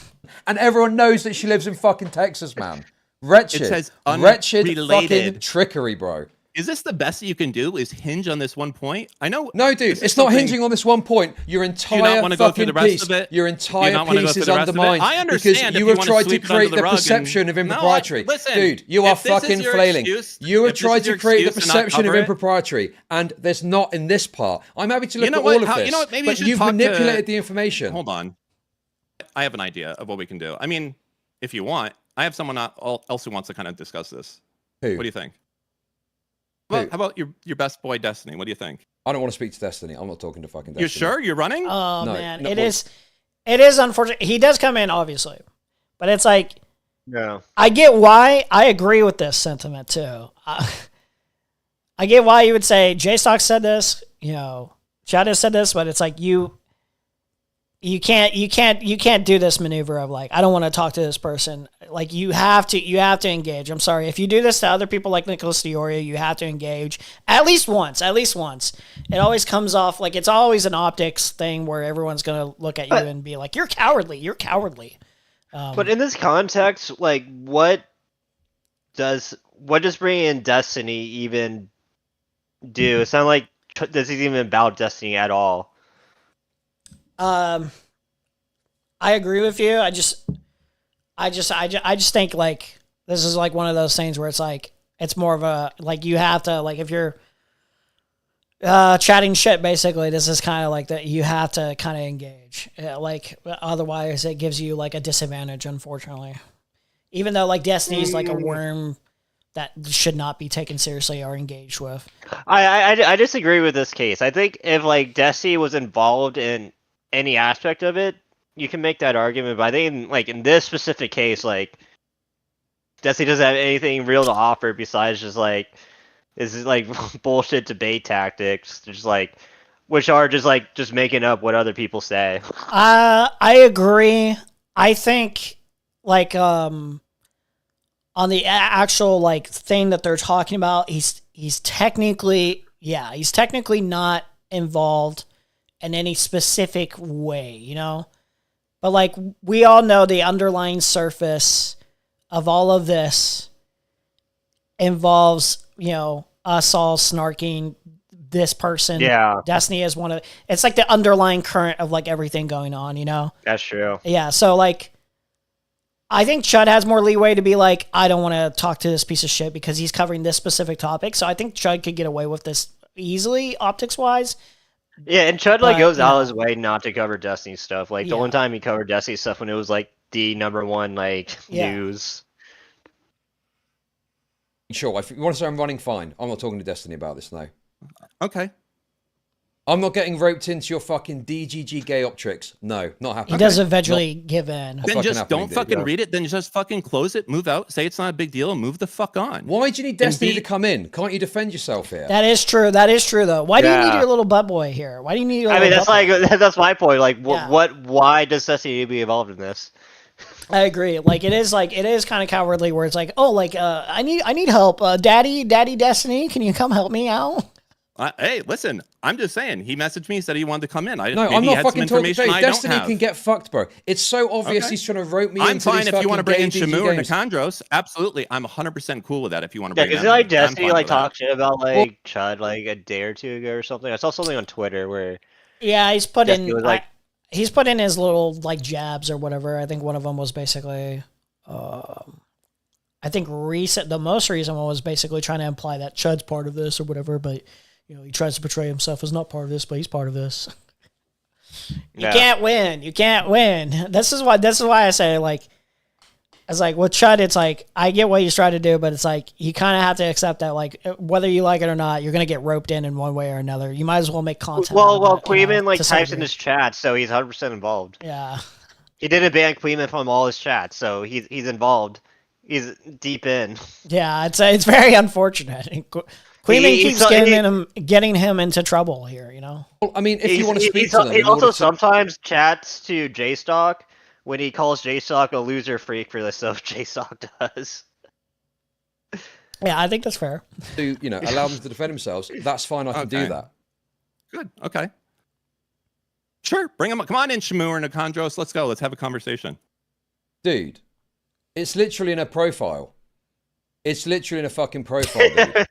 And everyone knows that she lives in fucking Texas, man. Wretched. It says wretched unrelated. fucking trickery, bro. Is this the best that you can do? Is hinge on this one point? I know. No, dude, it's not hinging on this one point. Your entire fucking piece, your entire piece is undermined because you have tried to create the perception of impropriety. Dude, you are fucking flailing. You have tried to create the perception of impropriety, and there's not in this part. I'm happy to look at all of this, but you've manipulated the information. Hold on. I have an idea of what we can do. I mean, if you want, I have someone else who wants to kind of discuss this. Who? What do you think? How about your best boy Destiny? What do you think? I don't want to speak to Destiny. I'm not talking to fucking Destiny. You're sure you're running? Oh no, man, it is unfortunate. He does come in obviously, but it's like, yeah, I get why. I agree with this sentiment too. I get why you would say J-Stock said this. You know, Chad has said this, but it's like you can't do this maneuver of like, I don't want to talk to this person. Like you have to engage. I'm sorry. If you do this to other people like Nicholas Dioria, you have to engage at least once. It always comes off like it's always an optics thing where everyone's going to look at you and be like, you're cowardly. But in this context, like what does bringing in Destiny even do? It's not like this is even about Destiny at all. I agree with you. I just think like this is like one of those things where it's like it's more of a like you have to like if you're chatting shit basically this is kind of like that you have to kind of engage like otherwise it gives you like a disadvantage unfortunately, even though like Destiny's like a worm that should not be taken seriously or engaged with. I disagree with this case. I think if like Destiny was involved in any aspect of it, you can make that argument, but I think like in this specific case, like Destiny doesn't have anything real to offer besides just like this is like bullshit debate tactics, just like which are just making up what other people say. I agree. I think like on the actual like thing that they're talking about, he's technically not involved in any specific way, you know? But like we all know the underlying surface of all of this involves, you know, us all snarking this person. Yeah. Destiny is one of. It's like the underlying current of like everything going on. You know. That's true. Yeah. So like, I think Chud has more leeway to be like, I don't want to talk to this piece of shit because he's covering this specific topic. So I think Chud could get away with this easily, optics wise. Yeah, and Chud like But, goes you out know. his way not to cover Destiny stuff. Like the Yeah. one time he covered Destiny stuff when it was like the #1 like Yeah. news. Sure, if you want to say I'm running, fine. I'm not talking to Destiny about this now. Okay. I'm not getting roped into your fucking DGG gay op tricks. No, not happening. He does eventually give in. Not Then fucking just happening, don't dude, fucking yeah. read it. Then just fucking close it, move out, say it's not a big deal, and move the fuck on. Why do you need Destiny to come in? Can't you defend yourself here? That is true. That is true, though. Why do you need Yeah. your little butt boy here? Why do you need your I little mean, that's butt boy? like that's my point. Like, Yeah. why does Destiny need to be involved in this? I agree. Like it is kind of cowardly where it's like, oh, like I need help, Daddy Destiny, can you come help me out? Hey, listen, I'm just saying. He messaged me, said he wanted to come in. No, maybe I'm he not had fucking some talking information to I Destiny don't have. can get fucked, bro. It's so obvious Okay. he's trying to rope me I'm into fine these if you want to fucking bring gay in DG Shamu or games. Nicandros. Absolutely, I'm 100% cool with that. If you want to Yeah, bring because them like in, I'm Destiny fine like with that. talked shit about like Chud like a day or two ago or something. I saw something on Twitter where Yeah, he's put Destiny in was like, he's put in his little like jabs or whatever. I think one of them was basically, I think the most recent one was basically trying to imply that Chud's part of this or whatever, but you know he tries to portray himself as not part of this, but he's part of this. You can't win. You can't win. This is why I say like, it's like with Chud, it's like I get what he's trying to do, but it's like you kind of have to accept that like whether you like it or not, you're gonna get roped in one way or another. You might as well make content. well, out of it, Queeman like to some types in degree. his chat, so he's 100% involved. Yeah. He didn't ban Queeman from all his chats, so he's involved. He's deep in. Yeah, it's very unfortunate. Queeman keeps getting him into trouble here, you know. Well, I mean, if you want to speak He to them, in also order to- sometimes chats to JStock when he calls JStock a loser freak for the stuff JStock does. Yeah, I think that's fair. to allow them to defend themselves, that's fine. I can do Okay. that. Good. Okay. Sure. Bring him. Come on in, Shamu or Nicandros. Let's go. Let's have a conversation. Dude, it's literally in a profile. It's literally in a fucking profile, dude.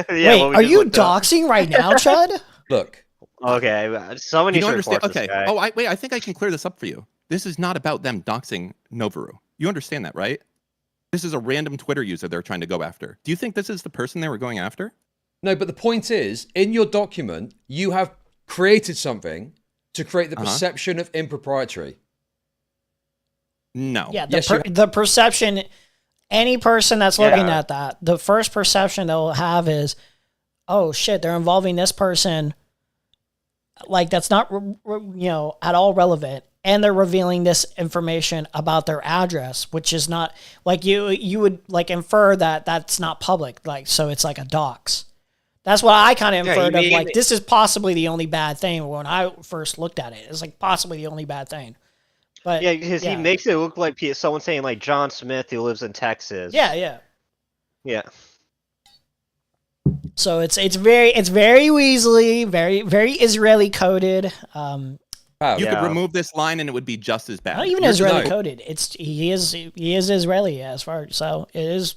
Wait, are you doxing right now, Chud? Look. Okay, someone You needs don't to understand. report this Okay. guy. Oh, wait. I think I can clear this up for you. This is not about them doxing Novaru. You understand that, right? This is a random Twitter user they're trying to go after. Do you think this is the person they were going after? No, but the point is, in your document, you have created something to create the perception of impropriety. No. Yeah, Yes, the perception, any person that's looking at that, the first perception they'll have is, oh shit, they're involving this person, like that's not at all relevant, and they're revealing this information about their address, which is not like you would like infer that that's not public, like so it's like a dox. That's what I kind of inferred of like this is possibly the only bad thing when I first looked at it. It's like possibly the only bad thing. But yeah, because he makes it look like someone saying like John Smith who lives in Texas. Yeah. So it's very Weasley, very Israeli coded. You could remove this line and it would be just as bad. Not even Israeli coded. He is Israeli as far so it is.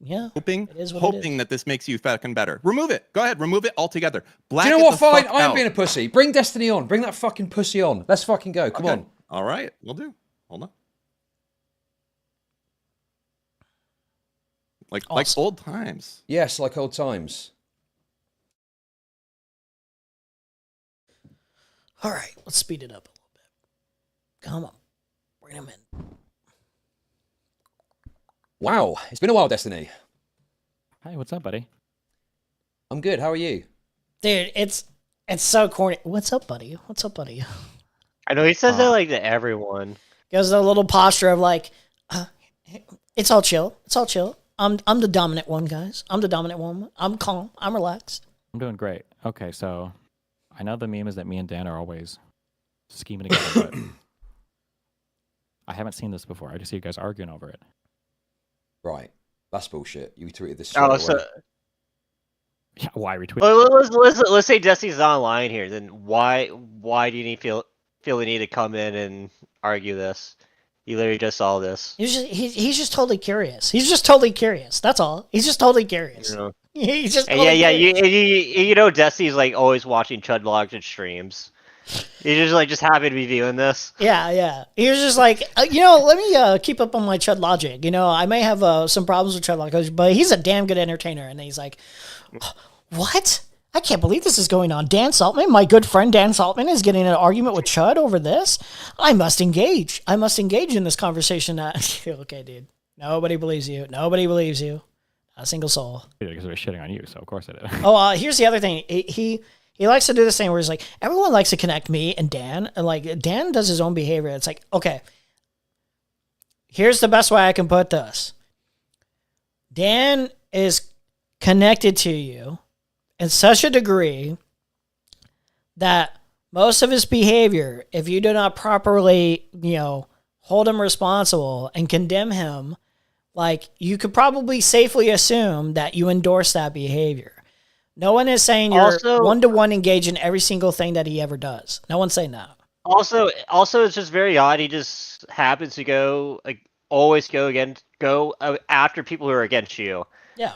Yeah. Hoping it is that this makes you fucking better. Remove it. Go ahead. Remove it altogether. Do you know what? Fine. I'm being a pussy. Bring Destiny on. Bring that fucking pussy on. Let's fucking go. Come on. All right. We'll do. Hold on. Like old times. Yes, like old times. All right. Let's speed it up a little bit. Come on. Bring him in. Wow. It's been a while, Destiny. Hi, what's up, buddy? I'm good. How are you? Dude, it's so corny. What's up, buddy? What's up, buddy? I know he says that like to everyone. Goes the little posture of like, it's all chill. It's all chill. I'm the dominant one, guys. I'm the dominant one. I'm calm. I'm relaxed. I'm doing great. Okay, so I know the meme is that me and Dan are always scheming together, but I haven't seen this before. I just see you guys arguing over it. Right. That's bullshit. You tweeted this. Oh, Yeah, why retweet? Well, let's say Destiny's not online here. Then why do you feel the need to come in and argue this? You literally just saw this. He's just totally curious. He's just totally curious. That's all. He's just totally curious. He's just Yeah. You know, Destiny's like always watching Chud vlogs and streams. He's just happy to be viewing this. Yeah. He was just like, let me keep up on my Chud logic. I may have some problems with Chud logic, but he's a damn good entertainer. And then he's like, what? I can't believe this is going on. Dan Saltman, my good friend Dan Saltman, is getting in an argument with Chud over this. I must engage in this conversation. Okay, dude. Nobody believes you. Not a single soul. Because they're shitting on you, so of course I did. Oh, here's the other thing. He likes to do this thing where he's like, everyone likes to connect me and Dan. And like, Dan does his own behavior. It's like, okay, here's the best way I can put this. Dan is connected to you in such a degree that most of his behavior, if you do not properly, hold him responsible and condemn him, like, you could probably safely assume that you endorse that behavior. No one is saying you're one-to-one engaged in every single thing that he ever does. No one's saying that. Also, it's just very odd. He just happens to always go after people who are against you. Yeah.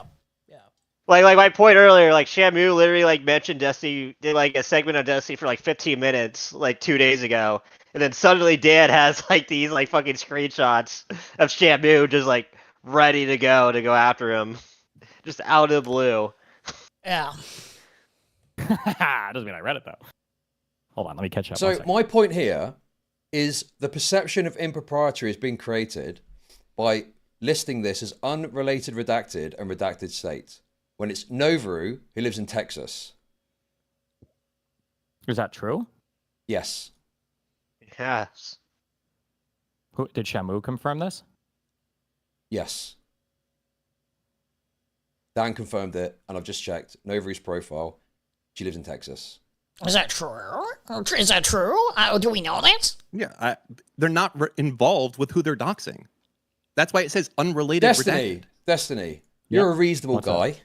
Like my point earlier, like Shamu literally mentioned Destiny, did a segment on Destiny for 15 minutes 2 days ago, and then suddenly Dan has these fucking screenshots of Shamu just ready to go after him, just out of the blue. Yeah. Doesn't mean I read it though. Hold on, let me catch up. So my point here is the perception of impropriety is being created by listing this as unrelated redacted and redacted state, when it's Novaru who lives in Texas. Is that true? Yes. Yes. Did Shamu confirm this? Yes. Dan confirmed it, and I've just checked Novaru's profile. She lives in Texas. Is that true? Do we know that? Yeah, they're not involved with who they're doxing. That's why it says unrelated. Destiny, you're a reasonable guy.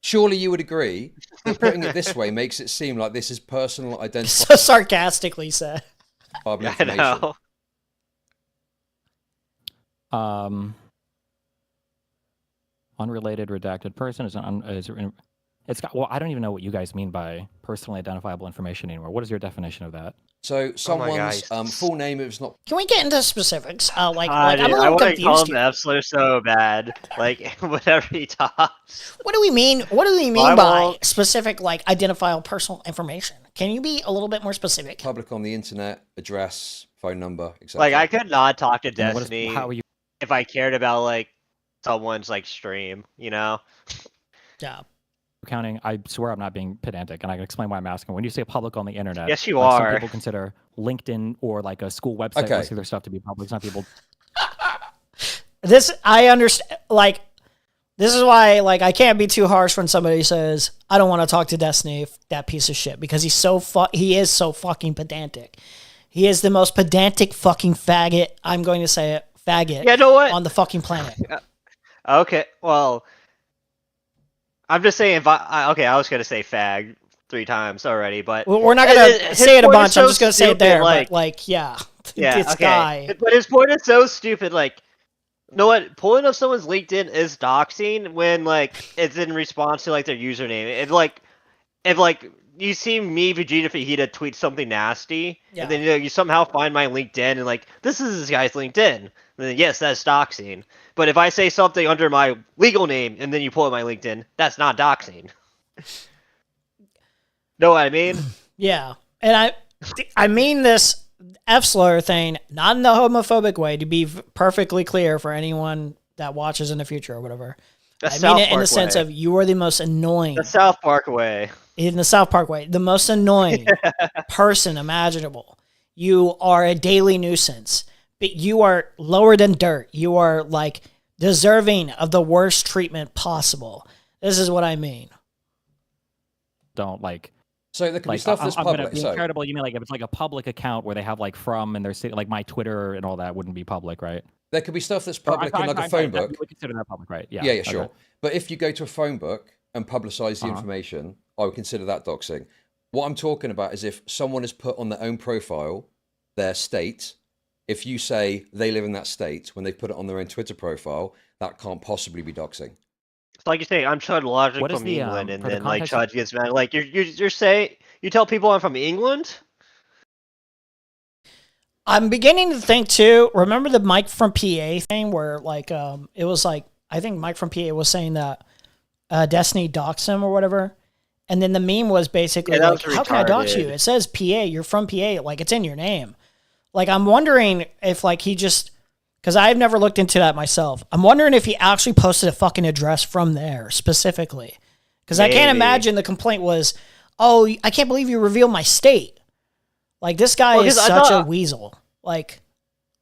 Surely you would agree that putting it this way makes it seem like this is personal identity. So sarcastically said. I know. Unrelated redacted person it's got. Well, I don't even know what you guys mean by personally identifiable information anymore. What is your definition of that? So someone's full name is not. Can we get into specifics? I'm a I little want to confused call him here. Epsler so bad. Whatever he talks. What do we mean? What do we mean by specific, identifiable personal information? Can you be a little bit more specific? Public on the internet, address, phone number, etc. I could not talk to And Destiny if I cared about someone's stream. Yeah. Counting, I swear I'm not being pedantic, and I can explain why I'm asking. When you say public on the internet, yes, you some are. people consider LinkedIn or a school website most of their stuff to be public. Some people. This I understand. This is why I can't be too harsh when somebody says I don't want to talk to Destiny, that piece of shit, because he is so fucking pedantic. He is the most pedantic fucking faggot. I'm going to say it, faggot. You know what? On the fucking planet. Okay, well. I'm just saying, I was going to say fag 3 times already, but... Well, we're not going to say it a bunch, I'm just going to say it there, yeah. It's okay. guy. But his point is so stupid, you know what, pulling up someone's LinkedIn is doxing when, it's in response to, their username. If you see me, Vegeta Fajita, tweet something nasty, and then, you somehow find my LinkedIn, and, this is this guy's LinkedIn, then yes, that's doxing. But if I say something under my legal name and then you pull up my LinkedIn, that's not doxing. Know what I mean? Yeah. And I mean this F-slur thing, not in the homophobic way, to be perfectly clear for anyone that watches in the future or whatever. I mean it in the sense of you are the most annoying. The South Park way. In the South Park way. The most annoying person imaginable. You are a daily nuisance. But you are lower than dirt. You are deserving of the worst treatment possible. This is what I mean. Don't So there can be stuff that's public. Be incredible. You mean if it's a public account where they have from and they're my Twitter and all that wouldn't be public, right? There could be stuff that's public in a phone book. We would consider that public, right? Yeah. Yeah, sure. But if you go to a phone book and publicize the information, I would consider that doxing. What I'm talking about is if someone has put on their own profile their state. If you say they live in that state when they put it on their own Twitter profile, that can't possibly be doxing. It's like you say, I'm Chud Logic What is from the, England, and for the then like context- Chud gets mad. Like you're saying, you tell people I'm from England. I'm beginning to think too. Remember the Mike from PA thing where like it was like I think Mike from PA was saying that Destiny doxed him or whatever, and then the meme was basically Yeah, that like, was "How can I dox you? retarded. It says PA. You're from PA. Like it's in your name." Like I'm wondering if like he just because I've never looked into that myself. I'm wondering if he actually posted a fucking address from there specifically, because I can't Maybe. imagine the complaint was, "Oh, I can't believe you revealed my state." Like this guy Well, is 'cause I such a thought- weasel. Like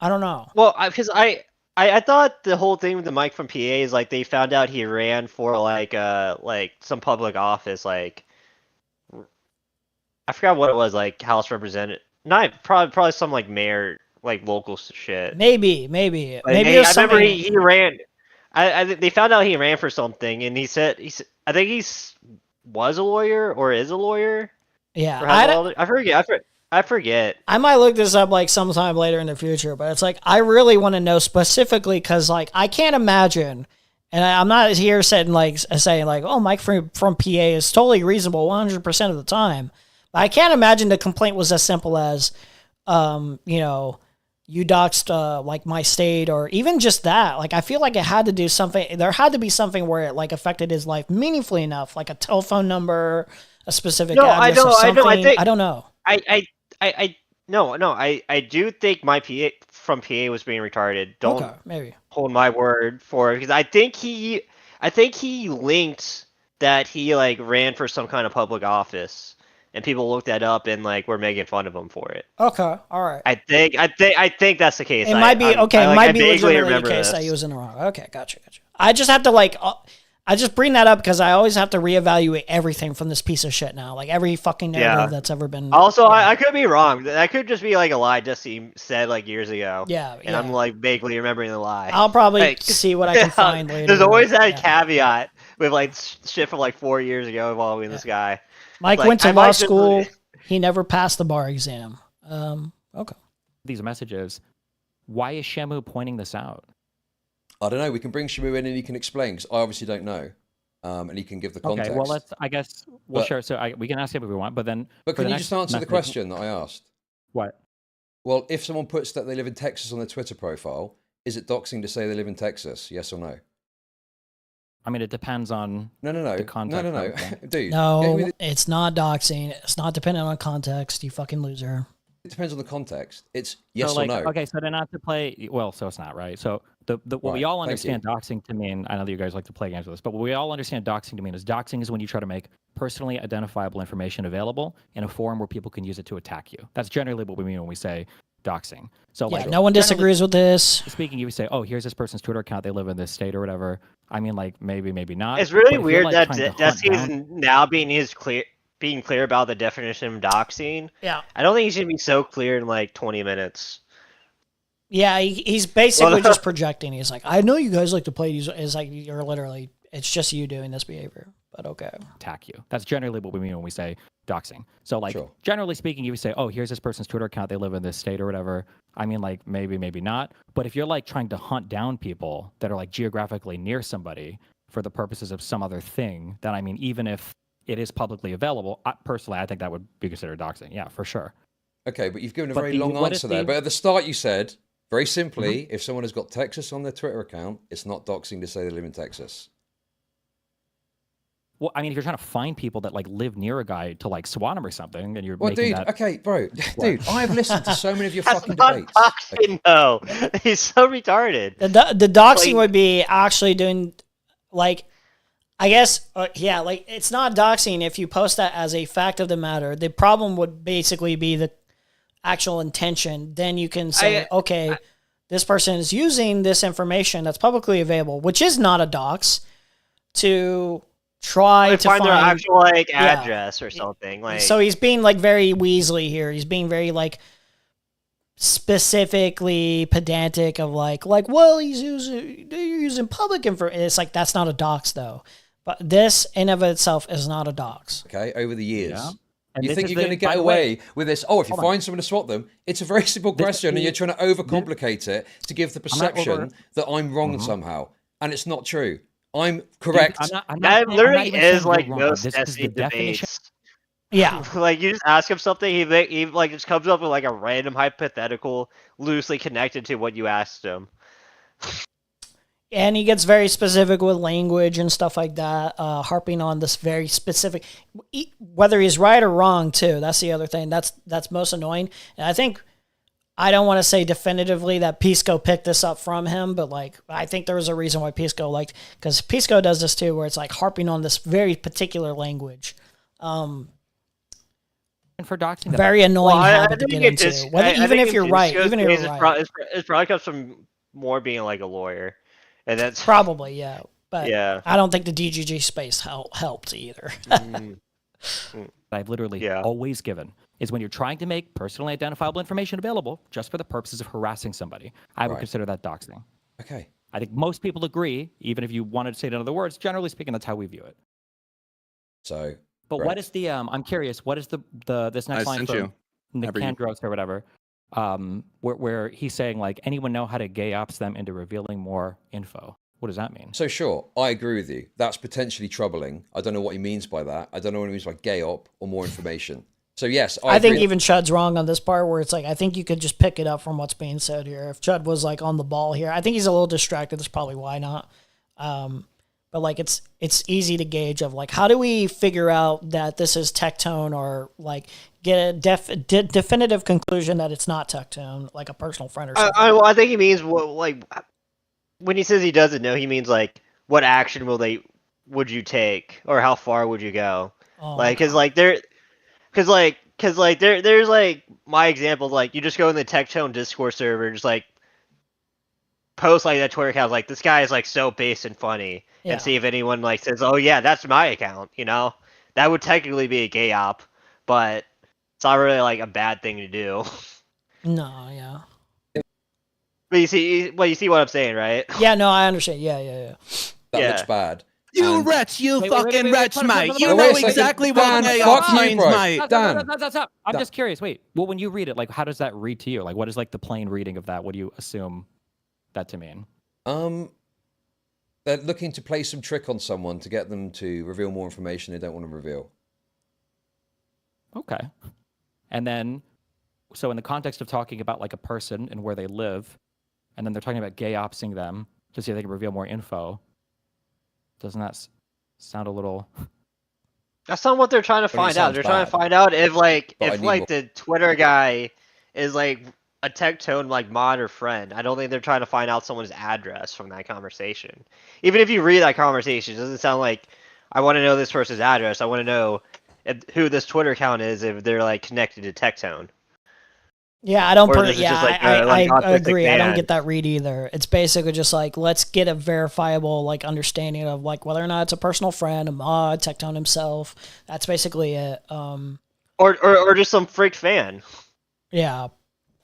I don't know. Well, because I thought the whole thing with the Mike from PA is like they found out he ran for like some public office, like I forgot what it was, like House Representative, not probably some like mayor, like local shit. Maybe Like, maybe I there's remember something. he ran. They found out he ran for something, and he said I think was a lawyer or is a lawyer. Yeah, Or has all I forget. I forget. I might look this up like sometime later in the future, but it's like I really want to know specifically because like I can't imagine, and I'm not here saying like oh Mike from PA is totally reasonable 100% of the time, but I can't imagine the complaint was as simple as, you know, you doxed like my state or even just that. Like I feel like it had to do something. There had to be something where it like affected his life meaningfully enough, like a telephone number, a specific address or something. I don't know. I do think my PA from PA was being retarded. Don't Okay, maybe hold my word for it because I think he linked that he like ran for some kind of public office, and people looked that up and like were making fun of him for it. Okay, all right. I think that's the case. It might be okay. It might be vaguely legitimately the remember case this. that he was in the wrong. Okay, gotcha. I just have to like, I just bring that up because I always have to reevaluate everything from this piece of shit now. Like every fucking narrative that's ever been. Also, I could be wrong. That could just be like a lie Jesse said like years ago. Yeah, and I'm like vaguely remembering the lie. I'll probably Like, see what I can find later. There's always that caveat with like shit from like 4 years ago involving this guy. Mike Like, went to I law might just- school. He never passed the bar exam. Okay. These messages. Why is Shamu pointing this out? I don't know. We can bring Shamu in and he can explain because I obviously don't know, and he can give the context. Okay, well let's. I guess we'll But- share. So we can ask him if we want, but then. But for can the you next just answer the method- question that I asked? What? Well, if someone puts that they live in Texas on their Twitter profile, is it doxing to say they live in Texas? Yes or no? I mean, it depends on No. the context. No. of everything. Dude. No, it's not doxing. It's not dependent on context. You fucking loser. It depends on the context. It's yes So, like, or no. Okay, so then not to play. Well, so it's not right. So what we Right, all thank understand doxing to mean. I know that you guys like to play games with this, but what we all understand doxing to mean is doxing is when you try to make personally identifiable information available in a forum where people can use it to attack you. That's generally what we mean when we say doxing. So Yeah, like, no one disagrees with this. Speaking, you would say, "Oh, here's this person's Twitter account. They live in this state or whatever." I mean, like maybe not. It's really But if you're, weird like, that trying to hunt Destiny's down- now being clear about the definition of doxing. Yeah. I don't think he's gonna be so clear in like 20 minutes. Yeah, he's basically just projecting. He's like, I know you guys like to play these. It's like you're literally. It's just you doing this behavior. But okay. Attack you. That's generally what we mean when we say doxing. So like Sure. generally speaking, you would say, "Oh, here's this person's Twitter account. They live in this state or whatever." I mean, like maybe not. But if you're like trying to hunt down people that are like geographically near somebody for the purposes of some other thing, then I mean, even if it is publicly available, personally, I think that would be considered doxing. Yeah, for sure. Okay, but you've given a But very the- long what is answer there. the- But at the start, you said very simply, if someone has got Texas on their Twitter account, it's not doxing to say they live in Texas. Well, I mean, if you're trying to find people that like live near a guy to like swat him or something, and you're Well, making dude, that... okay, bro, What? dude, I have listened to so many of your That's fucking not debates. doxing, though. He's so retarded. The doxing Like- would be actually doing, like, I guess, yeah, like it's not doxing if you post that as a fact of the matter. The problem would basically be the actual intention. Then you can say, okay, this person is using this information that's publicly available, which is not a dox, to try to find their actual like Yeah. address or something. Like, So he's being like very Weasley here. He's being very like specifically pedantic of like well they're using public info. It's like that's not a dox though. But this in of itself is not a dox. Okay, over the years. Yeah. And You this think is you're going to the- by get the way- away with this? Oh, if you Hold on. find someone to swap them, it's a very simple This is question, and the- you're trying to overcomplicate it to give the I'm not perception over- that I'm wrong Mhm. somehow, and it's not true. I'm correct. That literally even is saying like you're wrong. most This is the SC definition. debates. Yeah. Like you just ask him something, he like just comes up with like a random hypothetical loosely connected to what you asked him. And he gets very specific with language and stuff like that, harping on this very specific, whether he's right or wrong too. That's the other thing. That's most annoying. And I think, I don't want to say definitively that Pisco picked this up from him, but like I think there was a reason why Pisco liked, because Pisco does this too, where it's like harping on this very particular language. And for doxing them. Very annoying habit to think get into. Even if you're right, even if you're right. It probably comes from more being like a lawyer. And that's probably, yeah. But yeah. I don't think the DGG space helped either. I've literally always given is when you're trying to make personally identifiable information available just for the purposes of harassing somebody. I would consider that doxing. Okay. I think most people agree, even if you wanted to say it in other words, generally speaking, that's how we view it. So, but what is the, I'm curious, what is this next line from Nicandros or whatever, where he's saying like, anyone know how to gay ops them into revealing more info? What does that mean? So sure, I agree with you. That's potentially troubling. I don't know what he means by that. I don't know what he means by gay op or more information. So yes, I think even Chud's wrong on this part where it's like, I think you could just pick it up from what's being said here. If Chud was like on the ball here, I think he's a little distracted. That's probably why not. But like, it's easy to gauge of like, how do we figure out that this is Tectone, or like get a definitive conclusion that it's not Tectone, like a personal friend or something. I think he means like when he says he doesn't know, he means like what action would you take, or how far would you go? Like, cause there's like my example, like you just go in the Tectone Discord server, just like post like that Twitter account, like this guy is like so base and funny, and see if anyone like says, oh yeah, that's my account. You know, that would technically be a gay op, but it's not really like a bad thing to do. No, yeah. But you see what I'm saying, right? Yeah, no, I understand. Yeah. That looks bad. You wretch, you fucking wretch, mate. You know exactly what gay ops means, mate. Stop. I'm just curious. Wait, well, when you read it, like, how does that read to you? Like, what is like the plain reading of that? What do you assume that to mean? They're looking to play some trick on someone to get them to reveal more information they don't want to reveal. Okay. And then, so in the context of talking about like a person and where they live, and then they're talking about gay opsing them to see if they can reveal more info, doesn't that sound a little... That's not what they're trying to find out. They're trying to find out if the Twitter guy is like a Tectone like mod or friend. I don't think they're trying to find out someone's address from that conversation. Even if you read that conversation, it doesn't sound like I want to know this person's address. I want to know who this Twitter account is, if they're like connected to Tectone. Yeah, I don't. I agree. I don't get that read either. It's basically just like, let's get a verifiable like understanding of like whether or not it's a personal friend, a mod, Tectone himself. That's basically it. Or just some freak fan. Yeah.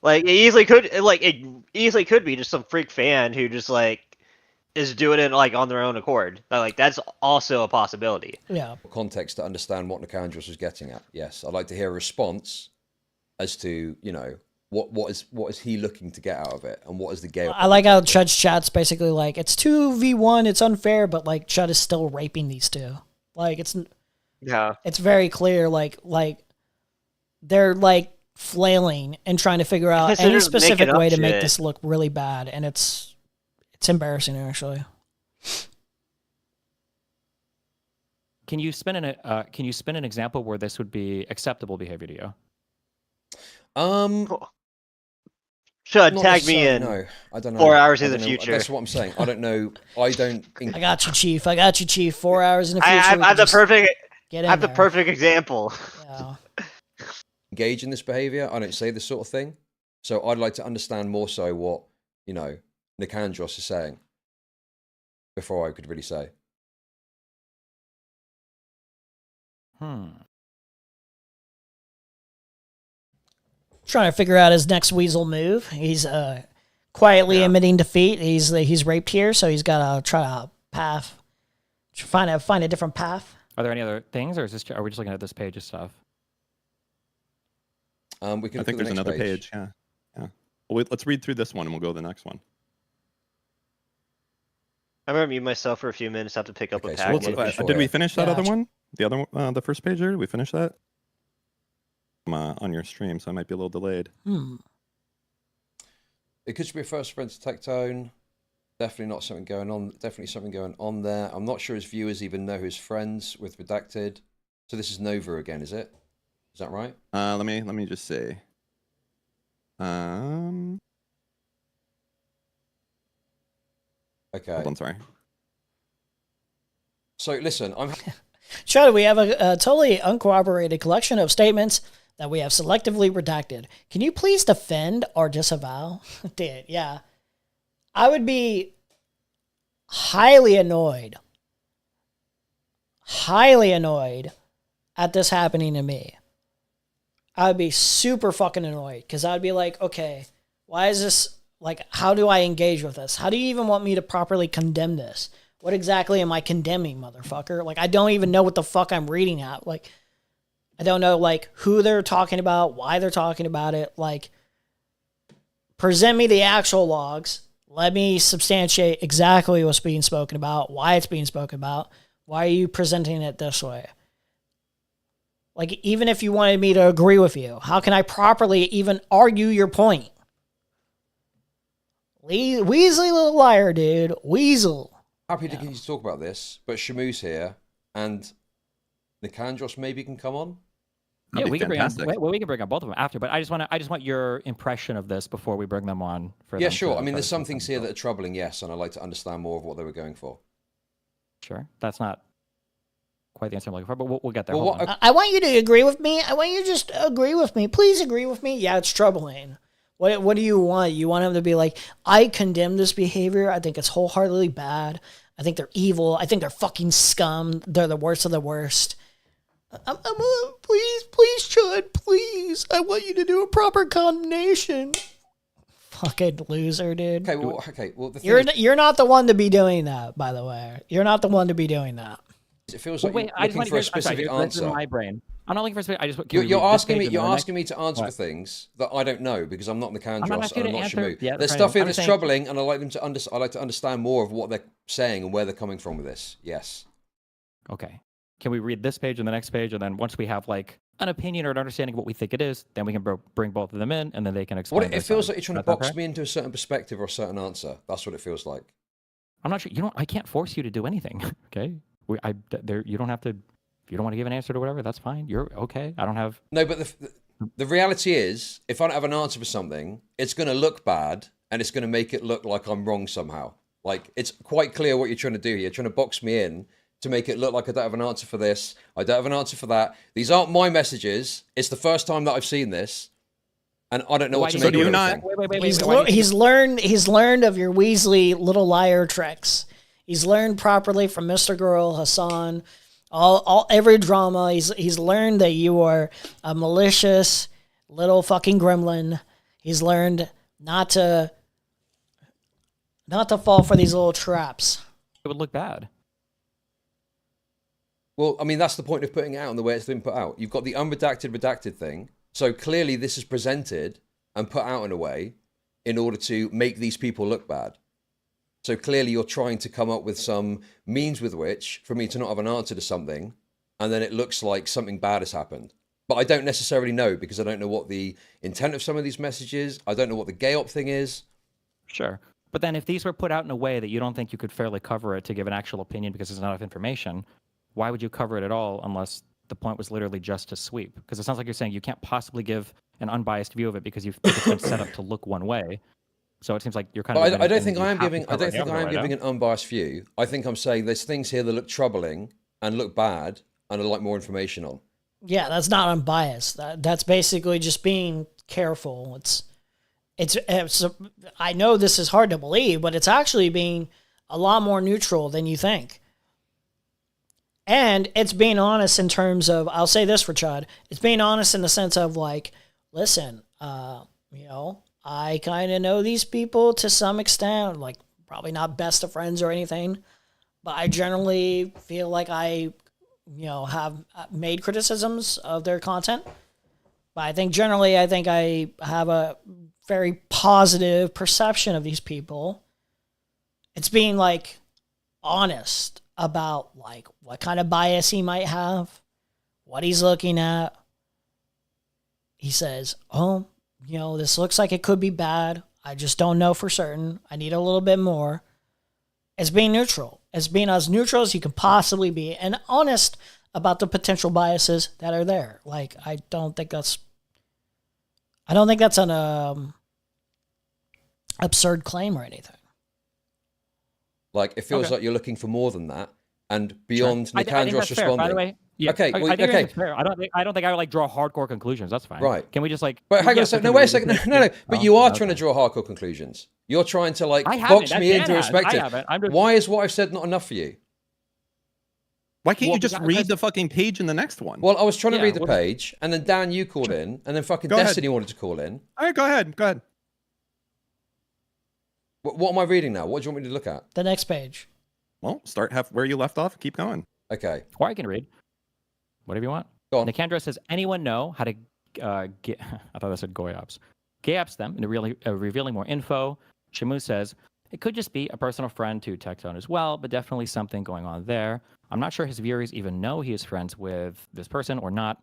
Like it easily could be just some freak fan who just like is doing it like on their own accord. Like that's also a possibility. Yeah. Context to understand what Nicandros was getting at. Yes, I'd like to hear a response as to, you know, what is he looking to get out of it, and what is the game? I like how Chud's chat's basically like, it's 2v1, it's unfair, but like Chud is still raping these two. Like it's very clear. Like they're like flailing and trying to figure out any specific way to make this look really bad, and it's embarrassing actually. Can you spin an example where this would be acceptable behavior to you? Should tag me in. No, I don't know. 4 hours in the future. That's what I'm saying. I don't know. I don't. I got you, Chief. 4 hours in the future. I have the perfect example. Yeah. Engage in this behavior. I don't say this sort of thing. So I'd like to understand more so what, you know, Nicandros is saying before I could really say. Trying to figure out his next weasel move. He's quietly admitting defeat. He's raped here, so he's got to try a path. Find a different path. Are there any other things, or are we just looking at this page of stuff? We can. I think there's another page. Yeah. Well, let's read through this one, and we'll go to the next one. I'm gonna mute myself for a few minutes. I have to pick up a Okay, so package. what's Did we finish that other Gotcha. one? The other one, the first page there? Did we finish that? I'm on your stream, so I might be a little delayed. It could be a first friend to Tectone. Definitely not something going on. Definitely something going on there. I'm not sure his viewers even know who's friends with Redacted. So this is Nova again, is it? Is that right? Let me just see. Okay. Hold on, sorry. So listen, I'm. Chad, we have a totally uncorroborated collection of statements that we have selectively redacted. Can you please defend or disavow? Dude, yeah. I would be highly annoyed at this happening to me. I would be super fucking annoyed because I'd be like, okay, why is this, like, how do I engage with this? How do you even want me to properly condemn this? What exactly am I condemning, motherfucker? Like, I don't even know what the fuck I'm reading at. Like, I don't know, like, who they're talking about, why they're talking about it. Like, present me the actual logs. Let me substantiate exactly what's being spoken about, why it's being spoken about. Why are you presenting it this way? Like, even if you wanted me to agree with you, how can I properly even argue your point? Weasley little liar, dude. Weasel. Happy to get you to talk about this, but Shamu's here, and Nikandros maybe can come on. Yeah, we can bring on, well, we can bring on both of them after, but I just want your impression of this before we bring them on. For Yeah, them sure. to I mean, try there's to some things here that are troubling, yes, and I'd like to understand more of what they were going for. Sure, that's not quite the answer I'm looking for, but we'll get there. Well, Hold on. I want you to agree with me. I want you to just agree with me. Please agree with me. Yeah, it's troubling. What do you want? You want him to be like, I condemn this behavior. I think it's wholeheartedly bad. I think they're evil. I think they're fucking scum. They're the worst of the worst. Please, Chud, please. I want you to do a proper condemnation. Fucking loser, dude. Okay, well, the thing you're not the one to be doing that, by the way. You're not the one to be doing that. It feels Well, like wait, you're looking for a specific answer. This is in my brain. I'm not looking for a specific. I just You're asking me to answer for things that I don't know because I'm not Nikandros and I'm not Shamu. There's stuff here that's troubling, and I like to understand more of what they're saying and where they're coming from with this. Yes. Okay. Can we read this page and the next page, and then once we have like an opinion or an understanding of what we think it is, then we can bring both of them in, and then they can explain. What it feels like you're trying to box me into a certain perspective or a certain answer. That's what it feels like. I'm not sure. I can't force you to do anything. Okay. You don't have to. If you don't want to give an answer to whatever, that's fine. You're okay. I don't have. No, but the reality is, if I don't have an answer for something, it's going to look bad, and it's going to make it look like I'm wrong somehow. Like, it's quite clear what you're trying to do here. You're trying to box me in to make it look like I don't have an answer for this. I don't have an answer for that. These aren't my messages. It's the first time that I've seen this, and I don't know what to make of it. He's learned of your Weasley little liar tricks. He's learned properly from Mr. Girl, Hassan, every drama. He's learned that you are a malicious little fucking gremlin. He's learned not to fall for these little traps. It would look bad. Well, I mean, that's the point of putting it out and the way it's been put out. You've got the redacted thing. So clearly this is presented and put out in a way in order to make these people look bad. So clearly you're trying to come up with some means with which for me to not have an answer to something, and then it looks like something bad has happened. But I don't necessarily know because I don't know what the intent of some of these messages. I don't know what the gay op thing is. Sure. But then if these were put out in a way that you don't think you could fairly cover it to give an actual opinion because there's not enough information, why would you cover it at all unless the point was literally just to sweep? Because it sounds like you're saying you can't possibly give an unbiased view of it because you've it's been set up to look one way. So it seems like you're kind of. I don't think I am giving an unbiased view. I think I'm saying there's things here that look troubling and look bad, and I'd like more information on. Yeah, that's not unbiased. That's basically just being careful. It's. I know this is hard to believe, but it's actually being a lot more neutral than you think. And it's being honest in terms of, I'll say this for Chad, it's being honest in the sense of like, listen, I kind of know these people to some extent, like probably not best of friends or anything, but I generally feel like I have made criticisms of their content. But I think generally, I have a very positive perception of these people. It's being like, honest about like what kind of bias he might have, what he's looking at. He says, "Oh, you know, this looks like it could be bad. I just don't know for certain. I need a little bit more." It's being neutral. It's being as neutral as you can possibly be and honest about the potential biases that are there. Like, I don't think that's an absurd claim or anything. Like, it feels Okay. like you're looking for more than that. And beyond I think Nicandros that's fair, responding. by the way. Yeah. Okay, I well, think okay. it's fair. I don't think I would like draw hardcore conclusions. That's fine. Right. Can we just like? But hang on yeah, a second. can No, we wait a just second. make- No. But Oh, you are okay. trying to draw hardcore conclusions. You're trying to like I haven't. box That me Dan into has. I perspective. haven't. I'm just- Why is what I've said not enough for you? Why can't Well, you just because- read the fucking page in the next one? Well, I was trying to Yeah, read the well, page, and then Dan, you called in, and then fucking Go ahead. Destiny wanted to call in. All right, go ahead. Go ahead. What am I reading now? What do you want me to look at? The next page. Well, start where you left off. Keep going. Okay. Or I can read. Whatever you want. Go on. Nicandros says, anyone know how to get... I thought that said Goyops. Gayaps them into revealing more info. Shamu says, it could just be a personal friend to Tectone as well, but definitely something going on there. I'm not sure his viewers even know he is friends with this person or not.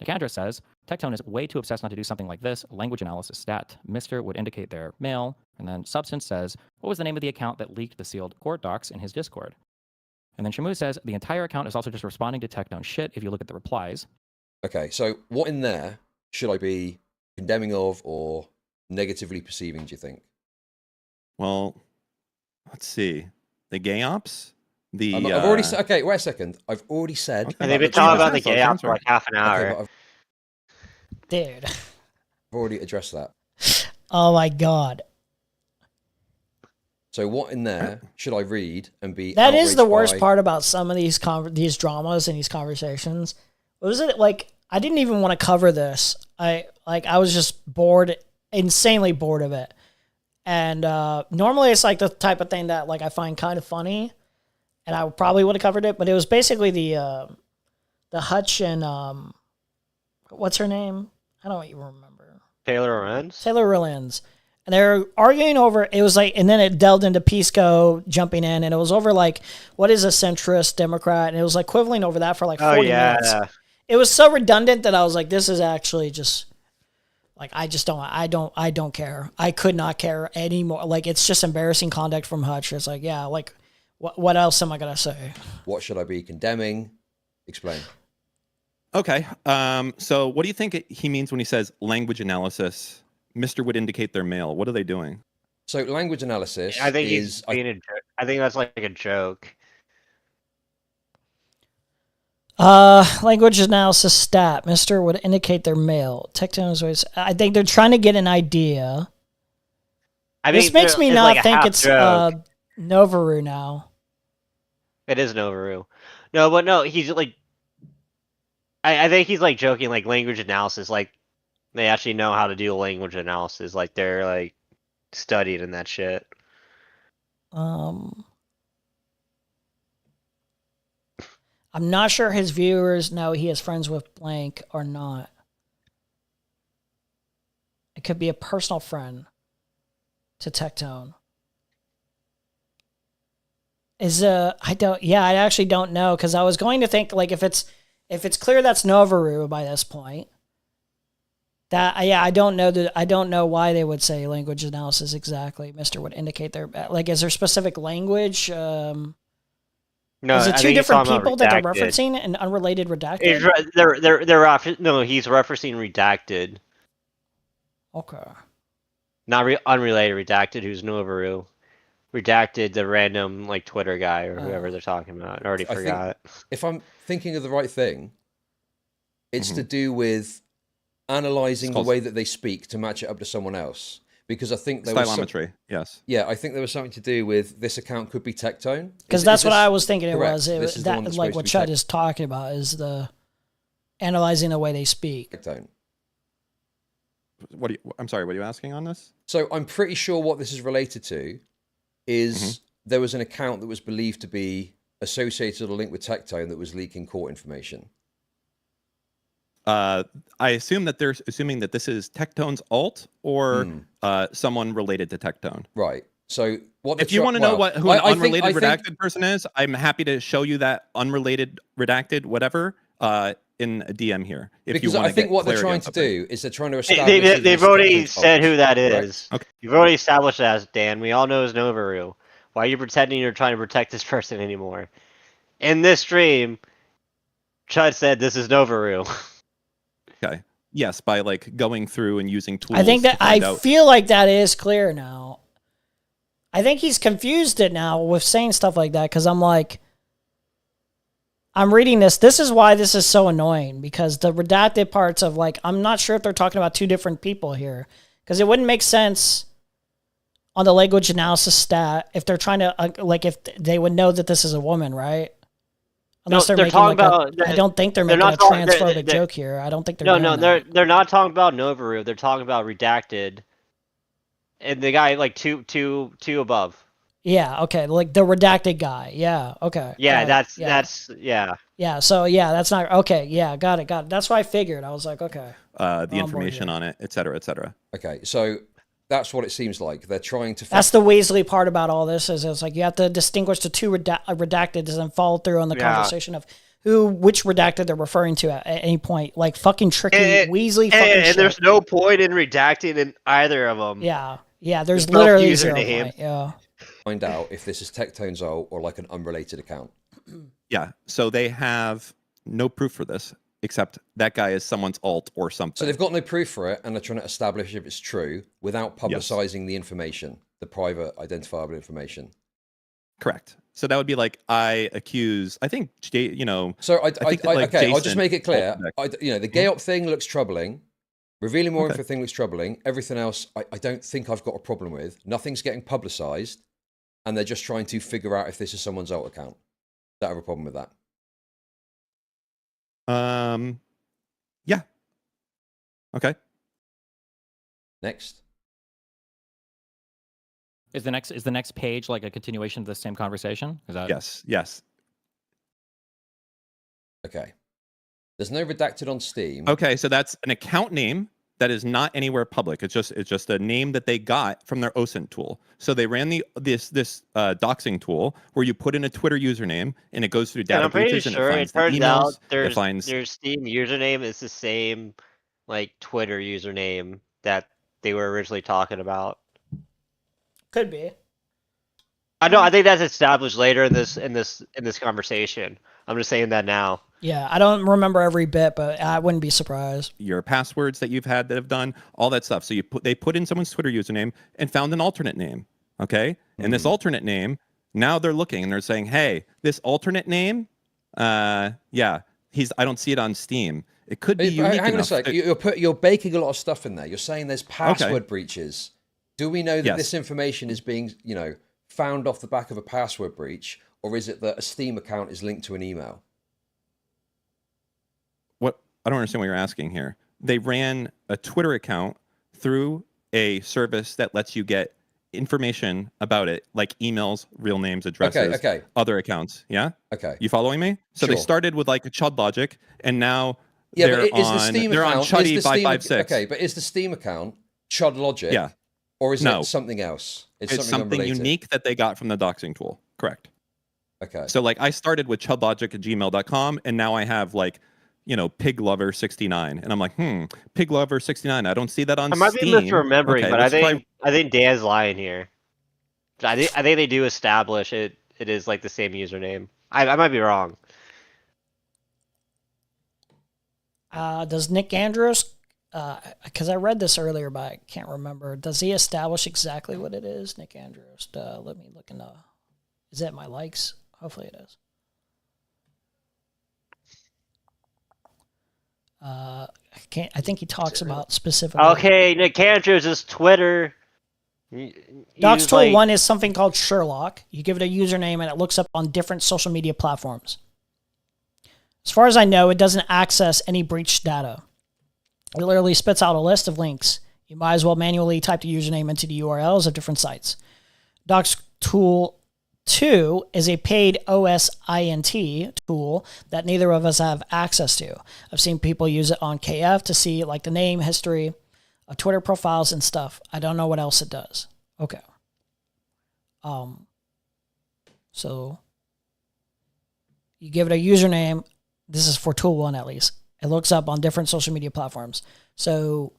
Nicandros says, Tectone is way too obsessed not to do something like this. Language analysis stat. Mr. would indicate their male. And then Substance says, what was the name of the account that leaked the sealed court docs in his Discord? And then Shamu says, the entire account is also just responding to Tectone shit if you look at the replies. Okay, so what in there should I be condemning of or negatively perceiving, do you think? Well, let's see. The gay ops? The I've already said, okay, wait a second. I've already said. Okay. And they've been But talking Jesus about the Christ, gay ops for answer. like half an hour. Okay, but Dude. I've already addressed that. Oh my god. So what in there should I read and be That is the outraged worst by? part about some of these dramas and these conversations. What was it like? I didn't even want to cover this. I was just bored, insanely bored of it. And normally it's like the type of thing that like I find kind of funny, and I probably would have covered it. But it was basically the Hutch and what's her name? I don't even remember. Taylor Lorenz? Taylor Lorenz. And they were arguing over, it was like, and then it delved into Pisco jumping in, and it was over like, what is a centrist Democrat? And it was like quibbling over that for like 40 minutes. It was so redundant that I was like, this is actually just, like, I don't care. I could not care anymore. Like, it's just embarrassing conduct from Hutch. It's like, yeah, like, what else am I going to say? What should I be condemning? Explain. Okay. So what do you think he means when he says language analysis? Mr. would indicate they're male. What are they doing? So language analysis I think is... he's being a joke. I think that's like a joke. Language analysis stat. Mr. would indicate they're male. Tectone's ways. I think they're trying to get an idea. This makes me not think it's Novaru now. It is Novaru. No, but no, he's like... I think he's like joking, like language analysis, like they actually know how to do language analysis, like they're like studied in that shit. I'm not sure his viewers know he is friends with blank or not. It could be a personal friend to Tectone. I actually don't know, because I was going to think like if it's clear that's Novaru by this point. I don't know why they would say language analysis exactly. Mr. would indicate their like. Is there specific language? No, is it I two think he's different talking about people that they're redacted. referencing and unrelated redacted? He's referencing redacted, Okay. not unrelated redacted. Who's Novaru? Redacted, the random like Twitter guy or whoever they're talking about. I already forgot. If I'm thinking of the right thing, it's to do with analyzing the way that they speak to match it up to someone else. Because I think there was Stylometry, yes. Yeah, I think there was something to do with this account could be Tectone. Because that's what I was thinking it correct? was. This is the one That that's like supposed what to be Chud is talking about is the analyzing the way they speak. Tectone. I'm sorry, what are you asking on this? So I'm pretty sure what this is related to is there was an account that was believed to be associated or linked with Tectone that was leaking court information. I assume that they're assuming that this is Tectone's alt or someone related to Tectone. Right. So what? If you want to know who an unrelated redacted person is, I'm happy to show you that unrelated redacted whatever in a DM here. If you want I think what they're trying to do is they're trying to establish. They've already said who that is. Okay. You've already established that, as Dan. We all know it's Novaru. Why are you pretending you're trying to protect this person anymore? In this stream, Chud said this is Novaru. Okay. Yes, by like going through and using tools. I think that feel like that is clear now. I think he's confused it now with saying stuff like that because I'm like, I'm reading this. This is why this is so annoying because the redacted parts of like, I'm not sure if they're talking about two different people here because it wouldn't make sense on the language analysis stat if they're trying to like if they would know that this is a woman, right? Unless they're making like I don't think they're making a transphobic joke here. I don't think they're they're not talking about Novaru. They're talking about redacted, and the guy like two above. Yeah. Okay. Like the redacted guy. Yeah. Okay. Yeah. That's. Yeah. So yeah, that's not okay. Yeah. Got it. That's what I figured. I was like, okay. The information on it, et cetera, et cetera. Okay. So that's what it seems like. They're trying to... That's the Weasley part about all this, is it's like you have to distinguish the two redacted and follow through on the conversation of which redacted they're referring to at any point. Like fucking tricky Weasley fucking shit. And there's no point in redacting in either of them. Yeah. Yeah, there's literally zero point. Yeah. Find out if this is Tectone's alt or like an unrelated account. Yeah. So they have no proof for this. Except that guy is someone's alt or something. So they've got no proof for it, and they're trying to establish if it's true without publicizing the information, the private identifiable information. Correct. So that would be like I think you know. So okay, I'll just make it clear. The gay op thing looks troubling. Revealing more info thing looks troubling. Everything else, I don't think I've got a problem with. Nothing's getting publicized, and they're just trying to figure out if this is someone's alt account. Don't have a problem with that. Yeah. Okay. Next. Is the next page like a continuation of the same conversation? Is that Yes. Okay. There's no redacted on Steam. Okay, so that's an account name that is not anywhere public. It's just a name that they got from their OSINT tool. So they ran this doxing tool where you put in a Twitter username and it goes through data breaches and it finds the emails. Their Steam username is the same like Twitter username that they were originally talking about. Could be. I know. I think that's established later in this conversation. I'm just saying that now. Yeah, I don't remember every bit, but I wouldn't be surprised. Your passwords that you've had that have done all that stuff. So they put in someone's Twitter username and found an alternate name. Okay, and this alternate name, now they're looking and they're saying, hey, this alternate name, I don't see it on Steam. It could be unique hang on a enough. sec. You're baking a lot of stuff in there. You're saying there's password breaches. Do we know that this information is being, found off the back of a password breach, or is it that a Steam account is linked to an email? What? I don't understand what you're asking here. They ran a Twitter account through a service that lets you get information about it, like emails, real names, addresses, other accounts. Yeah? Okay. You following me? So they started with like a Chud Logic, and now they're on Chuddy 556. Okay, but is the Steam account Chud Logic? Yeah. Or is it something else? It's something unique that they got from the doxing tool. Correct. Okay. So like I started with chudlogic@gmail.com, and now I have like, Piglover69, and I'm like, Piglover69. I don't see that on Steam. I might be misremembering, but I think Dan's lying here. I think they do establish it. It is like the same username. I might be wrong. Does Nick Andrews? Because I read this earlier, but I can't remember. Does he establish exactly what it is, Nick Andrews? Let me look in the... Is that my likes? Hopefully it is. I think he talks about specifically... Okay, Nick Andrews is Twitter. Docs Tool 1 is something called Sherlock. You give it a username and it looks up on different social media platforms. As far as I know, it doesn't access any breached data. It literally spits out a list of links. You might as well manually type the username into the URLs of different sites. Docs Tool 2 is a paid OSINT tool that neither of us have access to. I've seen people use it on KF to see like the name, history of Twitter profiles and stuff. I don't know what else it does. Okay. So you give it a username. This is for tool 1 at least. It looks up on different social media platforms. So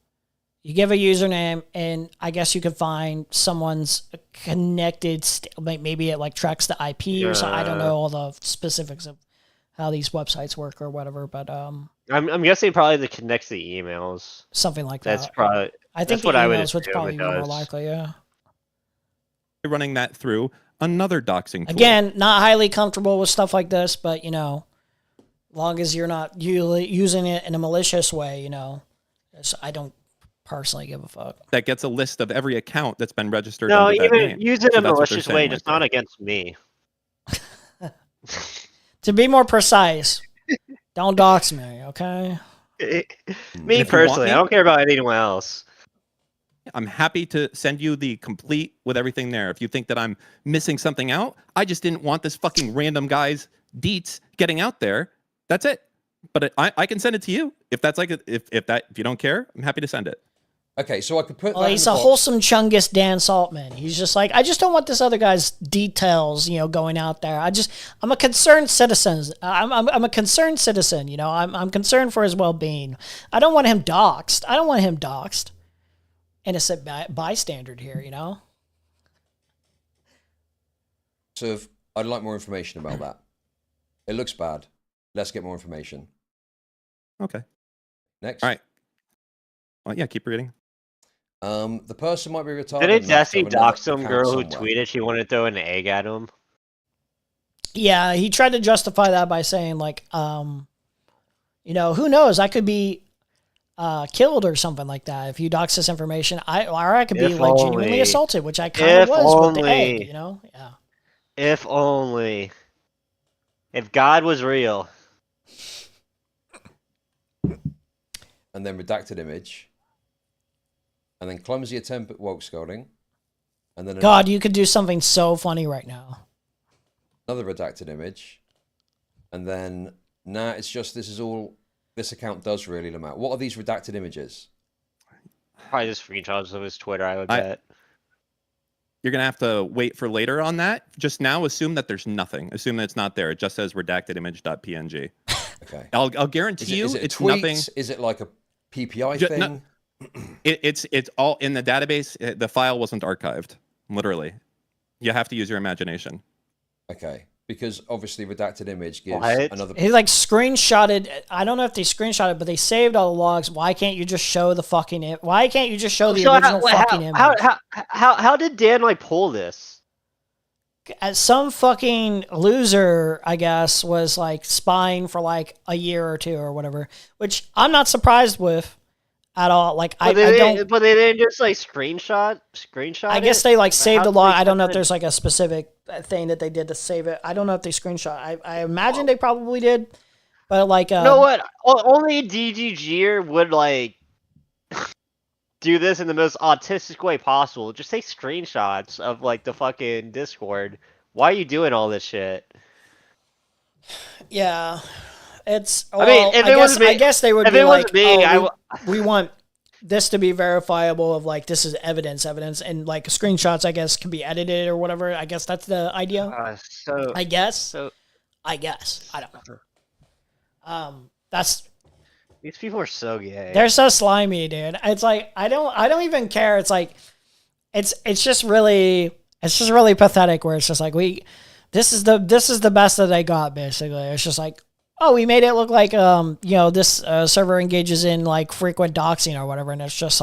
you give a username, and I guess you could find someone's connected. Maybe it like tracks the IP or something. I don't know all the specifics of how these websites work or whatever, but I'm guessing probably the connects the emails. something like That's that. probably. I think that's the what I would emails would assume probably it be more does. likely. Yeah. Running that through another doxing tool. Again, not highly comfortable with stuff like this, but long as you're not using it in a malicious way, I don't personally give a fuck. That gets a list of every account that's been registered No, under that even name. use it in a that's what they're malicious saying way, right just there. not against me. To be more precise, don't dox me, okay? Me personally, I don't care about anyone else. I'm happy to send you the complete with everything there. If you think that I'm missing something out, I just didn't want this fucking random guy's deets getting out there. That's it. But I can send it to you if that's like if you don't care. I'm happy to send it. Okay, so I could put. Well, that he's in a the box. wholesome Chungus Dan Saltman. He's just like, I just don't want this other guy's details, going out there. I'm a concerned citizen. I'm a concerned citizen. I'm concerned for his well-being. I don't want him doxxed. Innocent bystander here, So I'd like more information about that. It looks bad. Let's get more information. Okay. Next. All right. Well, yeah, keep reading. The person might be retarded. Didn't enough to Desi have another dox some account girl who somewhere. tweeted she wanted to throw an egg at him? Yeah, he tried to justify that by saying who knows? I could be killed or something like that if you dox this information. I could be genuinely assaulted, which I kind of was with the egg. Yeah. If only. If God was real. And then redacted image. And then clumsy attempt at woke scolding. And then God, you could do something so funny right now. another redacted image. And then it's just this account does really Lamar. What are these redacted images? Probably just screenshots of his Twitter, I would bet. You're going to have to wait for later on that. Just now, assume that there's nothing. Assume that it's not there. It just says redactedimage.png. Okay. I'll guarantee you it's tweets? nothing. Is it like a PPI thing? No, it's all in the database. The file wasn't archived, literally. You have to use your imagination. Okay. Because obviously redacted image gives another... He screenshotted. I don't know if they screenshotted, but they saved all the logs. Why can't you just show the fucking... Why can't you just show the original fucking image? How did Dan pull this? Some fucking loser, I guess, was spying for a year or two or whatever, which I'm not surprised with at all. But they didn't just screenshot. I guess they saved the log. I don't know if there's a specific thing that they did to save it. I don't know if they screenshot. I imagine they probably did, but you know what? Only DGGer would do this in the most autistic way possible. Just take screenshots of the fucking Discord. Why are you doing all this shit? Yeah, it's. I guess they would be we want this to be verifiable of this is evidence, and screenshots. I guess can be edited or whatever. I guess that's the idea. I guess. I don't know. That's. These people are so gay. They're so slimy, dude. It's I don't even care. It's it's just really pathetic where it's just this is the best that they got, basically. It's just we made it look like this server engages in frequent doxing or whatever, and it's just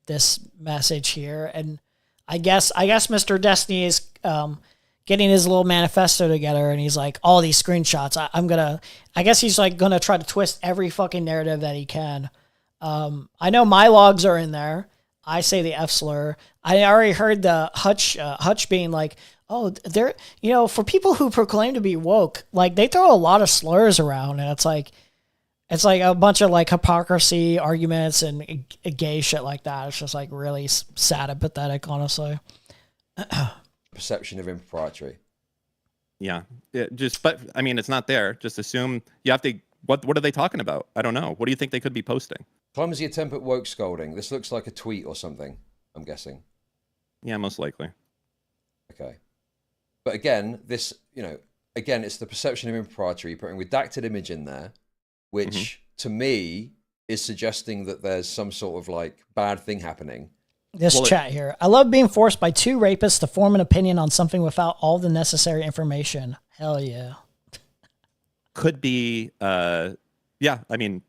this message here. And I guess Mr. Destiny is getting his little manifesto together, and he's all these screenshots. I guess he's gonna try to twist every fucking narrative that he can. I know my logs are in there. I say the F slur. I already heard the Hutch being oh, they're, for people who proclaim to be woke, they throw a lot of slurs around, and it's a bunch of hypocrisy arguments and gay shit like that. It's just really sad and pathetic, honestly. Perception of impropriety. Yeah. But I mean, it's not there. Just assume you have to. What are they talking about? I don't know. What do you think they could be posting? Clumsy attempt at woke scolding. This looks like a tweet or something, I'm guessing. Yeah, most likely. Okay. But again, this, again, it's the perception of impropriety. You're putting redacted image in there, which to me is suggesting that there's some sort of like bad thing happening. This chat here. I love being forced by two rapists to form an opinion on something without all the necessary information. Hell yeah. Could be, yeah, I mean,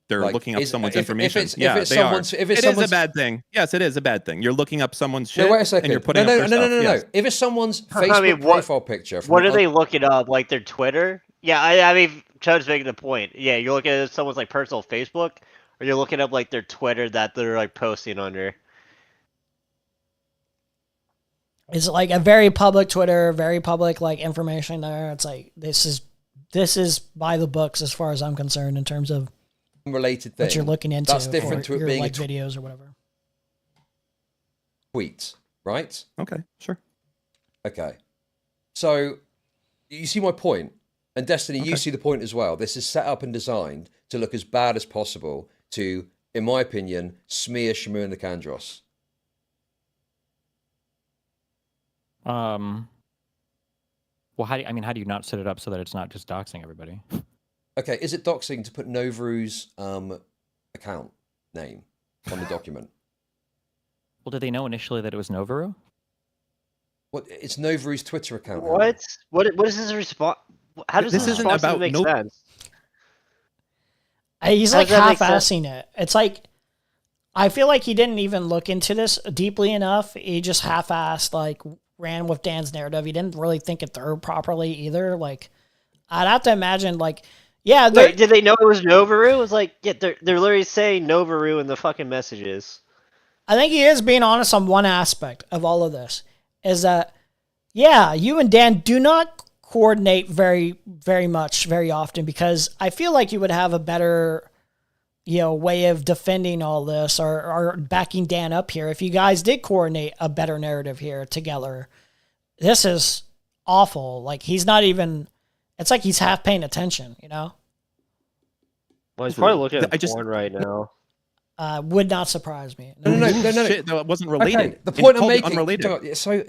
they're Like, looking up someone's information. If Yeah, it's they someone's, are. If it's It is someone's, a bad thing. Yes, it is a bad thing. You're looking up someone's shit no, wait a second. and you're putting no, up their stuff. Yes. If it's someone's Facebook profile picture. What are they looking up? Like their Twitter? Yeah, I mean, Chud's making the point. Yeah, you're looking at someone's like personal Facebook, or you're looking up like their Twitter that they're like posting under. It's like a very public Twitter, very public like information there. It's like this is by the books as far as I'm concerned in terms of related thing what you're looking into. That's different to it your, being like a videos or whatever. Tweet, right? Okay, sure. Okay. So you see my point, and Destiny, you see the point as well. This is set up and designed to look as bad as possible to, in my opinion, smear Shamu and Nicandros. Well, how do you not set it up so that it's not just doxing everybody? Okay, is it doxing to put Novaru's account name on the document? Well, did they know initially that it was Novaru? What? It's Novaru's Twitter account. What? What is his response? How does this response even make sense? He's like half-assing it. It's like, I feel like he didn't even look into this deeply enough. He just half-assed, like, ran with Dan's narrative. He didn't really think it through properly either. Like, I'd have to imagine, like, yeah. Wait, did they know it was Novaru? It was like, yeah, they're literally saying Novaru in the fucking messages. I think he is being honest on one aspect of all of this, is that, yeah, you and Dan do not coordinate very, very much, very often, because I feel like you would have a better, way of defending all this or backing Dan up here if you guys did coordinate a better narrative here together. This is awful. Like, he's not even, it's like he's half paying attention, Well, he's probably looking at porn right now. Would not surprise me. No. Shit, no, it wasn't related. Okay, the point I'm making. Unrelated. So,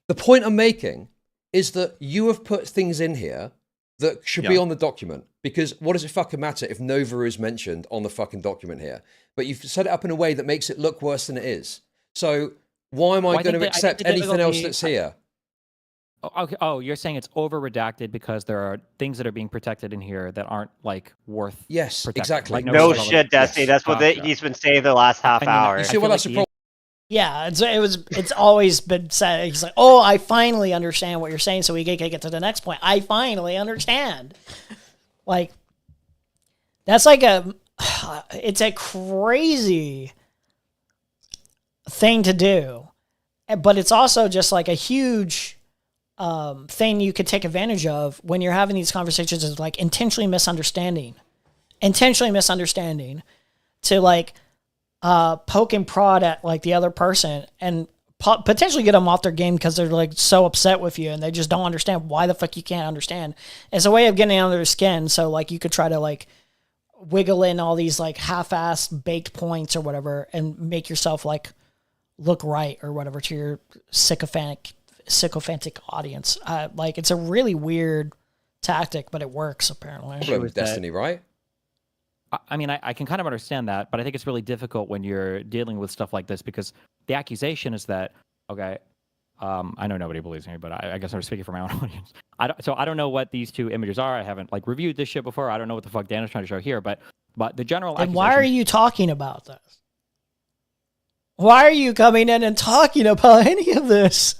the point I'm making is that you have put things in here that should be on the document, because what does it fucking matter if Novaru is mentioned on the fucking document here? But you've set it up in a way that makes it look worse than it is. So why am I going to accept anything else that's here? Okay. Oh, you're saying it's over redacted because there are things that are being protected in here that aren't like worth. Yes, protecting. exactly. Like, No shit, Destiny. That's what he's been saying the last half hour. You see what that's a problem? Yeah, it's always been said. He's like, oh, I finally understand what you're saying, so we can get to the next point. I finally understand. Like, that's like it's a crazy thing to do, but it's also just like a huge thing you could take advantage of when you're having these conversations, is like intentionally misunderstanding to like poke and prod at like the other person and potentially get them off their game because they're like so upset with you and they just don't understand why the fuck you can't understand. It's a way of getting under their skin. So like you could try to like wiggle in all these like half-assed baked points or whatever and make yourself like look right or whatever to your sycophantic audience. Like, it's a really weird tactic, but it works apparently. Problem with Destiny, right? I mean, I can kind of understand that, but I think it's really difficult when you're dealing with stuff like this because the accusation is that, okay, I know nobody believes me, but I guess I'm speaking for my own audience. I don't know what these two images are. I haven't like reviewed this shit before. I don't know what the fuck Dan is trying to show here, but the general. And why are you talking about this? Why are you coming in and talking about any of this?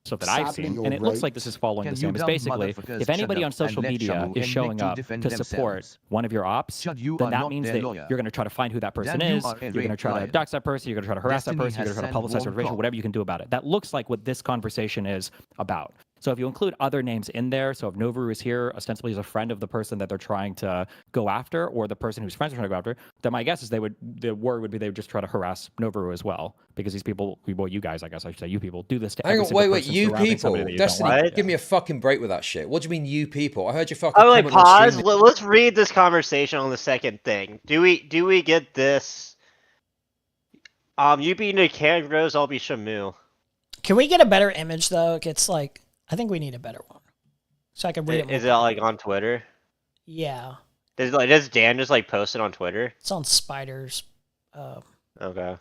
Stuff that I've seen, and it looks like this is following the same. It's basically, if anybody on social media is showing up to support one of your ops, then that means that you're going to try to find who that person is, you're going to try to dox that person, you're going to try to harass that person, you're going to try to publicize their information, whatever you can do about it. That looks like what this conversation is about. So if you include other names in there, so if Novaru is here ostensibly as a friend of the person that they're trying to go after, or the person whose friends are trying to go after, then my guess is the word would be they would just try to harass Novaru as well, because these people, well, you guys, I guess I should say you people, do this to every single person. Wait, you people? Destiny, give me a fucking break with that shit. What do you mean, you people? I heard you fucking. Oh, like pause. Let's read this conversation on the second thing. Do we get this? You be Nicandros, I'll be Shamu. Can we get a better image though? It's like I think we need a better one, so I can read it. Is it like on Twitter? Yeah. Does Dan just like post it on Twitter? It's on Spiders. Okay.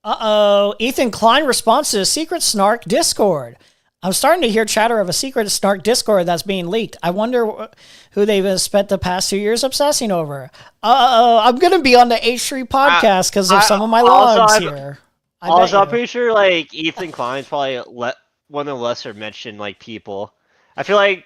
Uh-oh. Ethan Klein responds to the secret Snark Discord. I'm starting to hear chatter of a secret Snark Discord that's being leaked. I wonder who they've spent the past 2 years obsessing over. Uh-oh. I'm going to be on the H3 podcast because of some of my logs here. I'm pretty sure like Ethan Klein's probably one of the lesser mentioned like people. I feel like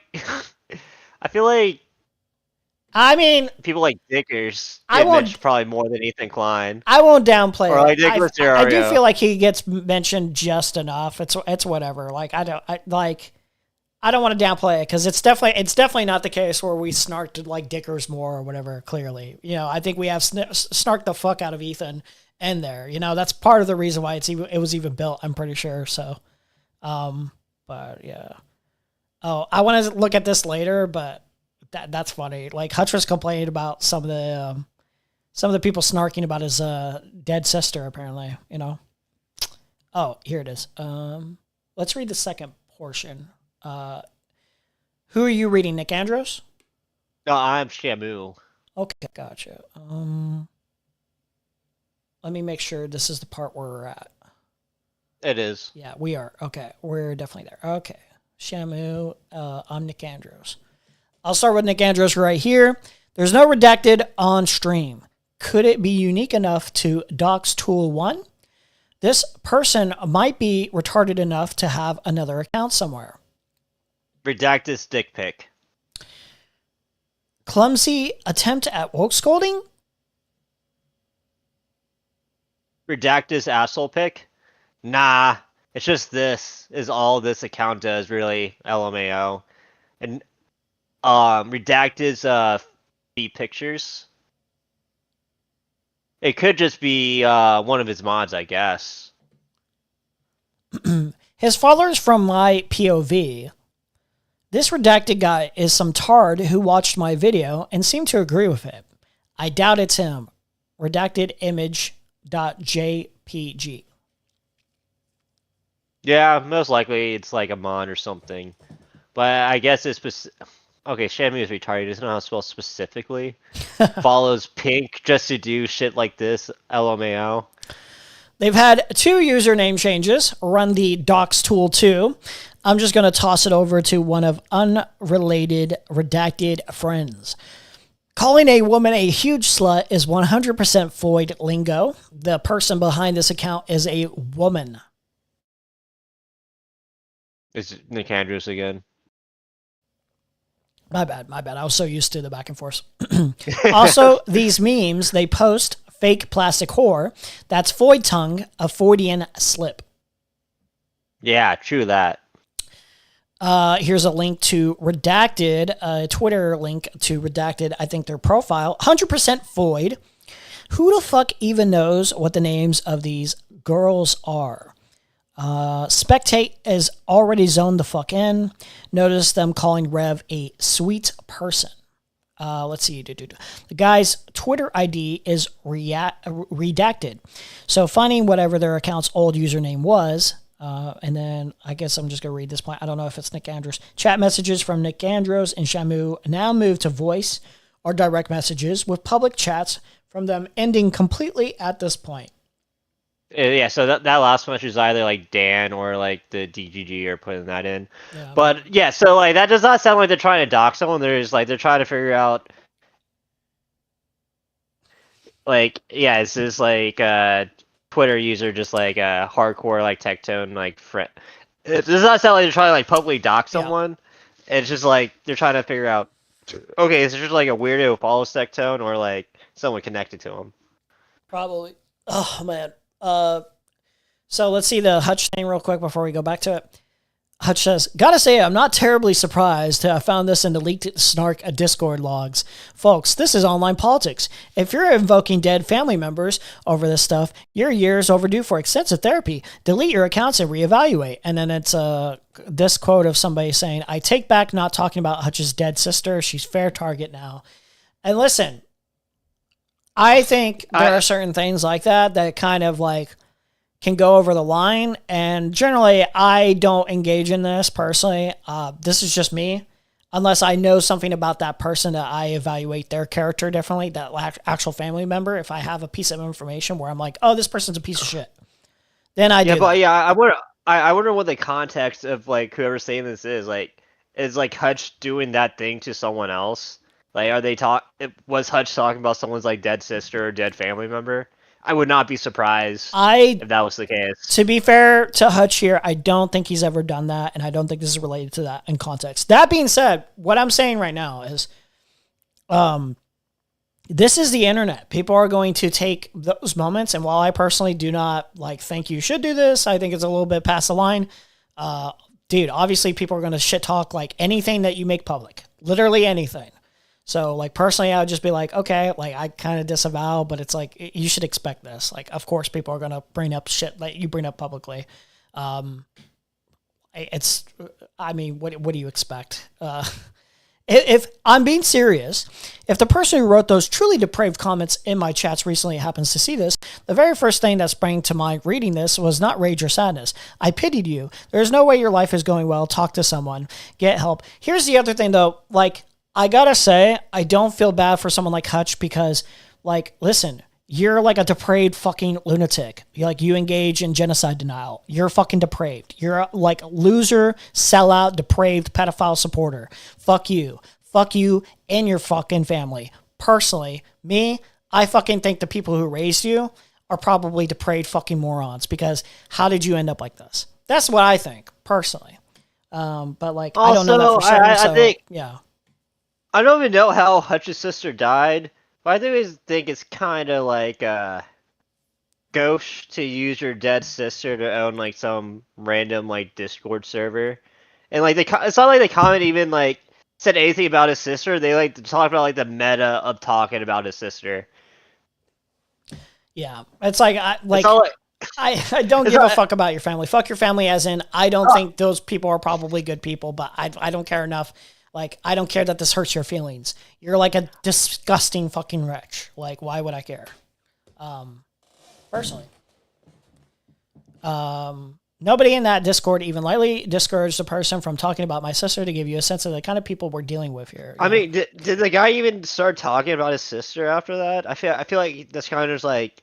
I mean, people like Dickers get mentioned probably more than Ethan Klein. I won't downplay or like it. I do Mysterio. feel like he gets mentioned just enough. It's whatever. Like I don't want to downplay it because it's definitely not the case where we snarked like Dickers more or whatever. Clearly, I think we have snarked the fuck out of Ethan in there. That's part of the reason why it was even built. I'm pretty sure. So, but yeah. Oh, I want to look at this later, but. That's funny. Like Hutch was complaining about some of the people snarking about his dead sister. Apparently, Oh, here it is. Let's read the second portion. Who are you reading, Nick Andros? No, I'm Shamu. Okay, gotcha. Let me make sure this is the part where we're at. It is. Yeah, we are. Okay, we're definitely there. Okay, Shamu. I'm Nick Andros. I'll start with Nick Andros right here. There's no redacted on stream. Could it be unique enough to dox tool 1? This person might be retarded enough to have another account somewhere. Redactus dick pic. Clumsy attempt at woke scolding? Redactus asshole pic? Nah, it's just this is all this account does really, LMAO. And Redacted's feet pictures. It could just be one of his mods, I guess. His followers from my POV. This redacted guy is some tard who watched my video and seemed to agree with it. I doubt it's him. Redacted image.jpg. Yeah, most likely it's like a mod or something. But I guess it's okay, Shamu is retarded. He doesn't know how to spell specifically. Follows pink just to do shit like this. LMAO. They've had 2 username changes. Run the docs tool 2. I'm just going to toss it over to one of unrelated redacted friends. Calling a woman a huge slut is 100% void lingo. The person behind this account is a woman. It's Nick Andrews again. My bad. I was so used to the back and forth. Also, these memes, they post fake plastic whore. That's void tongue, a Freudian slip. Yeah, true that. Here's a link to Redacted, a Twitter link to Redacted, I think their profile. 100% void. Who the fuck even knows what the names of these girls are? Spectate is already zoned the fuck in. Notice them calling Rev a sweet person. Let's see. The guy's Twitter ID is redacted. So finding whatever their account's old username was, and then I guess I'm just going to read this point. I don't know if it's Nick Andros. Chat messages from Nick Andros and Shamu now move to voice or direct messages with public chats from them ending completely at this point. Yeah, so that last message is either like Dan or like the DGG are putting that in. Yeah. But yeah, so like that does not sound like they're trying to dox someone. There's like they're trying to figure out like it's just like a Twitter user just like a hardcore like Tectone like friend. It does not sound like they're trying to like publicly dox someone. Yeah. It's just like they're trying to figure out okay, is it just like a weirdo who follows Tectone or like someone connected to him? Probably. Oh man. So let's see the Hutch thing real quick before we go back to it. Hutch says, gotta say, I'm not terribly surprised I found this in the leaked Snark Discord logs. Folks, this is online politics. If you're invoking dead family members over this stuff, you're years overdue for extensive therapy. Delete your accounts and reevaluate. And then it's this quote of somebody saying, I take back not talking about Hutch's dead sister. She's fair target now. And listen, I think there are certain things like that kind of like can go over the line. And generally, I don't engage in this personally. This is just me. Unless I know something about that person that I evaluate their character differently, that actual family member. If I have a piece of information where I'm like, oh, this person's a piece of shit, then I do. Yeah, but that. yeah, I wonder what the context of like whoever's saying this is. Like, is like Hutch doing that thing to someone else? Like, was Hutch talking about someone's like dead sister or dead family member? I would not be surprised if that was the case. To be fair to Hutch here, I don't think he's ever done that, and I don't think this is related to that in context. That being said, what I'm saying right now is, this is the internet. People are going to take those moments, and while I personally do not like think you should do this, I think it's a little bit past the line. Dude, obviously people are going to shit talk like anything that you make public, literally anything. So, like, personally, I would just be like, okay, like, I kind of disavow, but it's like, you should expect this. Like, of course, people are going to bring up shit that you bring up publicly. I mean, what do you expect? If I'm being serious, if the person who wrote those truly depraved comments in my chats recently happens to see this, the very first thing that sprang to mind reading this was not rage or sadness. I pitied you. There's no way your life is going well. Talk to someone. Get help. Here's the other thing, though. Like, I gotta say, I don't feel bad for someone like Hutch because, like, listen, you're like a depraved fucking lunatic. You engage in genocide denial. You're fucking depraved. You're a, like, loser, sellout, depraved, pedophile supporter. Fuck you. Fuck you and your fucking family. Personally, me, I fucking think the people who raised you are probably depraved fucking morons because how did you end up like this? That's what I think, personally. But, like, Also, I don't know that for certain, I think... yeah. I don't even know how Hutch's sister died, but I think it's kind of like gauche to use your dead sister to own like some random like Discord server, and like it's not like the comment even like said anything about his sister. They like to talk about like the meta of talking about his sister. Yeah, it's like I don't it's give a not- fuck about your family. Fuck your family, as in I don't think those people are probably good people, but I don't care enough. Like, I don't care that this hurts your feelings. You're like a disgusting fucking wretch. Like, why would I care? Personally. Nobody in that Discord even lightly discouraged a person from talking about my sister to give you a sense of the kind of people we're dealing with here. I mean, did the guy even start talking about his sister after that? I feel like that's kind of just like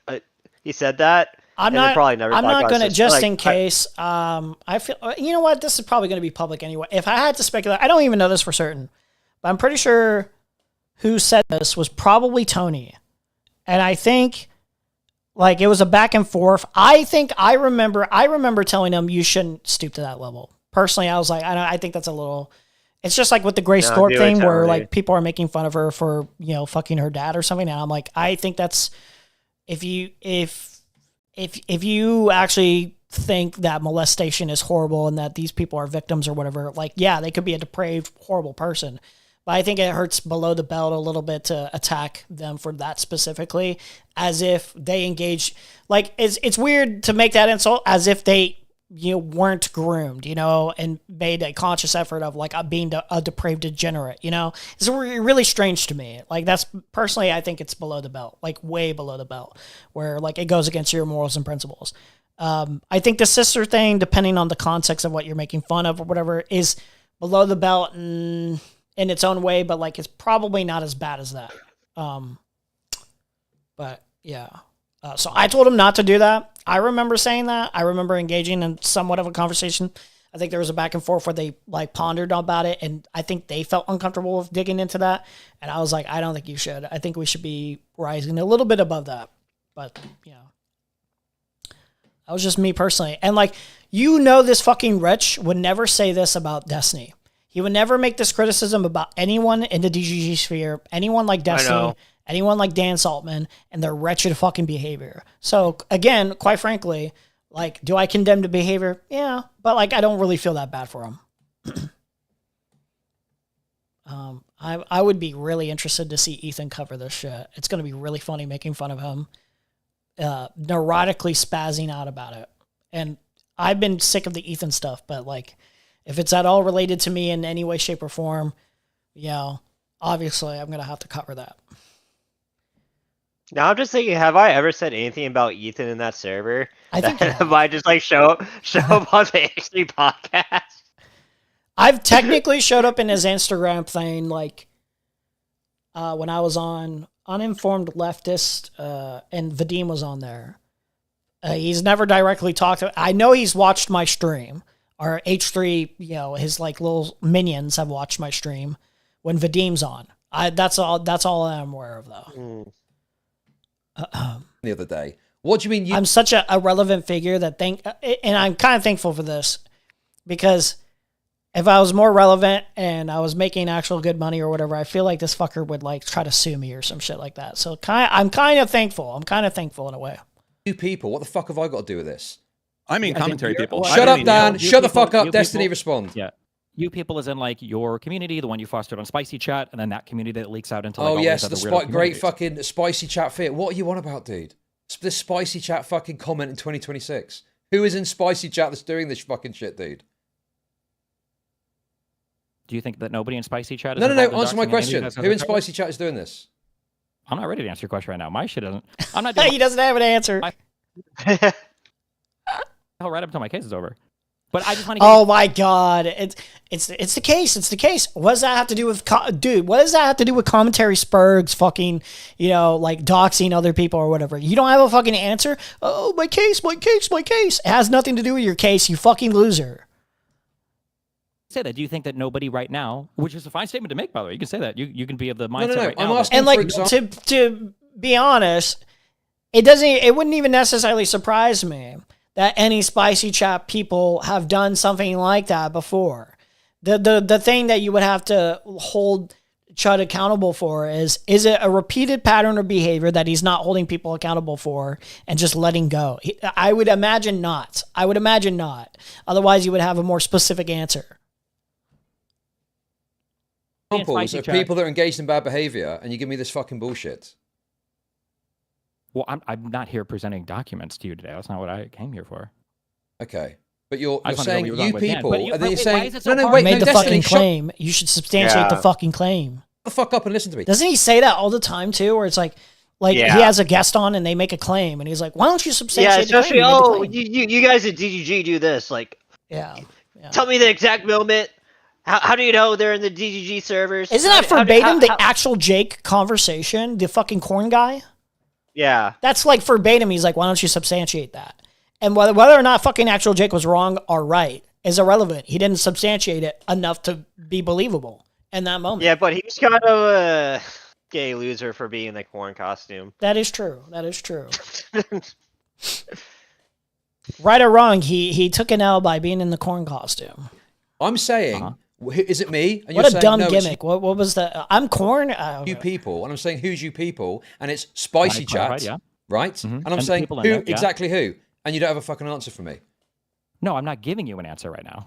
he said that. I'm not going to, just in case, I feel, you know what, this is probably going to be public anyway. If I had to speculate, I don't even know this for certain, but I'm pretty sure who said this was probably Tony. And I think, like, it was a back and forth. I remember telling him you shouldn't stoop to that level. Personally, I was like, I think that's a little, it's just like with the Grace Thorpe thing where, like, people are making fun of her for, you know, fucking her dad or something. And I'm like, I think that's, if you actually think that molestation is horrible and that these people are victims or whatever, like, yeah, they could be a depraved, horrible person. But I think it hurts below the belt a little bit to attack them for that specifically, as if they engage. Like, it's weird to make that insult as if they, you know, weren't groomed, you know, and made a conscious effort of like being a depraved degenerate, you know. It's really strange to me. Like, that's personally, I think it's below the belt, like way below the belt, where like it goes against your morals and principles. I think the sister thing, depending on the context of what you're making fun of or whatever, is below the belt in its own way, but like it's probably not as bad as that. But yeah. So I told him not to do that. I remember saying that. I remember engaging in somewhat of a conversation. I think there was a back and forth where they like pondered about it, and I think they felt uncomfortable with digging into that. And I was like, I don't think you should. I think we should be rising a little bit above that. But, you know, that was just me personally. And like, you know, this fucking wretch would never say this about Destiny. He would never make this criticism about anyone in the DGG sphere, anyone like Destiny, anyone like Dan Saltman, and their wretched fucking behavior. So again, quite frankly, like, do I condemn the behavior? Yeah, but like, I don't really feel that bad for him. I would be really interested to see Ethan cover this shit. It's going to be really funny making fun of him, neurotically spazzing out about it. And I've been sick of the Ethan stuff, but like, if it's at all related to me in any way, shape, or form, you know, obviously I'm going to have to cover that. Now I'm just thinking, have I ever said anything about Ethan in that server? I think that might just like show up on the H3 podcast. I've technically showed up in his Instagram thing, like when I was on Uninformed Leftist, and Vadim was on there. He's never directly talked to. I know he's watched my stream. Or H3, you know, his like little minions have watched my stream when Vadim's on. That's all I'm aware of though. The other day. What do you mean? I'm such a relevant figure that and I'm kind of thankful for this, because if I was more relevant and I was making actual good money or whatever, I feel like this fucker would like try to sue me or some shit like that. So I'm kind of thankful. I'm kind of thankful in a way. You people, what the fuck have I got to do with this? I mean, commentary people. Shut up, Dan. Shut the fuck up. You Destiny, people- respond. Yeah. You people is in like your community, the one you fostered on Spicy Chat, and then that community that leaks out into like Oh all yes, these the other weirdo great communities. fucking spicy chat fit. What are you on about, dude? This spicy chat fucking comment in 2026. Who is in spicy chat that's doing this fucking shit, dude? Do you think that nobody in Spicy Chat is No. involved in Answer my doxing any of question. those Who other in people? spicy chat is doing this? I'm not ready to answer your question right now. My shit doesn't. I'm not doing He doesn't have an answer. hell right up until my case is over. But I just want to. Oh my god, it's the case. It's the case. What does that have to do with dude? What does that have to do with commentary Spurgs fucking, you know, like doxing other people or whatever? You don't have a fucking answer. Oh, my case. It has nothing to do with your case. You fucking loser. say that. Do you think that nobody right now, which is a fine statement to make, by the way, you can say that. You can be of the mindset no. right I'm now. asking And like to be honest, it wouldn't even necessarily surprise me that any spicy chat people have done something like that before. The thing that you would have to hold Chud accountable for is it a repeated pattern of behavior that he's not holding people accountable for and just letting go? I would imagine not. Otherwise, you would have a more specific answer. Examples of people that are engaged in bad behavior, and you give me this fucking bullshit. Well, I'm not here presenting documents to you today. That's not what I came here for. Okay. But you're I just wanna know saying where you're you going with Dan. people, But you- and then wait, you're why saying, is it so no, hard? wait, He made the Destiny, fucking shut claim. You should substantiate the fucking claim. the fuck up and listen to me. Doesn't he say that all the time too? Where it's like Yeah. he has a guest on and they make a claim and he's like, "Why don't you Yeah, substantiate especially the claim?" You made the claim. you guys at DGG do this. Like, yeah. Tell me the exact moment. How do you know they're in the DGG servers? Isn't that verbatim the actual Jake conversation? The fucking corn guy. Yeah. That's like verbatim. He's like, "Why don't you substantiate that?" And whether or not fucking actual Jake was wrong or right is irrelevant. He didn't substantiate it enough to be believable in that moment. Yeah, but he's kind of a gay loser for being in the corn costume. That is true. Right or wrong, he took an L by being in the corn costume. I'm saying, is it me? And What you're a saying, dumb no, it's gimmick. What was that? I'm corn. you people, and I'm saying who's you people, and it's spicy Right, clarified, chat, yeah. right? And I'm And the saying people in who there, yeah. exactly who, and you don't have a fucking answer for me. No, I'm not giving you an answer right now.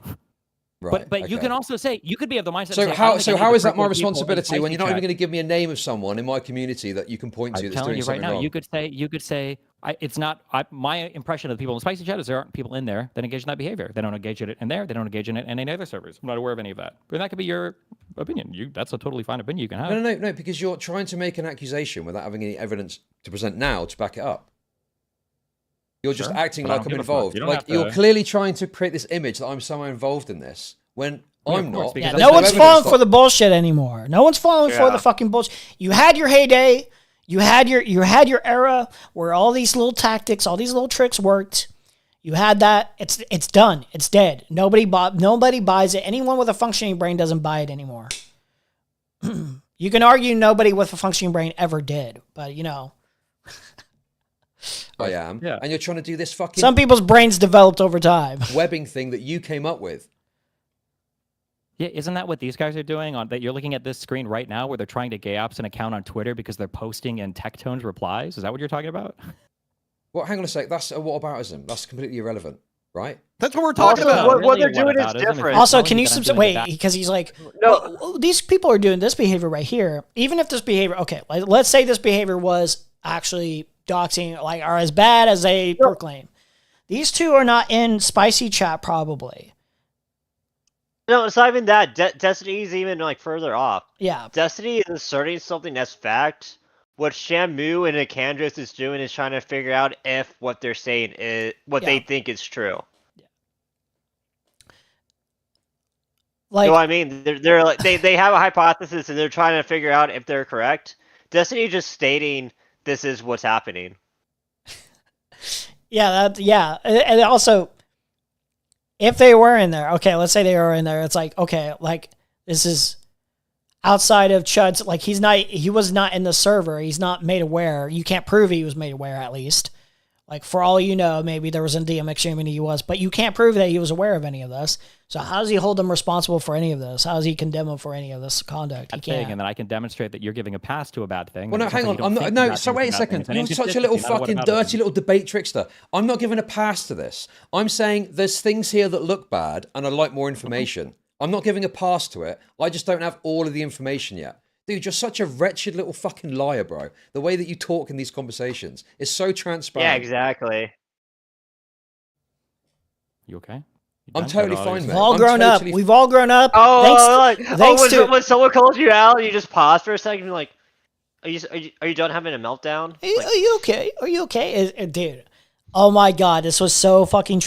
Right. But you okay. can also say you could be of the mindset. So and say, I don't think I need how to is that prick my with people in responsibility when spicy you're not even chat. going to give me a name of someone in my community that you can point to I'm that's telling doing you right something now, wrong? you could say, it's not. My impression of the people in Spicy Chat is there aren't people in there that engage in that behavior. They don't engage in it in there. They don't engage in it in any other servers. I'm not aware of any of that. But that could be your opinion. That's a totally fine opinion you can have. No, because you're trying to make an accusation without having any evidence to present now to back it up. You're just Sure, acting but I like don't I'm give a fuck. involved. You don't Like have to- you're clearly trying to create this image that I'm somehow involved in this when Yeah, I'm of course, not. because Yeah, There's no one's evidence falling of for it. the bullshit anymore. No one's falling for the fucking bullshit. You had your heyday. You had your era where all these little tactics, all these little tricks worked. You had that. It's done. It's dead. Nobody buys it. Anyone with a functioning brain doesn't buy it anymore. You can argue nobody with a functioning brain ever did, but you know. I am. Yeah. And you're trying to do this fucking Some people's brains developed over time. webbing thing that you came up with. Yeah, isn't that what these guys are doing? That you're looking at this screen right now, where they're trying to gay ops an account on Twitter because they're posting in Tectone's replies. Is that what you're talking about? Well, hang on a sec. That's a whataboutism. That's completely irrelevant, right? That's what we're talking Also, about. what they're Really doing is whataboutism if different. you're Also, telling can me you that I'm doing wait? that- Because he's like, No. well, these people are doing this behavior right here. Even if this behavior, okay, let's say this behavior was actually doxing, like, are as bad as they proclaim. These two are not in spicy chat, probably. No, it's not even that. Destiny is even like further off. Yeah. Destiny is asserting something that's fact, what Shamu and Akandros is doing is trying to figure out if what they're saying is what they think is true. Like, you know what I mean? They're like they have a hypothesis and they're trying to figure out if they're correct. Destiny just stating this is what's happening. Yeah, and also, if they were in there, okay, let's say they were in there, it's like, okay, like, this is outside of Chud's, like, he was not in the server, he's not made aware, you can't prove he was made aware, at least. Like, for all you know, maybe there was a DMX stream and he was, but you can't prove that he was aware of any of this. So how does he hold them responsible for any of this? How does he condemn them for any of this conduct? He can't. And then I can demonstrate that you're giving a pass to a bad thing. Well, no, hang on. I'm not. No, so wait a second. You're such a little fucking dirty little debate trickster. I'm not giving a pass to this. I'm saying there's things here that look bad, and I'd like more information. I'm not giving a pass to it. I just don't have all of the information yet. Dude, you're such a wretched little fucking liar, bro. The way that you talk in these conversations is so transparent. Yeah, exactly. You okay? I'm totally fine, man. We've all grown up. We've all grown up. When someone calls you out, you just pause for a second and you're like, are you done having a meltdown? Are you okay? Are you okay? Dude, oh my God, this was so fucking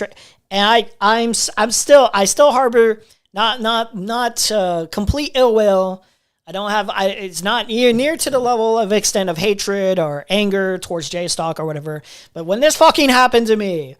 and I still harbor not complete ill will. I don't have, it's not near to the level of extent of hatred or anger towards J-Stock or whatever. But when this fucking happened to me,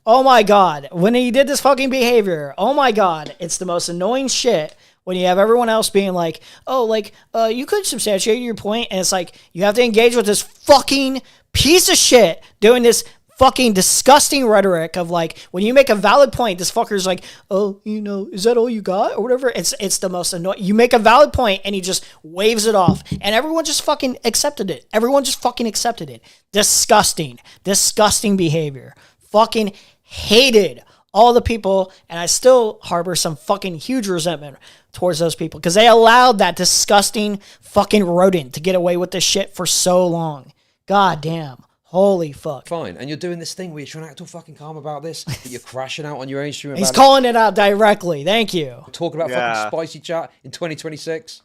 oh my God, when he did this fucking behavior, oh my God, it's the most annoying shit when you have everyone else being like, oh, like, you could substantiate your point, and it's like, you have to engage with this fucking piece of shit doing this fucking disgusting rhetoric of like, when you make a valid point, this fucker's like, oh, you know, is that all you got or whatever? It's the most annoying. You make a valid point and he just waves it off, and everyone just fucking accepted it. Everyone just fucking accepted it. Disgusting behavior. Fucking hated all the people, and I still harbor some fucking huge resentment towards those people because they allowed that disgusting fucking rodent to get away with this shit for so long. God damn. Holy fuck. Fine. And you're doing this thing where you're trying to act all fucking calm about this, that you're crashing out on your own stream about He's calling it out directly. Thank you. Talking about fucking spicy chat in 2026.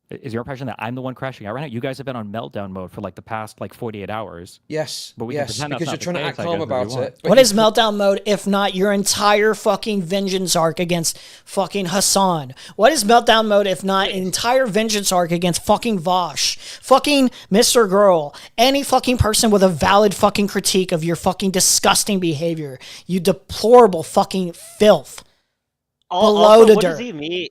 Is your impression that I'm the one crashing out right now? You guys have been on meltdown mode for like the past like 48 hours. Yes. But we yes, can because you're trying to act calm about it. What is meltdown mode if not your entire fucking vengeance arc against fucking Hassan? What is meltdown mode if not an entire vengeance arc against fucking Vosh? Fucking Mr. Girl. Any fucking person with a valid fucking critique of your fucking disgusting behavior. You deplorable fucking filth. Also, what does he mean?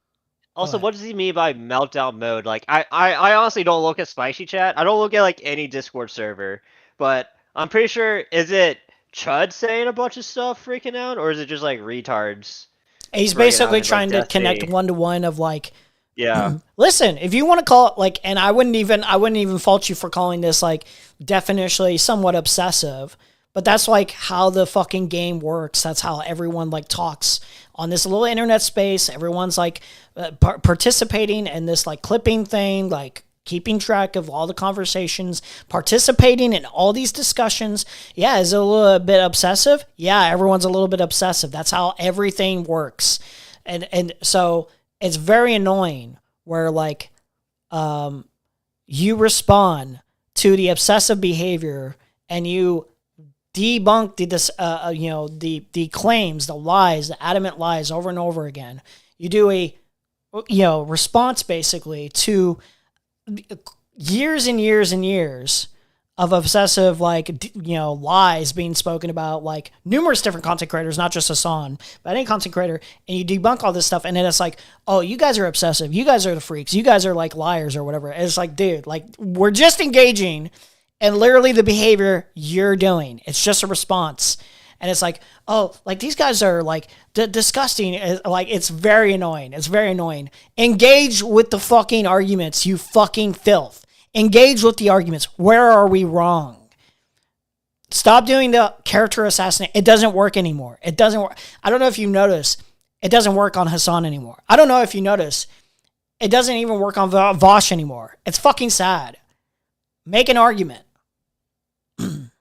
Also, what does he mean by meltdown mode? Like, I honestly don't look at spicy chat. I don't look at like any Discord server, but I'm pretty sure, is it Chud saying a bunch of stuff freaking out, or is it just like retards? He's basically trying to connect one-to-one of like, yeah. Listen, if you want to call it like, and I wouldn't even fault you for calling this like definitionally somewhat obsessive, but that's like how the fucking game works. That's how everyone like talks on this little internet space. Everyone's like participating in this like clipping thing, like keeping track of all the conversations, participating in all these discussions. Yeah, is it a little bit obsessive? Yeah, everyone's a little bit obsessive. That's how everything works. And so it's very annoying where like you respond to the obsessive behavior and you debunk the claims, the lies, the adamant lies over and over again. You do a response basically to years and years and years of obsessive lies being spoken about, like numerous different content creators, not just Hassan, but any content creator, and you debunk all this stuff, and then it's like, oh, you guys are obsessive, you guys are the freaks, you guys are like liars or whatever. And it's like, dude, like we're just engaging and literally the behavior you're doing. It's just a response. And it's like, oh, like these guys are like disgusting. Like it's very annoying. It's very annoying. Engage with the fucking arguments, you fucking filth. Engage with the arguments. Where are we wrong? Stop doing the character assassination. It doesn't work anymore. It doesn't work. I don't know if you notice. It doesn't work on Hassan anymore. I don't know if you notice. It doesn't even work on Vosh anymore. It's fucking sad. Make an argument.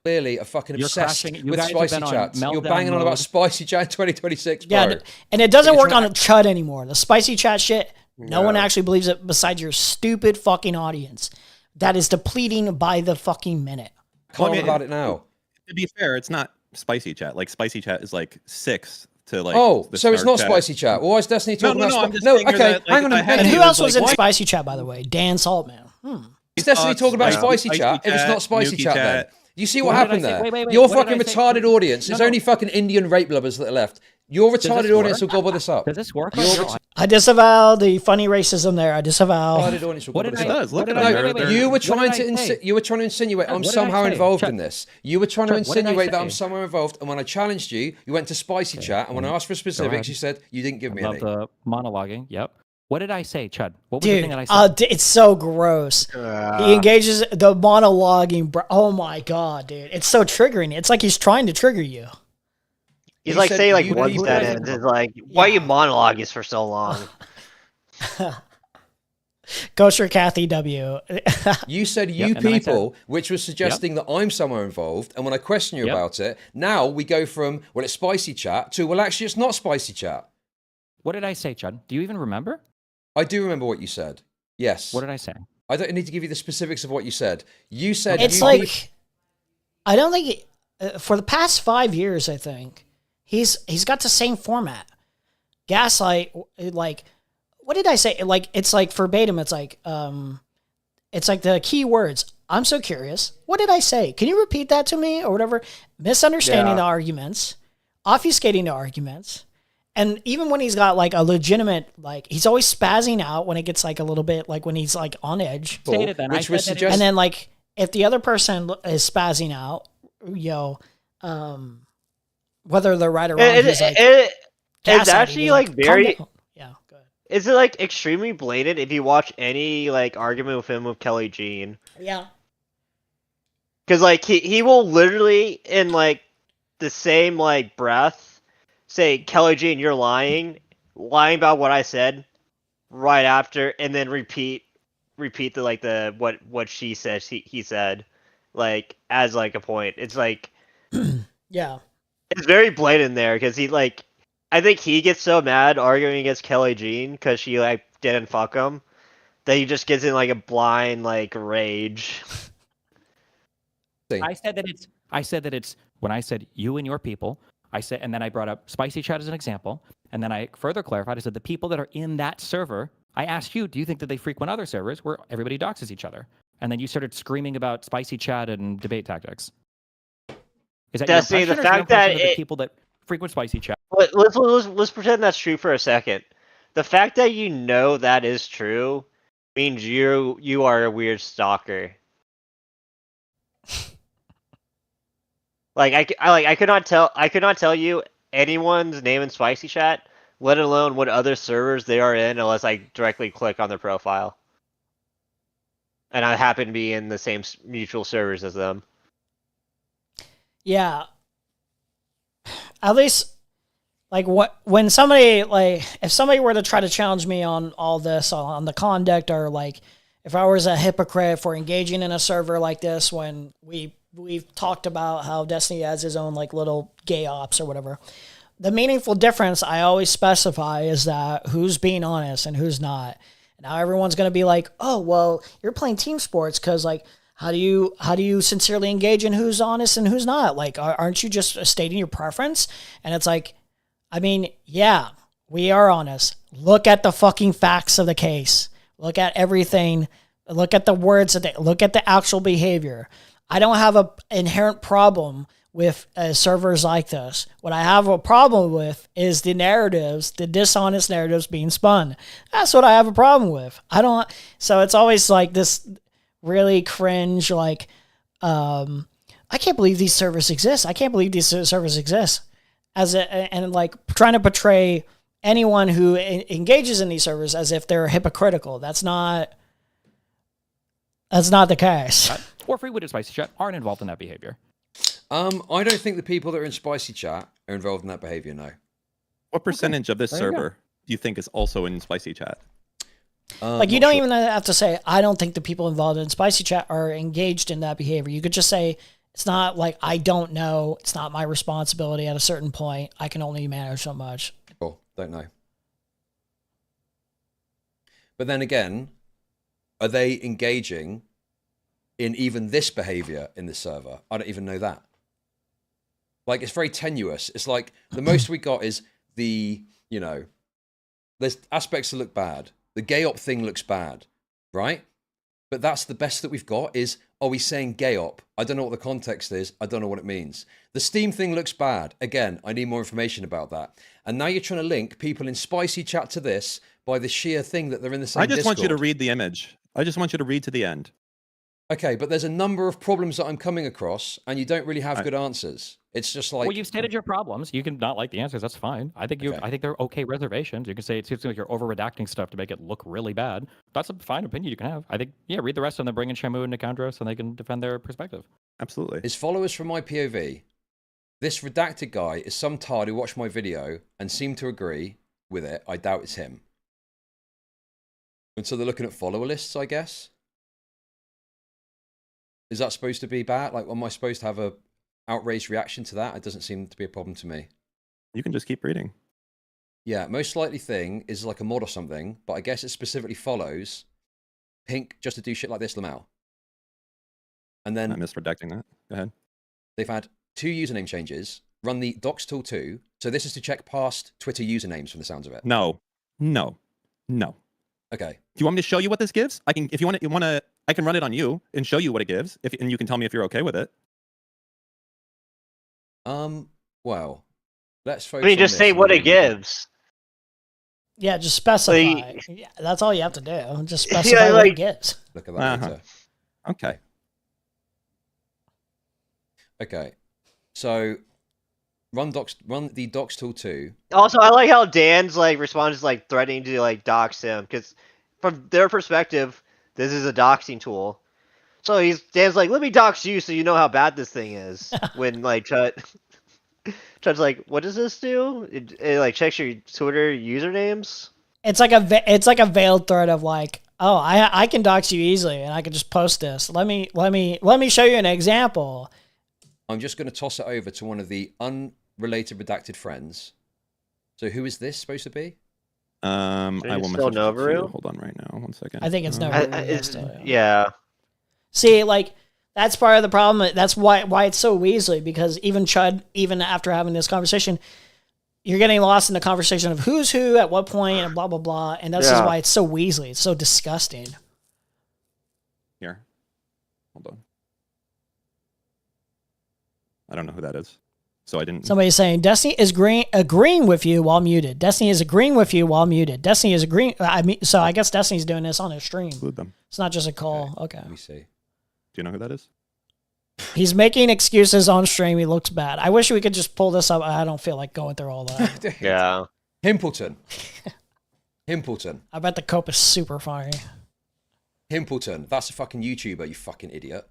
Clearly a fucking obsessed with spicy chats. You're banging on about spicy chat 2026, bro. Yeah, and it doesn't work on Chud anymore. The spicy chat shit No one actually believes it besides your stupid fucking audience that is depleting by the fucking minute. Calm about it now. To be fair, it's not spicy chat. Like spicy chat is like 6 to like. Oh, the so it's Snark not spicy chat. Well, why is Destiny talking No, about I'm just No, saying here okay, that, like, hang on a I had minute. And who else was in like, spicy chat, by the way? Dan Saltman. Is Destiny talking about spicy chat? If it's not spicy chat, then you see what happened there. Your fucking retarded audience. There's only fucking Indian rape lovers that are left. Your retarded audience will gobble this up. Does this work? I disavow the funny racism there. I disavow. Retarded audience will What gobble did this I- up. what did No, I- wait, wait, you were what trying did I say? to you were trying to insinuate I'm What did I somehow say? involved Chuck, in this. You were trying to Chuck, what did I insinuate that I'm say? somehow involved, and when I challenged you, you went to spicy chat, and when I asked for specifics, ahead. you said you didn't give me I any. love the monologuing. Yep. What did I say, Chud? What was the thing Dude, that I said? it's so gross. He engages the monologuing. Oh my god, dude. It's so triggering. It's like he's trying to trigger you. He's He like said saying like you one people- sentence. It's like, why are you monologuing for so long? Kosher Kathy W. You said you and then I said- people, which was suggesting that I'm somewhere involved. And when I question you Yep. about it, now we go from, well, it's spicy chat to, well, actually, it's not spicy chat. What did I say, Chud? Do you even remember? I do remember what you said. Yes. What did I say? I don't need to give you the specifics of what you said. You said It's you like, peop- I don't think, for the past 5 years, I think, he's got the same format. Gaslight, like, what did I say? Like, it's like verbatim. It's like the key words. I'm so curious. What did I say? Can you repeat that to me or whatever? Misunderstanding the arguments, obfuscating the arguments. And even when he's got like a legitimate, like he's always spazzing out when it gets like a little bit, like when he's like on edge. Stated then. which I was said that it- suggest- And then like if the other person is spazzing out, whether they're right or wrong, he's like, It's gaslighting. actually He's like "Calm very. down." Yeah, good. Is it like extremely blatant if you watch any like argument with him with Kelly Jean? Yeah. Because like he will literally in like the same like breath say, Kelly Jean, you're lying about what I said right after, and then repeat the like the what she said he said like as like a point. It's like Yeah. it's very blatant there because he like I think he gets so mad arguing against Kelly Jean because she like didn't fuck him that he just gets in like a blind like rage. I said that it's when I said you and your people, I said, and then I brought up spicy chat as an example, and then I further clarified. I said the people that are in that server. I asked you, do you think that they frequent other servers where everybody doxes each other? And then you started screaming about spicy chat and debate tactics. Is that Destiny, your the impression or fact that your impression of it- the people that frequent spicy chat? Let's pretend that's true for a second. The fact that you know that is true means you are a weird stalker. Like I could not tell you anyone's name in Spicy Chat, let alone what other servers they are in, unless I directly click on their profile. And I happen to be in the same mutual servers as them. Yeah. At least, like, when somebody, like, if somebody were to try to challenge me on all this, on the conduct, or, like, if I was a hypocrite for engaging in a server like this, when we've talked about how Destiny has his own, like, little gay ops or whatever, the meaningful difference I always specify is that who's being honest and who's not. Now everyone's going to be like, oh, well, you're playing team sports because, like, how do you sincerely engage in who's honest and who's not? Like, aren't you just stating your preference? And it's like, I mean, yeah, we are honest. Look at the fucking facts of the case. Look at everything. Look at the words that they look at the actual behavior. I don't have an inherent problem with servers like this. What I have a problem with is the narratives, the dishonest narratives being spun. That's what I have a problem with. So it's always like this really cringe, like, I can't believe these servers exist. I can't believe these servers exist. And like trying to portray anyone who engages in these servers as if they're hypocritical. That's not the case. Or frequented spicy chat aren't involved in that behavior. I don't think the people that are in spicy chat are involved in that behavior, no. What percentage of this There you go. server do you think is also in spicy chat? Like, you don't even have to say, I don't think the people involved in spicy chat are engaged in that behavior. You could just say, it's not like, I don't know. It's not my responsibility at a certain point. I can only manage so much. Cool. Don't know. But then again, are they engaging in even this behavior in the server? I don't even know that. Like, it's very tenuous. It's like the most we got is the, you know, there's aspects that look bad. The gay op thing looks bad, right? But that's the best that we've got is, are we saying gay op? I don't know what the context is. I don't know what it means. The Steam thing looks bad. Again, I need more information about that. And now you're trying to link people in spicy chat to this by the sheer thing that they're in the same I just want you to Discord. read the image. I just want you to read to the end. Okay, but there's a number of problems that I'm coming across, and you don't really have good answers. It's just like, well, you've stated your problems. You can not like the answers. That's fine. I think I think they're okay reservations. You can say it seems like you're over redacting stuff to make it look really bad. That's a fine opinion you can have. I think, yeah, read the rest and then bring in Shamu and Nicandros and they can defend their perspective. Absolutely. his followers from my POV. This redacted guy is some tard who watched my video and seemed to agree with it. I doubt it's him. And so they're looking at follower lists, I guess. Is that supposed to be bad? Like, am I supposed to have a outraged reaction to that? It doesn't seem to be a problem to me. You can just keep reading. Yeah, most likely thing is like a mod or something, but I guess it specifically follows Pink just to do shit like this, Lamau. And then I'm misredacting that. Go ahead. They've had 2 username changes, run the docs tool 2. So this is to check past Twitter usernames from the sounds of it. No. Okay. Do you want me to show you what this gives? I can, if you want to, I can run it on you and show you what it gives, and you can tell me if you're okay with it. Well, let's focus. I mean, just say what it gives. Yeah, just specify. Yeah, that's all you have to do. Just specify what it gives. Look at that later. Okay. Okay. So run the docs tool 2. Also, I like how Dan's like response is like threatening to like dox him because from their perspective, this is a doxing tool. So Dan's like, let me dox you so you know how bad this thing is. When like Chud's like, what does this do? It like checks your Twitter usernames. It's like a veiled threat of like, oh, I can dox you easily and I can just post this. Let me show you an example. I'm just going to toss it over to one of the unrelated redacted friends. So who is this supposed to be? I will message you. Hold on right now. 1 second. I think it's Novaru. Yeah. See, like, that's part of the problem. That's why it's so Weasley, because even Chud, even after having this conversation, you're getting lost in the conversation of who's who at what point and blah, blah, blah. And that's just why it's so Weasley. It's so disgusting. Here. Hold on. I don't know who that is. So I didn't. Somebody's saying Destiny is agreeing with you while muted. Destiny is agreeing with you while muted. Destiny is agreeing. I mean, so I guess Destiny's doing this on his stream. Include them. It's not just a call. Okay. Let me see. Do you know who that is? He's making excuses on stream. He looks bad. I wish we could just pull this up. I don't feel like going through all that. Yeah. Himpleton. Himpleton. I bet the cope is super funny. Himpleton. That's a fucking YouTuber, you fucking idiot.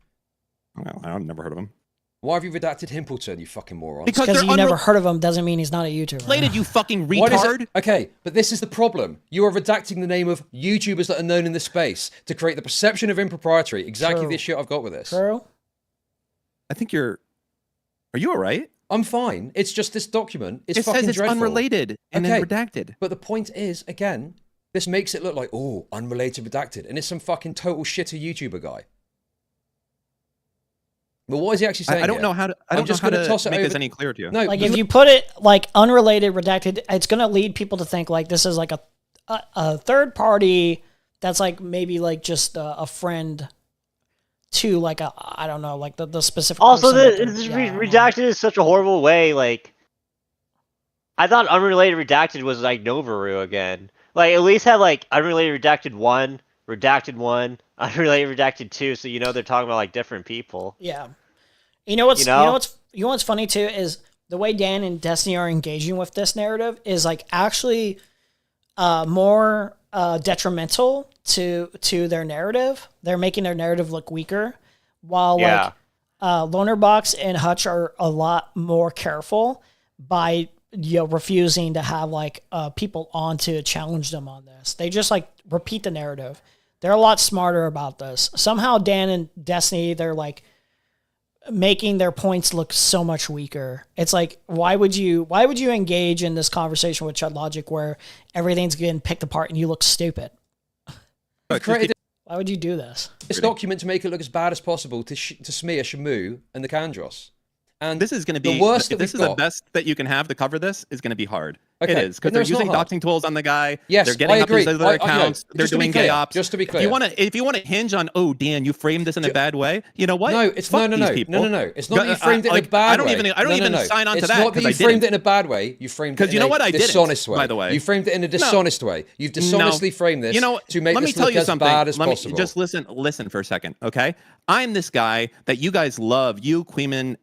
Well, I've never heard of him. Why have you redacted Himpleton, you fucking moron? Because you never heard of him doesn't mean he's not a YouTuber. Related, you fucking What is retard. it? Okay, but this is the problem. You are redacting the name of YouTubers that are known in this space to create the perception of impropriety. Exactly True. the shit I've got with this. True. I think you're. Are you all right? I'm fine. It's just this document. It's It fucking says it's dreadful. unrelated and then redacted. But the point is, again, this makes it look like, oh, unrelated redacted. And it's some fucking total shitter YouTuber guy. But what is he actually saying? I don't know how to. I don't know how to make this any clearer to you. No, Like if you put it like unrelated redacted, it's gonna lead people to think like this is like a third party that's like maybe like just a friend to like a, I don't know, like the specific. Also, person this redacted is such a horrible way. Like, I thought unrelated redacted was like Novaru again. Like, at least have like unrelated redacted 1, redacted 1, unrelated redacted 2, so you know they're talking about like different people. Yeah. You know what's funny too is the way Dan and Destiny are engaging with this narrative is like actually more detrimental to their narrative. They're making their narrative look weaker, while like Lonerbox and Hutch are a lot more careful by refusing to have like people on to challenge them on this. They just like repeat the narrative. They're a lot smarter about this. Somehow Dan and Destiny, they're like making their points look so much weaker. It's like, why would you engage in this conversation with Chud Logic where everything's getting picked apart and you look stupid? You've created Why would you do this? this document to make it look as bad as possible to smear Shamu and the Kandros. And this is going to be the worst. If this is the best that you can have to cover this, is going to be hard. Okay. It is because they're using doxing tools on the guy. Yes, they're getting I up his agree. other accounts. They're doing gay ops. Just to be clear, if you want to hinge on, oh Dan, you framed this in a bad way. You know what? No, it's Fuck no. these people. No. It's not that you framed it in a bad way. I don't even sign on to that. It's not that you framed it in a bad way. You framed it in a dishonest way. By the way, you framed it in a dishonest way. You've dishonestly framed this to make this look as bad as possible. Just listen for a second, okay? I'm this guy that you guys love. You, Queeman,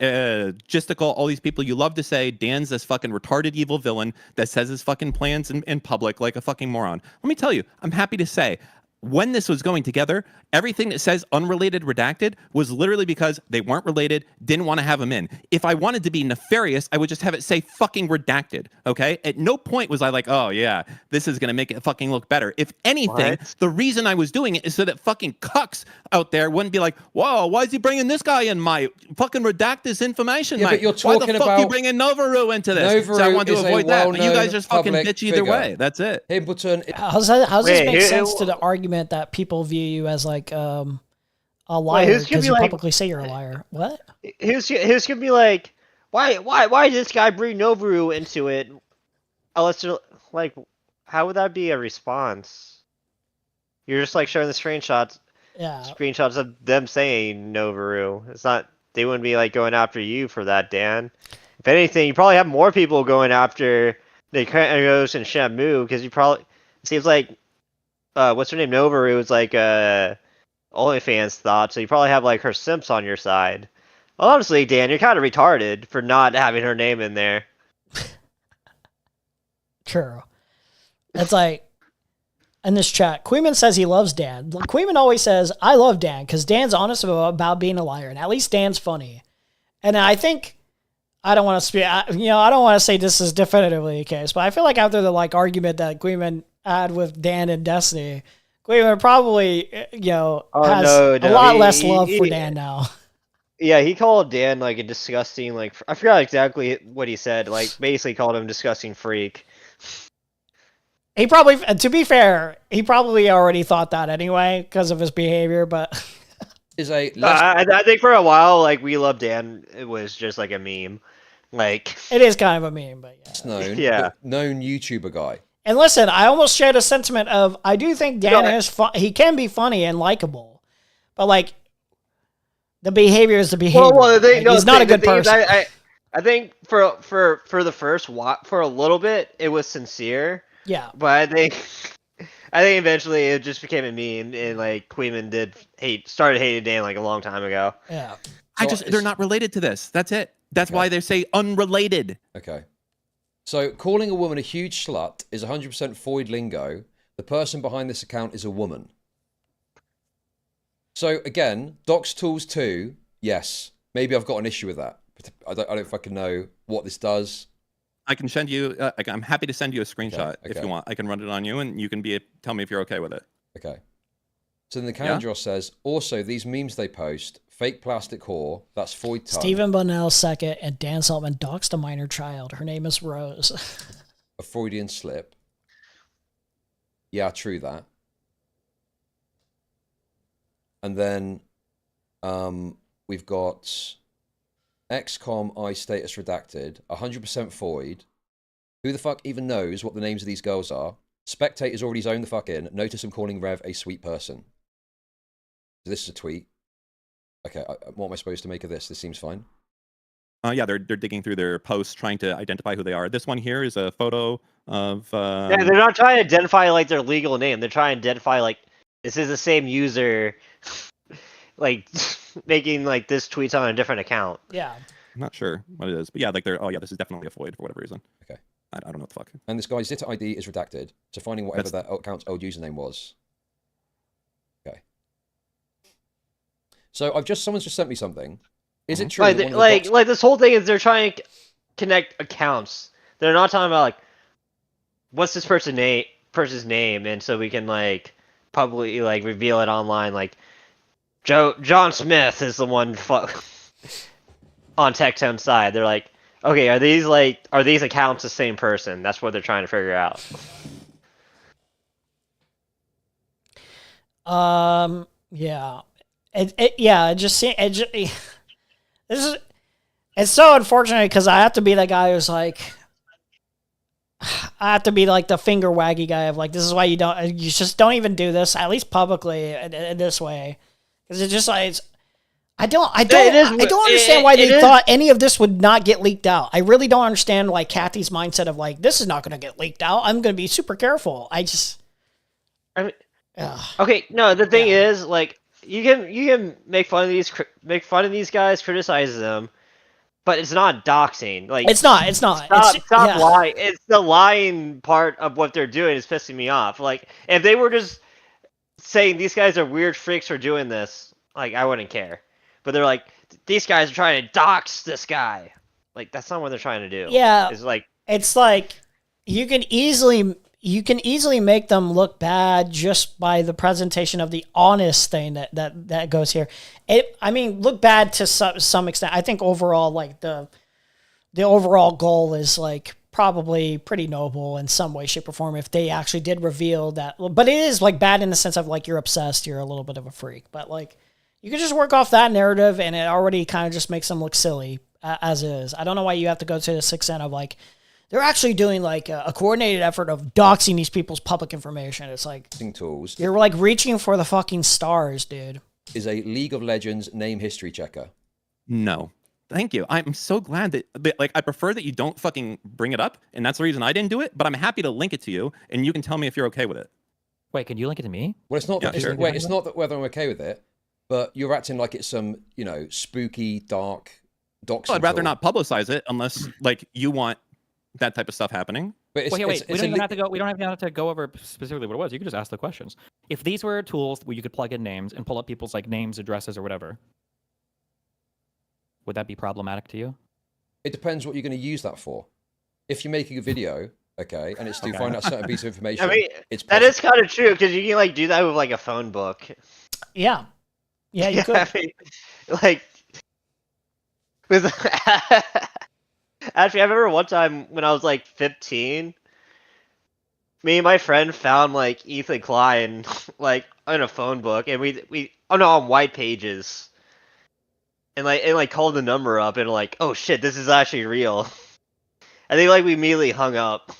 Gistical, all these people. You love to say Dan's this fucking retarded evil villain that says his fucking plans in public like a fucking moron. Let me tell you, I'm happy to say, when this was going together, everything that says unrelated redacted was literally because they weren't related, didn't want to have them in. If I wanted to be nefarious, I would just have it say fucking redacted, okay? At no point was I like, oh yeah, this is going to make it fucking look better. If anything, the reason I was doing it is so that fucking cucks out there wouldn't be like, whoa, why is he bringing this guy in, mate? Fucking redact this information, mate. But you're talking why the fuck are you bringing Novaru into this? So I want to avoid that, but you guys just fucking bitch either way. That's it. Ableton. How's this make sense to the argument that people view you as like a liar because you publicly say you're a liar? What? Who's gonna be like, why did this guy bring Novaru into it? Unless like, how would that be a response? You're just like showing the screenshots. Yeah. Screenshots of them saying Novaru. It's not. They wouldn't be like going after you for that, Dan. If anything, you probably have more people going after the Kratos and Shamu because you probably. It seems like, what's her name? Novaru is like OnlyFans thought, so you probably have like her simps on your side. Well, honestly, Dan, you're kind of retarded for not having her name in there. True. It's like, in this chat, Queeman says he loves Dan. Queeman always says, I love Dan, because Dan's honest about being a liar, and at least Dan's funny. And I think, I don't want to speak, I don't want to say this is definitively the case, but I feel like after the like argument that Queeman had with Dan and Destiny, Queeman probably, has a lot less love for Dan now. Yeah, he called Dan like a disgusting, like, I forgot exactly what he said, like basically called him disgusting freak. He probably, to be fair, he probably already thought that anyway because of his behavior, but I think for a while, like, we love Dan, it was just like a meme. Like, it is kind of a meme, but yeah. It's known, yeah. Known YouTuber guy. And listen, I almost shared a sentiment of, I do think Dan is he can be funny and likable, but like, the behavior is the behavior. He's not a good person. I think for the first for a little bit, it was sincere. Yeah. But I think eventually it just became a meme, and like Queeman started hating Dan like a long time ago. Yeah. They're not related to this. That's it. That's why they say unrelated. Okay. So calling a woman a huge slut is 100% Foyd lingo. The person behind this account is a woman. So again, Docs Tools 2, yes. Maybe I've got an issue with that. I don't fucking know what this does. I can send you. I'm happy to send you a screenshot if you want. I can run it on you, and you can tell me if you're okay with it. Okay. So then the Kandros says, also these memes they post, fake plastic whore. That's Foyd. Stephen Bonnell second, and Dan Saltman doxed a minor child. Her name is Rose. A Freudian slip. Yeah, true that. And then we've got XCOM I status redacted, 100% Foyd. Who the fuck even knows what the names of these girls are? Spectator's already zoned the fuck in. Notice I'm calling Rev a sweet person. So this is a tweet. Okay, what am I supposed to make of this? This seems fine. Yeah, they're digging through their posts, trying to identify who they are. This one here is a photo of... Yeah, they're not trying to identify like their legal name. They're trying to identify like, this is the same user... like making like this tweets on a different account. Yeah. I'm not sure what it is, but yeah, like this is definitely a Foyd for whatever reason. Okay. I don't know what the fuck. And this guy's Zitter ID is redacted, so finding whatever that account's old username was. Okay. So someone's just sent me something. Is it true? Like this whole thing is they're trying to connect accounts. They're not talking about like what's this person's name, and so we can like publicly like reveal it online like. John Smith is the one on Tectone's side. They're like, okay, are these accounts the same person? That's what they're trying to figure out. Yeah. It just this is it's so unfortunate because I have to be that guy who's like, I have to be like the finger waggy guy of like, this is why you just don't even do this, at least publicly in this way, because it's just like I don't understand why they thought any of this would not get leaked out. I really don't understand like Kathy's mindset of like, this is not going to get leaked out. I'm going to be super careful. I mean, okay, no, the thing is, like, you can make fun of these guys, criticize them, but it's not doxing. Like, it's not. Stop lying. It's the lying part of what they're doing is pissing me off. Like, if they were just saying these guys are weird freaks for doing this, like, I wouldn't care. But they're like, these guys are trying to dox this guy. Like, that's not what they're trying to do. Yeah, it's like you can easily make them look bad just by the presentation of the honest thing that goes here. Look bad to some extent. I think overall, like the overall goal is like probably pretty noble in some way, shape, or form if they actually did reveal that. But it is like bad in the sense of like you're obsessed, you're a little bit of a freak. But like you can just work off that narrative, and it already kind of just makes them look silly as is. I don't know why you have to go to this extent of like, they're actually doing like a coordinated effort of doxing these people's public information. It's like tools. You're like reaching for the fucking stars, dude. Is a League of Legends name history checker. No. Thank you. I'm so glad that like, I prefer that you don't fucking bring it up, and that's the reason I didn't do it, but I'm happy to link it to you, and you can tell me if you're okay with it. Wait, can you link it to me? Well, it's not. Yeah, It's not that whether I'm okay with it, but you're acting like it's some, spooky, dark doxing. Well, I'd rather tool. not publicize it unless, like, you want that type of stuff happening. But wait, we don't even have to go. We don't even have to go over specifically what it was. You can just ask the questions. If these were tools where you could plug in names and pull up people's like names, addresses, or whatever, would that be problematic to you? It depends what you're going to use that for. If you're making a video, okay, and it's to find out a certain piece of information, that is kind of true because you can like do that with like a phone book. Yeah, you could. Like with actually, I remember one time when I was like 15, me and my friend found like Ethan Klein like in a phone book, and on white pages, and called the number up and like, oh shit, this is actually real. I think like we immediately hung up.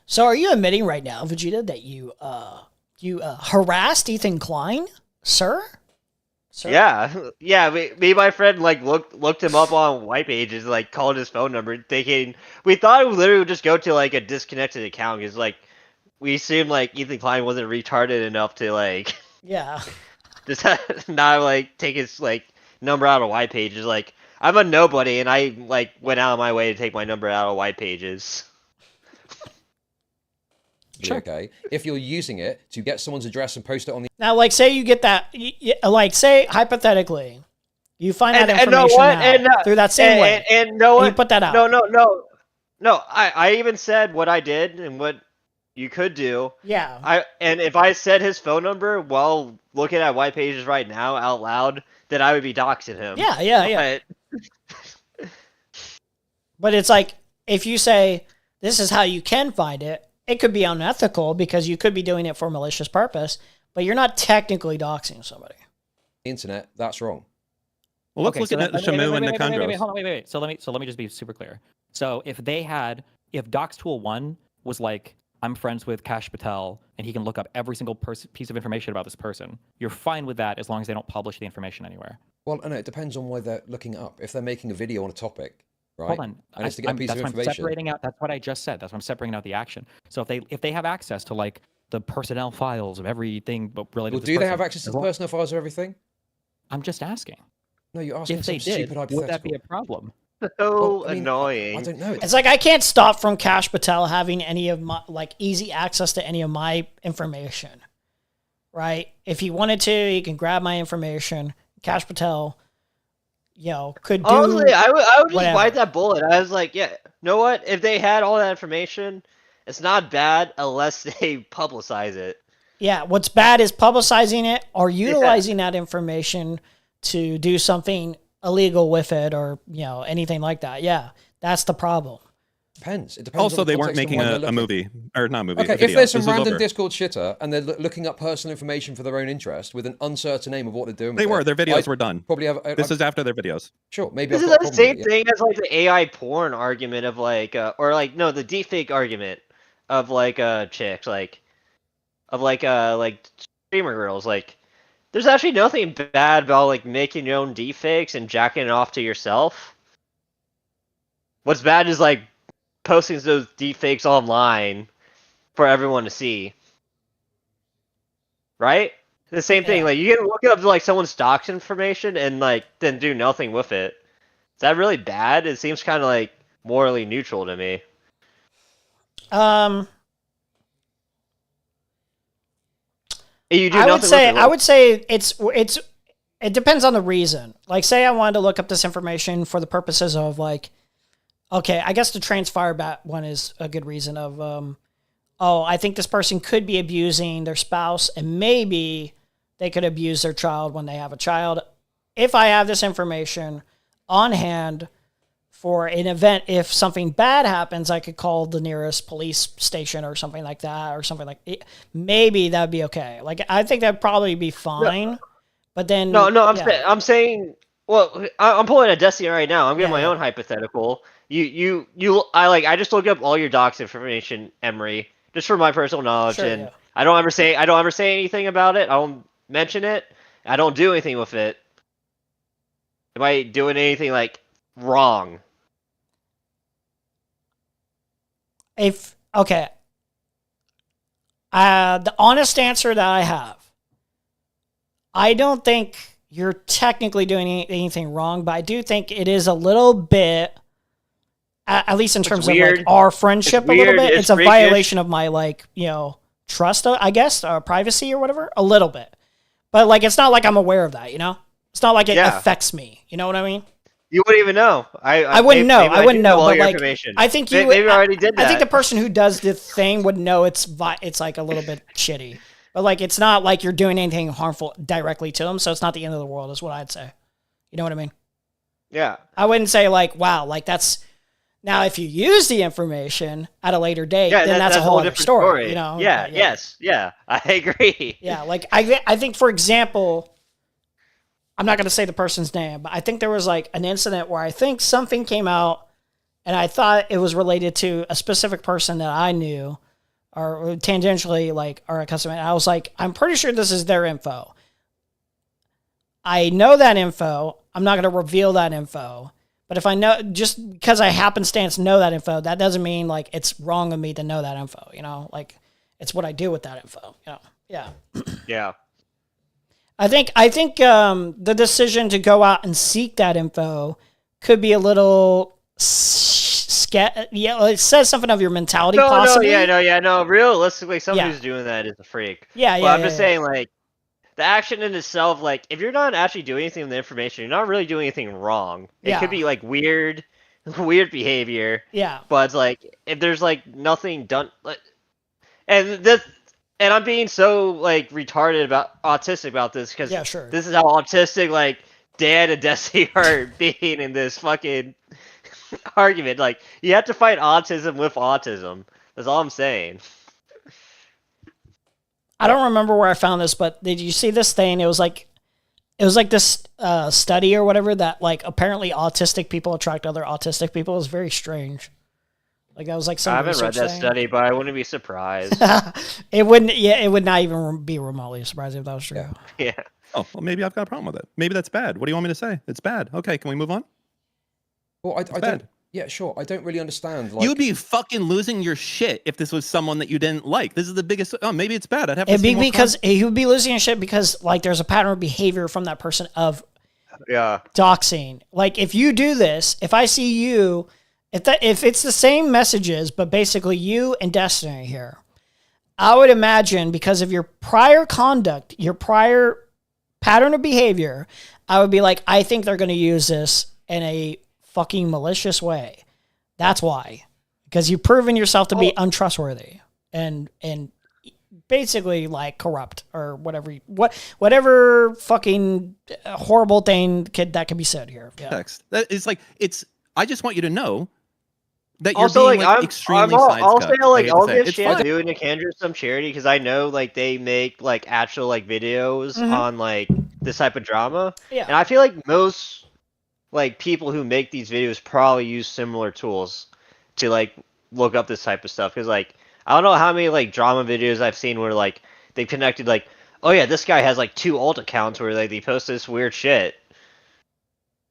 So are you admitting right now, Vegeta, that you harassed Ethan Klein, sir? Yeah. Me and my friend like looked him up on white pages, like called his phone number, thinking we thought it would literally just go to like a disconnected account because like we assumed like Ethan Klein wasn't retarded enough to like just not like take his like number out of white pages. Like I'm a nobody, and I like went out of my way to take my number out of white pages. Sure. Okay. If you're using it to get someone's address and post it on the now, like say you get that, like say hypothetically, you find that information out through that same way, and you put that out. No. I even said what I did and what you could do. Yeah. And if I said his phone number while looking at white pages right now out loud, then I would be doxing him. Yeah. But it's like if you say this is how you can find it. It could be unethical because you could be doing it for malicious purpose, but you're not technically doxing somebody. Internet, that's wrong. Well, let's look at Shamu and Nicandros. Hold on, wait. So let me just be super clear. So if Dox Tool 1 was like, I'm friends with Kash Patel, and he can look up every single piece of information about this person, you're fine with that as long as they don't publish the information anywhere. Well, no, it depends on why they're looking it up. If they're making a video on a topic, right? Hold on. And it's to get a piece of information. I'm separating out. That's what I just said. That's why I'm separating out the action. So if they have access to like the personnel files of everything, but related. Well, to do they have access to the personnel files of everything? I'm just asking. No, you're asking if they did, would that be a problem? So annoying. I don't know. It's like I can't stop from Kash Patel having any of my like easy access to any of my information, right? If he wanted to, he can grab my information. Kash Patel, could do. Honestly, I would just whatever. bite that bullet. I was like, yeah, you know what? If they had all that information, it's not bad unless they publicize it. Yeah, what's bad is publicizing it or utilizing that information to do something illegal with it or anything like that. Yeah, that's the problem. Depends. It depends. Also, on the they weren't context and making why they're a looking. movie or not a movie. Okay, a video. if there's some This was random over. Discord chitter and they're looking up personal information for their own interest with an uncertain aim of what they're doing, They with were. it, Their videos I'd were done. Probably have. This is after their videos. Sure, maybe This I've is got a the problem same with it. thing as like the AI porn argument of like, or like no, the deepfake argument of like chicks like streamer girls. Like, there's actually nothing bad about like making your own deepfakes and jacking it off to yourself. What's bad is like posting those deepfakes online for everyone to see. Right? The same thing. Like, you can look up like someone's stocks information and like then do nothing with it. Is that really bad? It seems kind of like morally neutral to me. You do I would nothing say with it. I would say it depends on the reason. Like, say I wanted to look up this information for the purposes of like, okay, I guess the transfire bat one is a good reason of, oh, I think this person could be abusing their spouse and maybe they could abuse their child when they have a child. If I have this information on hand for an event, if something bad happens, I could call the nearest police station or something like that, or something like it. Maybe that'd be okay. Like, I think that'd probably be fine. No. But then No, yeah. I'm saying. Well, I'm pulling a Destiny right now. I'm getting my own hypothetical. I just looked up all your docs information, Emery, just for my personal knowledge, Sure, and yeah. I don't ever say anything about it. I don't mention it. I don't do anything with it. Am I doing anything like wrong? Okay. The honest answer that I have, I don't think you're technically doing anything wrong, but I do think it is a little bit, at least in terms of like our friendship, a little bit. It's a violation of my like, trust, I guess, or privacy or whatever, a little bit. But like, it's not like I'm aware of that, It's not like it affects me. You know what I mean? You wouldn't even know. I wouldn't know. I wouldn't know. But like, information. I think maybe I already did that. I think the person who does the thing would know it's like a little bit shitty. But like, it's not like you're doing anything harmful directly to them, so it's not the end of the world, is what I'd say. You know what I mean? Yeah. I wouldn't say like, wow, like that's. Now, if you use the information at a later date, then that's a whole other story. Yeah. Yeah. Yes. Yeah. I agree. Yeah. Like I think, for example, I'm not going to say the person's name, but I think there was like an incident where I think something came out, and I thought it was related to a specific person that I knew, or tangentially like our customer. And I was like, I'm pretty sure this is their info. I know that info. I'm not going to reveal that info. But if I know, just because I happenstance know that info, that doesn't mean like it's wrong of me to know that info. Like it's what I do with that info. Yeah. Yeah. I think the decision to go out and seek that info could be a little it says something of your mentality. Possibly. No. Realistically, someone who's doing that is a freak. I'm just saying, like, the action in itself, like, if you're not actually doing anything with the information, you're not really doing anything wrong. It could be like weird behavior. Yeah. But it's like, if there's like nothing done, like, and I'm being so like autistic about this because this is how autistic like Dan and Destiny are being in this fucking argument. Like, you have to fight autism with autism. That's all I'm saying. I don't remember where I found this, but did you see this thing? It was like this study or whatever that like apparently autistic people attract other autistic people. It was very strange. Like, that was like some. I haven't read that study, but I wouldn't be surprised. It wouldn't. Yeah, it would not even be remotely surprising if that was true. Yeah. Oh, well, maybe I've got a problem with it. Maybe that's bad. What do you want me to say? It's bad. Okay, can we move on? Well, I don't. Yeah, sure. I don't really understand. Like, You'd be fucking losing your shit if this was someone that you didn't like. This is the biggest. Oh, maybe it's bad. I'd have to. It'd be because he would be losing his shit because like there's a pattern of behavior from that person of doxing. Like, if you do this, if I see you, if it's the same messages, but basically you and Destiny here, I would imagine because of your prior conduct, your prior pattern of behavior, I would be like, I think they're going to use this in a fucking malicious way. That's why. Because you've proven yourself to be untrustworthy and basically like corrupt or whatever fucking horrible thing that could be said here. Yeah. Text. That is like, I just want you to know that you're Also, being like, like I'm extremely I'll say, sidescucked. like, I hate to I'll say it. give It's fine. Shamu and Nikandra some charity because I know like they make like actual like videos Mhm. on like this type of drama, Yeah. and I feel like most like people who make these videos probably use similar tools to like look up this type of stuff because like I don't know how many like drama videos I've seen where like they've connected like, oh yeah, this guy has like 2 alt accounts where like they post this weird shit.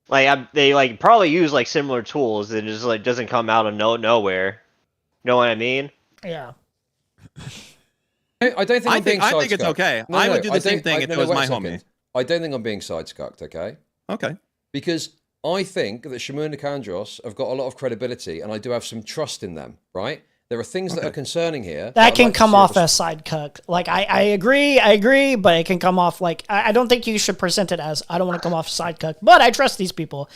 Like they like probably use like similar tools and it just like doesn't come out of nowhere. Know what I mean? Yeah. I don't think I'm being I think it's sidescucked. okay. No, I no, would do the same don't- thing if no, it no, was wait a my second. homie. I don't think I'm being sidescucked, okay? Okay. Because I think that Shamu and Nikandros have got a lot of credibility, and I do have some trust in them, right? There are things that are concerning here. That I'd can like to come see off a as side cuck. Like I agree, but it can come off like I don't think you should present it as I don't want to come off side cuck, but I trust these people.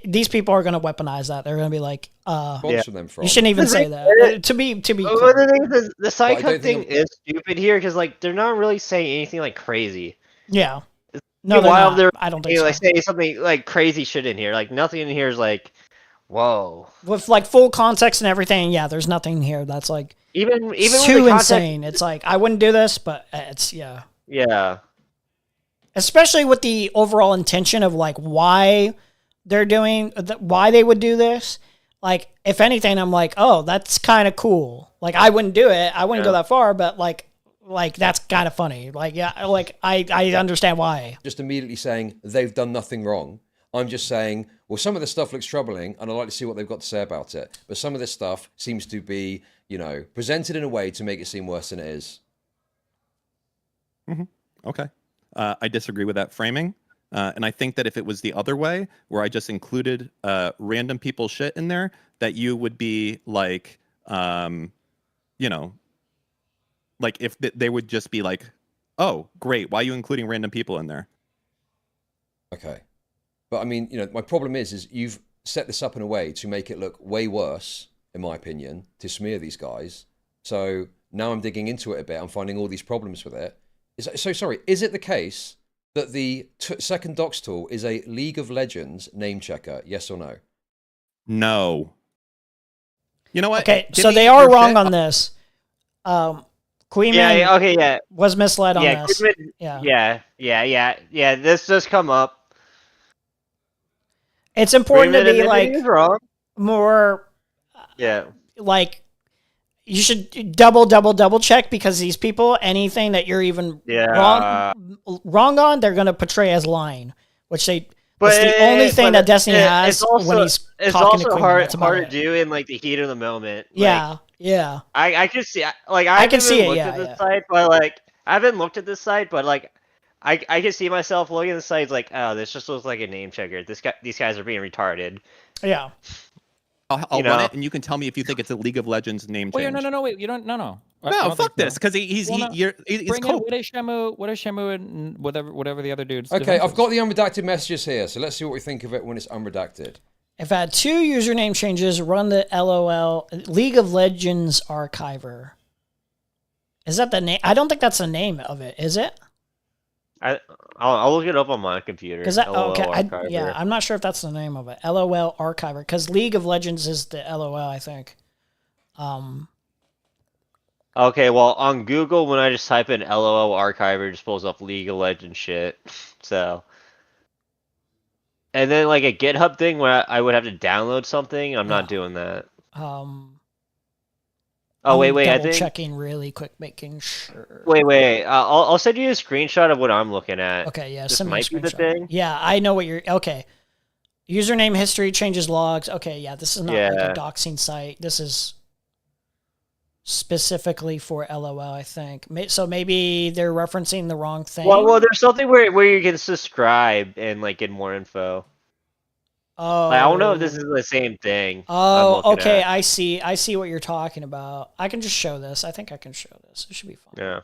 These people are going to weaponize that. They're going to be like, response from them from. you shouldn't even say that. To be Well, clear. the thing is, the side But I don't cuck thing think is stupid here because like they're not really saying anything like crazy. Yeah. No, they're While not. they're I don't think so. like saying something like crazy shit in here, like nothing in here is like, whoa. With like full context and everything, yeah, there's nothing here that's like Even too with the context, insane. It's like I wouldn't do this, but it's yeah. Yeah. Especially with the overall intention of like why they're doing why they would do this. Like if anything, I'm like, oh, that's kind of cool. Like I wouldn't do it. I wouldn't go that far, but like that's kind of funny. Like yeah, like I understand why. Just immediately saying they've done nothing wrong. I'm just saying, well, some of this stuff looks troubling, and I'd like to see what they've got to say about it. But some of this stuff seems to be, presented in a way to make it seem worse than it is. Mm-hmm. Okay. I disagree with that framing. And I think that if it was the other way, where I just included random people's shit in there, that you would be like, like if they would just be like, oh, great, why are you including random people in there? Okay. But I mean, my problem is you've set this up in a way to make it look way worse, in my opinion, to smear these guys. So now I'm digging into it a bit. I'm finding all these problems with it. So sorry, is it the case that the second docs tool is a League of Legends name checker? Yes or no? No. You know what? Okay, Give so me they are your wrong shit. on this. Queen Yeah, okay, yeah. was misled on Yeah, this. Queen yeah. This does come up. It's important to be like is wrong. more Yeah. like you should double check because these people, anything that you're even wrong on, they're gonna portray as lying, which that's the only thing that Destiny has when he's talking to Queen. It's hard to do in like the heat of the moment. Yeah, yeah. I can see like I can see it. looked Yeah, at this site, but like I haven't looked at this site, but like I can see myself looking at the site like, oh, this just looks like a name checker. These guys are being retarded. Yeah. I'll run it, and you can tell me if you think it's a League of Legends name change. Wait, no, wait, you don't, no. No, fuck this, because he's bring cool. in what is Shamu and whatever the other dudes. Okay, I've got the unredacted messages here, so let's see what we think of it when it's unredacted. If I had 2 username changes, run the LOL League of Legends Archiver. Is that the name? I don't think that's the name of it, is it? I'll look it up on my computer. Because I'm not sure if that's the name of it. LOL Archiver, because League of Legends is the LOL, I think. Okay, well on Google when I just type in LOL Archiver, it just pulls up League of Legends shit. So, and then like a GitHub thing where I would have to download something. I'm not doing that. Oh wait! I think checking really quick, making sure. Wait! I'll send you a screenshot of what I'm looking at. Okay, yeah, this send me a might be the screenshot. thing. Yeah, I know what you're. Okay, username history changes logs. Okay, yeah, this is not like a doxing site. This is specifically for LOL, I think. So maybe they're referencing the wrong thing. Well, there's something where you can subscribe and like get more info. Oh, I don't know if this is the same thing. Oh, okay, I see what you're talking about. I can just show this. I think I can show this. It should be fine. Yeah.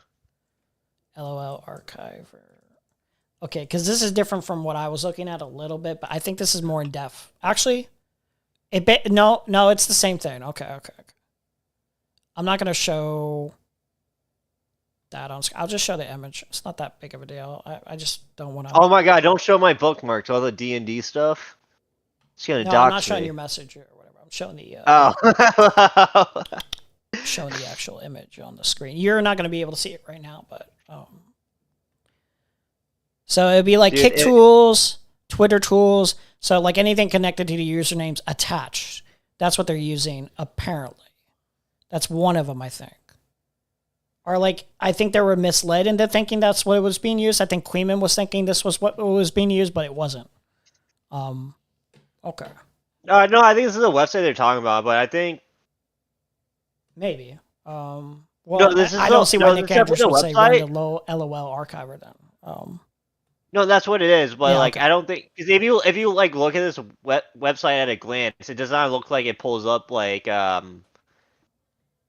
LOL Archiver. Okay, because this is different from what I was looking at a little bit, but I think this is more in depth. Actually, no, it's the same thing. Okay. I'm not gonna show that on. I'll just show the image. It's not that big of a deal. I just don't want to. Oh my god! Don't show my bookmarks. All the D&D stuff. It's gonna dox I'm not showing me. your message or whatever. I'm showing the Oh. showing the actual image on the screen. You're not going to be able to see it right now, but so it'd be like Dude, Kick tools, Twitter tools. So like anything connected to the usernames attached. That's what they're using apparently. That's one of them, I think. Or like I think they were misled into thinking that's what was being used. I think Queeman was thinking this was what was being used, but it wasn't. Okay. No, I think this is a website they're talking about, but I think maybe. Well, no, this is I don't see why Nick this is Andrews a would say run website. the low LOL archiver then. No, that's what it is. But Yeah, like, okay. I don't think because if you like look at this website at a glance, it does not look like it pulls up like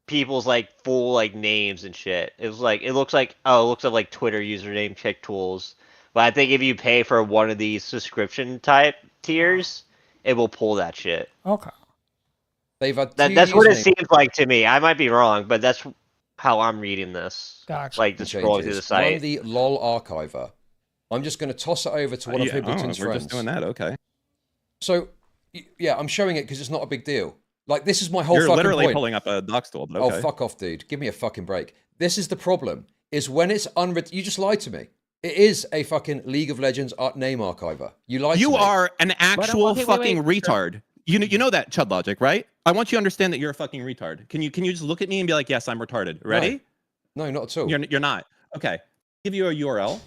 people's like full like names and shit. It looks like like Twitter username check tools. But I think if you pay for one of these subscription type tiers, it will pull that shit. Okay. They've had That's what it seems like to me. I might be wrong, but that's how I'm reading this. Gotcha. Like just scrolling through the site. Run the LOL archiver. I'm just going to toss it over to one of Hibleton's we're friends. just doing that. Okay. So, yeah, I'm showing it because it's not a big deal. Like, this is my whole You're fucking literally point. pulling up a docs tool, but Oh, okay. fuck off, dude. Give me a fucking break. This is the problem, is when it's you just lied to me. It is a fucking League of Legends name archiver. You lied to me. You are an actual wait, fucking retard. You know that, Chud Logic, right? I want you to understand that you're a fucking retard. Can you just look at me and be like, yes, I'm retarded. Ready? No, not at all. You're not. Okay. Give you a URL.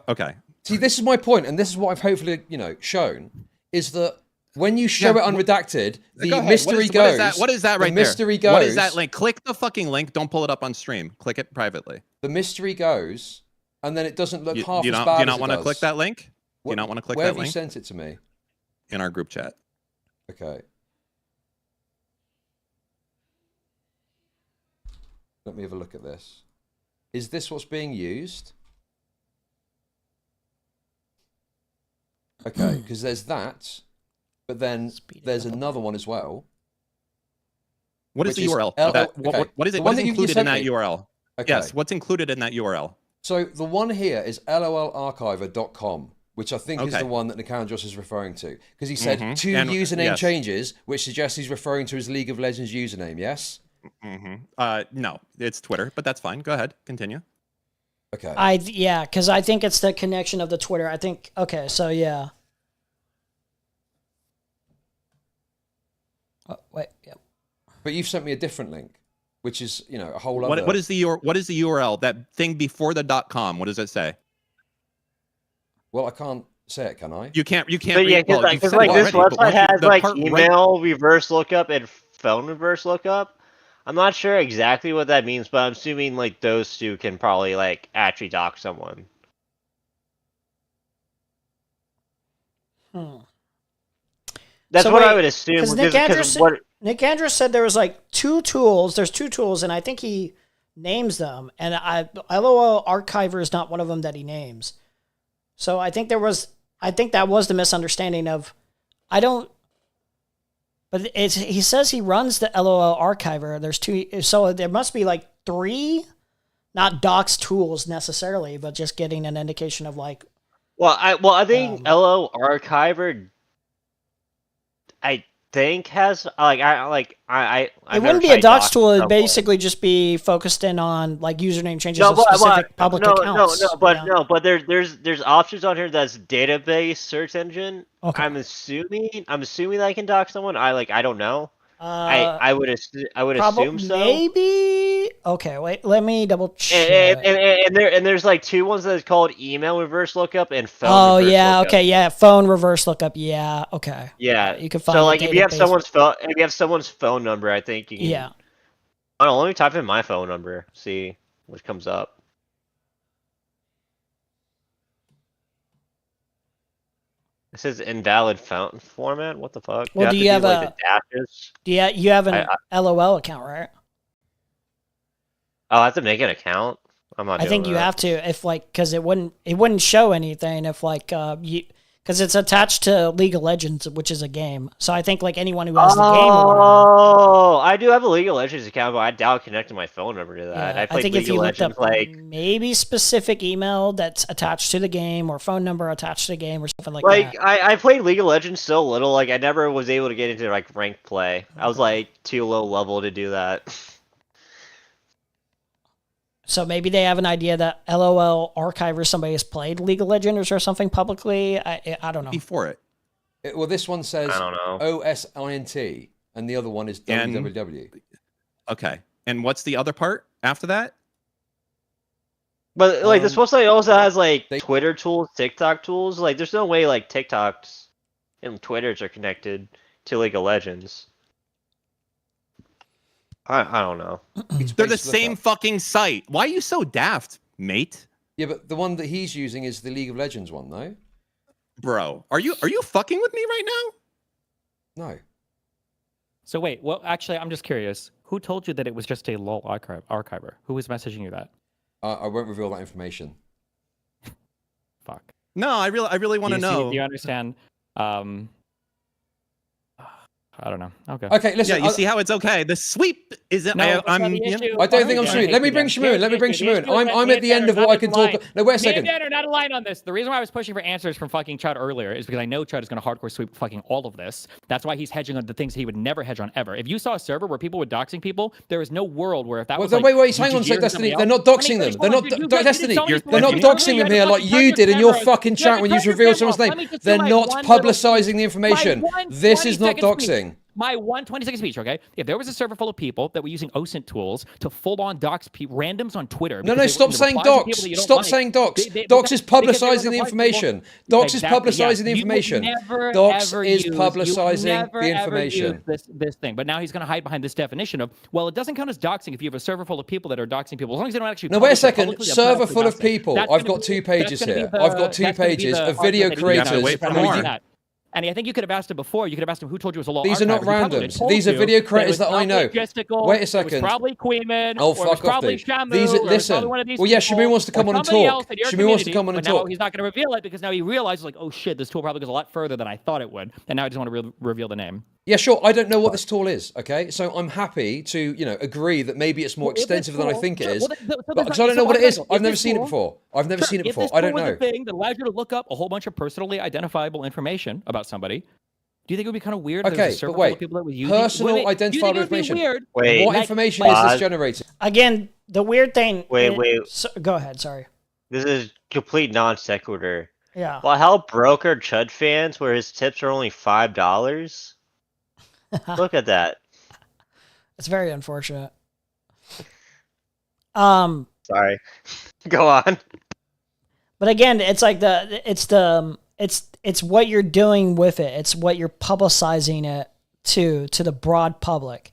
Okay. See, this is my point, and this is what I've hopefully, shown, is that when you show it unredacted, the mystery goes. What is that right the there? mystery goes. What is that link? Click the fucking link. Don't pull it up on stream. Click it privately. The mystery goes, and then it doesn't look half do as you bad not as want it to does. click that link? Do you not want to click Where that have you link? sent it to me? In our group chat. Okay. Let me have a look at this. Is this what's being used? Okay, because there's that, but then there's another one as well. What is which the URL? L- of that? okay. What is it? The What one is that you included in sent that me. URL? Okay. Yes, what's included in that URL? So the one here is lolarchiver.com, which I think is Okay. the one that Nicandros is referring to. Because he said Mhm. two And- username yes. changes, which suggests he's referring to his League of Legends username, yes? No, it's Twitter, but that's fine. Go ahead. Continue. Okay. Yeah, because I think it's the connection of the Twitter. I think okay, so yeah. Oh, wait, yep. But you've sent me a different link, which is, a whole other... What is the URL? That thing before the .com. What does it say? Well, I can't say it, can I? You can't. But yeah, read. Well, you've because said like it this already, but website has the like part right- email reverse lookup and phone reverse lookup. I'm not sure exactly what that means, but I'm assuming like those two can probably like actually dock someone. That's So what I wait, would assume. Because Nick because Andrews, Nick Andrews said there was like two tools. There's two tools, and I think he names them. And LOL Archiver is not one of them that he names. So I think that was the misunderstanding of, I don't. But he says he runs the LOL Archiver. There's two, so there must be like three, not docs tools necessarily, but just getting an indication of like. I think LO Archiver, I think has I. It wouldn't be a docs tool. It'd basically just be focused in on like username changes of specific public accounts. But there's options on here that's database search engine. Okay. I'm assuming that I can dock someone. I don't know. I would assume so. Maybe. Okay, wait. Let me double check. And there's like two ones that's called email reverse lookup and phone. Oh reverse yeah. lookup. Okay. Yeah. Phone reverse lookup. Yeah. Okay. Yeah, You can find. So the like if you have database. someone's phone number, I think you can. Yeah. I don't know, let me type in my phone number. See what comes up. It says invalid fountain format. What the fuck? Well, do you have like, the dashes? you have an LOL account, right? Oh, I have to make an account. I'm not. I think you have to if like because it wouldn't show anything if like because Because it's attached to League of Legends, which is a game. So I think like anyone who has the game or whatever. Oh, I do have a League of Legends account, but I doubt connecting my phone number to that. Yeah, I played think League if you of looked Legends up maybe specific email that's attached to the game or phone number attached to the game or something like that. I played League of Legends so little, like I never was able to get into like ranked play. I was like too low level to do that. So maybe they have an idea that LOL Archive or somebody has played League of Legends or something publicly. I don't know. Before it. Well, this one says I don't know. OSINT, and the other one is WWW. Okay. And what's the other part after that? But like this website also has like Twitter tools, TikTok tools. Like there's no way like TikToks and Twitters are connected to League of Legends. I don't know. They're the same fucking site. Why are you so daft, mate? Yeah, but the one that he's using is the League of Legends one, though. Bro, are you fucking with me right now? No. So wait, well, actually, I'm just curious. Who told you that it was just a LOL archiver? Who was messaging you that? I won't reveal that information. Fuck. No, I really want to know. Do you understand? I don't know. Okay. Okay, listen. Yeah, you see how it's okay. The sweep isn't. No, I the issue. don't think I'm sweet. Let me bring Shamoon. I'm at the end of what I can talk. No, wait a second. Me and Dan are not aligned on this. The reason why I was pushing for answers from fucking Chud earlier is because I know Chud is going to hardcore sweep fucking all of this. That's why he's hedging on the things he would never hedge on ever. If you saw a server where people were doxing people, there is no world where if that was like, wait, hang on a sec, Destiny. They're not doxing them. They're not Destiny. They're not doxing them here like you did in your fucking chat when you revealed someone's name. They're not publicizing the information. This is not doxing. My 120-second speech, okay? If there was a server full of people that were using OSINT tools to full-on dox randoms on Twitter... No, stop saying dox. Stop saying dox. Dox is publicizing the information. Dox is publicizing the information. Dox is publicizing the information. This thing. But now he's going to hide behind this definition of, well, it doesn't count as doxing if you have a server full of people that are doxing people. As long as they don't actually... No, wait a second. Server full of people. I've got 2 pages here. I've got 2 pages of video creators. And I think you could have asked him before. You could have asked him who told you it was a law. These are not randoms. These are video creators that I know. Wait a second. It was probably Queeman. Oh, fuck off, dude. Listen. Well, yeah, Shamoon wants to come on and talk. Shamoon wants to come on and talk. He's not going to reveal it because now he realizes, like, oh shit, this tool probably goes a lot further than I thought it would. And now I just want to reveal the name. Yeah, sure. I don't know what this tool is, okay? So I'm happy to, agree that maybe it's more extensive than I think it is. Because I don't know what it is. I've never seen it before. I don't know. If this tool was a thing that allows you to look up a whole bunch of personally identifiable information about somebody, do you think it would be kind of weird? Okay, but wait. Personal identifiable information. Wait, what information is this generating? Again, the weird thing. Wait. Go ahead. Sorry. This is complete non sequitur. Yeah. Well, how broke are Chud fans where his tips are only $5? Look at that. It's very unfortunate. Sorry. Go on. But again, it's like it's what you're doing with it. It's what you're publicizing it to the broad public.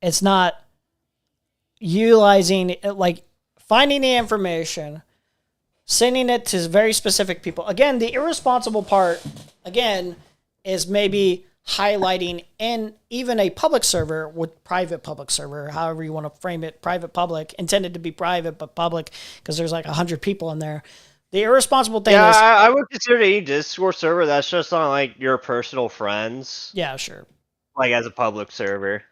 It's not utilizing it, like finding the information, sending it to very specific people. Again, the irresponsible part, again, is maybe highlighting in even a public server with private public server, however you want to frame it, private public, intended to be private but public because there's like 100 people in there. The irresponsible thing is... I would consider any Discord server that's just on, like, your personal friends. Yeah, sure. Like, as a public server.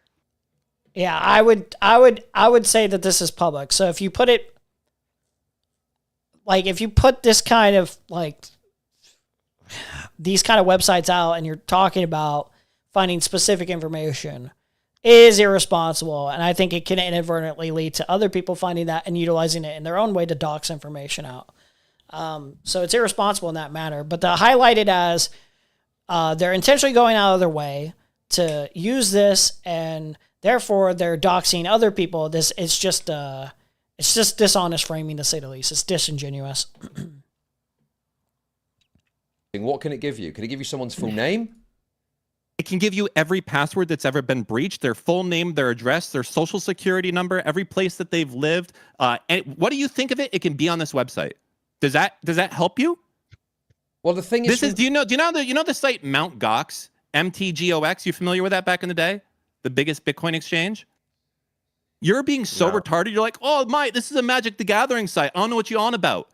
Yeah, I would say that this is public. So if you put it... Like, if you put this kind of, like... These kind of websites out and you're talking about finding specific information, it is irresponsible. And I think it can inadvertently lead to other people finding that and utilizing it in their own way to dox information out. So it's irresponsible in that matter, but to highlight it as they're intentionally going out of their way to use this, and therefore they're doxing other people. It's just dishonest framing, to say the least. It's disingenuous. What can it give you? Can it give you someone's full name? It can give you every password that's ever been breached, their full name, their address, their social security number, every place that they've lived. And what do you think of it? It can be on this website. Does that help you? Well, the thing is, do you know the site Mt. Gox, MTGOX? You familiar with that back in the day? The biggest Bitcoin exchange? You're being so retarded. You're like, oh, this is a Magic the Gathering site. I don't know what you're on about.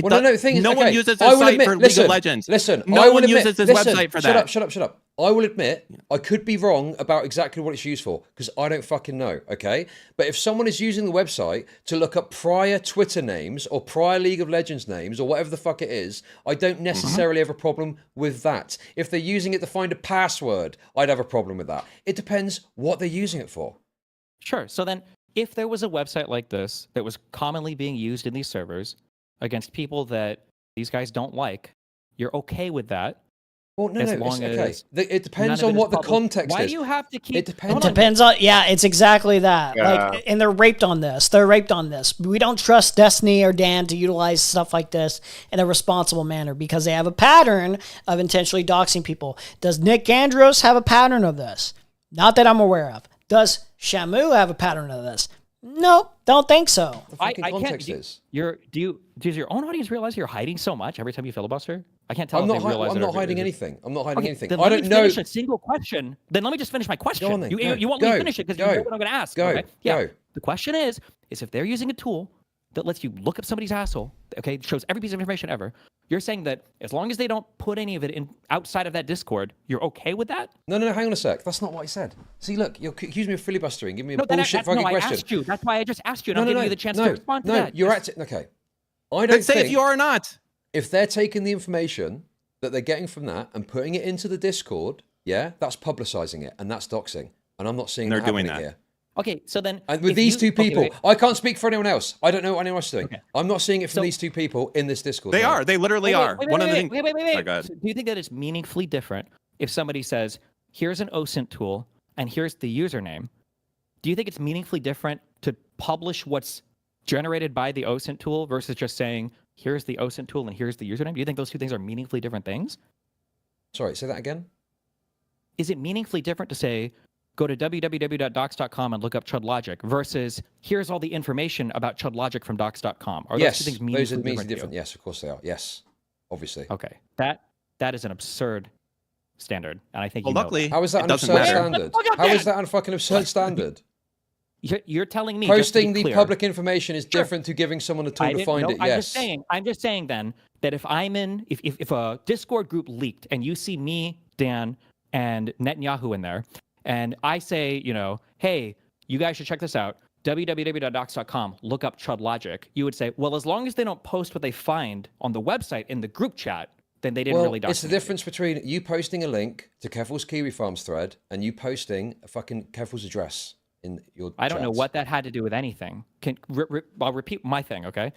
Well, no, the thing is, no okay, one uses this I will site admit, for League listen, of Legends. Listen, no I will one admit, uses this listen, website for shut that. Shut up. I will admit, I could be wrong about exactly what it's used for, because I don't fucking know, okay? But if someone is using the website to look up prior Twitter names or prior League of Legends names or whatever the fuck it is, I don't necessarily have a problem with that. If they're using it to find a password, I'd have a problem with that. It depends what they're using it for. Sure. So then, if there was a website like this that was commonly being used in these servers against people that these guys don't like, you're okay with that. Well, no, as no, long it's okay. as It depends none of on it what is the published. context Why is. do you have to keep? It depends. It depends on, yeah, it's exactly that. Yeah. Like, and they're raped on this. They're raped on this. We don't trust Destiny or Dan to utilize stuff like this in a responsible manner because they have a pattern of intentionally doxing people. Does Nick Andros have a pattern of this? Not that I'm aware of. Does Shamu have a pattern of this? No, don't think so. I can't. Does your own audience realize you're hiding so much every time you filibuster? I can't tell. I'm if not. they realize I'm it not or- hiding anything. I'm not hiding anything. Then I let don't me know. finish a single question. Then let me just finish my question. Go on then. You won't let me finish it because you know what I'm going to ask. Go. Okay? Yeah. Go. The question is if they're using a tool that lets you look up somebody's asshole, okay, shows every piece of information ever. You're saying that as long as they don't put any of it in outside of that Discord, you're okay with that? No, hang on a sec. That's not what I said. See, look, you're accusing me of filibustering, giving me a No, bullshit fucking I question. asked you. That's why I just asked you, and I'm giving you the chance to respond to no, that. you're acting. Okay, I don't Say think if you are or not. if they're taking the information that they're getting from that and putting it into the Discord, yeah, that's publicizing it and that's doxing, and I'm not seeing They're that happening doing that. here. Okay, so then And with if these you- two people, okay, I can't speak for anyone else. I don't know what anyone else is doing. Okay. I'm not seeing it from So- these two people in this Discord. They no. are. They literally are. One of the things. Wait. Oh, go ahead. So do you think that it's meaningfully different if somebody says, here's an OSINT tool and here's the username? Do you think it's meaningfully different to publish what's generated by the OSINT tool versus just saying, here's the OSINT tool and here's the username? Do you think those two things are meaningfully different things? Sorry, say that again. Is it meaningfully different to say, go to www.docs.com and look up Chud Logic versus here's all the information about Chud Logic from docs.com? Are Yes, those two things those are meaningfully meaningfully different? different. Yes, of course they are. Yes, obviously. Okay, that is an absurd standard, and I think Well, you know luckily, that. How is that it an doesn't absurd matter. standard? How is that a fucking absurd standard? You're telling me just to Posting be the clear, public information is different to giving someone a tool I to didn't find know- it. Yes. I'm just saying then that if I'm in, if a Discord group leaked and you see me, Dan, and Netanyahu in there, and I say, hey, you guys should check this out, www.docs.com, look up Chud Logic, you would say, well, as long as they don't post what they find on the website in the group chat, then they didn't really document it's the difference between you posting a link to Keffel's Kiwi Farms thread and you posting a fucking Keffel's address in your I don't know chats. what that had to do with anything. I'll repeat my thing, okay?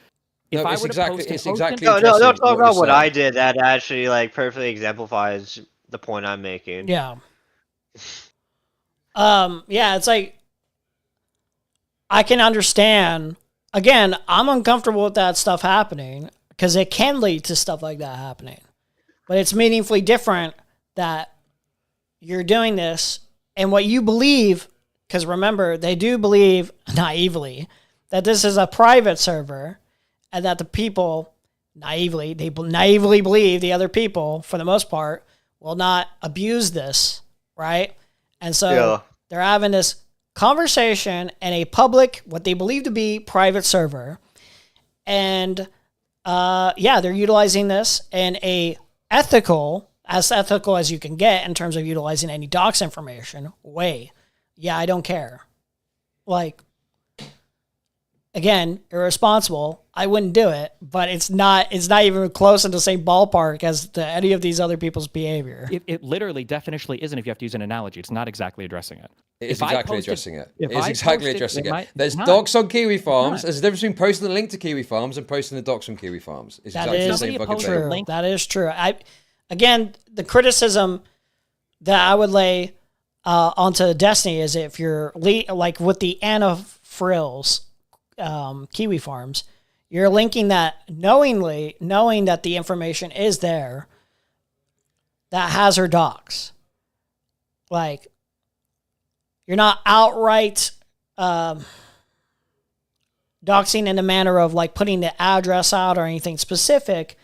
If No, I it's were to exactly- post an it's exactly- OSINT No, don't Interesting talk what about you what said. I did. That actually like perfectly exemplifies the point I'm making. Yeah. Yeah, it's like I can understand. Again, I'm uncomfortable with that stuff happening because it can lead to stuff like that happening. But it's meaningfully different that you're doing this and what you believe, because remember, they do believe naively that this is a private server and that the people naively believe the other people, for the most part, will not abuse this, right? And so they're having this conversation in a public, what they believe to be private server. And they're utilizing this in a ethical as you can get in terms of utilizing any docs information way. Yeah, I don't care. Like, again, irresponsible. I wouldn't do it, but it's not even close in the same ballpark as to any of these other people's behavior. It literally definitionally isn't if you have to use an analogy. It's not exactly addressing it. It is If I exactly posted- addressing it. if It is I exactly posted- addressing it it. might- There's it's not. docs on Kiwi Farms. not. There's a difference between posting the link to Kiwi Farms and posting the docs on Kiwi Farms. It's That exactly the is same fucking true. thing. That is true. Again, the criticism that I would lay onto Destiny is if you're like with the Anna Frills Kiwi Farms, you're linking that knowing that the information is there that has her docs. Like, you're not outright doxing in the manner of like putting the address out or anything specific,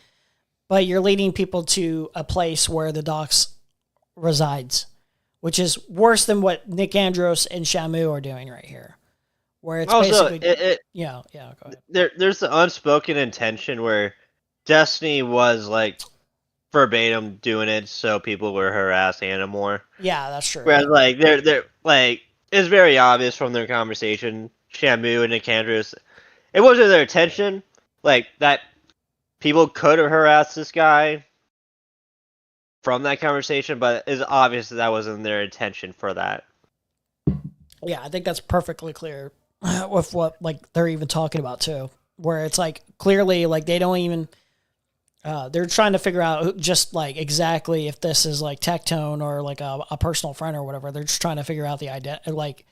but you're leading people to a place where the docs resides, which is worse than what Nick Andros and Shamu are doing right here, where it's Also, basically go ahead. there's the unspoken intention where Destiny was like verbatim doing it so people were harassing Anna more. Yeah, that's true. Whereas like they're like it's very obvious from their conversation, Shamu and Nicandrous, it wasn't their intention, like that people could have harassed this guy from that conversation, but it's obvious that wasn't their intention for that. Yeah, I think that's perfectly clear with what like they're even talking about too. Where it's like clearly like they don't even they're trying to figure out just like exactly if this is like Tectone or like a personal friend or whatever. They're just trying to figure out the identity. Like,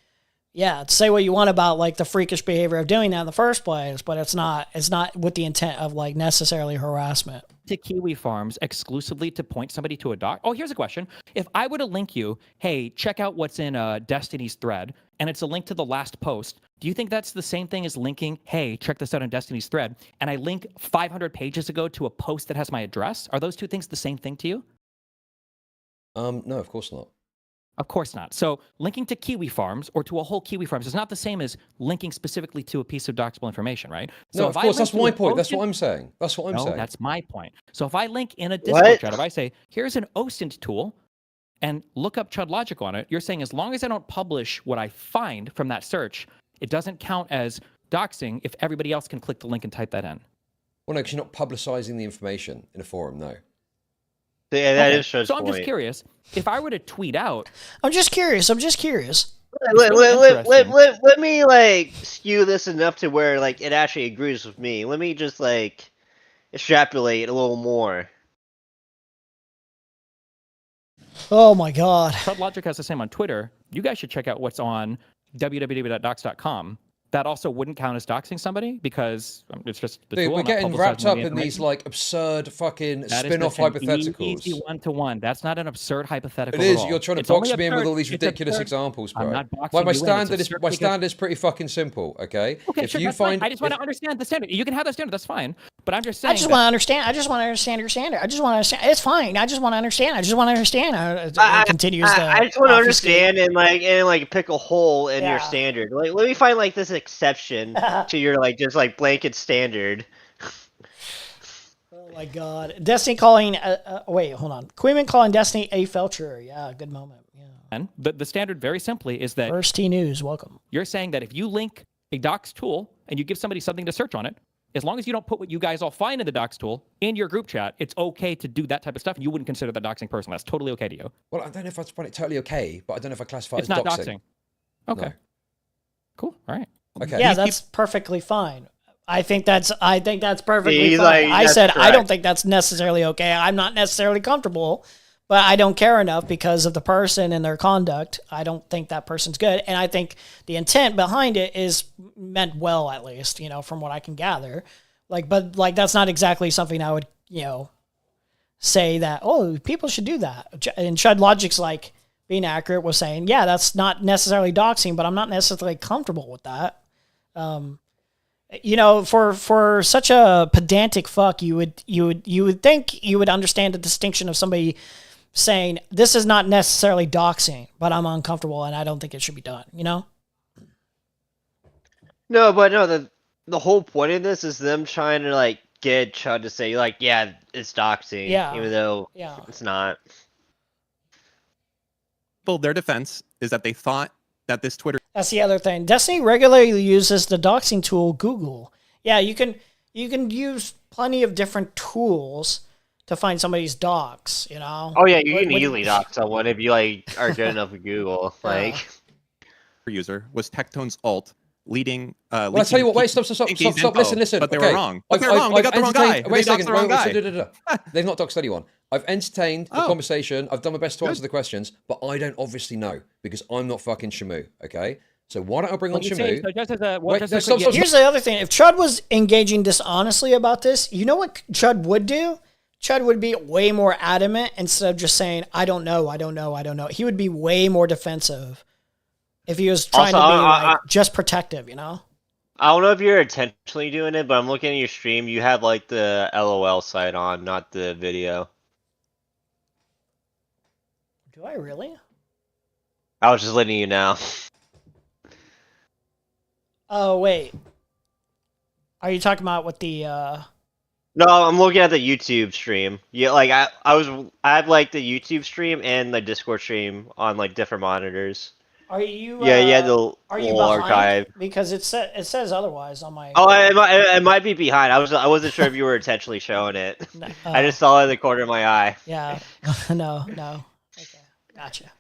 yeah, say what you want about like the freakish behavior of doing that in the first place, but it's not with the intent of like necessarily harassment. To Kiwi Farms exclusively to point somebody to a doc. Oh, here's a question. If I were to link you, hey, check out what's in Destiny's thread, and it's a link to the last post, do you think that's the same thing as linking, hey, check this out in Destiny's thread, and I link 500 pages ago to a post that has my address? Are those two things the same thing to you? No, of course not. Of course not. So linking to Kiwi Farms or to a whole Kiwi Farms is not the same as linking specifically to a piece of doxable information, right? So No, of course, that's my point. That's what I'm saying. That's what I'm saying. No, that's my point. So if I link in a Discord chat, if I say, here's an OSINT tool, and look up Chud Logic on it, you're saying as long as I don't publish what I find from that search, it doesn't count as doxing if everybody else can click the link and type that in. Well, no, because you're not publicizing the information in a forum, no. Yeah, that is Chud's So I'm just point. curious, if I were to tweet out... I'm just curious. Let me like skew this enough to where like it actually agrees with me. Let me just like extrapolate a little more. Oh my god. Chud Logic has the same on Twitter. You guys should check out what's on www.docs.com. That also wouldn't count as doxing somebody because it's just the Dude, tool. we're I'm not getting publicizing wrapped all up the in these information. like absurd fucking That is spin-off just an hypotheticals. Easy one-to-one. That's not an absurd hypothetical. It is. At all. You're trying to It's only box me in with absurd- all these it's ridiculous absurd. examples, bro. I'm not my boxing you in. It's standard is absurd my because- standard is pretty fucking simple. Okay. Okay, if sure, you that's find, fine. I just want to understand the standard. You can have that standard. That's fine. But I'm just saying. I just want to understand. I just want to understand your standard. I just want to understand. It's fine. I just want to understand. I just want to understand. Continues the. I just want to obfuscate. understand and like pick a hole in your standard. Like let me find like this exception to your like just like blanket standard. Oh my god. Destiny calling. Wait, hold on. Queenman calling Destiny a felcher. Yeah, good moment. Yeah. And the standard, very simply, is that First T News. Welcome. you're saying that if you link a docs tool and you give somebody something to search on it, as long as you don't put what you guys all find in the docs tool in your group chat, it's okay to do that type of stuff. And you wouldn't consider that doxing personally. That's totally okay to you. Well, I don't know if I'd find it totally okay, but I don't know if I classify it It's as not doxing. doxing. Okay. No. Cool. All right. Okay. Yeah, that's perfectly fine. I think that's perfectly He's fine. like, I that's said I correct. don't think that's necessarily okay. I'm not necessarily comfortable, but I don't care enough because of the person and their conduct. I don't think that person's good, and I think the intent behind it is meant well, at least, from what I can gather. But that's not exactly something I would, say that, oh, people should do that. And Chud Logic's like being accurate was saying, yeah, that's not necessarily doxing, but I'm not necessarily comfortable with that. For such a pedantic fuck, you would think you would understand the distinction of somebody saying this is not necessarily doxing, but I'm uncomfortable and I don't think it should be done. No, but no, the whole point of this is them trying to like get Chud to say like, yeah, it's doxing, even though it's not. Well, their defense is that they thought that this Twitter. That's the other thing. Destiny regularly uses the doxing tool Google. Yeah, you can use plenty of different tools to find somebody's docs, Oh yeah, you can easily dox someone if you like are good enough with Google. Like user was Tectone's alt leading. Well, I tell you what. Wait, stop. Listen. But they okay. were wrong. But they were wrong. They got the wrong guy. Wait a second. The wrong guy. They've not doxed anyone. I've entertained the conversation. I've done my best to answer the questions, but I don't obviously know because I'm not fucking Shamu. Okay. So why don't I bring on Shamu? Here's the other thing. If Chud was engaging dishonestly about this, you know what Chud would do? Chud would be way more adamant instead of just saying, I don't know. He would be way more defensive if he was trying to be just protective, I don't know if you're intentionally doing it, but I'm looking at your stream. You have like the LOL side on, not the video. Do I really? I was just letting you know. Oh, wait. Are you talking about with the No, I'm looking at the YouTube stream. Yeah, like I have like the YouTube stream and the Discord stream on like different monitors. Are you? Yeah, the Are you little behind? archive. Because it says otherwise on my. Oh, it might be behind. I wasn't sure if you were intentionally showing it. I just saw it in the corner of my eye. Yeah. No. Okay. Gotcha.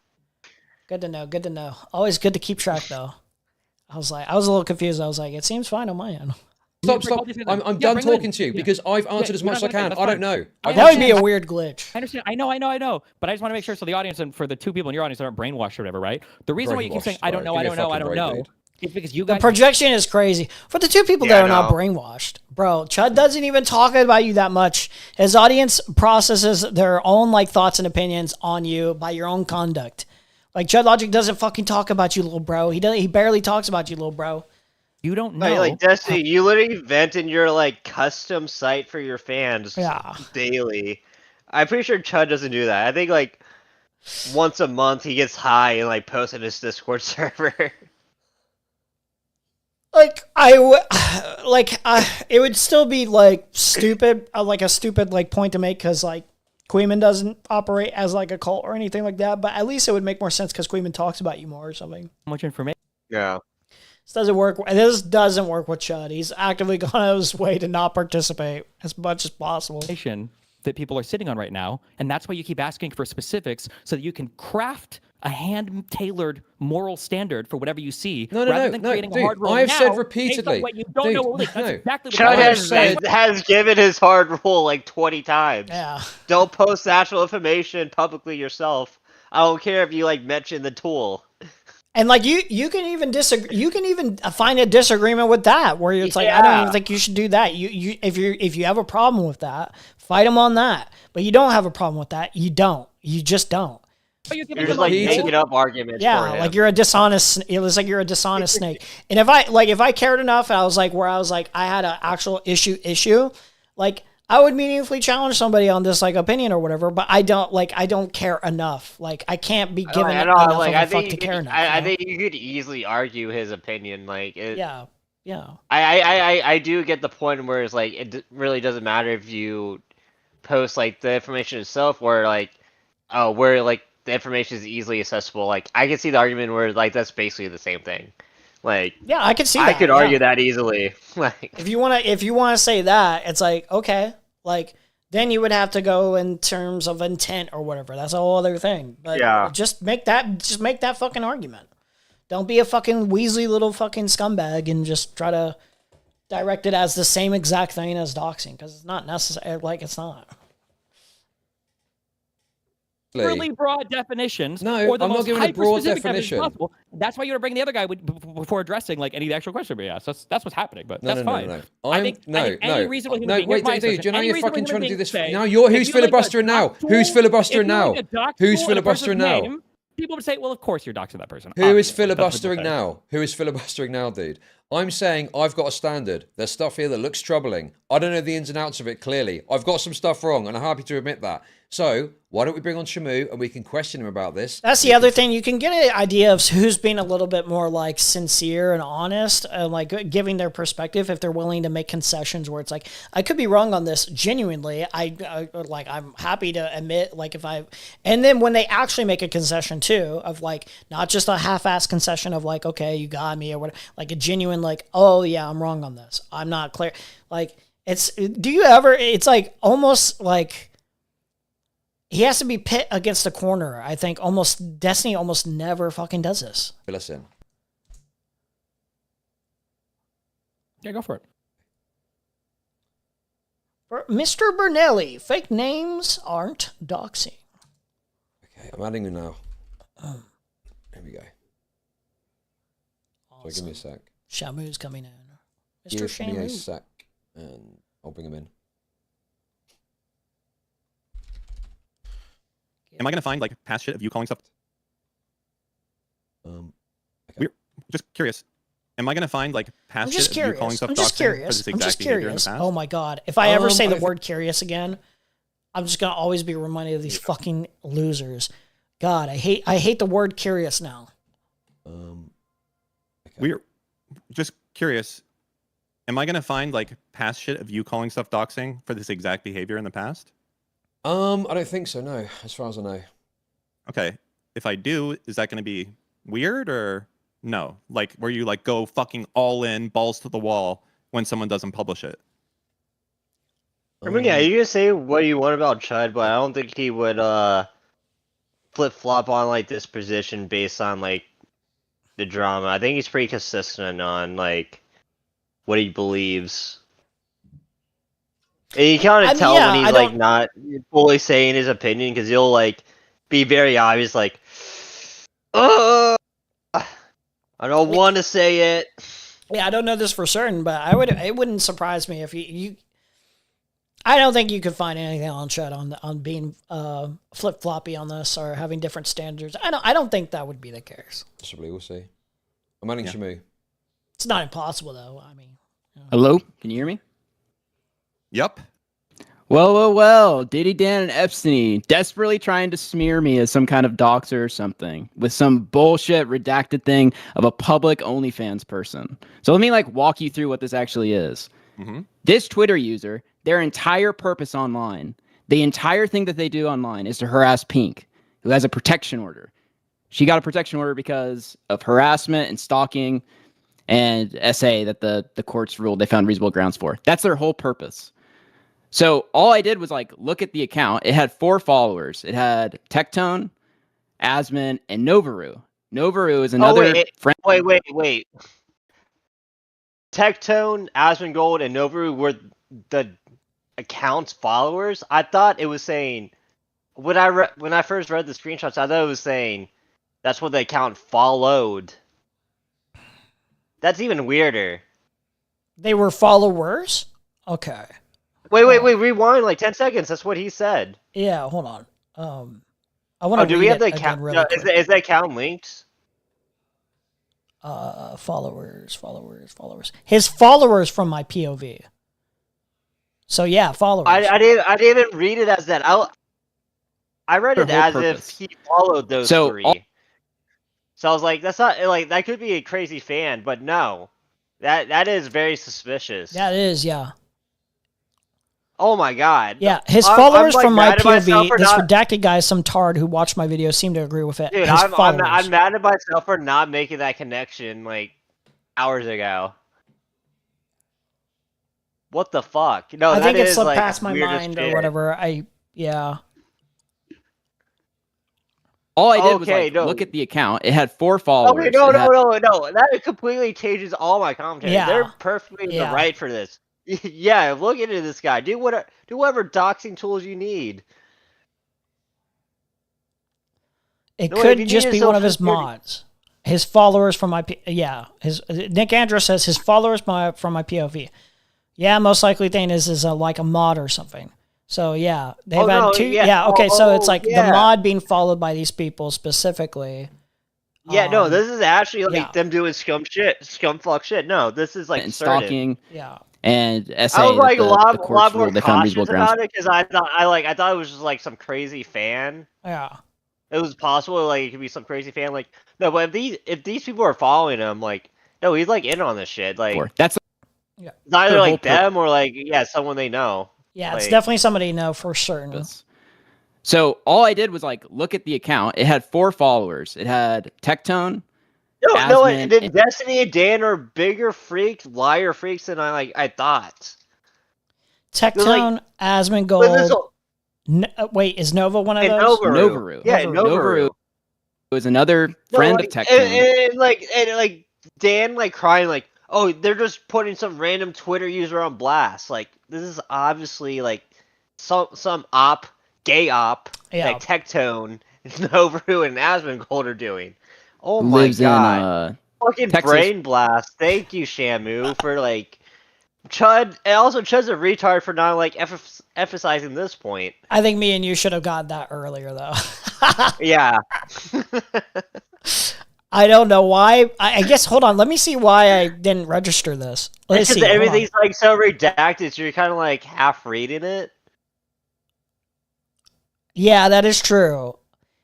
Good to know. Good to know. Always good to keep track, though. I was a little confused. I was like, it seems fine on my end. Stop. I'm done talking to you because I've answered as much as I can. I don't know. That would be a weird glitch. I understand. I know. But I just want to make sure so the audience and for the two people in your audience that aren't brainwashed or whatever, right? The reason why you keep saying I don't know is because you guys. The projection is crazy. For the two people that are not brainwashed, bro, Chud doesn't even talk about you that much. His audience processes their own like thoughts and opinions on you by your own conduct. Like Chud Logic doesn't fucking talk about you, little bro. He barely talks about you, little bro. You don't know. Like Destiny, you literally vent in your like custom site for your fans daily. I'm pretty sure Chud doesn't do that. I think like once a month he gets high and like posts in his Discord server. Like it would still be like stupid, like a stupid like point to make because like Queeman doesn't operate as like a cult or anything like that. But at least it would make more sense because Queeman talks about you more or something. Much information. Yeah. This doesn't work. This doesn't work with Chud. He's actively gone out of his way to not participate as much as possible. That people are sitting on right now, and that's why you keep asking for specifics so that you can craft a hand-tailored moral standard for whatever you see, rather than creating a hard rule. I have said repeatedly. Chud has given his hard rule like 20 times. Yeah. Don't post actual information publicly yourself. I don't care if you like mention the tool. And like you can even disagree. You can even find a disagreement with that, where it's like I don't even think you should do that. If you have a problem with that, fight him on that. But you don't have a problem with that. You don't. You just don't. You're just like making up arguments. Yeah, for him. like you're a dishonest. It was like you're a dishonest snake. And if I cared enough, and I was like I had an actual issue, like. I would meaningfully challenge somebody on this like opinion or whatever, but I don't care enough. Like I can't be given enough of a fuck to care enough. I think you could easily argue his opinion. Like yeah. I do get the point where it's like it really doesn't matter if you post like the information itself or like where like the information is easily accessible. Like I can see the argument where like that's basically the same thing. Like yeah, I could see that. I could argue that easily. Like if you wanna say that, it's like okay, like then you would have to go in terms of intent or whatever. That's a whole other thing. But just make that fucking argument. Don't be a fucking Weasley little fucking scumbag and just try to direct it as the same exact thing as doxing because it's not necessary. Like it's not. Really broad definitions. No, or the I'm most not giving a broad hyper-specific definition. possible. That's why you were bringing the other guy before addressing like any actual question we asked. That's what's happening, but that's fine. No. I think any reasonable human being. Wait, dude, do you know you're fucking trying to do this? Now who's filibustering now? Who's filibustering now? Who's filibustering now? People would say, well, of course you're doxing that person. Who is filibustering now? Who is filibustering now, dude? I'm saying I've got a standard. There's stuff here that looks troubling. I don't know the ins and outs of it clearly. I've got some stuff wrong, and I'm happy to admit that. So why don't we bring on Shamu and we can question him about this? That's the other thing. You can get an idea of who's being a little bit more like sincere and honest and like giving their perspective if they're willing to make concessions where it's like, I could be wrong on this genuinely. I'm happy to admit and then when they actually make a concession too of like, not just a half-assed concession of like, okay, you got me or whatever, like a genuine like, oh yeah, I'm wrong on this. I'm not clear. Like it's like almost like, he has to be pit against a corner. I think Destiny almost never fucking does this. Listen. Yeah, go for it. For Mr. Bernelli, fake names aren't doxing. Okay, I'm adding you now. Here we go. Awesome. So give me a sec. Shamu's coming in. Mr. Give Shamu. me a sec, and I'll bring him in. Am I gonna find like past shit of you calling stuff? Okay. We're just curious. Am I gonna find like past shit of you calling stuff? I'm just curious. I'm just curious. Oh my god! If I ever say the word curious again, I'm just gonna always be reminded of these fucking losers. God, I hate the word curious now. We're just curious. Am I gonna find like past shit of you calling stuff doxing for this exact behavior in the past? I don't think so. No, as far as I know. Okay. If I do, is that gonna be weird or no? Like, where you like go fucking all in, balls to the wall when someone doesn't publish it? I mean, yeah, you can say what you want about Chud, but I don't think he would flip flop on like this position based on like the drama. I think he's pretty consistent on like what he believes. And you kind of tell when he's like not fully saying his opinion because he'll like be very obvious, like, I don't want to say it. Yeah, I don't know this for certain, but it wouldn't surprise me if you I don't think you could find anything on Chud on being flip floppy on this or having different standards. I don't think that would be the case. Possibly, we'll see. I'm adding Shamu. It's not impossible though. I mean, Hello, can you hear me? Yep. Well, Diddy Dan and Epstein desperately trying to smear me as some kind of doxer or something with some bullshit redacted thing of a public OnlyFans person. So let me like walk you through what this actually is. Mm-hmm. This Twitter user, their entire purpose online, the entire thing that they do online is to harass Pink, who has a protection order. She got a protection order because of harassment and stalking and SA that the courts ruled they found reasonable grounds for. That's their whole purpose. So all I did was like look at the account. It had 4 followers. It had Tectone, Asmon, and Novaru. Novaru is another friend. Wait. Tectone, Asmongold, and Novaru were the account's followers? I thought it was saying when I first read the screenshots, I thought it was saying that's what the account followed. That's even weirder. They were followers? Okay. Wait, rewind like 10 seconds. That's what he said. Yeah, hold on. I want to do we have the account? really is the account linked? Followers. His followers from my POV. So yeah, followers. I didn't even read it as that. I read it as if he followed those 3. So I was like, that's not like that could be a crazy fan, but no, that is very suspicious. That is, yeah. Oh my god. Yeah, his followers from my POV, this redacted guy, some tard who watched my video, seemed to agree with it. Dude, I'm mad at myself for not making that connection like hours ago. What the fuck? No, I think it slipped like past my mind or whatever. Yeah. All I did was like, look at the account. It had 4 followers. Okay, no. That completely changes all my commentary. Yeah. They're perfectly in the right for this. Yeah, look into this guy. Do whatever doxing tools you need. It could just be one of his mods. His followers from my his Nick Andrews says his followers from my POV. Yeah, most likely thing is like a mod or something. So yeah, they've had 2. Yeah, okay, so it's like the mod being followed by these people specifically. Yeah, no, this is actually like them doing scumfuck shit. No, this is like and stalking. Yeah. And SA, I was like the a lot more ruled they found reasonable grounds about it because I thought it was just like some crazy fan. Yeah. It was possible like it could be some crazy fan. Like no, but if these people are following him, like no, he's like in on this shit. Like that's it's either like them or like someone they know. Yeah, it's definitely somebody you know for certain. So all I did was like look at the account. It had 4 followers. It had Tectone. No, Destiny and Dan are bigger liar freaks than I thought. Tectone, Asmongold. Wait, is Nova one of those? Novaru. Yeah, Novaru was another friend of Tectone. And like Dan like crying like, oh, they're just putting some random Twitter user on blast. Like this is obviously like some gay op that Tectone, Novaru, and Asmongold are doing. Oh my god! Fucking Texas. brain blast. Thank you, Shamu, for like Chud. And also, Chud's a retard for not like emphasizing this point. I think me and you should have got that earlier, though. Yeah. I don't know why. I guess. Hold on. Let me see why I didn't register this. Let's see. Everything's like so redacted, so you're kind of like half reading it. Yeah, that is true.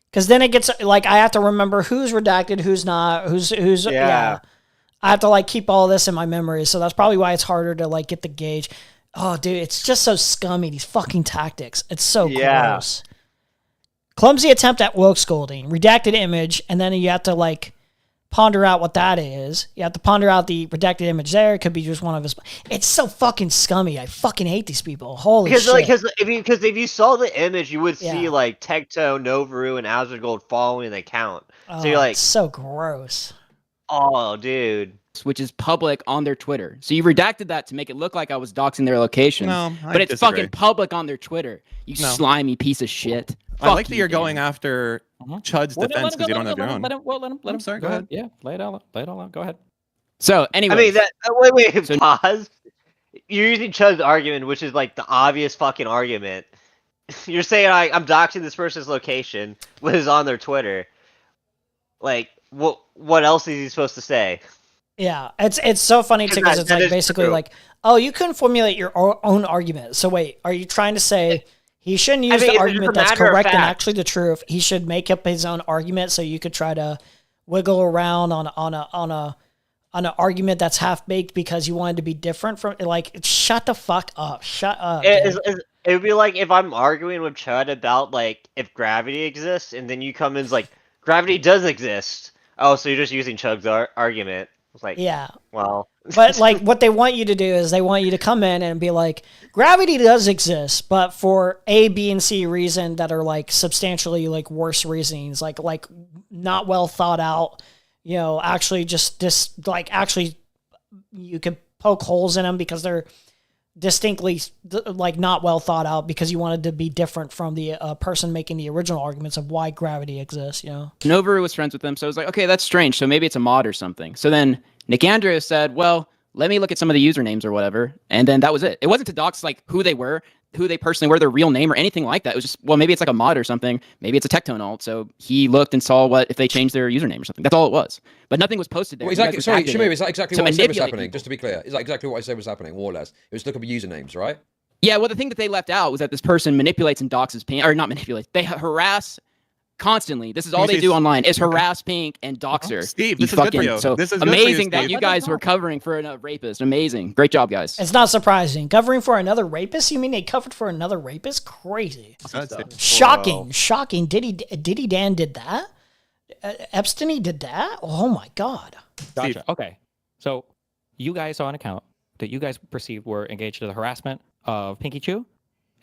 Because then it gets like I have to remember who's redacted, who's not, who's. Yeah. I have to like keep all this in my memory, so that's probably why it's harder to like get the gauge. Oh, dude, it's just so scummy, these fucking tactics. It's so gross. Clumsy attempt at woke scolding, redacted image, and then you have to like ponder out what that is. You have to ponder out the redacted image there. It could be just one of his. It's so fucking scummy. I fucking hate these people. Holy shit. Because if you saw the image, you would see like Tecto, Novaru, and Asmongold following the account. So you're like, it's so gross. Oh, dude. Which is public on their Twitter. So you redacted that to make it look like I was doxing their location. No, but it's disagree. fucking public on their Twitter. You slimy piece of shit. I like that you're going after Chud's defense because you don't have your own. Let him. I'm sorry, go ahead. Yeah, lay it all out. Go ahead. So anyway, I mean, wait, pause. You're using Chud's argument, which is like the obvious fucking argument. You're saying I'm doxing this person's location, what is on their Twitter. Like, what else is he supposed to say? Yeah, it's so funny too because it's like basically like, oh, you couldn't formulate your own argument. So wait, are you trying to say he shouldn't use the argument that's correct and actually the truth? He should make up his own argument so you could try to wiggle around on an argument that's half baked because you wanted to be different from like. Shut the fuck up! Shut up! It would be like if I'm arguing with Chud about like if gravity exists, and then you come in like gravity does exist. Oh, so you're just using Chud's argument. It's like, yeah, well, but like what they want you to do is they want you to come in and be like, gravity does exist, but for A, B, and C reason that are like substantially like worse reasonings, like not well thought out, you know, actually just like actually you could poke holes in them because they're distinctly like not well thought out because you wanted to be different from the person making the original arguments of why gravity exists, you know. Novaru was friends with them, so I was like, okay, that's strange. So maybe it's a mod or something. So then Nick Andrews said, well, let me look at some of the usernames or whatever. And then that was it. It wasn't to dox like who they were, who they personally were, their real name or anything like that. It was just, well, maybe it's like a mod or something. Maybe it's a Tectone alt. So he looked and saw what if they changed their username or something. That's all it was. But nothing was posted there. Well, exactly. Sorry, Shamu, is that exactly what I said was happening? People. Just to be clear, is that exactly what I said was happening, more or less? It was look up usernames, right? Yeah, well, the thing that they left out was that this person manipulates and doxes Pink, or not manipulates. They harass constantly. This is all they do online is harass Pink and dox her. Steve, this is good for you. So this is good amazing for you, that you guys were covering for a rapist. Amazing. Great job, guys. It's not surprising. Covering for another rapist? You mean they covered for another rapist? Crazy. Shocking. Shocking. Diddy Dan did that? Epstein did that? Oh my God. Gotcha. Okay. So you guys saw an account that you guys perceived were engaged in the harassment of Pinky Chew,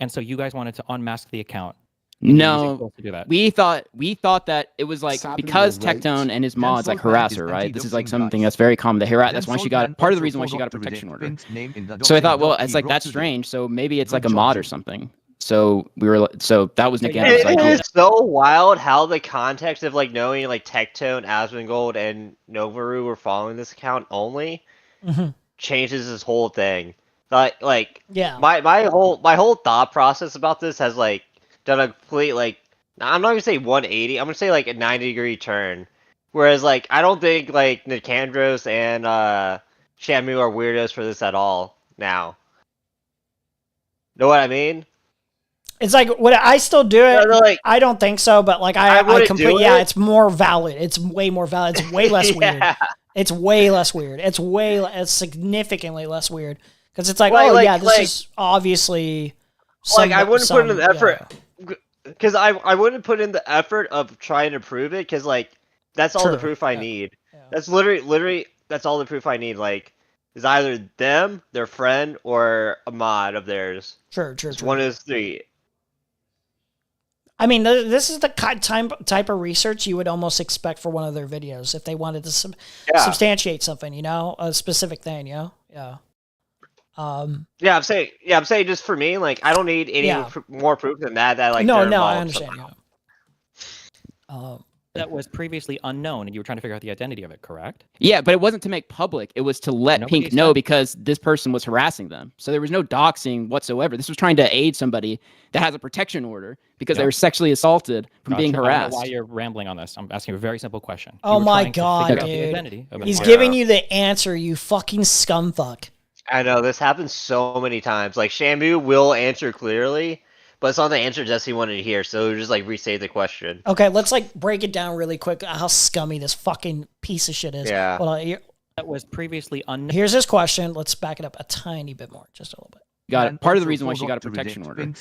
and so you guys wanted to unmask the account. No, we thought that it was like because Tectone and his mods like harass her, right? This is like something that's very common. They harass. That's why she got part of the reason why she got a protection order. So I thought, well, it's like that's strange. So maybe it's like a mod or something. So that was Nick Andrews' idea. It is so wild how the context of like knowing like Tectone, Asmongold, and Novaru were following this account only changes this whole thing. Like yeah, my whole thought process about this has like done a complete like I'm not gonna say 180. I'm gonna say like a 90-degree turn. Whereas like I don't think like Nicandros and Shamu are weirdos for this at all now. Know what I mean? It's like, would I still do it? Yeah, like, I don't think so, but like I completely, yeah, it's more valid. It's way more valid. It's way less weird. It's way less weird. It's significantly less weird because it's like, this is obviously. I wouldn't put in the effort because I wouldn't put in the effort of trying to prove it because like that's all the proof I need. Yeah. That's literally that's all the proof I need. Like, is either them, their friend, or a mod of theirs. True. One of those three. I mean, this is the type of research you would almost expect for one of their videos if they wanted to substantiate something, you know, a specific thing, you know? Yeah. I'm saying just for me, like, I don't need any more proof than that. Like, no, I understand. That was previously unknown, and you were trying to figure out the identity of it, correct? Yeah, but it wasn't to make public. It was to let Pink know because this person was harassing them. So there was no doxing whatsoever. This was trying to aid somebody that has a protection order because they were sexually assaulted from being harassed. I don't know why you're rambling on this. I'm asking a very simple question. Oh my God, dude. He's giving you the answer, you fucking scumfuck. I know, this happens so many times. Like, Shamu will answer clearly, but it's not the answer Jesse wanted to hear, so just like restate the question. Okay, let's like break it down really quick how scummy this fucking piece of shit is. Yeah. Well, that was previously unknown. Here's his question. Let's back it up a tiny bit more, just a little bit. got it. Part of the reason why she got a protection order.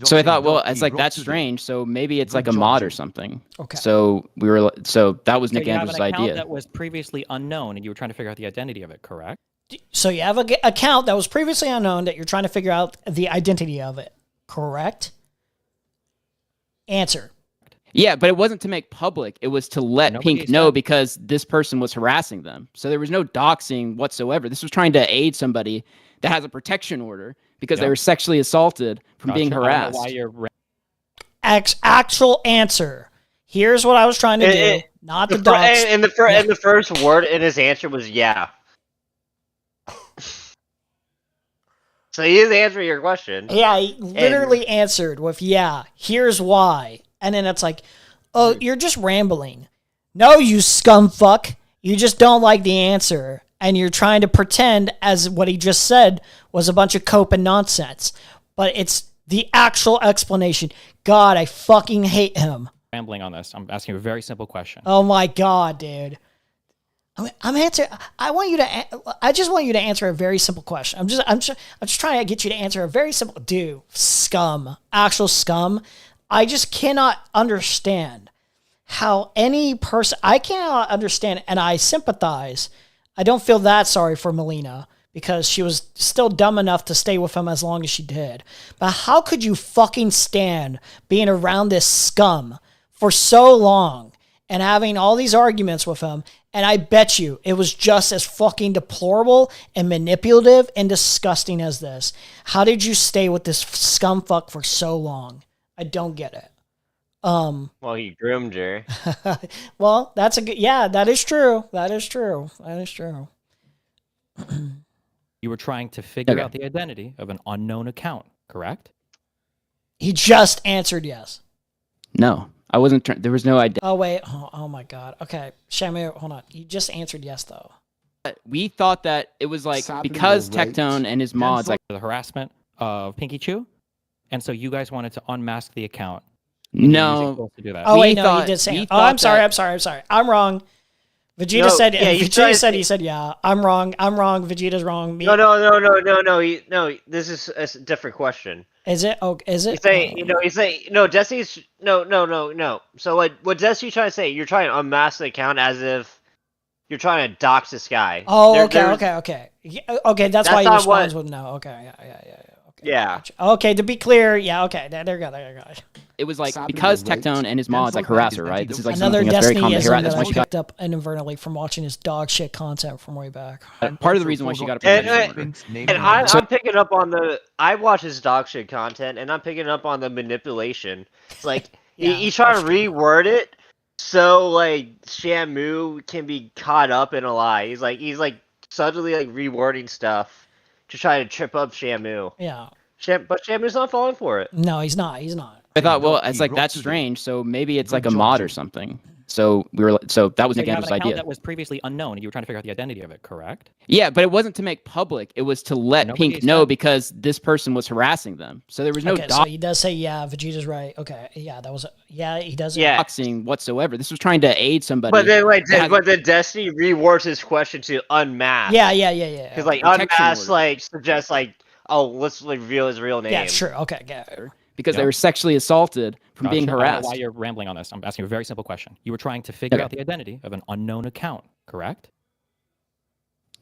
So I thought, well, it's like that's strange. So maybe it's like a mod or something. Okay. So that was So Nick you have Andrews' an account idea. that was previously unknown, and you were trying to figure out the identity of it, correct? So you have an account that was previously unknown that you're trying to figure out the identity of it, correct? Answer. Yeah, but it wasn't to make public. It was to let Pink know because this person was harassing them. So there was no doxing whatsoever. This was trying to aid somebody that has a protection order because they were sexually assaulted from being harassed. Why you're Actual answer. Here's what I was trying to do. Not the dox. And the first word in his answer was yeah. So he is answering your question. Yeah, he literally answered with yeah. Here's why. And then it's like, oh, you're just rambling. No, you scumfuck. You just don't like the answer. And you're trying to pretend as what he just said was a bunch of cope and nonsense. But it's the actual explanation. God, I fucking hate him. Rambling on this. I'm asking you a very simple question. Oh my God, dude. I'm answering. I just want you to answer a very simple question. I'm just trying to get you to answer a very simple. Dude, scum, actual scum. I just cannot understand how any person. I cannot understand, and I sympathize. I don't feel that sorry for Melina because she was still dumb enough to stay with him as long as she did. But how could you fucking stand being around this scum for so long and having all these arguments with him? And I bet you it was just as fucking deplorable and manipulative and disgusting as this. How did you stay with this scumfuck for so long? I don't get it. Well, he groomed her. Well, that's a good. Yeah, that is true. That is true. That is true. You were trying to figure out the identity of an unknown account, correct? He just answered yes. No, I wasn't. There was no idea. Oh wait. Oh my God. Okay, Shamu, hold on. You just answered yes though. We thought that it was like because Tectone and his mods like the harassment of Pinky Chew, and so you guys wanted to unmask the account. No. To do that. Oh wait, no, you did say. Oh, I'm sorry. I'm sorry. I'm wrong. Vegeta said. Yeah, Vegeta said. He said, "Yeah, I'm wrong. I'm wrong. Vegeta's wrong." No. This is a different question. Is it? Oh, is it? He's saying, no. Destiny's no. So what Destiny's trying to say? You're trying to unmask the account as if you're trying to dox this guy. Oh, okay. Okay, that's why he responds with no. Okay, yeah. Okay, yeah. Gotcha. Okay, to be clear, yeah. Okay, there you go. It was like because Tectone and his mods like harass her, right? This is like another something that's very common. Destiny that I picked up inadvertently from watching his dog shit content from way back. Part of the reason why she got a protection order. And I'm picking up on I watch his dog shit content, and I'm picking up on the manipulation. It's like he's trying to reword it so like Shamu can be caught up in a lie. He's like suddenly like rewording stuff to try to trip up Shamu. Yeah. But Shamu's not falling for it. No, he's not. I thought, well, it's like that's strange. So maybe it's like a mod or something. So that was Nick Andrews' idea. That was previously unknown, and you were trying to figure out the identity of it, correct? Yeah, but it wasn't to make public. It was to let Pink know because this person was harassing them. So there was no so he does say, yeah, Vegeta's right. Okay, yeah, that was he does. Doxing whatsoever. This was trying to aid somebody. But then Destiny rewords his question to unmask. Yeah. Because like unmask like suggests like, oh, let's reveal his real name. Yeah, sure. Okay, because they were sexually assaulted from being harassed. I don't know why you're rambling on this. I'm asking you a very simple question. You were trying to figure out the identity of an unknown account, correct?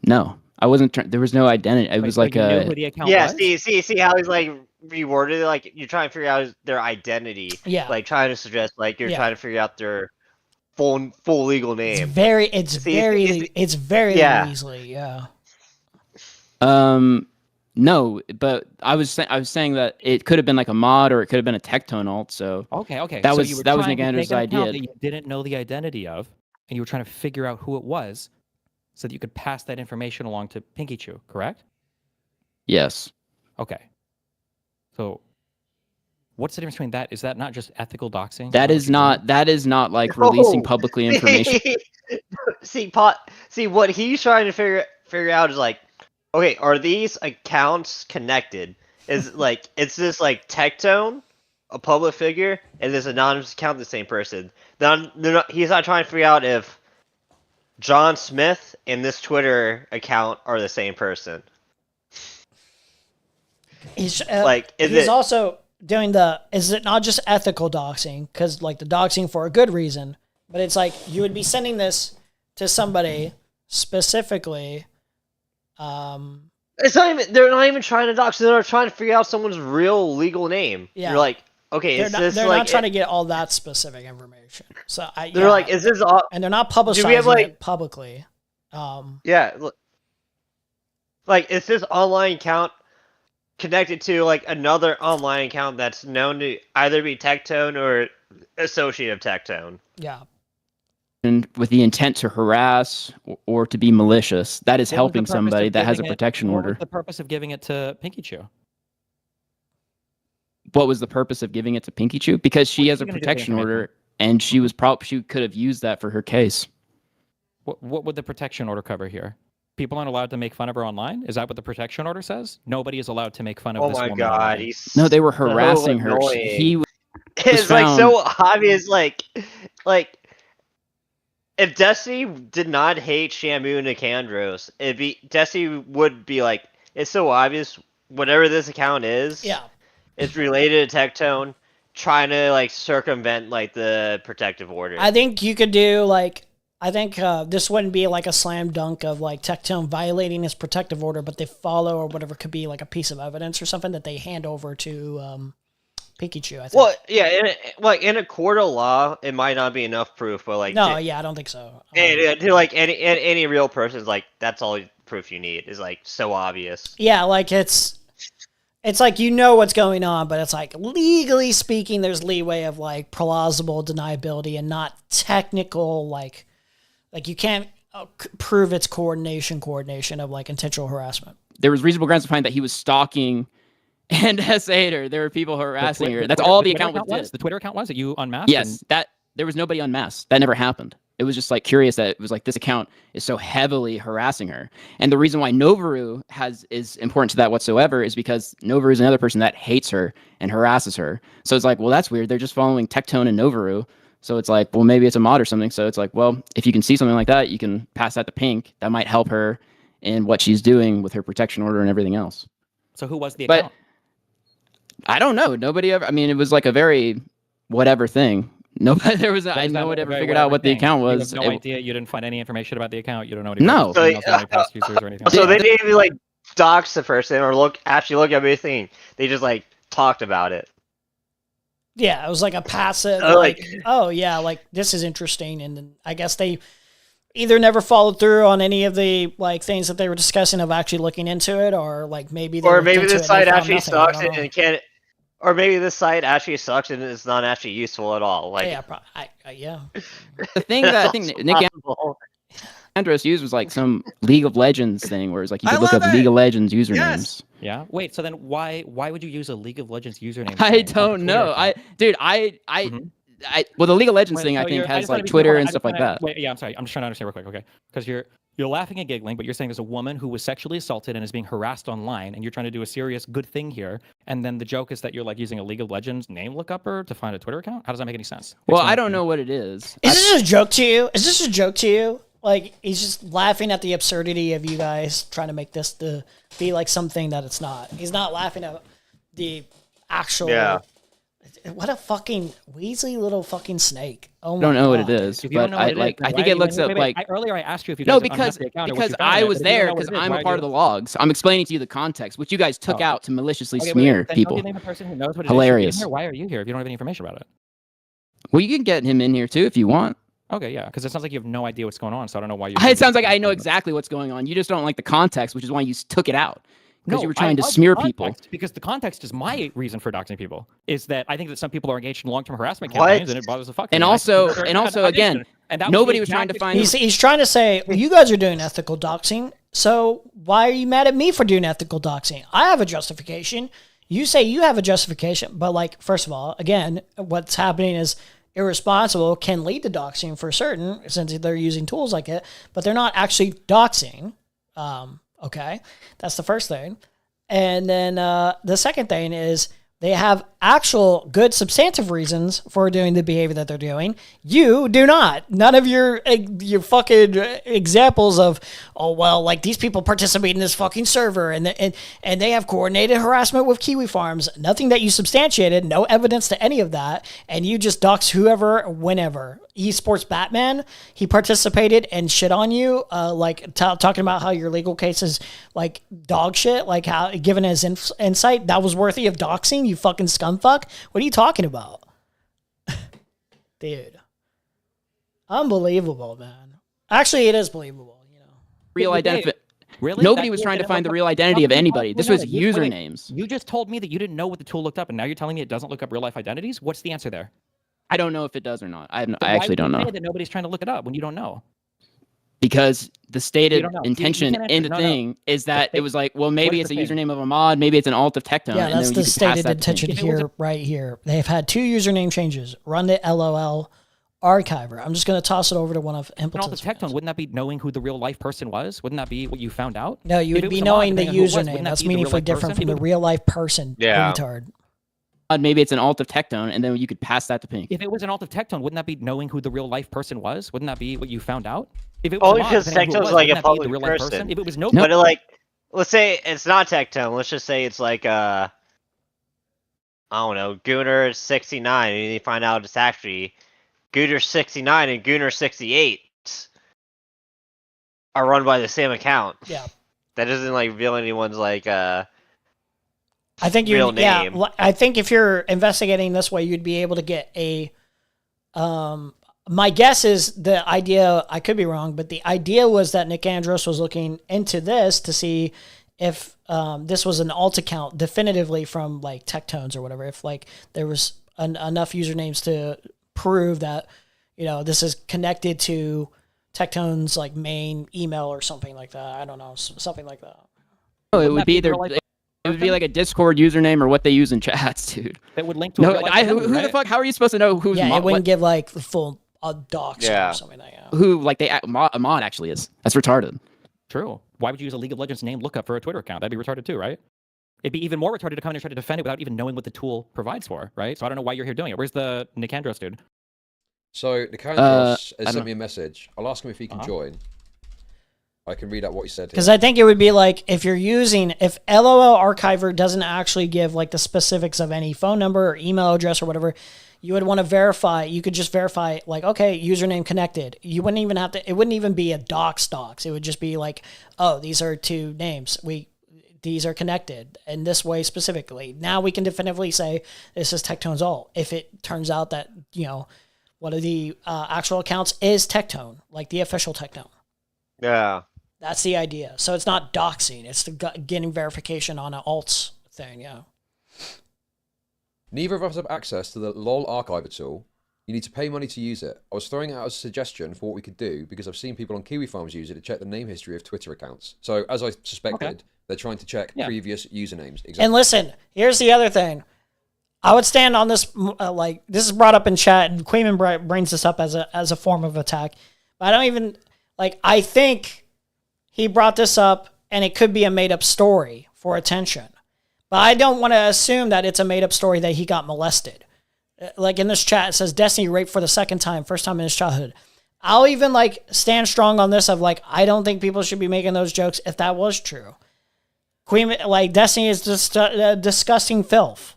No, I wasn't. There was no identity. It was like you knew who the account was? See how he's like reworded it? Like you're trying to figure out their identity. Yeah. Like trying to suggest like you're trying to figure out their full legal name. It's very easily. Yeah. No, but I was saying that it could have been like a mod or it could have been a Tectone alt. So okay. That so was you were Nick trying to Andrews' make an account idea. that you didn't know the identity of, and you were trying to figure out who it was, so that you could pass that information along to Pinky Chew, correct? Yes. Okay. So, what's the difference between that? Is that not just ethical doxing? That is not like releasing publicly information. See, what he's trying to figure out is like, okay, are these accounts connected? Is this like Tectone, a public figure, and this anonymous account the same person? He's not trying to figure out if John Smith and this Twitter account are the same person. He's is he's it also doing is it not just ethical doxing? Because like the doxing for a good reason, but it's like you would be sending this to somebody specifically. It's not even. They're not even trying to dox. They're trying to figure out someone's real legal name. Yeah. You're like, okay, they're not trying to get all that specific information. So they're like, is this all? And they're not publicizing it publicly. Yeah. Like, is this online account connected to like another online account that's known to either be Tectone or associate of Tectone? Yeah. And with the intent to harass or to be malicious, that is What was the helping purpose somebody of that has a giving it- protection What order. was the purpose of giving it to Pinky Chew? What was the purpose of giving it to Pinky Chew? Because she has she a gonna do with the protection information? order, and she could have used that for her case. What would the protection order cover here? People aren't allowed to make fun of her online? Is that what the protection order says? Nobody is allowed to make fun of Oh this my woman god, online. he's No, they were so harassing her. annoying. He was It's like found- so obvious. Like if Destiny did not hate Shamu and Nicandros, Destiny would be like, it's so obvious. Whatever this account is, Yeah. it's related to Tectone, trying to like circumvent like the protective order. I think you could do like. I think this wouldn't be like a slam dunk of like Tectone violating his protective order, but they follow or whatever could be like a piece of evidence or something that they hand over to Pikachu. I think. Well, yeah, in a court of law, it might not be enough proof, but like No, yeah, I don't think so. to like any real person's like that's all proof you need is like so obvious. Yeah, like it's like you know what's going on, but it's like legally speaking, there's leeway of like plausible deniability and not technical like you can't prove it's coordination of like intentional harassment. There was reasonable grounds to find that he was stalking and SA'd her. There were people harassing her. That's all the account was. The Twitter account was that you unmasked? Yes, that there was nobody unmasked. That never happened. It was just like curious that it was like this account is so heavily harassing her. And the reason why Novaru is important to that whatsoever is because Novaru is another person that hates her and harasses her. So it's like, well, that's weird. They're just following Tectone and Novaru. So it's like, well, maybe it's a mod or something. So it's like, well, if you can see something like that, you can pass that to Pink. That might help her in what she's doing with her protection order and everything else. So who was the account? I don't know. Nobody ever. I mean, it was like a very whatever thing. Nobody. There was. No one ever figured out what the account was. You have no idea. You didn't find any information about the account. You don't know any. No. Past users or anything. So they didn't even like dox the person or actually look at everything. They just like talked about it. Yeah, it was like a passive, oh yeah, like this is interesting, and then I guess they either never followed through on any of the like things that they were discussing of actually looking into it, or like maybe they this site actually sucks and can't, or maybe this site actually sucks and it's not actually useful at all. Like yeah. The thing that I think Nick Andros used was like some League of Legends thing, where it's like you could look up League of Legends usernames. Yeah. Wait. So then, why would you use a League of Legends username? I don't know. Well, the League of Legends thing I think has like Twitter and stuff like that. Wait, yeah, I'm sorry. I'm just trying to understand real quick, okay? Because you're laughing and giggling, but you're saying there's a woman who was sexually assaulted and is being harassed online, and you're trying to do a serious good thing here, and then the joke is that you're like using a League of Legends name lookup to find a Twitter account. How does that make any sense? Well, I don't know what it is. Is this a joke to you? Is this a joke to you? Like he's just laughing at the absurdity of you guys trying to make this to be like something that it's not. He's not laughing at the actual. Yeah. What a fucking Weasley little fucking snake. Oh my I don't know God. what it is, If you don't but know what it is, I think it looks up like. Earlier I asked you if you No, guys unmasked the account or what because you found I on it, was but if you don't there know what because it is, I'm why a are part you- of the logs. I'm explaining to you the context, which you guys took out to maliciously Okay, smear then people. Don't you name a person who knows what it is? Hilarious. Here? Why are you here if you don't have any information about it? Well, you can get him in here too if you want. Okay, yeah, because it sounds like you have no idea what's going on, so I don't know why you. It sounds like I know exactly what's going on. You just don't like the context, which is why you took it out. Because you were trying to smear people. Because the context is my reason for doxing people. Is that I think that some people are engaged in long-term harassment campaigns, and it bothers the fuck. And out of me. also, again, nobody was trying to find. He's trying to say you guys are doing ethical doxing, so why are you mad at me for doing ethical doxing? I have a justification. You say you have a justification, but like, first of all, again, what's happening is irresponsible can lead to doxing for certain, since they're using tools like it, but they're not actually doxing. Okay, that's the first thing. And then the second thing is, They have actual good substantive reasons for doing the behavior that they're doing. You do not. None of your fucking examples of, oh, well, like these people participate in this fucking server and they have coordinated harassment with Kiwi Farms. Nothing that you substantiated, no evidence to any of that. And you just dox whoever, whenever. Esports Batman, he participated and shit on you, talking about how your legal case is like dog shit, like how given his insight that was worthy of doxing, you fucking scumfuck. What are you talking about? Dude. Unbelievable, man. Actually, it is believable, you know. Real identity. Really? Nobody was trying to find the real identity of anybody. This was usernames. You just told me that you didn't know what the tool looked up, and now you're telling me it doesn't look up real life identities? What's the answer there? I don't know if it does or not. I Why actually don't would you know. say that nobody's trying to look it up when you don't know? Because the stated don't know. intention You can't in the answer. thing is that it was like, well, maybe it's is a the thing? username of a mod, maybe it's an alt of Tectone. Yeah, and that's then the you could pass stated that intention thing. here, right here. They've had 2 username changes. Run the LOL archiver. I'm just going to toss it over to one of An alt of Impleton's. Tectone, wouldn't that be knowing who the real life person was? Wouldn't that be what you found out? No, you If would it be was a mod, knowing the depending on who it was, username. wouldn't that That's be the real meaningfully life different person? from the real life person. Yeah. Retard. Maybe it's an alt of Tectone, and then you could pass that to Pink. If it was an alt of Tectone, wouldn't that be knowing who the real life person was? Wouldn't that be what you found out? If it was Only a mod, because depending on who it Tectone's was, like wouldn't a that be the public real life person. If it was no, But like, let's say it's not Tectone. Let's just say it's like I don't know, Gunner69, and you find out it's actually Gunner69 and Gunner68 are run by the same account. Yeah. That doesn't like reveal anyone's like I think real name. Yeah, I think if you're investigating this way, you'd be able to get a. My guess is the idea. I could be wrong, but the idea was that Nick Andros was looking into this to see if this was an alt account definitively from like Tectones or whatever. If like there was enough usernames to prove that this is connected to Tectone's like main email or something like that. I don't know, something like that. Oh, it would be either. It would be like a Discord username or what they use in chats, dude. That would link to. No, who the fuck? How are you supposed to know who's? Yeah, it wouldn't give like the full docs or something like that. Who like a mod actually is? That's retarded. True. Why would you use a League of Legends name lookup for a Twitter account? That'd be retarded too, right? It'd be even more retarded to come in and try to defend it without even knowing what the tool provides for, right? So I don't know why you're here doing it. Where's the Nick Andros dude? So Nicandros has I sent don't me a message. I'll ask him if he can join. I can read out what he said here. Because I think it would be like if LOL Archiver doesn't actually give like the specifics of any phone number or email address or whatever, you would want to verify. You could just verify like, okay, username connected. You wouldn't even have to. It wouldn't even be a docs. It would just be like, oh, these are 2 names. These are connected in this way specifically. Now we can definitively say this is Tectone's alt. If it turns out that one of the actual accounts is Tectone, like the official Tectone. Yeah. That's the idea. So it's not doxing. It's getting verification on an alts thing, yeah. Neither of us have access to the LOL archiver tool. You need to pay money to use it. I was throwing it out as a suggestion for what we could do because I've seen people on Kiwi Farms use it to check the name history of Twitter accounts. So as I suspected, they're trying to check previous usernames. Exactly. And listen, here's the other thing. I would stand on this, this is brought up in chat, and Queeman brings this up as a form of attack. But I don't even, I think he brought this up, and it could be a made-up story for attention. But I don't want to assume that it's a made-up story that he got molested. Like in this chat, it says Destiny raped for the 2nd time, first time in his childhood. I'll even stand strong on this of I don't think people should be making those jokes if that was true. Destiny is just disgusting filth.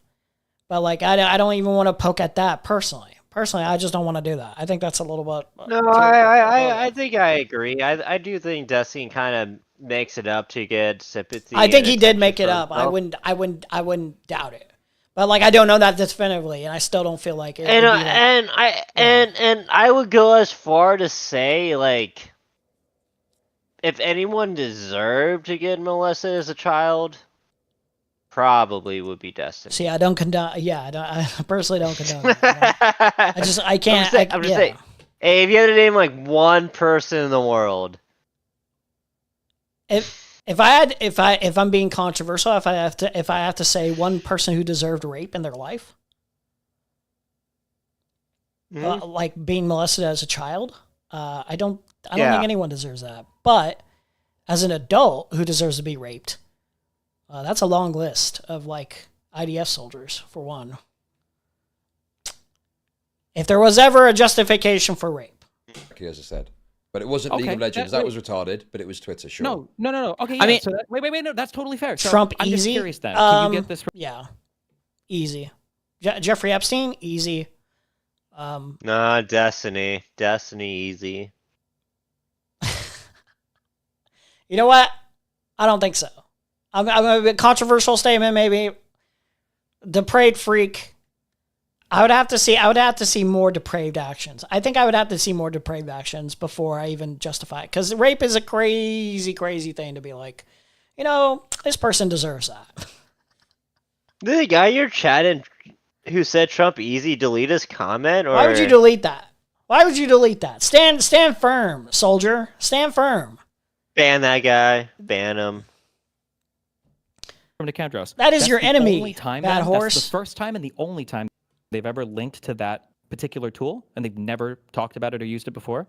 But I don't even want to poke at that personally. Personally, I just don't want to do that. I think that's a little bit. No, I think I agree. I do think Destiny kind of makes it up to get sympathy. I think he did make it up. I wouldn't doubt it. But I don't know that definitively, and I still don't feel like it. And I would go as far to say if anyone deserved to get molested as a child, probably would be Destiny. See, I don't condone. Yeah, I personally don't condone that. I can't. I'm just saying. Hey, if you had to name one person in the world, if I'm being controversial, if I have to say one person who deserved rape in their life, being molested as a child, I don't think anyone deserves that. But as an adult who deserves to be raped, that's a long list of IDF soldiers, for one. If there was ever a justification for rape. As I said. But it wasn't League of Legends. That was retarded, but it was Twitter, sure. No. Okay, yeah. I mean, so wait, no, that's totally fair. So Trump I'm easy. Just curious then. Can you get this? Yeah, easy. Jeffrey Epstein, easy. Nah, Destiny easy. You know what? I don't think so. I'm a bit controversial statement, maybe. Depraved freak. I would have to see more depraved actions. I think I would have to see more depraved actions before I even justify it. Because rape is a crazy, crazy thing to be like, this person deserves that. Did the guy you're chatting who said Trump easy delete his comment? Or... Why would you delete that? Why would you delete that? Stand firm, soldier. Stand firm. Ban that guy. Ban him. From Nicandros. That is That's your the enemy, only time, bad horse. That's the first time and the only time they've ever linked to that particular tool, and they've never talked about it or used it before?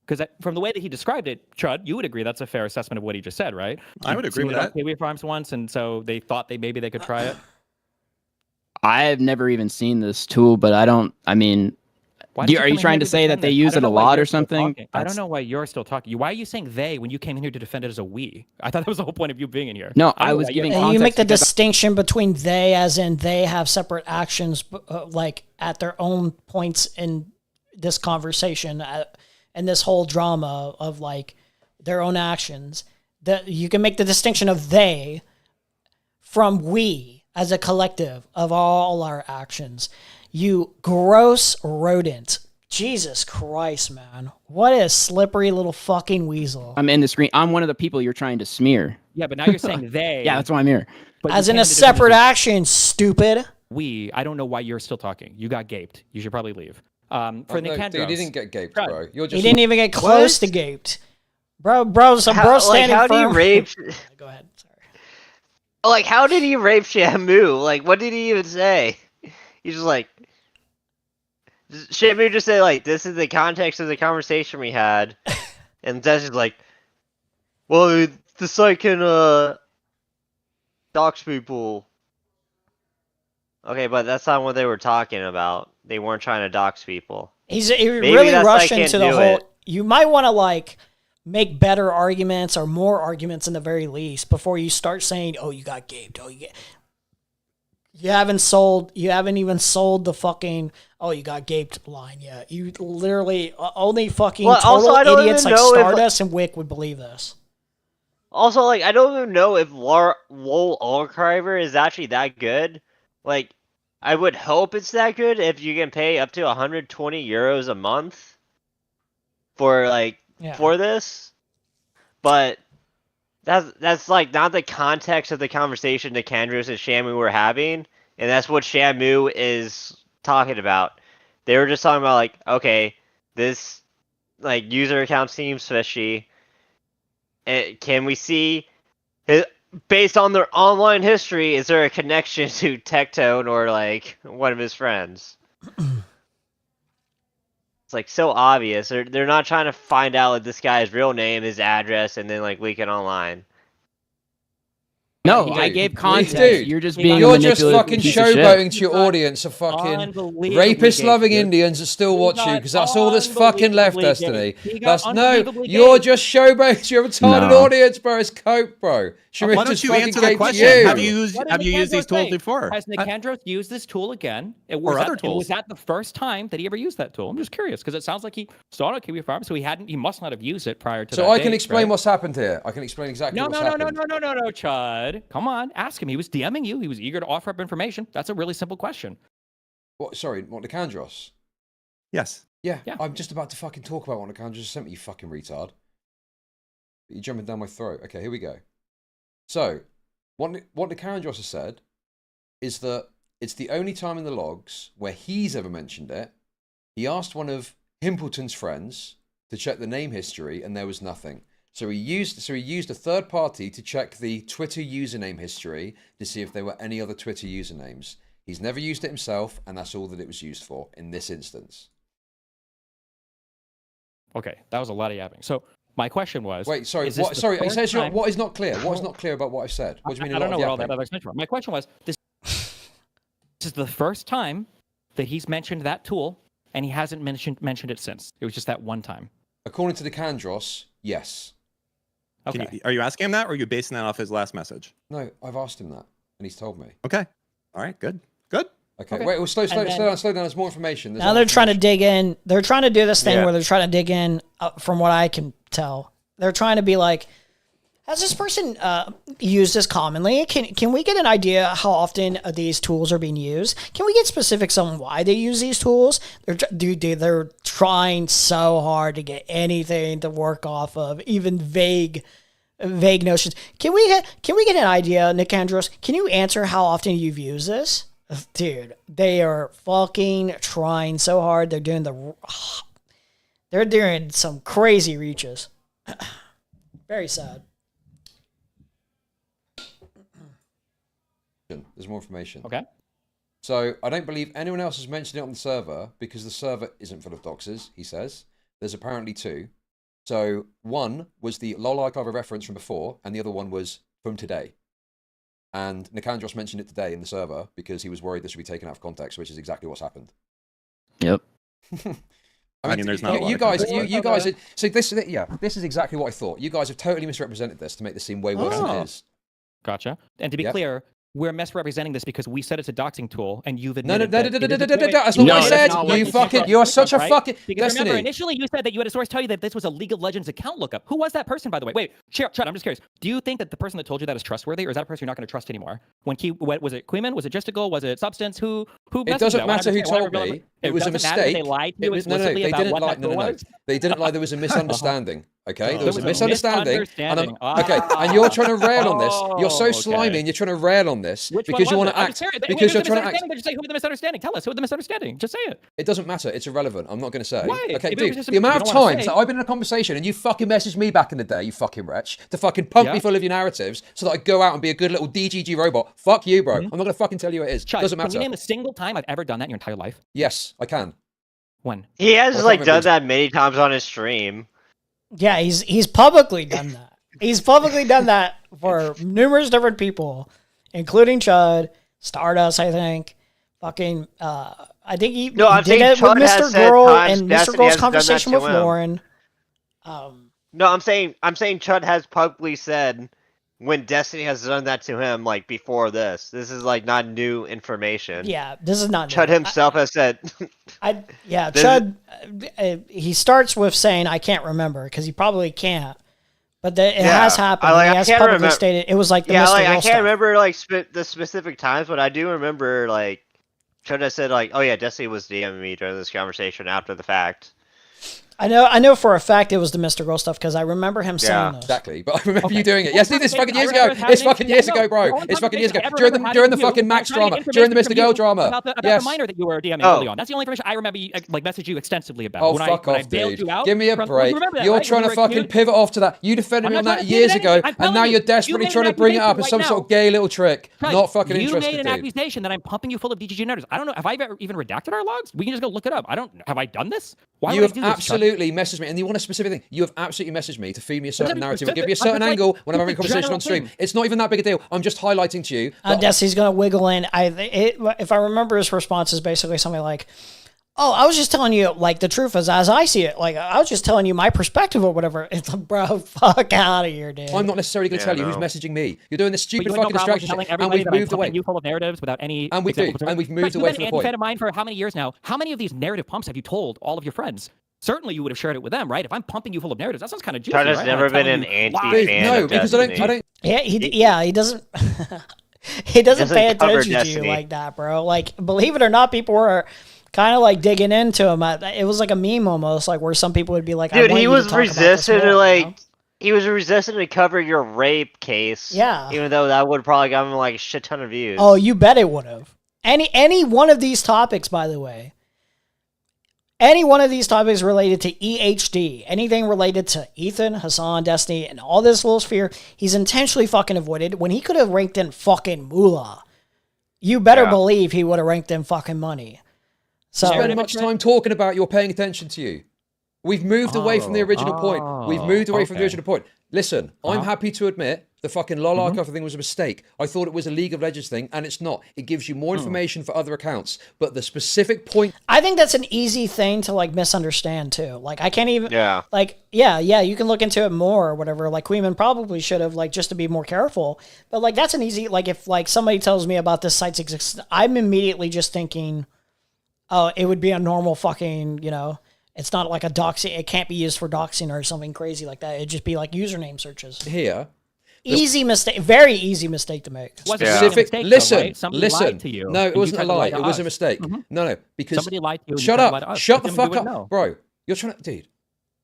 Because from the way that he described it, Chud, you would agree that's a fair assessment of what he just said, right? I would agree with that. Kiwi Farms once, and so they thought maybe they could try it. I have never even seen this tool, but are you trying to say that they use it a lot or something? I don't know why you're still talking. Why are you saying they when you came in here to defend it as a we? I thought that was the whole point of you being in here. No, I was giving context. You make the distinction between they, as in they have separate actions, like at their own points in this conversation, and this whole drama of like their own actions. That you can make the distinction of they from we as a collective of all our actions. You gross rodent. Jesus Christ, man. What a slippery little fucking weasel. I'm in the screen. I'm one of the people you're trying to smear. Yeah, but now you're saying they. Yeah, that's why I'm here. But as in a separate action, stupid. I don't know why you're still talking. You got gaped. You should probably leave. For Nicandros. Dude, he didn't get gaped, bro. He didn't even get close to gaped. Bro, standing how firm. did he rape? Go ahead. Sorry. Like, how did he rape Shamu? Like, what did he even say? He's just like, Shamu just said, like, this is the context of the conversation we had. And Des is like, well, the site can, dox people. Okay, but that's not what they were talking about. They weren't trying to dox people. He really rushed into the whole... You might want to, like, make better arguments or more arguments in the very least before you start saying, oh, you got gaped. Oh, you haven't even sold the fucking, oh, you got gaped line yet. You literally, only fucking total idiots like Stardust and Wick would believe this. Also, like, I don't even know if WoW Archiver is actually that good. Like, I would hope it's that good if you can pay up to 120 euros a month for, like, for this. But that's like not the context of the conversation that Kandros and Shamu were having, and that's what Shamu is talking about. They were just talking about, like, okay, this, like, user account seems fishy. Can we see, based on their online history, is there a connection to Tectone or, like, one of his friends? It's, like, so obvious. They're not trying to find out, like, this guy's real name, his address, and then, like, leak it online. No, I gave context. Dude, you're just being you're just fucking showboating to your audience of fucking rapist-loving Indians that still watch you, because that's all that's fucking left, Destiny. You're just showboating to your retarded audience, bro. It's coke, bro. Why don't you answer the question? Have you used these tools before? Has Nicandros used this tool again? Or other tools? Was that the first time that he ever used that tool? I'm just curious, because it sounds like he started Kiwi Farm, so he must not have used it prior to that. So I can explain what's happened here. I can explain exactly what's happened. No, Chud. Come on, ask him. He was DMing you. He was eager to offer up information. That's a really simple question. What? Sorry, what, Nicandros? Yes. Yeah, I'm just about to fucking talk about what Nicandros sent me, you fucking retard. You're jumping down my throat. Okay, here we go. So, what Nicandros has said is that it's the only time in the logs where he's ever mentioned it. He asked one of Himpleton's friends to check the name history, and there was nothing. So he used a third party to check the Twitter username history to see if there were any other Twitter usernames. He's never used it himself, and that's all that it was used for in this instance. Okay, that was a lot of yapping. So My question was. Wait, sorry. is this What? the Sorry, it first says time- what is not clear. What is not clear about what I've said? What do you mean? I don't know what what all that other explanation was. My question was, this is the first time that he's mentioned that tool, and he hasn't mentioned it since. It was just that one time. According to the Candros, yes. Okay. Are you asking him that, or are you basing that off his last message? No, I've asked him that, and he's told me. Okay. All right. Good. Good. Okay. Wait. Well, slow down. There's more information. Now they're trying to dig in. They're trying to do this thing Yeah. where they're trying to dig in. From what I can tell, they're trying to be like, has this person used this commonly? Can we get an idea how often these tools are being used? Can we get specifics on why they use these tools? They're trying so hard to get anything to work off of, even vague notions. Can we get an idea, Nick Andros? Can you answer how often you've used this? Dude, they are fucking trying so hard. They're doing some crazy reaches. Very sad. There's more information. Okay. So I don't believe anyone else has mentioned it on the server because the server isn't full of doxers, he says. There's apparently 2. So one was the LOL archive reference from before, and the other one was from today. And Nicandros mentioned it today in the server because he was worried this would be taken out of context, which is exactly what's happened. Yep. I mean, there's not a lot you of guys, context. you guys. So this is exactly what I thought. You guys have totally misrepresented this to make this seem way worse than it is. Gotcha. And to be Yep. clear, we're misrepresenting this because we said it's a doxing tool, and you've No, admitted that it is a tool. that's not what I said. You fucking, you are such a Right? fucking Because remember, Destiny. initially you said that you had a source tell you that this was a League of Legends account lookup. Who was that person, by the way? Wait, Chad, I'm just curious. Do you think that the person that told you that is trustworthy, or is that a person you're not going to trust anymore? Was it Queeman? Was it Justical? Was it Substance? Who? It doesn't matter who told me. It was a mistake. They lied to you No, explicitly they about didn't what lie. that tool was? They didn't lie. There was a misunderstanding. Okay, there was a was a misunderstanding. And misunderstanding. okay, and you're trying to rail on this. You're so okay. slimy, and you're trying to rail on this Which because one you was want it? to I'm act. serious. Because you're trying to act. Just say who the misunderstanding. Tell us who the misunderstanding. Just say it. It doesn't matter. It's irrelevant. I'm not going to say. Why? Okay, If it was dude. just The amount of you don't wanna times say- that I've been in a conversation and you fucking messaged me back in the day, you fucking wretch, to fucking pump me Yeah. full of your narratives so that I go out and be a good little DGG robot. Fuck you, bro. I'm not going to fucking tell you what it is. Chad, Doesn't Can matter. you name a single time I've ever done that in your entire life? Yes, I can. When? He has Well, like I done can't that many times on his stream. Yeah, he's publicly done that. He's publicly done that for numerous different people, including Chud, Stardust, I think. Fucking, I think he did I'm saying it with Chud has Mr. said Girl times and Mr. Destiny Girl's has done that conversation to with him. Lauren. No, I'm saying Chud has publicly said when Destiny has done that to him, like before this. This is like not new information. Yeah, this is not Chud new. himself has said. This- Chud, he starts with saying, I can't remember, because he probably can't. But it has happened. I He has can't publicly remember. stated it was like the Yeah, Mr. like Girl I can't stuff. remember like the specific times, but I do remember like Chud has said like, oh yeah, Destiny was DMing me during this conversation after the fact. I know for a fact it was the Mr. Girl stuff because I remember him saying this. Exactly, but I remember you doing it. Well, Yes, dude, this I fucking years remember ago. this It's fucking happening. years Yeah, ago, no, bro. the only It's fucking years ago. conversation I ever During the remember fucking having Max with you, drama, during the information Mr. Girl from you drama. about the Yes. minor that you were DMing Oh. early on. That's the only information I remember. Like messaged you extensively about. Oh, when fuck when off, bailed dude. you out Give me a from- break. You remember that, You're right? trying When to you were fucking accused? pivot off to that. You defended I'm me on not that trying to years pivot ago, anything. I'm and telling now you, you're you desperately made trying an to bring it up accusation as some right sort now. of gay little trick. Chud, Not fucking you interested, made an dude. accusation that I'm pumping you full of DGG narratives. I don't know. Have I ever even redacted our logs? We can just go look it up. Have I done this? Why You would I have do this, Chud? absolutely messaged me, and you want a specific thing. You have absolutely messaged me to feed me a certain be narrative and give specific. me a certain I'm just like, angle when I'm having a it's a conversation general on stream. thing. It's not even that big a deal. I'm just highlighting to you. that- Destiny's gonna wiggle in. If I remember his response is basically something like, "Oh, I was just telling you like the truth is as I see it. Like I was just telling you my perspective or whatever." It's like, bro, fuck out of here, dude. I'm not necessarily going to tell you who's messaging me. You're doing this But you stupid have no fucking problem distraction telling shit, and everybody we've that I'm moved away. pumping you full of narratives without any. And we've example. moved But away you've from the been point. anti-fan of mine for how many years now? How many of these narrative pumps have you told all of your friends? Certainly, you would have shared it with them, right? If I'm pumping you full of narratives, that sounds kind of juicy, Chud has right? never I'm been telling an you lies. anti-fan. No, of because I Destiny. don't. Yeah, he doesn't. He doesn't doesn't pay cover attention to you Destiny. like that, bro. Like, believe it or not, people were kind of like digging into him. It was like a meme almost, like where some people would be like, I Dude, want he you to was talk about this resistant more, to you know? like. He was resistant to cover your rape case. Yeah. Even though that would probably got him like a shit ton of views. Oh, you bet it would have. Any one of these topics, by the way. Any one of these topics related to EHD, anything related to Ethan, Hassan, Destiny, and all this little sphere, he's intentionally fucking avoided when he could have ranked in fucking moolah. You better believe he would have ranked in fucking money. So Spend much time talking about you're paying attention to you. We've moved away from the original point. We've moved away from the okay. original point. Listen, I'm happy to admit the fucking LOL archive thing was a mistake. I thought it was a League of Legends thing, and it's not. It gives you more information for other accounts. But the specific point... I think that's an easy thing to like misunderstand too. Like I can't even you can look into it more or whatever. Like Queeman probably should have, like, just to be more careful. But like that's an easy, like, if like somebody tells me about this site's existence, I'm immediately just thinking, oh, it would be a normal fucking, you know, it's not like a doxing, it can't be used for doxing or something crazy like that. It'd just be like username searches. Here. Easy mistake, very easy mistake to make. Specific. Mistake, listen, though, right? Somebody listen. lied to you, No, it and you wasn't a tried to lie. lie to It was a us. mistake. No, because Somebody lied to you. And shut you tried to lie up. to us. Shut the Then we fuck wouldn't up, know. bro. You're trying to, dude.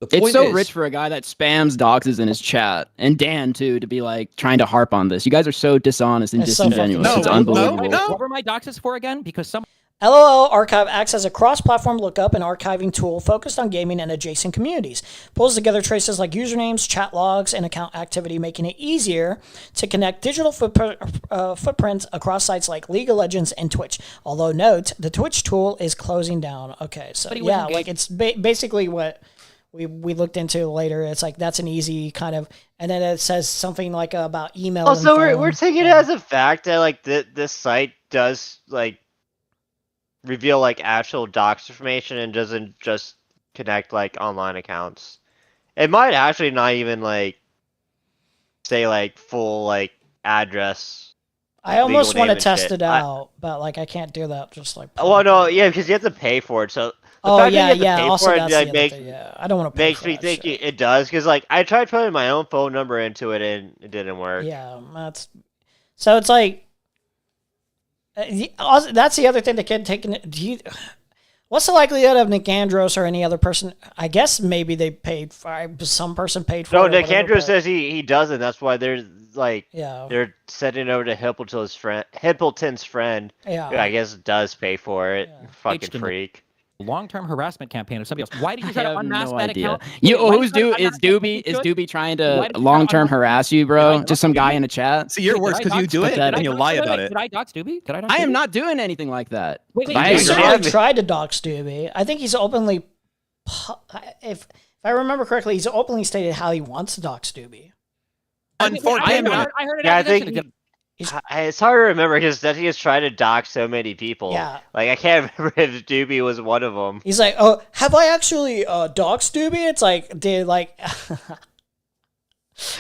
The point It's so is, rich for a guy that spams doxes in his chat, and Dan too, to be like trying to harp on this. You guys are so dishonest and It's so fucking disingenuous. It's stupid. unbelievable. What were my doxes for again? Because some. LOL Archive acts as a cross-platform lookup and archiving tool focused on gaming and adjacent communities. Pulls together traces like usernames, chat logs, and account activity, making it easier to connect digital footprints across sites like League of Legends and Twitch. Although note, the Twitch tool is closing down. Okay, so yeah, like it's basically what we looked into later. It's like that's an easy kind of, and then it says something like about email. Also, info. we're taking it as a fact that like this site does like reveal like actual docs information and doesn't just connect like online accounts. It might actually not even like say like full like address. I almost want to to test it out, but like I can't do that. Just like well, no, yeah, because you have to pay for it. So the fact that you have to pay Also, for it, that's like, the other thing. Yeah, I don't want to. Makes me think it does, because like I tried putting my own phone number into it and it didn't work. Yeah, that's so. It's like that's the other thing that can take. Do you? What's the likelihood of Nick Andros or any other person? I guess maybe they paid for some person paid for. No, it. Nick Andros says he doesn't. That's why they're like they're sending it over to Hippleton's friend. Yeah, who I guess does pay for it. Fucking HTML. freak. Long-term harassment campaign of somebody else. Why did you try to unmask no that idea. account? You, Wait, why who's did you do try to is unmask Doobie that? is Doobie trying Why to did you long-term try to harass you, bro? Just some guy in a chat. See, you're worse because you do it and you lie about it. Did I dox Doobie? Did I dox I am Doobie? not doing anything like that. Wait, I he agree. certainly tried to dox Doobie. I think he's openly, if I remember correctly, he's openly stated how he wants to dox Doobie. Unfortunately, I heard it. Yeah, I think it's hard to remember because he has tried to dox so many people. Yeah. Like I can't remember if Doobie was one of them. He's like, oh, have I actually doxed Doobie? It's like, dude, like,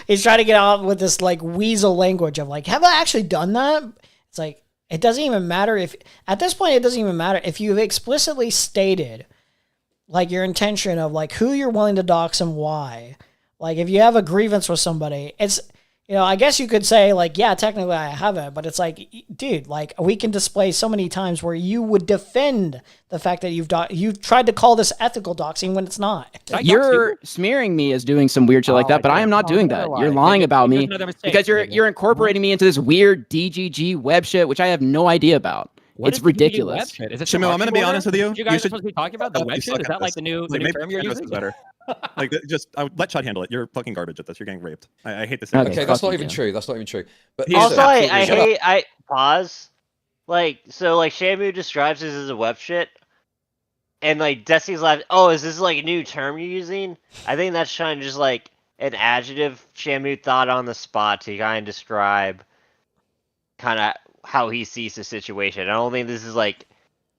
he's trying to get out with this like weasel language of like, have I actually done that? It's like, it doesn't even matter if, at this point, it doesn't even matter if you've explicitly stated like your intention of like who you're willing to dox and why. Like if you have a grievance with somebody, it's, you know, I guess you could say like, yeah, technically I haven't, but it's like, dude, like we can display so many times where you would defend the fact that you've tried to call this ethical doxing when it's not. You're smearing me as doing some weird shit like that, but I am not doing that. You're lying about me because you're incorporating me into this weird DGG web shit, which I have no idea about. It's ridiculous. Is it Shimo, I'm going to be honest with you. You guys are supposed to be talking about the web shit? Is that like the new maybe term you're using? better. Like, just let Chud handle it. You're fucking garbage at this. You're getting raped. I hate to say Okay, that's not even true. That's not even true. But Also, I pause. Like, so like Shamu describes this as a web shit, and like Destiny's like, oh, is this like a new term you're using? I think that's trying to just like an adjective Shamu thought on the spot to kind of describe kind of how he sees the situation. I don't think this is like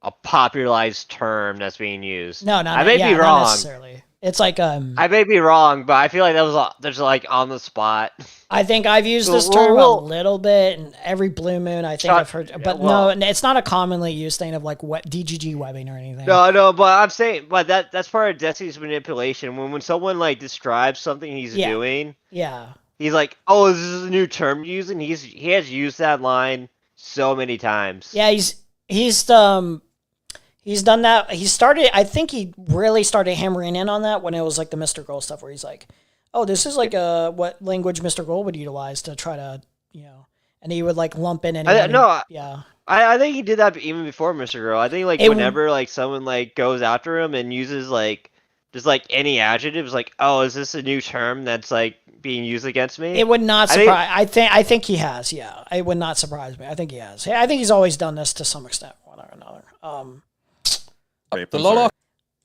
a popularized term that's being used. No, I may be wrong. Not necessarily. It's like I may be wrong, but I feel like that was there's like on the spot. I think I've used this term a little bit, and every blue moon I think I've heard, but no, it's not a commonly used thing of like DGG webbing or anything. No, but I'm saying, but that's part of Destiny's manipulation. When someone like describes something he's doing, he's like, oh, is this a new term you're using? He has used that line so many times. Yeah, he's done that. He started, I think he really started hammering in on that when it was like the Mr. Goal stuff where he's like, oh, this is like what language Mr. Goal would utilize to try to, you know, and he would like lump in anyone. I think he did that even before Mr. Goal. I think like whenever like someone like goes after him and uses like just like any adjectives, like, oh, is this a new term that's like being used against me? It would not surprise. I think he has. Yeah, it would not surprise me. I think he has. I think he's always done this to some extent, one or another.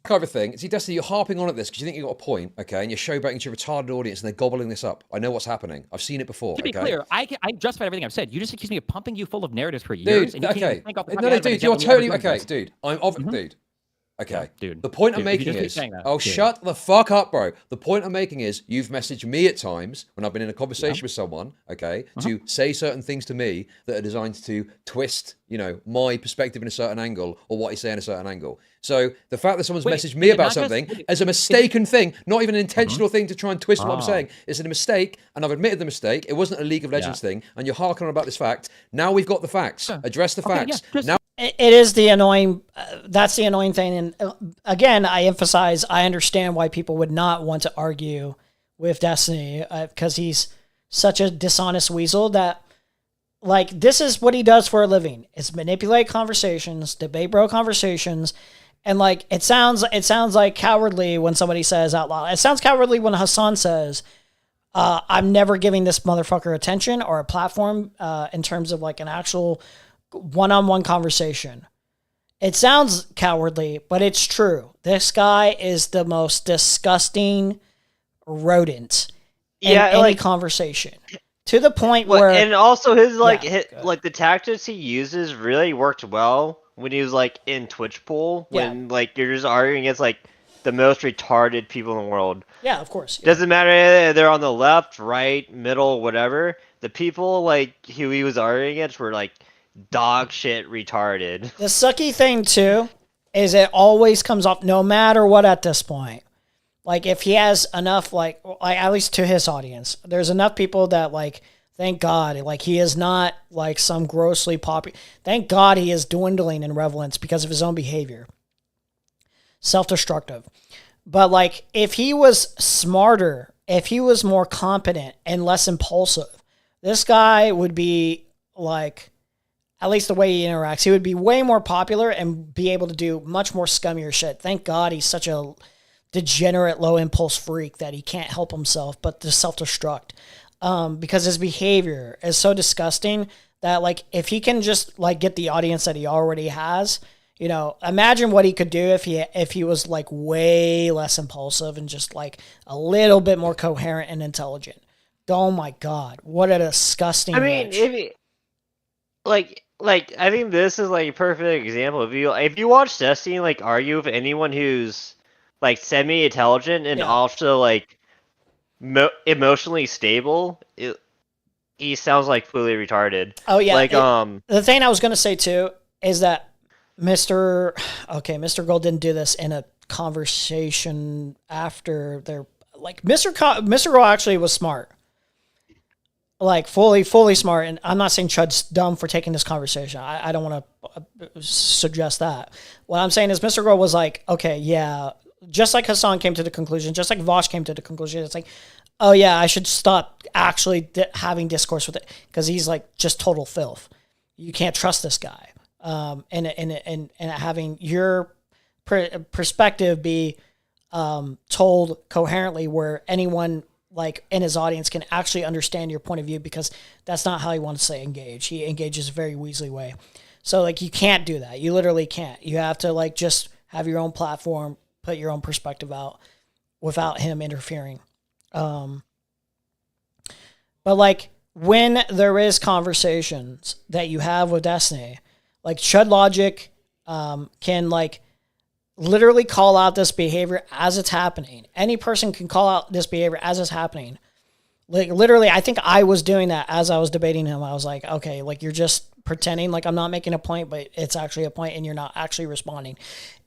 kind of thing. See, Destiny, you're harping on at this because you think you've got a point, okay? And you're showboating to a retarded audience and they're gobbling this up. I know what's happening. I've seen it before. To be okay? clear, I justified everything I've said. You just accused me of pumping you full of narratives for years. Dude, and you can't okay. even think off the top No, of no, your head of an dude, you're example totally ever doing okay, this. dude. Dude. Okay. Dude. The point I'm Dude, you making just keep is, saying that. oh, Dude. shut the fuck up, bro. The point I'm making is, you've messaged me at times when I've been in a conversation with someone, okay, to say certain things to me that are designed to twist, you know, my perspective in a certain angle or what I say in a certain angle. So the fact that someone's messaged me about something as a mistaken thing, not even an intentional thing to try and twist what I'm saying, it's a mistake, and I've admitted the mistake. It wasn't a League of Legends thing, and you're harking on about this fact. Now we've got the facts. Address the facts. Now. It is the annoying, that's the annoying thing. And again, I emphasize, I understand why people would not want to argue with Destiny because he's such a dishonest weasel that, like, this is what he does for a living. It's manipulate conversations, debate bro conversations. And like, it sounds like cowardly when somebody says out loud. It sounds cowardly when Hassan says, I'm never giving this motherfucker attention or a platform in terms of like an actual one-on-one conversation. It sounds cowardly, but it's true. This guy is the most disgusting rodent in any conversation. To the point where, and also his like the tactics he uses really worked well when he was like in Twitch pool when like you're just arguing against like the most retarded people in the world. Yeah, of course. Doesn't matter if they're on the left, right, middle, whatever. The people like who he was arguing against were like dog shit retarded. The sucky thing too is it always comes off no matter what at this point. Like if he has enough like at least to his audience, there's enough people that like thank God like he is not like some grossly popular. Thank God he is dwindling in relevance because of his own behavior. Self-destructive. But like if he was smarter, if he was more competent and less impulsive, this guy would be like, at least the way he interacts, he would be way more popular and be able to do much more scummier shit. Thank God he's such a degenerate low impulse freak that he can't help himself but to self-destruct. Because his behavior is so disgusting that like if he can just like get the audience that he already has, you know, imagine what he could do if he was like way less impulsive and just like a little bit more coherent and intelligent. Oh my God, what a disgusting. I mean, like I think this is like a perfect example. If you watch Destiny like argue with anyone who's like semi-intelligent and also like emotionally stable, he sounds like fully retarded. Oh yeah, like the thing I was gonna say too is that Mr. Gold didn't do this in a conversation after their like Mr. Gold actually was smart. Like fully smart, and I'm not saying Chud's dumb for taking this conversation. I don't want to suggest that. What I'm saying is Mr. Girl was like, okay, yeah, just like Hassan came to the conclusion, just like Vosh came to the conclusion. It's like, oh yeah, I should stop actually having discourse with it because he's like just total filth. You can't trust this guy. And having your perspective be told coherently where anyone like in his audience can actually understand your point of view, because that's not how he wants to engage. He engages a very Weasley way. So like you can't do that. You literally can't. You have to like just have your own platform, put your own perspective out without him interfering. But like when there is conversations that you have with Destiny, like Chud Logic can like literally call out this behavior as it's happening. Any person can call out this behavior as it's happening. Like literally, I think I was doing that as I was debating him. I was like, okay, like you're just pretending like I'm not making a point, but it's actually a point and you're not actually responding.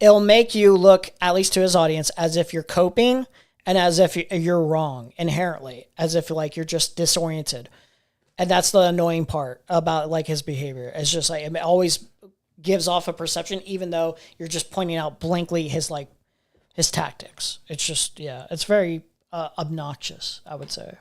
It'll make you look, at least to his audience, as if you're coping and as if you're wrong inherently, as if like you're just disoriented. And that's the annoying part about like his behavior. It's just like, it always gives off a perception, even though you're just pointing out blankly his tactics. It's just, yeah, it's very obnoxious, I would say.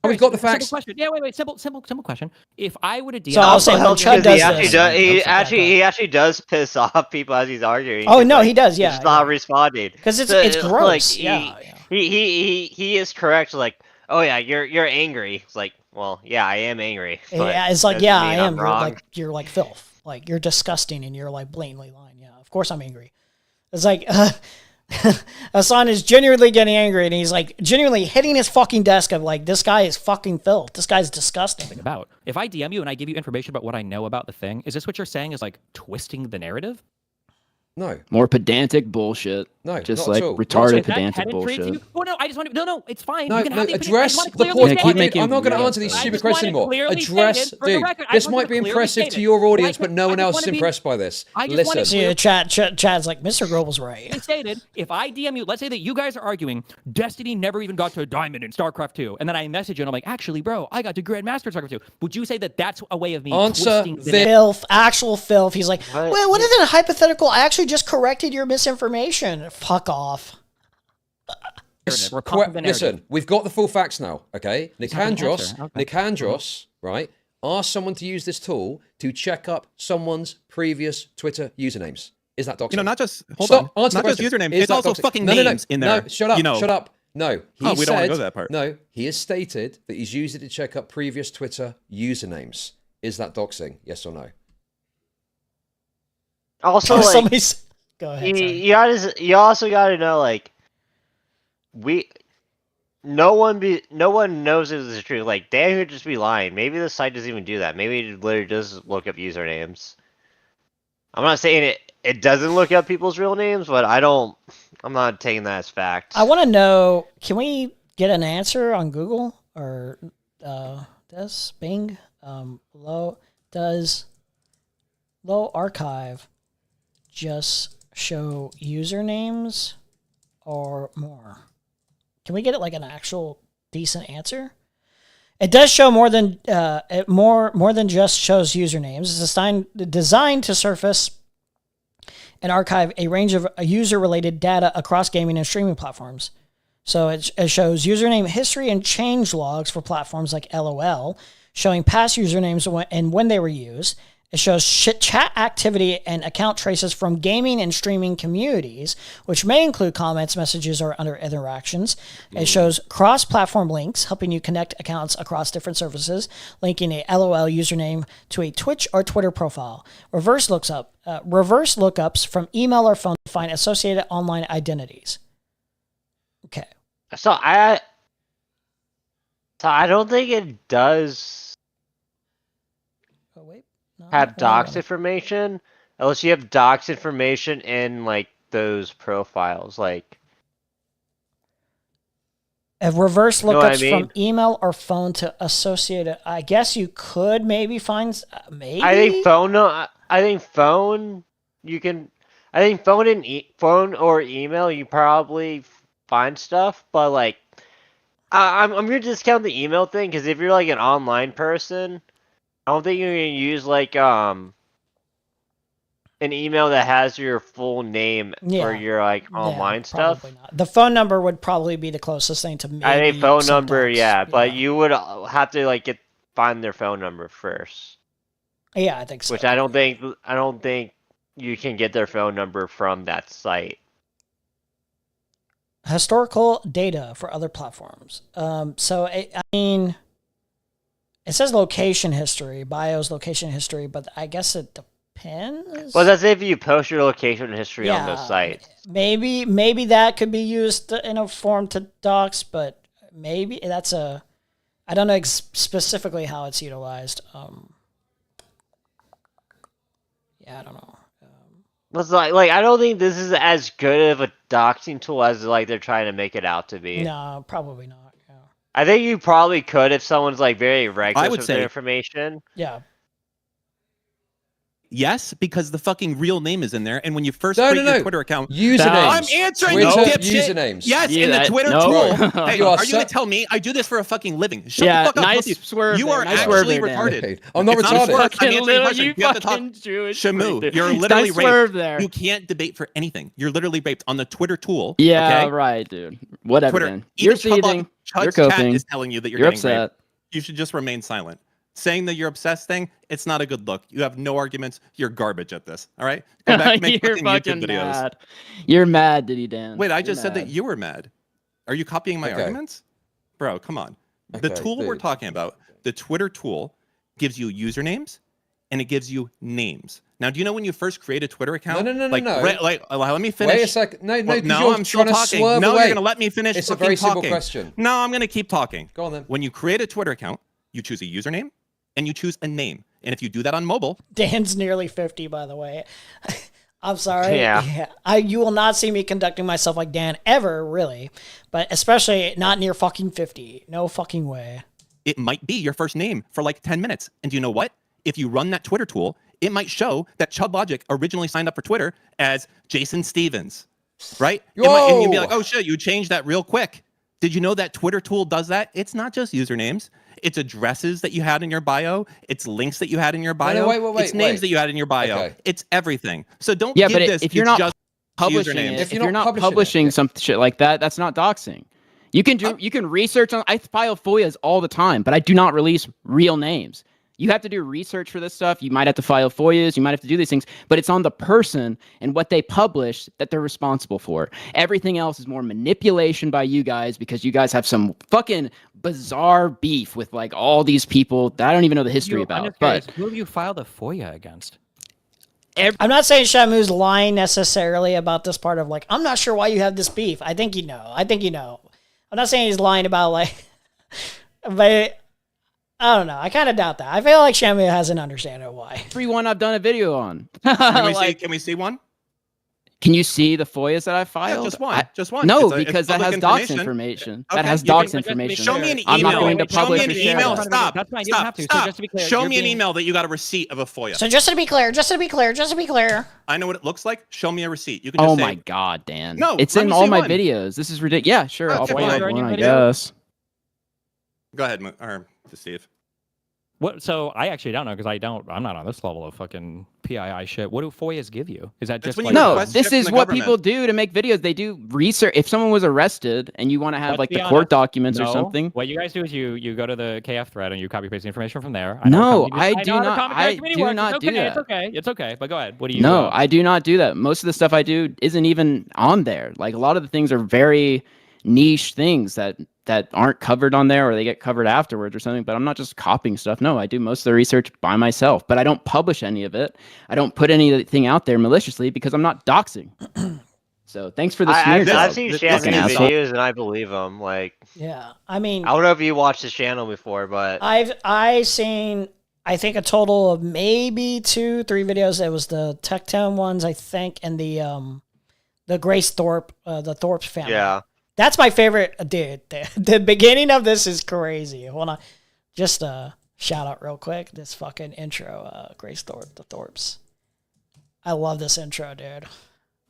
We've got the facts. Simple question. Yeah, wait. Simple question. If I would have So I'll say how Chud does he actually does piss off people as he's arguing. Oh no, he does. Yeah, he's not responding because it's gross. Like, he is correct. Like, oh yeah, you're angry. It's like, well, yeah, I am angry. Yeah, it's like, yeah, I am. You're like filth. Like you're disgusting and you're like blatantly lying. Yeah, of course I'm angry. It's like Hassan is genuinely getting angry, and he's like genuinely hitting his fucking desk of like, this guy is fucking filth. This guy's disgusting. About if I DM you and I give you information about what I know about the thing, is this what you're saying is like twisting the narrative? No. More pedantic bullshit. No, just not like at all. retarded Is that pedantic pedantry to bullshit. you? Oh no, I just want to. No, it's fine. No, you can no, have the opinion. address I just the want to point. clearly state it. I'm not going to answer these I stupid just want questions it anymore. clearly Address, stated for the dude. record. I This just want might it be clearly impressive to stated. your audience, Like, but no one I just else wanna is be- impressed by this. I just want Listen. it Chad's like, Mr. Global's right. Stated, if I DM you, let's say that you guys are arguing Destiny never even got to a diamond in StarCraft 2, and then I message you and I'm like, actually, bro, I got to Grandmaster in StarCraft 2. Would you say that that's a way of me twisting the filth, actual filth. He's like, wait, what is it? A hypothetical? I actually just corrected your misinformation. Fuck off. Listen, we've got the full facts now, okay? not gonna answer. Nicandros, right, asked someone to use this tool to check up someone's previous Twitter usernames. Is that doxing? You know, not just hold Stop, on, answer not the just question. username. Is It's that also doxing? fucking No, names in there. No, shut up, You know. shut up. No, he Oh, we don't wanna said, go to that part. No, he has stated that he's used it to check up previous Twitter usernames. Is that doxing? Yes or no? Also, like, somebody's go ahead. you also got to know, like, no one knows if this is true. Like, Dan could just be lying. Maybe the site doesn't even do that. Maybe it literally does look up usernames. I'm not saying it doesn't look up people's real names, but I'm not taking that as fact. I want to know, can we get an answer on Google or does Bing does low archive just show usernames or more? Can we get it like an actual decent answer? It does show more than more than just shows usernames. It's designed to surface and archive a range of user-related data across gaming and streaming platforms. So it shows username history and change logs for platforms like LOL, showing past usernames and when they were used. It shows chat activity and account traces from gaming and streaming communities, which may include comments, messages, or other interactions. It shows cross-platform links, helping you connect accounts across different services, linking a LOL username to a Twitch or Twitter profile. Reverse lookups from email or phone to find associated online identities. Okay. So I don't think it does have docs information unless you have docs information in like those profiles. Like, If reverse You know what I lookups mean? from email or phone to associated, I guess you could maybe find maybe. I think phone. No, I think phone. You can. I think phone and phone or email. You probably find stuff, but like, I'm gonna discount the email thing because if you're like an online person, I don't think you're gonna use like an email that has your full name for your like online stuff. Probably not. The phone number would probably be the closest thing to maybe. I think phone some number, docs. yeah, but you would have to like find their phone number first. Yeah, I think so. Which I don't think you can get their phone number from that site. Historical data for other platforms. I mean, it says location history, bios location history, but I guess it depends. Well, that's if you post your location history on those sites. Maybe that could be used in a form to docs, but maybe that's a. I don't know specifically how it's utilized. Yeah, I don't know. It's like I don't think this is as good of a doxing tool as like they're trying to make it out to be. No, probably not. Yeah. I think you probably could if someone's like very reckless would with say- their information. Yeah. Yes, because the fucking real name is in there, and when you first No, create no, your no. Twitter account, Usernames. I'm answering Twitter you, dipshit. usernames. Yes, Yeah, in the that- Twitter no. tool. Bro, Hey, you are are you so- gonna tell me I do this for a fucking living? Shut Yeah, the fuck up. nice both of you. swerve You there, are nice swerve actually there, Dan. retarded. I'm not It's retarded. a swerve. I'm Fucking answering your little, question. you You have to talk. fucking Jewish Shamu, dude. you're literally Nice swerve raped. there. You can't debate for anything. You're literally raped on the Twitter tool. Yeah, okay? right, dude. Whatever, Twitter. Dan. Even You're seething. You're Chud's chat coping. is telling you that you're You're getting upset. raped. You should just remain silent. Saying that you're obsessed thing, it's not a good look. You have no arguments. You're garbage at this. All right? Go back and make You're fucking fucking YouTube videos. mad. You're mad, Diddy Dan. Wait, I You're just said that mad. you were mad. Are you copying my Okay. arguments? Bro, come on. The Okay, tool we're dude. talking about, the Twitter tool, gives you usernames and it gives you names. Now, do you know when you first create a Twitter account? No. Let me finish. Wait a second. No, Well, because you're I'm still trying to talking. swerve No, away. you're going to let me finish. It's a fucking very simple talking. question. No, I'm going to keep talking. Go on then. When you create a Twitter account, you choose a username and you choose a name. And if you do that on mobile, Dan's nearly 50, by the way. I'm sorry. Yeah. You will not see me conducting myself like Dan ever, really. But especially not near fucking 50. No fucking way. it might be your first name for like 10 minutes. And do you know what? If you run that Twitter tool, it might show that Chud Logic originally signed up for Twitter as Jason Stevens, right? And you'd be like, oh shit, you changed that real quick. Did you know that Twitter tool does that? It's not just usernames. It's addresses that you had in your bio. It's links that you had in your bio. It's names that you had in your bio. Okay. It's everything. So don't Yeah, give but this. if you're it's not just publishing usernames. it, if you're not publishing some shit like that, that's not doxing. You can do, you can research on. I file FOIAs all the time, but I do not release real names. You have to do research for this stuff. You might have to file FOIAs. You might have to do these things, but it's on the person and what they publish that they're responsible for. Everything else is more manipulation by you guys because you guys have some fucking bizarre beef with like all these people that I don't even know the history about. But who have you filed a FOIA against? I'm not saying Shamu's lying necessarily about this part of like, I'm not sure why you have this beef. I think you know. I'm not saying he's lying about like, but I don't know. I kind of doubt that. I feel like Shamu has an understanding of why. Every one I've done a video on. Can we see one? Can you see the FOIAs that I filed? Yeah, just one. No, It's because that public has docs information. information. Okay, That has you docs can- information. Show me an email. I'm not going to publish Show me an or share email. that. Stop. That's fine. You don't have to. So just to be clear, Show you're me an being- email that you got a receipt of a FOIA. So just to be clear. I know what it looks like. Show me a receipt. You can just Oh say, my god, Dan. No, it's let in me all see my one. videos. This is ridiculous. Yeah, sure. I'll Okay, play fine. one, I guess. Go ahead, or to Steve. What? So I actually don't know because I'm not on this level of fucking PII shit. What do FOIAs give you? Is that just like No, this is what people do to make videos. They do research. If someone was arrested and you want to have Let's like be the honest. court documents or No. something. What you guys do is you go to the KF thread and you copy paste the information from there. No, I know do how the not- Common I Carrier Committee do works. not It's do okay, that. It's okay. It's okay. But go ahead. What do you? No, I do not do that. Most of the stuff I do isn't even on there. Like a lot of the things are very niche things that aren't covered on there or they get covered afterwards or something. But I'm not just copying stuff. No, I do most of the research by myself, but I don't publish any of it. I don't put anything out there maliciously because I'm not doxing. So thanks for the smear I've job. seen Fucking Shamu's asshole. videos and I believe him. Like, Yeah, I mean, I don't know if you watched his channel before, but I've seen I think a total of maybe 2-3 videos. It was the Tech Town ones, I think, and the Grace Thorpe, the Thorpe's family. yeah. That's my favorite, dude. The beginning of this is crazy. Hold on, just shout out real quick. This fucking intro, Grace Thorpe, the Thorpes. I love this intro, dude.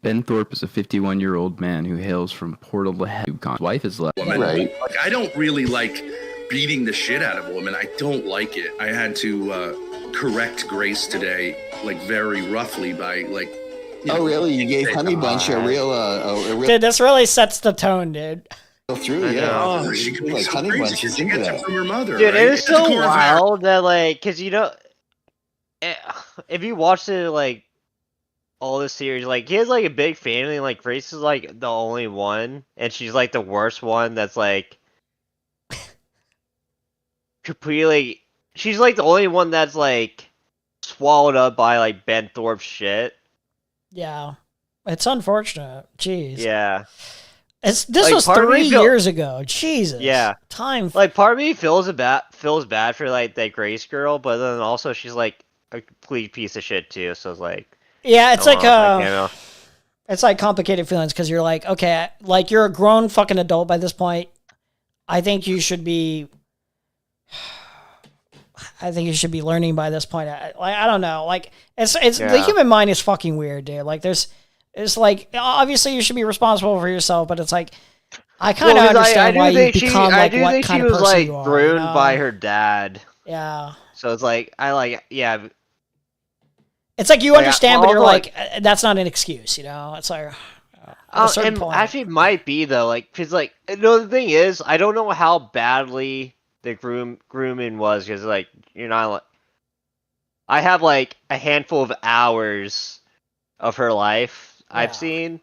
Ben Thorpe is a 51-year-old man who hails from Portland, Yukon. His wife is left. Like, I don't really like beating the shit out of a woman. I don't like it. I had to correct Grace today, like very roughly by like. Oh, really? You gave Honey Bunch a real Dude, this really sets the tone, dude. through, yeah. Oh, she could be Like so Honey crazy Bunch 'cause is she into gets it that. from her mother. Dude, right? it was It's a so core of her- wild that like, cause if you watch it like all this series, like he has like a big family, and like Grace is like the only one, and she's like the worst one. That's like completely. She's like the only one that's like swallowed up by like Ben Thorpe's shit. Yeah, it's unfortunate. Jeez. Yeah. This Like, was part of me 3 years ago. Jesus. Yeah. Time. Like part of me feels bad for like that Grace girl, but then also she's like a complete piece of shit too. So it's like. Yeah, it's I like don't know, you know. it's like complicated feelings because you're like, okay, like you're a grown fucking adult by this point. I think you should be learning by this point. I don't know. Like it's the Yeah. human mind is fucking weird, dude. Like it's like obviously you should be responsible for yourself, but it's like I kind of Well, 'cause understand why you become I like do what think kind she of was person like you are. groomed you know? by her dad. Yeah. So it's like It's like you Like, understand, well, but you're also, like, that's not an excuse, you know? It's like, at a certain and point. actually it might be though, like, cause like, no, the thing is, I don't know how badly the grooming was, cause like, you're not like, I have like a handful of hours of her life I've seen,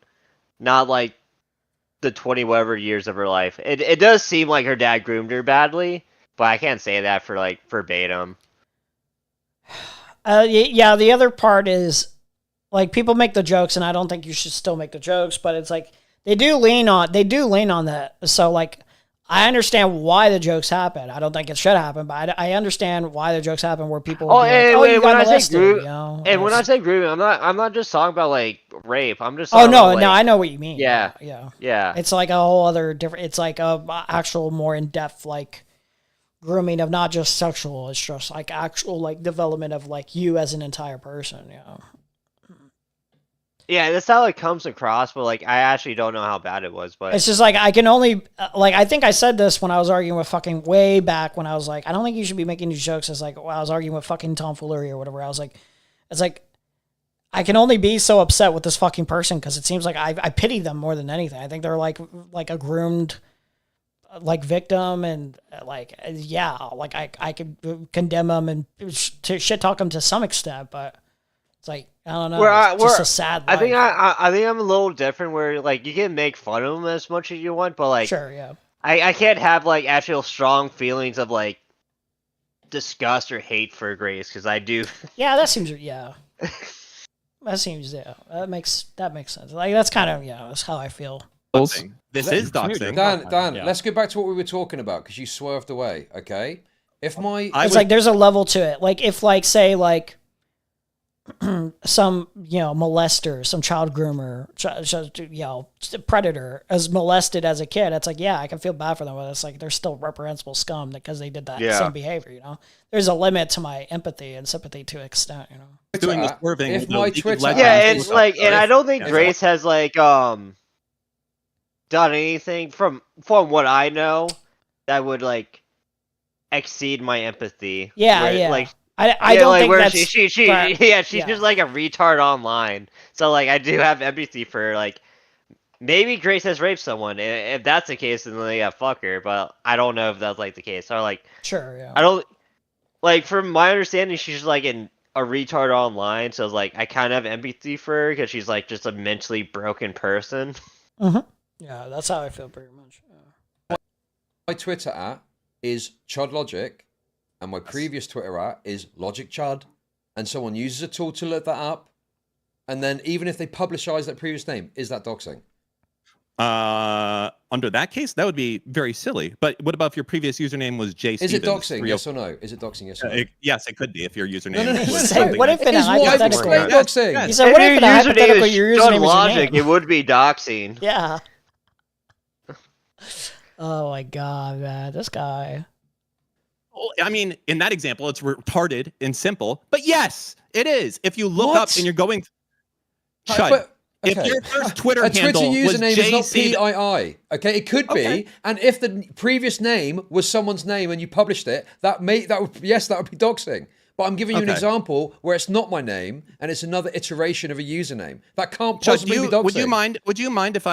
not like the 20 whatever years of her life. It does seem like her dad groomed her badly, but I can't say that for like verbatim. Yeah, the other part is, like, people make the jokes, and I don't think you should still make the jokes, but it's like, they do lean on that. So, like, I understand why the jokes happen. I don't think it should happen, but I understand why the jokes happen where people will be like, oh, you got molested, you know? And when I say grooming, I'm not just talking about, like, rape. I'm just Oh, talking no, about, like, no, I know what you mean. Yeah. Yeah. It's like a whole other different, it's like a actual more in-depth, like, grooming of not just sexual, it's just, like, actual, like, development of, like, you as an entire person, you know? Yeah, that's how it comes across, but, like, I actually don't know how bad it was, but... It's just, like, I can only... Like, I think I said this when I was arguing with fucking way back when I was like, I don't think you should be making these jokes. It's like, when I was arguing with fucking tomfoolery or whatever. I was like... It's like... I can only be so upset with this fucking person because it seems like I pity them more than anything. I think they're, like a groomed, like, victim, and, like, yeah, like, I could condemn them and shit talk them to some extent, but... It's like, I don't know. It's just a sad life. I think I'm a little different where, like, you can make fun of them as much as you want, but, like... Sure, yeah. I can't have, like, actual strong feelings of, like, disgust or hate for Grace, because I do... Yeah, that seems... Yeah. That seems... Yeah. That makes sense. Like, that's kind of... Yeah, that's how I feel. This is doxing. Dan, Yeah. let's go back to what we were talking about, because you swerved away, okay? If my... It's like, there's a level to it. Like, if, like, say, like... some, you know, molester, some child groomer, you know, predator is molested as a kid, it's like, yeah, I can feel bad for them, but it's like, they're still reprehensible scum because they did that same behavior, you know? There's a limit to my empathy and sympathy to an extent, you know? Doing the swerving. If my Twitter... Yeah, and, like, and I don't think Grace has, like, done anything from what I know that would, like, exceed my empathy. Yeah, where, yeah. Like, I don't think that's... she's just like a retard online. So, like, I do have empathy for, like, maybe Grace has raped someone. If that's the case, then, like, yeah, fuck her. But I don't know if that's, like, the case. Or, like... Sure, yeah. I don't... Like, from my understanding, she's just, like, a retard online. So, like, I kind of have empathy for her because she's, like, just a mentally broken person. Mm-hmm. Yeah, that's how I feel pretty much. Yeah. My Twitter at is ChudLogic. And my previous Twitter at is Logic Chud, and someone uses a tool to look that up, and then even if they publicize that previous name, is that doxing? Under that case, that would be very silly. But what about if your previous username was J. Is it Stevens, doxing? Yes or no? Is it doxing? Yes or no? Yes, it could be if your username. No. was Say, what if it is what I've explained doxing? He said, what if in a hypothetical your username is your Logic, name? it would be doxing. Yeah. Oh my god, man, this guy. I mean, in that example, it's retarded and simple. But yes, it is. If you look up and you're going... Shut. Okay. If your first Twitter a Twitter handle username was is not JC... PII. Okay, it could be. And if the previous name was someone's name and you published it, that would be doxing. But I'm giving you an example where it's not my name and it's another iteration of a username. That can't possibly be doxing. Would you mind if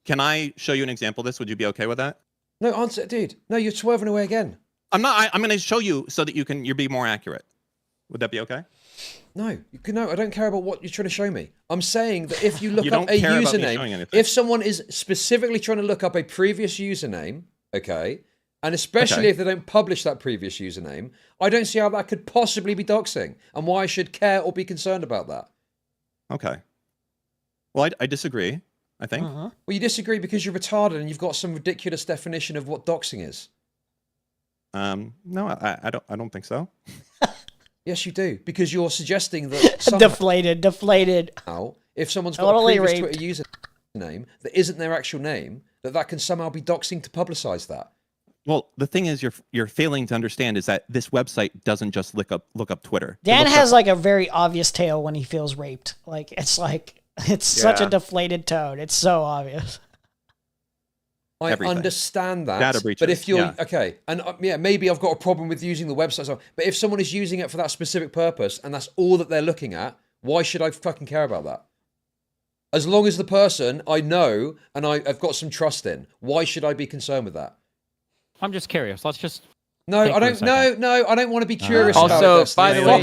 can I show you an example of this? Would you be okay with that? No, answer, dude. No, you're swerving away again. I'm not. I'm going to show you so that you'll be more accurate. Would that be okay? No, I don't care about what you're trying to show me. I'm saying that if you look up a username, if someone is specifically trying to look up a previous username, okay, and especially if they don't publish that previous username, I don't see how that could possibly be doxing and why I should care or be concerned about that. Okay. Well, I disagree, I think. Well, you disagree because you're retarded and you've got some ridiculous definition of what doxing is. No, I don't think so. Yes, you do, because you're suggesting that deflated. Now, if someone's got a previous Twitter username that isn't their actual name, that can somehow be doxing to publicize that. Well, the thing is, you're failing to understand is that this website doesn't just look up Twitter. Dan has like a very obvious tail when he feels raped. Like it's such a deflated tone. It's so obvious. I understand that, but if you're okay, and maybe I've got a problem with using the website. But if someone is using it for that specific purpose and that's all that they're looking at, why should I fucking care about that? As long as the person I know and I've got some trust in, why should I be concerned with that? I'm just curious. Let's just. No, I don't. No, I don't want to be curious. Also, by the way,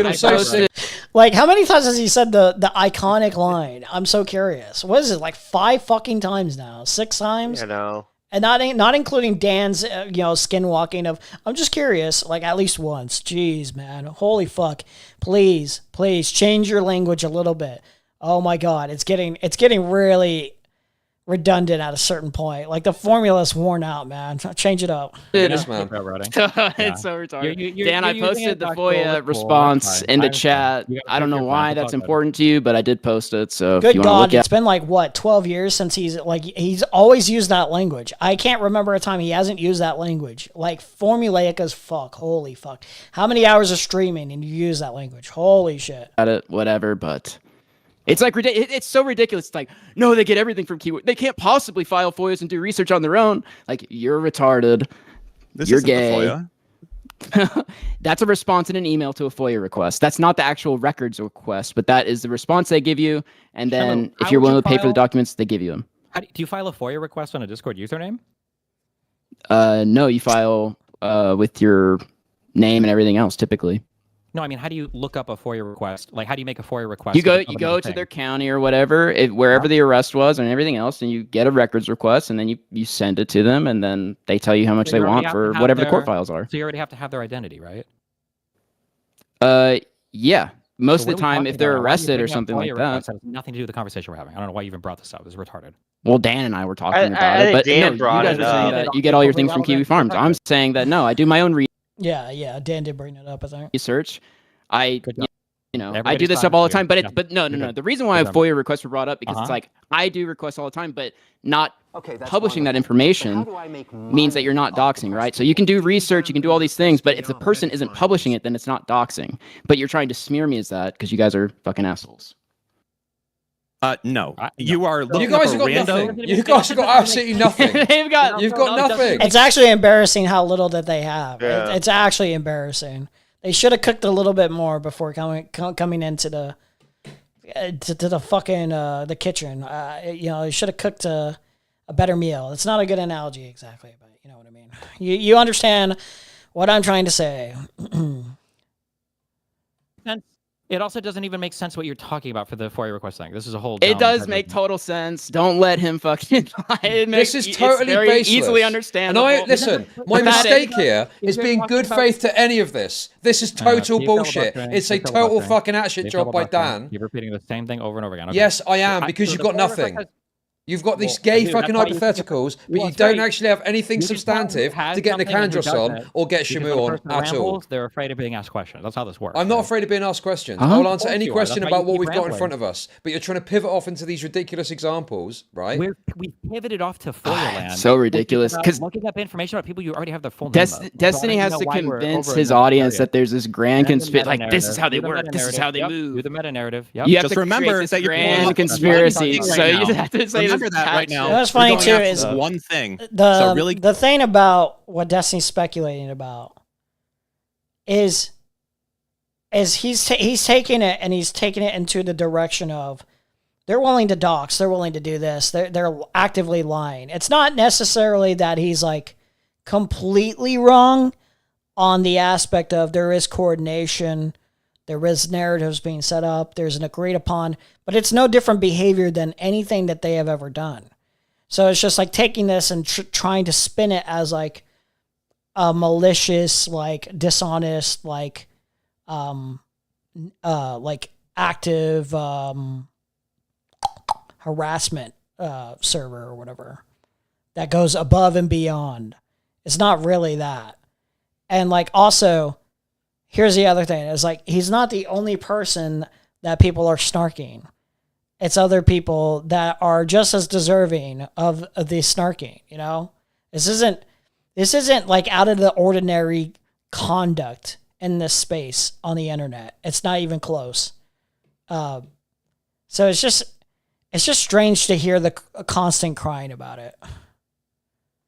I'm so sick. Like, how many times has he said the iconic line? I'm so curious. What is it, like 5 fucking times now? 6 times? You know. And not including Dan's, skinwalking of, I'm just curious, like at least once. Jeez, man. Holy fuck. Please change your language a little bit. Oh my God. It's getting really redundant at a certain point. Like the formula's worn out, man. Change it up. It is, man. It's so retarded. Dan, I you're using posted it the to cool, FOIA that's cool, response that's fine. into I understand. chat. You gotta I don't pick know your why friends, that's it's all good. important to you, but I did post it. So if Good you want to God, look at it's been like, what, 12 years since he's always used that language. I can't remember a time he hasn't used that language. Like, formulaic as fuck. Holy fuck. How many hours of streaming and you use that language? Holy shit. it, whatever, but it's like it's so ridiculous. It's like, no, they get everything from keyword. They can't possibly file FOIAs and do research on their own. Like, you're retarded. You're isn't the gay. FOIA. That's a response in an email to a FOIA request. That's not the actual records request, but that is the response they give you. And then How if you're would you willing to pay for the file- documents, they give you them. Do you file a FOIA request on a Discord username? No, you file with your name and everything else typically. No, I mean, how do you look up a FOIA request? Like, how do you make a FOIA request? You go of to thing? their county or whatever, wherever the arrest was and everything else, and you get a records request, and then you send it to them, and then they tell you how much So they you already want have for to have whatever the their- court files are. So you already have to have their identity, right? Yeah. Most So of the what are we time, talking if they're about? Why are you arrested or bringing up something FOIA like requests? that. That has nothing to do with the conversation we're having. I don't know why you even brought this up. It's retarded. Well, Dan and I were talking about I it, think but Dan no, brought you guys it are saying up. that you get all your things from Kiwi Farms. I'm saying that no, I do my own Yeah, Dan did bring it up, I think. research. I I do Everybody's this fine stuff all the with you. time, but Yeah. no. You're good. The reason why Good job. FOIA requests were brought up because it's like I do requests all the time, but not publishing that information means that you're not doxing, right? So you can do research, you can do all these things, but if the person isn't publishing it, then it's not doxing. But you're trying to smear me as that because you guys are fucking assholes. No. You are looking You guys up have a got random. nothing. You guys have got absolutely nothing. You've got nothing. It's actually embarrassing how little that they have. Yeah. It's actually embarrassing. They should have cooked a little bit more before coming into the to the fucking the kitchen. They should have cooked a better meal. It's not a good analogy exactly, but you know what I mean. You understand what I'm trying to say. And it also doesn't even make sense what you're talking about for the FOIA request thing. This is a whole. It dumb does type make of- total sense. Don't let him fucking lie. This is totally it's very baseless. easily understandable. And listen, my Pathetic. mistake here is being good faith to any of this. This is total keep bullshit. filibustering, It's a keep total filibustering, fucking hatchet keep job by filibustering. Dan. Keep repeating the same thing over and over again. Okay. Yes, I am, because so you've the got FOIA nothing. request- You've got these Well, gay dude, fucking that's why you- hypotheticals, but Well, you it's don't great. actually have anything You just tell them who substantive has to get something and who Nicandros on doesn't. or get Because when Shamu a on person at all. rambles, they're afraid of being asked questions. That's how this works. I'm not right? afraid of being asked questions. Huh? I'll Of answer course any you are. question That's why about you what keep we've got in rambling. front of us. But you're trying to pivot off into these ridiculous examples, right? We pivoted off to FOIA land. so ridiculous, 'cause- looking up information about people you already have their full name. of. So I Destiny don't has know to why we're convince over his in that audience area. that there's this grand And the conspiracy. Like, this is meta-narrative. how they Do the work. This is how they meta-narrative. move. Do the meta narrative. Yep. You have Just to remember create this that you're grand pulling up conspiracy. one thing So right you now. just have to say Remember this that right now. You know what's You're funny going too after is one thing. the So really, the thing about what Destiny's speculating about is he's taking it and he's taking it into the direction of they're willing to dox, they're willing to do this, they're actively lying. It's not necessarily that he's like completely wrong on the aspect of there is coordination, there is narratives being set up, there's an agreed upon, but it's no different behavior than anything that they have ever done. So it's just like taking this and trying to spin it as like a malicious, like dishonest, like active harassment server or whatever that goes above and beyond. It's not really that. And like also, here's the other thing: is like he's not the only person that people are snarking. It's other people that are just as deserving of the snarking. You know, this isn't like out of the ordinary conduct in this space on the internet. It's not even close. So it's just strange to hear the constant crying about it.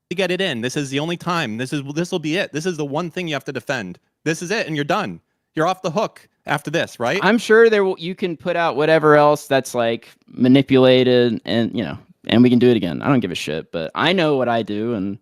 to get it in. This is the only time. This will be it. This is the one thing you have to defend. This is it, and you're done. You're off the hook after this, right? I'm sure you can put out whatever else that's like manipulated, and and we can do it again. I don't give a shit, but I know what I do, and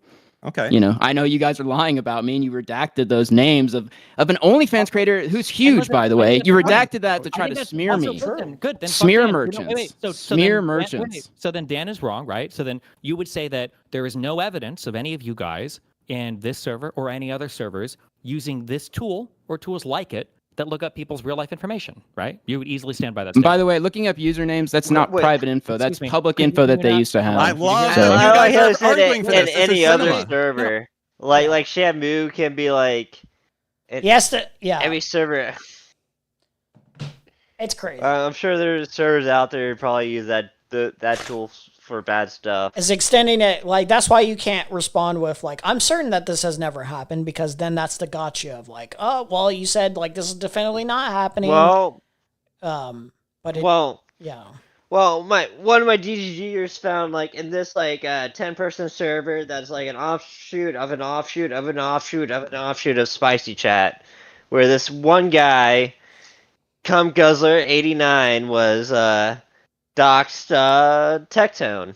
Okay. You know, I know you guys are lying about me, and you redacted those names of an OnlyFans creator who's huge, by the way. You redacted that to try to smear me. Good. Then fuck Smear Dan. merchants. Wait. So Smear then, merchants. So then Dan is wrong, right? So then you would say that there is no evidence of any of you guys in this server or any other servers using this tool or tools like it that look up people's real life information, right? You would easily stand by that statement. By the way, looking up usernames, that's not Wait. private info. That's Excuse me. public Can you info hear that me they now? used to have. I love So- that you I guys said are arguing for in this. This any is other cinema. server, like Shamu can be like. Yes, yeah. Every server. It's crazy. I'm sure there's servers out there who probably use that tool for bad stuff. Is extending it, like, that's why you can't respond with, like, I'm certain that this has never happened, because then that's the gotcha of, like, oh, well, you said, like, this is definitely not happening. Well, but yeah. Well, one of my DGGers found, like, in this, like, 10-person server that's, like, an offshoot of an offshoot of an offshoot of an offshoot of Spicy Chat, where this one guy, Cum Guzzler 89, was, doxed, Tectone.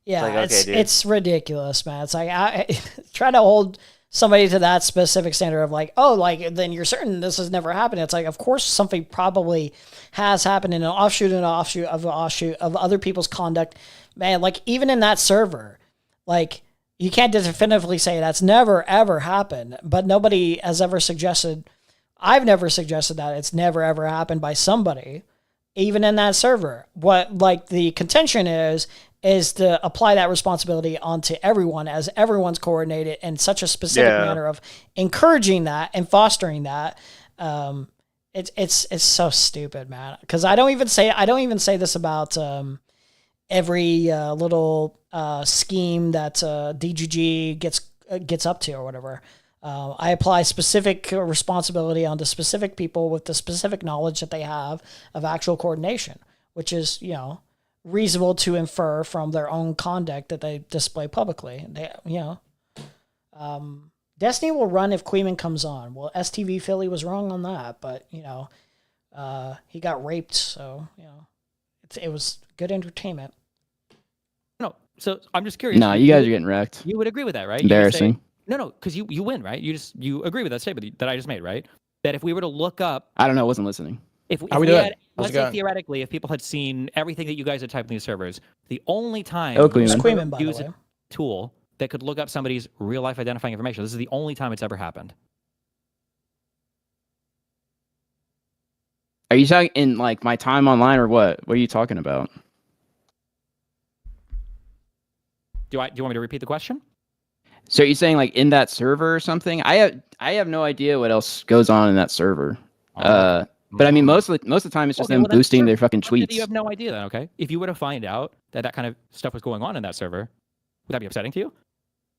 Yeah, Like, okay, dude. it's ridiculous, man. It's like, I try to hold somebody to that specific standard of like, oh, like, then you're certain this has never happened. It's like, of course something probably has happened in an offshoot of other people's conduct. Man, like, even in that server, like, you can't definitively say that's never, ever happened, but nobody has ever suggested, I've never suggested that it's never, ever happened by somebody, even in that server. What, like, the contention is to apply that responsibility onto everyone, as everyone's coordinated in such a specific manner of encouraging that and fostering that. It's so stupid, man. Because I don't even say this about every little scheme that DGG gets up to or whatever. I apply specific responsibility onto specific people with the specific knowledge that they have of actual coordination, which is, you know, reasonable to infer from their own conduct that they display publicly. They, you know, Destiny will run if Queeman comes on. Well, STV Philly was wrong on that, but, you know, he got raped, so, you know, it was good entertainment. No, so I'm just curious. No, you guys are getting wrecked. You would agree with that, right? Embarrassing. You would say, no, because you win, right? You agree with that statement that I just made, right? That if we were to look up, I don't know, I wasn't listening. If How we we doing? had, How's let's it say going? theoretically, if people had seen everything that you guys had typed in these servers, the only time Oh, Queeman. you Queeman, by the use way. a tool that could look up somebody's real life identifying information, this is the only time it's ever happened. Are you talking in like my time online or what? What are you talking about? Do you want me to repeat the question? So are you saying like in that server or something? I have no idea what else goes on in that server. But I mean, most of the time it's just them boosting their fucking tweets. You have no idea then, okay? If you were to find out that kind of stuff was going on in that server, would that be upsetting to you?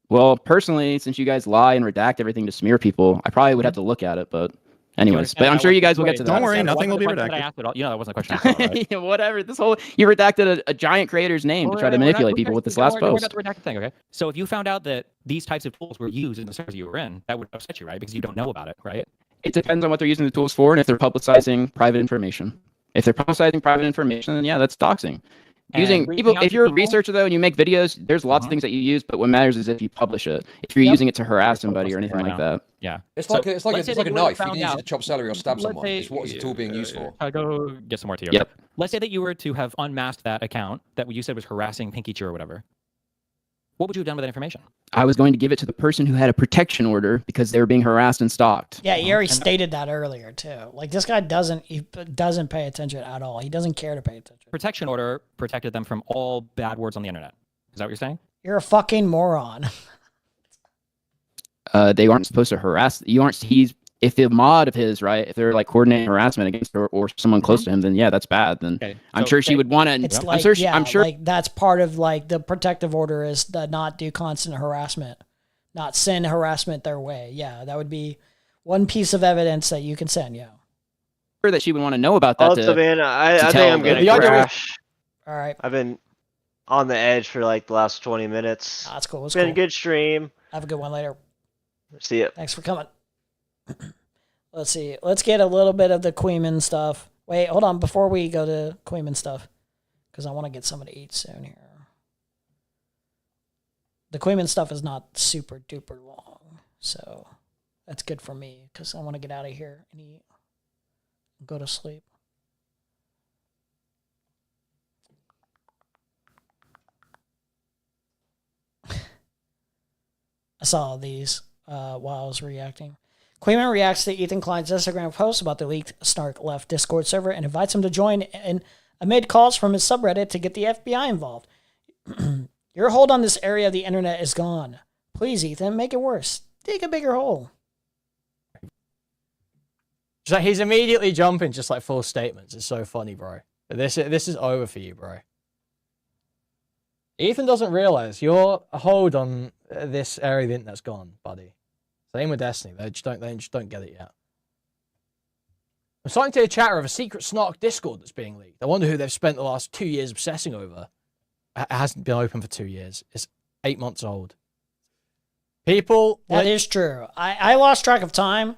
Well, personally, since you guys lie and redact everything to smear people, I probably would have to look at it. But anyways, but I'm sure you guys will get to that. Don't worry, nothing will be redacted. redacted. You know, that wasn't a question. Right? Whatever. This whole you redacted a giant creator's name to try to manipulate people with this last post. About the redacted thing, okay? So if you found out that these types of tools were used in the servers you were in, that would upset you, right? Because you don't know about it, right? It depends on what they're using the tools for and if they're publicizing private information. If they're publicizing private information, then yeah, that's doxing. Using people, if you're a researcher though and you make videos, there's lots of things that you use, but what matters is if you publish it. If you're using it to harass somebody or anything like that. Yeah. It's like a knife. You can use it to chop celery or stab someone. It's what is the tool being used for? I'll go get some more tea. Yep. Let's say that you were to have unmasked that account that you said was harassing Pinky Chew or whatever. What would you have done with that information? I was going to give it to the person who had a protection order because they were being harassed and stalked. Yeah, he already stated that earlier too. Like, this guy doesn't pay attention at all. He doesn't care to pay attention. Protection order protected them from all bad words on the internet. Is that what you're saying? You're a fucking moron. They aren't supposed to harass. If the mod of his, right, if they're like coordinating harassment against her or someone close to him, then yeah, that's bad. Then I'm sure she would want to. It's like, I'm sure like that's part of like the protective order is to not do constant harassment, not send harassment their way. Yeah, that would be one piece of evidence that you can send. Yeah. Sure that she would want to know about that. Also, man, I think I'm gonna crash. All right. I've been on the edge for like the last 20 minutes. That's cool. It's been a good stream. Have a good one later. See ya. Thanks for coming. Let's see. Let's get a little bit of the Queeman stuff. Wait, hold on. Before we go to Queeman stuff, because I want to get something to eat soon here. The Queeman stuff is not super duper long, so that's good for me because I want to get out of here and eat and go to sleep. I saw these while I was reacting. Queeman reacts to Ethan Klein's Instagram post about the leaked Snark left Discord server and invites him to join in amid calls from his subreddit to get the FBI involved. Your hold on this area of the internet is gone. Please, Ethan, make it worse. Dig a bigger hole. Just like he's immediately jumping just like full statements. It's so funny, bro. This is over for you, bro. Ethan doesn't realize your hold on this area of the internet's gone, buddy. Same with Destiny. They just don't get it yet. I'm starting to hear chatter of a secret Snark Discord that's being leaked. I wonder who they've spent the last 2 years obsessing over. It hasn't been open for 2 years. It's 8 months old. People... That is true. I lost track of time.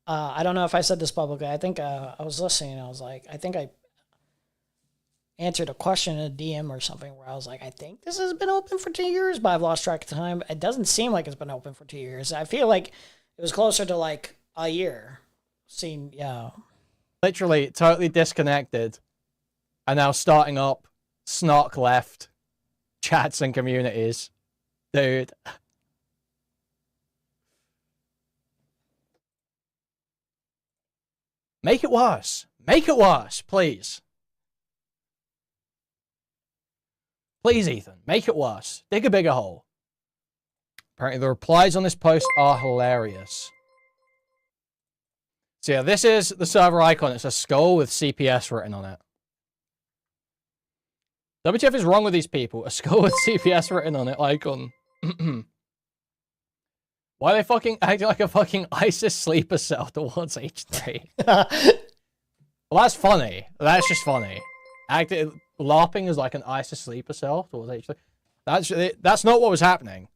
I don't know if I said this publicly. I think I was listening and I was like, I think I answered a question in a DM or something where I was like, I think this has been open for 2 years, but I've lost track of time. It doesn't seem like it's been open for 2 years. I feel like it was closer to like a year. Yeah. Literally totally disconnected and now starting up Snark left chats and communities. Dude. Make it worse. Make it worse, please. Please, Ethan, make it worse. Dig a bigger hole. Apparently the replies on this post are hilarious. So yeah, this is the server icon. It's a skull with CPS written on it. WTF is wrong with these people? A skull with CPS written on it icon. Why are they fucking acting like a fucking ISIS sleeper cell towards H3? Well, that's funny. That's just funny. LARPing is like an ISIS sleeper cell towards H3. That's not what was happening.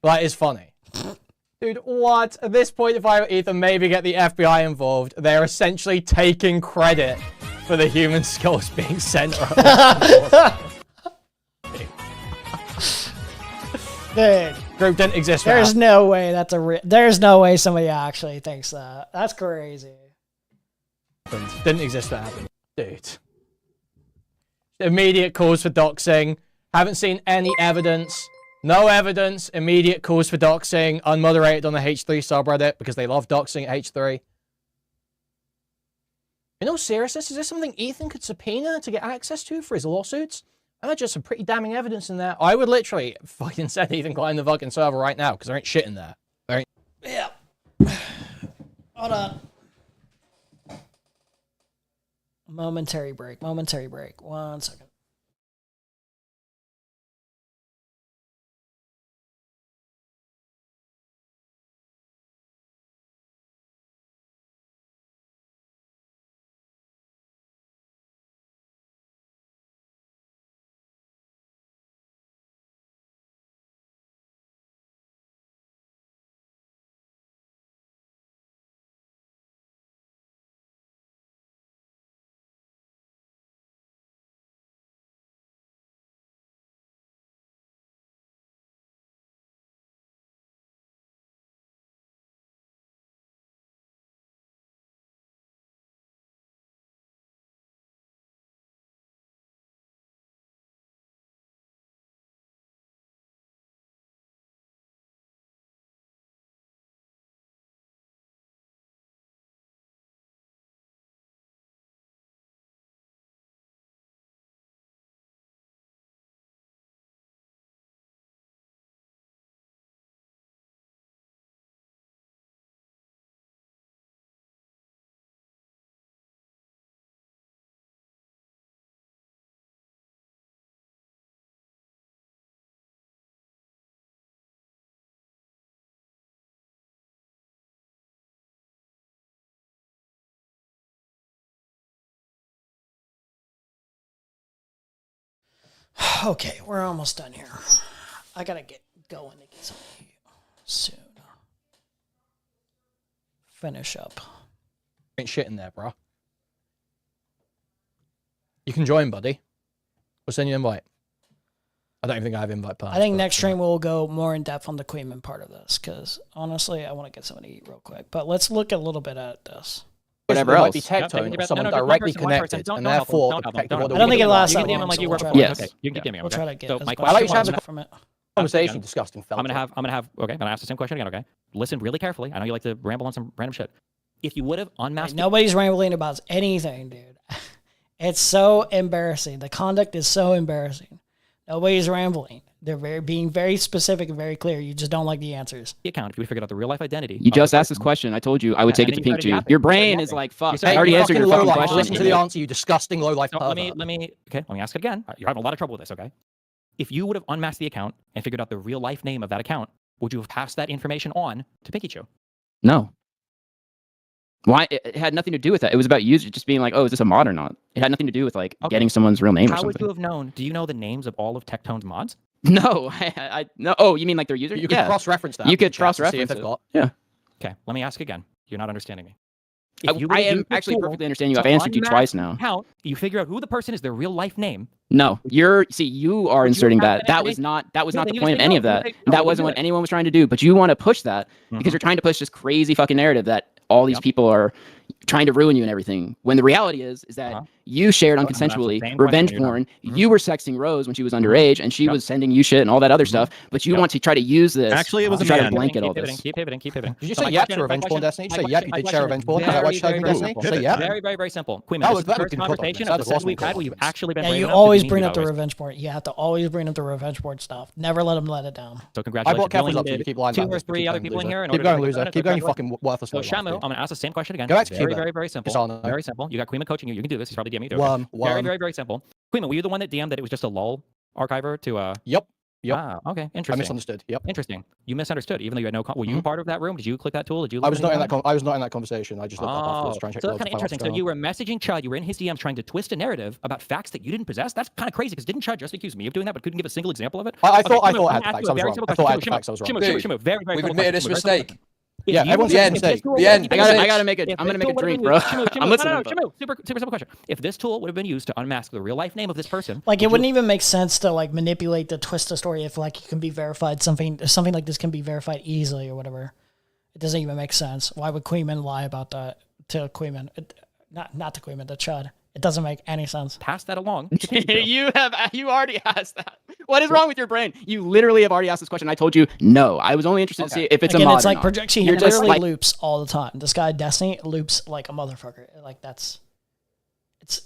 But that is funny. Dude, what? At this point, if I were Ethan, maybe get the FBI involved. They're essentially taking credit for the human skulls being sent around. Dude, group didn't exist. There's no way that's there's no way somebody actually thinks that. That's crazy. Didn't exist that happened. Dude. Immediate calls for doxing. Haven't seen any evidence. No evidence. Immediate calls for doxing. Unmoderated on the H3 subreddit because they love doxing at H3. In all seriousness, is this something Ethan could subpoena to get access to for his lawsuits? I just some pretty damning evidence in there. I would literally fucking send Ethan Klein the fucking server right now because there ain't shit in there. There ain't. Yeah. Hold on. Momentary break. Momentary break. 1 second. Okay, we're almost done here. I gotta get going to get something soon. Finish up. Ain't shit in there, bro. You can join, buddy. We'll send you an invite. I don't even think I have invite pass. I think next stream we'll go more in depth on the Queenman part of this because honestly, I want to get something to eat real quick. But let's look a little bit at this. Whatever else. Might be tech tone or someone directly connected, and therefore the protective order. I don't think it lasts you that can DM long. him like so you we'll were try before. to- Okay, you can DM me. We'll try to get So as my much I like you question to have was from it. conversation, disgusting fella. I'm gonna have. Okay, I'm gonna ask the same question again. Okay, listen really carefully. I know you like to ramble on some random shit. If you would have unmasked, Nobody's rambling about anything, dude. It's so embarrassing. The conduct is so embarrassing. Nobody's rambling. They're being very specific and very clear. You just don't like the answers. the account, if we figured out the real life identity, You just asked this question. I told you I would take it to Pink Jew. Your brain is like, fuck. I already answered your fucking question. Listen to the answer, you disgusting low life. Let me ask it again. You're having a lot of trouble with this, okay? If you would have unmasked the account and figured out the real life name of that account, would you have passed that information on to Pinky Chew? No. Why? It had nothing to do with that. It was about user just being like, oh, is this a mod or not? It had nothing to do with like getting someone's real name or How something. would you have known? Do you know the names of all of Tectone's mods? No, I no. Oh, you mean like their user? You could cross-reference that. You could to see if cross-reference they've it. got. Yeah. Okay, let me ask again. You're not understanding me. I am actually perfectly understanding you. I've answered you twice now. Account, you figure out who the person is, their real life name. No, you are inserting that. That was not the point of any of that. That wasn't what anyone was trying to do. But you want to push that because you're trying to push this crazy fucking narrative that all these people are trying to ruin you and everything. When the reality is that you shared unconsensually revenge porn. You were sexting Rose when she was underage, and she was sending you shit and all that other stuff. But you want to try to use this. Actually, it was to a try man. to blanket all this. Keep pivoting. Did you say yep to revenge porn, Destiny? Did you say yep? You did share revenge porn. Is that why you shared Destiny? Say yep. Very, very, very simple. Queen, That this was is the that first conversation of the session we've had where you've actually been. Yeah, brave you enough to always demean bring me up the always. revenge board. You have to always bring up the revenge board stuff. Never let them let it down. So I congratulations. brought Catherine's You up to only you to did keep lying 2 about or this. 3 other people in here. Keep going, loser. Keep going, you fucking worthless. So Shamu, I'm gonna ask the same question again. Go back to Very, Cuba. very, very simple. Dishonor. Very simple. You got Queen coaching you. You can do this. He's probably DMing you. Worm. Very, very, very simple. Queen, were you the one that DM'd that it was just a lull archiver to Yep. Ah, okay. Interesting. I misunderstood. Yep. Interesting. You misunderstood, even though you had no. Were you part of that room? Did you click that tool? Did you? I was not in that. I was not in that conversation. I just looked up afterwards Oh, trying to check. so that's kind of interesting. So you were messaging Chud. You were in his DMs trying to twist a narrative about facts that you didn't possess. That's kind of crazy because didn't Chud just accuse me of doing that, but couldn't give a single example of it? I thought I Shimon, had I'm facts. gonna I ask you was a wrong. I very thought I simple had question. facts. I was wrong. Shimon, Shimon, very, very We've simple admitted question. this Very mistake. If Yeah, you everyone's would- the end. if this tool The would have end. been I used- gotta make it. I'm gonna make a drink, bro. I'm listening. Super simple question. If this tool would have been used to unmask the real life name of this person, Like it wouldn't even make sense to like manipulate the twist of story if like it can be verified. Something like this can be verified easily or whatever. It doesn't even make sense. Why would Queenman lie about that to Queenman? Not to Queenman, to Chud. It doesn't make any sense. Pass that along. You already asked that. What is wrong with your brain? You literally have already asked this question. I told you no. I was only interested to see if it's Again, a mod it's or like not. projection. He You're just literally like loops all the time. This guy Destiny loops like a motherfucker. Like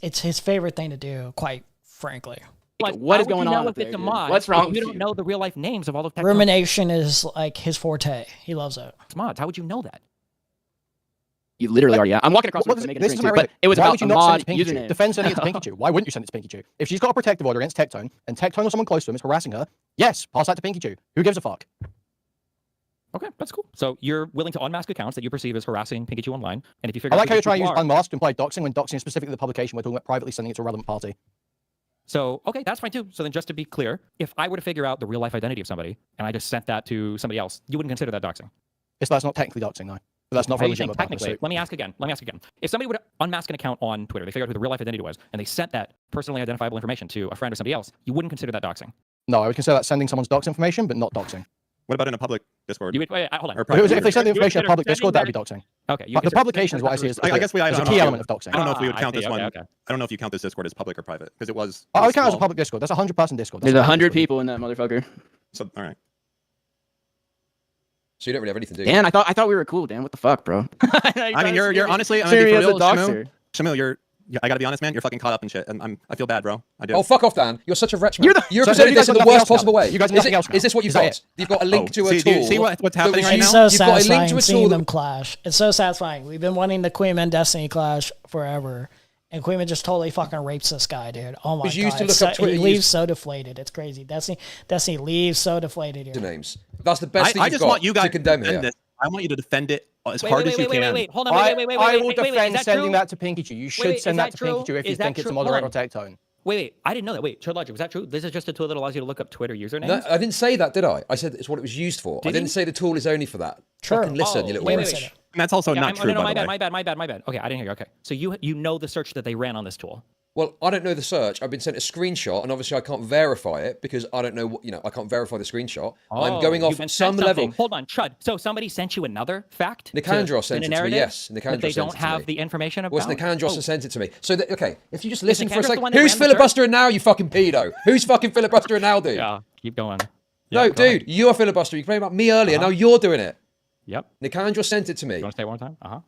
it's his favorite thing to do. Quite frankly. Like, what is how would going you know on if up there, it's a dude? mod? What's wrong if with you don't know the real life names of all of the Rumination is like his forte. He loves it. mods. How would you know that? You literally are. Yeah, I'm walking across the room to make a This drink is too, but it was Why about would you a not mod send it to Pinky Chew? username. Defend sending it to Pinky Chew. Why wouldn't you send it to Pinky Chew? If she's got a protective order against Tectone, and Tectone or someone close to him is harassing her, yes, pass that to Pinky Chew. Who gives a fuck? Okay, that's cool. So you're willing to unmask accounts that you perceive as harassing Pinky Chew online, and if you figure I out like how who you're trying to these use people are- unmasked to imply doxing when doxing is specifically the publication. We're talking about privately sending it to a relevant party. So, okay, that's fine too. So then just to be clear, if I were to figure out the real life identity of somebody and I just sent that to somebody else, you wouldn't consider that doxing? That's not technically doxing, no. But that's not How for do you legitimate think technically? purpose. Let me ask again. If somebody would unmask an account on Twitter, they figured out who the real life identity was, and they sent that personally identifiable information to a friend or somebody else, you wouldn't consider that doxing? No, I would consider that sending someone's dox information, but not doxing. What about in a public Discord? You would, wait, hold on. Or If they send the You would information in a public consider Discord, that'd be sending doxing. Okay, you But the consider- publication is what I see as I guess there's a key element of doxing. I don't know if we would count I this see, one. okay. I don't know if you count this Discord as public or private because it was. I would count it as a small. public Discord. That's a 100-person Discord. There's 100 people in that motherfucker. So all right. So you don't really have anything to do. Dan, I thought we were cool. Dan, what the fuck, bro? I mean, you're honestly. I'm Serious gonna be for real, doxer. Shamil, I gotta be honest, man. You're fucking caught up in shit, and I feel bad, bro. I do. Oh, fuck off, Dan. You're such a wretch, man. You're So presenting you this guys in the have nothing worst else now? possible way. You guys have Is nothing else now? is this what you've Is that got? it? You've got a link to a see, tool. do you see what's happening right It's now? so You've got a link satisfying to a seeing tool them that- clash. It's so satisfying. We've been wanting the Queenman Destiny clash forever. And Queenman just totally fucking rapes this guy, dude. Oh my Because you used god. to look up Twitter, He you leaves used- so deflated. It's crazy. Destiny leaves so deflated here. names. That's the best thing I you've just got want you guys to condemn defend here. this. I want you to defend it as Wait, hard wait, as you wait, can. wait. Hold on, I wait. will Wait, is defend that sending true? that to Pinky Chew. You should Wait, send is that that to true? Pinky Chew if you Is that think it's a true? moderator or Hold on. Tectone. Wait, I didn't know that. Wait, Chud Logic, was that true? This is just a tool that allows you to look up Twitter usernames? No, I didn't say that, did I? I said it's what it was used for. I Did didn't you? say the tool is only for that. Sure. Fucking listen, you little wait, witch. wait. And that's also not true, No, by the way. my bad. Okay, I didn't hear you. Okay, so you know the search that they ran on this tool. Well, I don't know the search. I've been sent a screenshot, and obviously I can't verify it because I don't know what, I can't verify the screenshot. I'm going off some level. Hold on, Chud. So somebody sent you another fact? Nicandros sent it to me, yes. Nicandros they sent don't it to have me. the information about? Well, Nicandros has sent it to me. So, okay, if you just listen for a Nicandros the second. one that Who's ran the search? filibustering now, you fucking pedo? Who's fucking filibustering now, dude? Yeah, keep going. No, dude, you're filibustering. You complained about me earlier, now you're doing it. Yep. Nicandros sent it to me. You want to say it one more time? Uh-huh.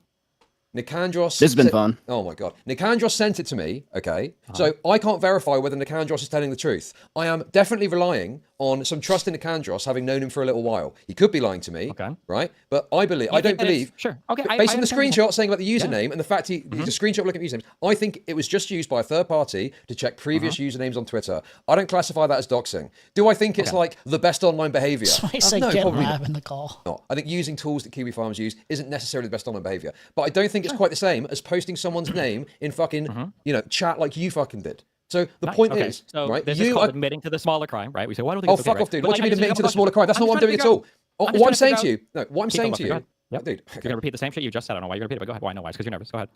Nicandros. This has been fun. Oh my god. Nicandros sent it to me, okay? So I can't verify whether Nicandros is telling the truth. I am definitely relying on some trust in Nicandros, having known him for a little while. He could be lying to me, right? But I don't believe. Sure. Okay. Based on the screenshot saying about the username and the fact he's a screenshot looking at usernames, I think it was just used by a third party to check previous usernames on Twitter. I don't classify that as doxing. Do I think it's like the best online behavior? I say No, get probably lab not. in the call. No, I think using tools that Kiwi Farms use isn't necessarily the best online behavior. But I don't think it's quite the same as posting someone's name in fucking, chat like you fucking did. So the point is, so right? This is called admitting to the smaller crime, right? We say, why don't they? Oh, fuck off, dude. What do you mean admitting to the smaller crime? That's not what I'm doing at all. What I'm saying to you, what I'm saying to you, dude. You're gonna repeat the same shit you just said. I don't know why you're gonna repeat it, but go ahead. Well, I know why. It's because you're nervous. Go ahead.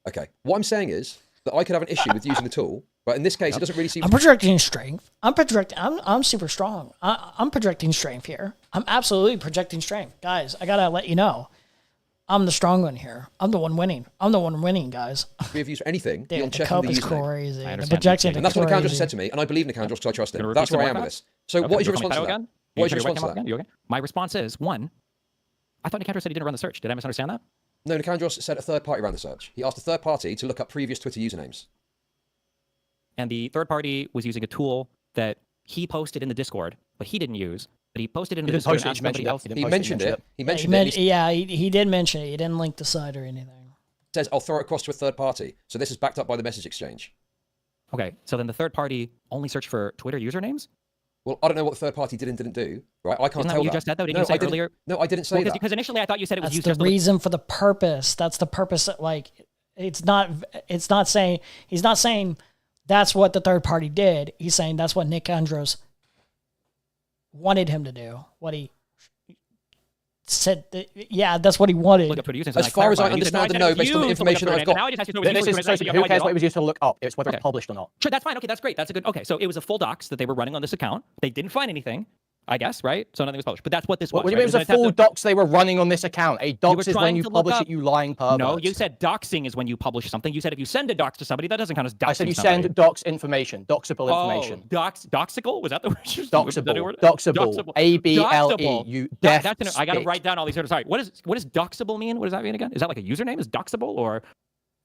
Okay. What I'm saying is that I could have an issue with using the tool, but in this case, it doesn't really seem. I'm projecting strength. I'm super strong. I'm projecting strength here. I'm absolutely projecting strength, guys. I gotta let you know. I'm the strong one here. I'm the one winning. I'm the one winning, guys. We have used for anything Dude, beyond the checking cup the is username. crazy. The projection And that's what is Nicandros crazy. said to me, and I believe Nicandros because I trust Gonna him. repeat That's where I some am more with time? this. So Okay, what is your you want response to me to that? again? What is your You response to again? that? You okay? My response is, one, I thought Nicandros said he didn't run the search. Did I misunderstand that? No, Nicandros said a third party ran the search. He asked a third party to look up previous Twitter usernames. And the third party was using a tool that he posted in the Discord, but he didn't use. But he posted it in the Discord and asked somebody else. He mentioned it. He mentioned it. Yeah, he did mention it. He didn't link the site or anything. Says I'll throw it across to a third party. So this is backed up by the message exchange. Okay, so then the third party only searched for Twitter usernames? Well, I don't know what the third party did and didn't do, right? I can't Isn't that tell what you that. just said, though? Didn't No, you say I didn't. earlier? No, I didn't say that. Because initially I thought you said it was That's used the just to look- reason for the purpose. That's the purpose. Like, it's not saying, he's not saying that's what the third party did. He's saying that's what Nicandros wanted him to do. What he said, yeah, that's what he wanted. Look up Twitter users, As far as I understand and know, based on the information that I've got. Who cares what it was used to look up? It's whether it's published or not. Sure, that's fine. Okay, that's great. That's a good. Okay, so it was a full docs that they were running on this account. They didn't find anything, I guess, right? So nothing was published. But that's what this was. What do you right? mean it was a full docs they were running on this account? A docs is when trying you to look publish up- it, you lying pervert. No, you said doxing is when you publish something. You said if you send a docs to somebody, that doesn't count as doxing. I said you somebody. send docs information, doxable information. Doxical? Was that the word? you used? Doxable. Doxable. A-B-L-E. You deaf I got to stick. write down all these words. Sorry. What does doxable mean? What does that mean again? Is that like a username? Is doxable or?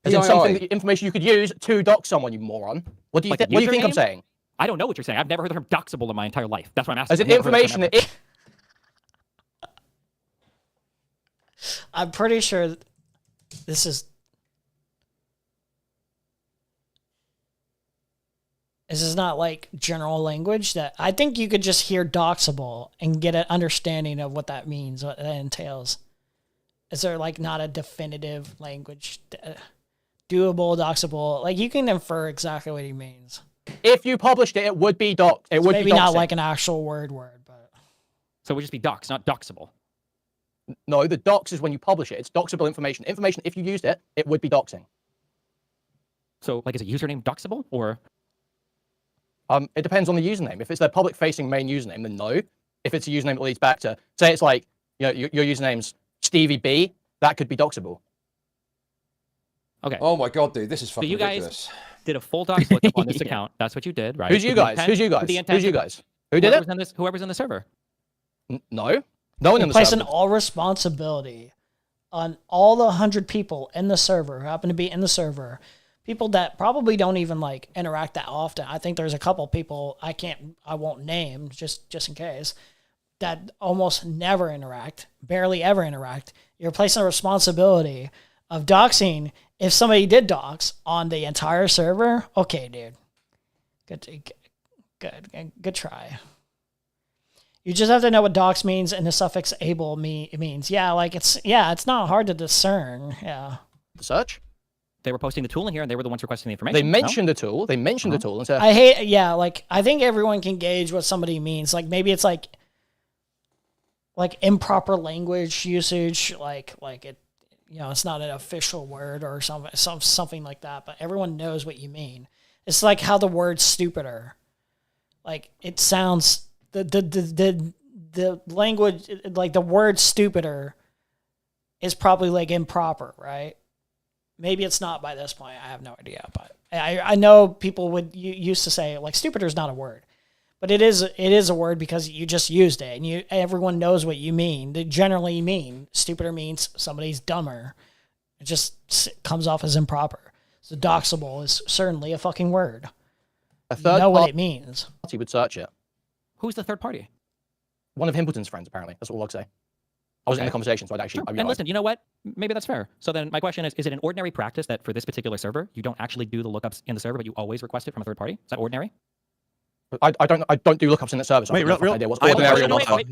As in something that information you could use to dox someone, you moron. What do you, Like a what do you think I'm username? saying? I don't know what you're saying. I've never heard the term doxable in my entire life. That's what I'm asking. As in I've never heard the term information ever. that I'm pretty sure this is not like general language. That I think you could just hear doxable and get an understanding of what that means, what that entails. Is there like not a definitive language? Doable, doxable. Like you can infer exactly what he means. if you published it, it would be doxed. It would maybe be not doxing. like an actual word, but so it would just be dox, not doxable. No, the dox is when you publish it. It's doxable information. Information, if you used it, it would be doxing. So, like, is a username doxable or? It depends on the username. If it's their public-facing main username, then no. If it's a username that leads back to, say, it's like, you know, your username's Stevie B, that could be doxable. Okay. Oh my god, dude, this is fucking so you guys ridiculous. did a full docs lookup on this account. That's what you did, right? Who's you With the guys? intent- Who's you with guys? the intent Who's you of- guys? Who did it? Whoever's in the server. No. No one in the placing server. all responsibility on all the 100 people in the server who happen to be in the server, people that probably don't even like interact that often. I think there's a couple people I won't name just in case, that almost never interact, barely ever interact. You're placing a responsibility of doxing if somebody did dox on the entire server. Okay, dude. Good try. You just have to know what dox means and the suffix able means. Yeah, like it's not hard to discern. Yeah. Search? They were posting the tool in here and they were the ones requesting the information. They mentioned the tool. They mentioned the tool and said, I think everyone can gauge what somebody means. Like maybe it's like improper language usage, like it you know, it's not an official word or something like that, but everyone knows what you mean. It's like how the word stupider, like it sounds, the language, like the word stupider is probably like improper, right? Maybe it's not by this point. I have no idea, but I know people would used to say like stupider is not a word, but it is a word because you just used it and everyone knows what you mean. They generally mean stupider means somebody's dumber. It just comes off as improper. So doxable is certainly a fucking word. A third you know what it means. He would search it. Who's the third party? One of Himpleton's friends, apparently. That's all I'll say. I wasn't in the conversation, so I'd actually. Sure. And listen, you know what? Maybe that's fair. So then my question is it an ordinary practice that for this particular server, you don't actually do the lookups in the server, but you always request it from a third party? Is that ordinary? I don't do lookups in the server. So Wait, real.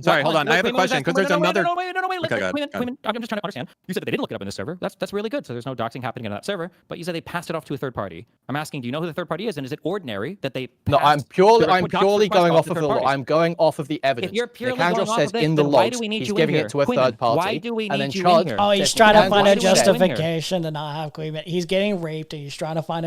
Sorry, hold on. I have a question because there's another. No, Okay, go ahead. I'm just trying to understand. You said that they didn't look it up in the server. That's really good. So there's no doxing happening in that server. But you said they passed it off to a third party. I'm asking, do you know who the third party is? And is it ordinary that they? No, I'm purely going off of the law. I'm going off of the evidence. If you're purely going off says of it, in the then why logs do we need he's you giving in here? it to a third party. Why do we and then need you in here? Oh, he's trying to find a justification to not have Queen. He's getting raped, and he's trying to find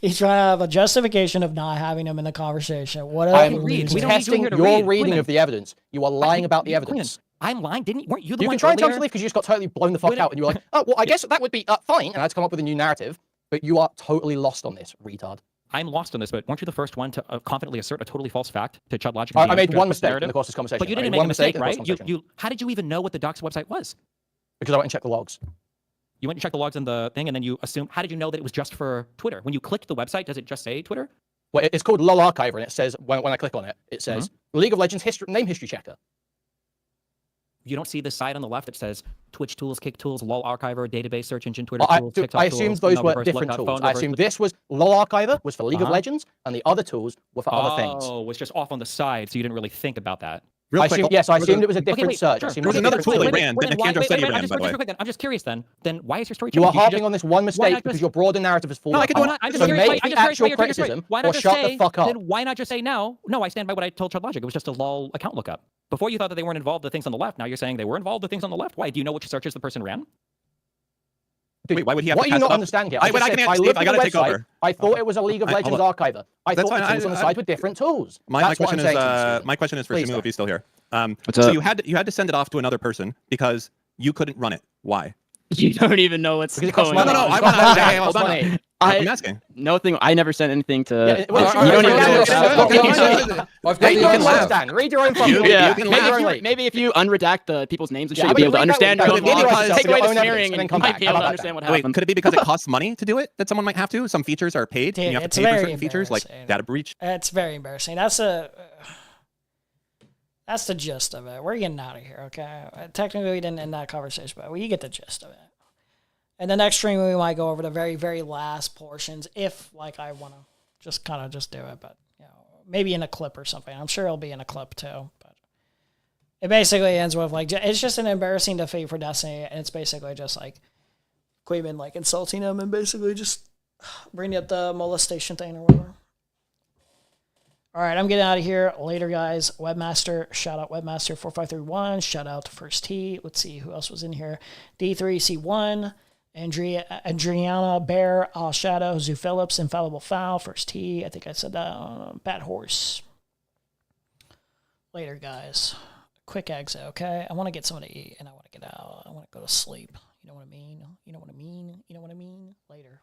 he's trying to have a justification of not having him in the conversation. What I'm testing your reading of the evidence. You are lying about the evidence. I'm lying. Weren't you the You one can try and tell me to earlier? leave because you just got totally blown the fuck out, and you were like, "Oh, well, I guess that would be fine," and I had to come up with a new narrative. But you are totally lost on this, retard. I'm lost on this, but weren't you the first one to confidently assert a totally false fact to Chud Logic? I made one mistake in the course of this conversation. But you didn't make a mistake, right? How did you even know what the Docs website was? Because I went and checked the logs. You went and checked the logs in the thing, and then you assumed. How did you know that it was just for Twitter? When you clicked the website, does it just say Twitter? Well, it's called LOL Archiver, and it says when I click on it, it says League of Legends name history checker. You don't see the side on the left that says Twitch tools, Kick tools, LOL Archiver, database search engine, Twitter tools, TikTok I assumed those were different tools. I assumed this was LOL Archiver was for League of Legends, and the other tools were for other things. Oh, it was just off on the side, so you didn't really think about that. I assumed it was a different search. There was another tool they ran that Nikandro said he ran, by the way. I'm just curious then why is your story You changing? are harping on this one mistake because your broader narrative is falling apart. So make the actual criticism or shut the fuck up. Then why not just say no, I stand by what I told Chud Logic. It was just a LOL account lookup. Before you thought that they weren't involved with things on the left. Now you're saying they were involved with things on the left. Why? Do you know which searches the person ran? Dude, wait, why would he have what to are you pass not it up? understanding here? I gotta take over. I thought it was a League of Legends archiver. I thought the tools on the side were different tools. My question is for Shamu if he's still here. So you had to send it off to another person because you couldn't run it. Why? You don't even know what's going on. No. I'm asking. Nothing. I never sent anything to. Read your own fucking. Maybe if you unredact the people's names and shit, you'll be able to understand. Take away the smearing and you might be able to understand what happened. Wait, could it be because it costs money to do it that someone might have to? Some features are paid. Dude, and you have it's to pay for very certain features like data breach. It's very embarrassing. That's the gist of it. We're getting out of here, okay? Technically, we didn't end that conversation, but you get the gist of it. And the next stream, we might go over the very, very last portions, if, like, I want to just kind of just do it, but, you know, maybe in a clip or something. I'm sure it'll be in a clip, too, but it basically ends with, like, it's just an embarrassing defeat for Destiny, and it's basically just, like, Quaven, like, insulting him and basically just bringing up the molestation thing or whatever. All right, I'm getting out of here. Later, guys. Webmaster, shout out Webmaster4531. Shout out to First T. Let's see who else was in here. D3C1, Adriana Bear, All Shadow, Zoo Phillips, Infallible Foul, First T. I think I said that. Bad Horse. Later, guys. Quick exit, okay? I want to get something to eat and I want to get out. I want to go to sleep. You know what I mean? You know what I mean? You know what I mean? Later.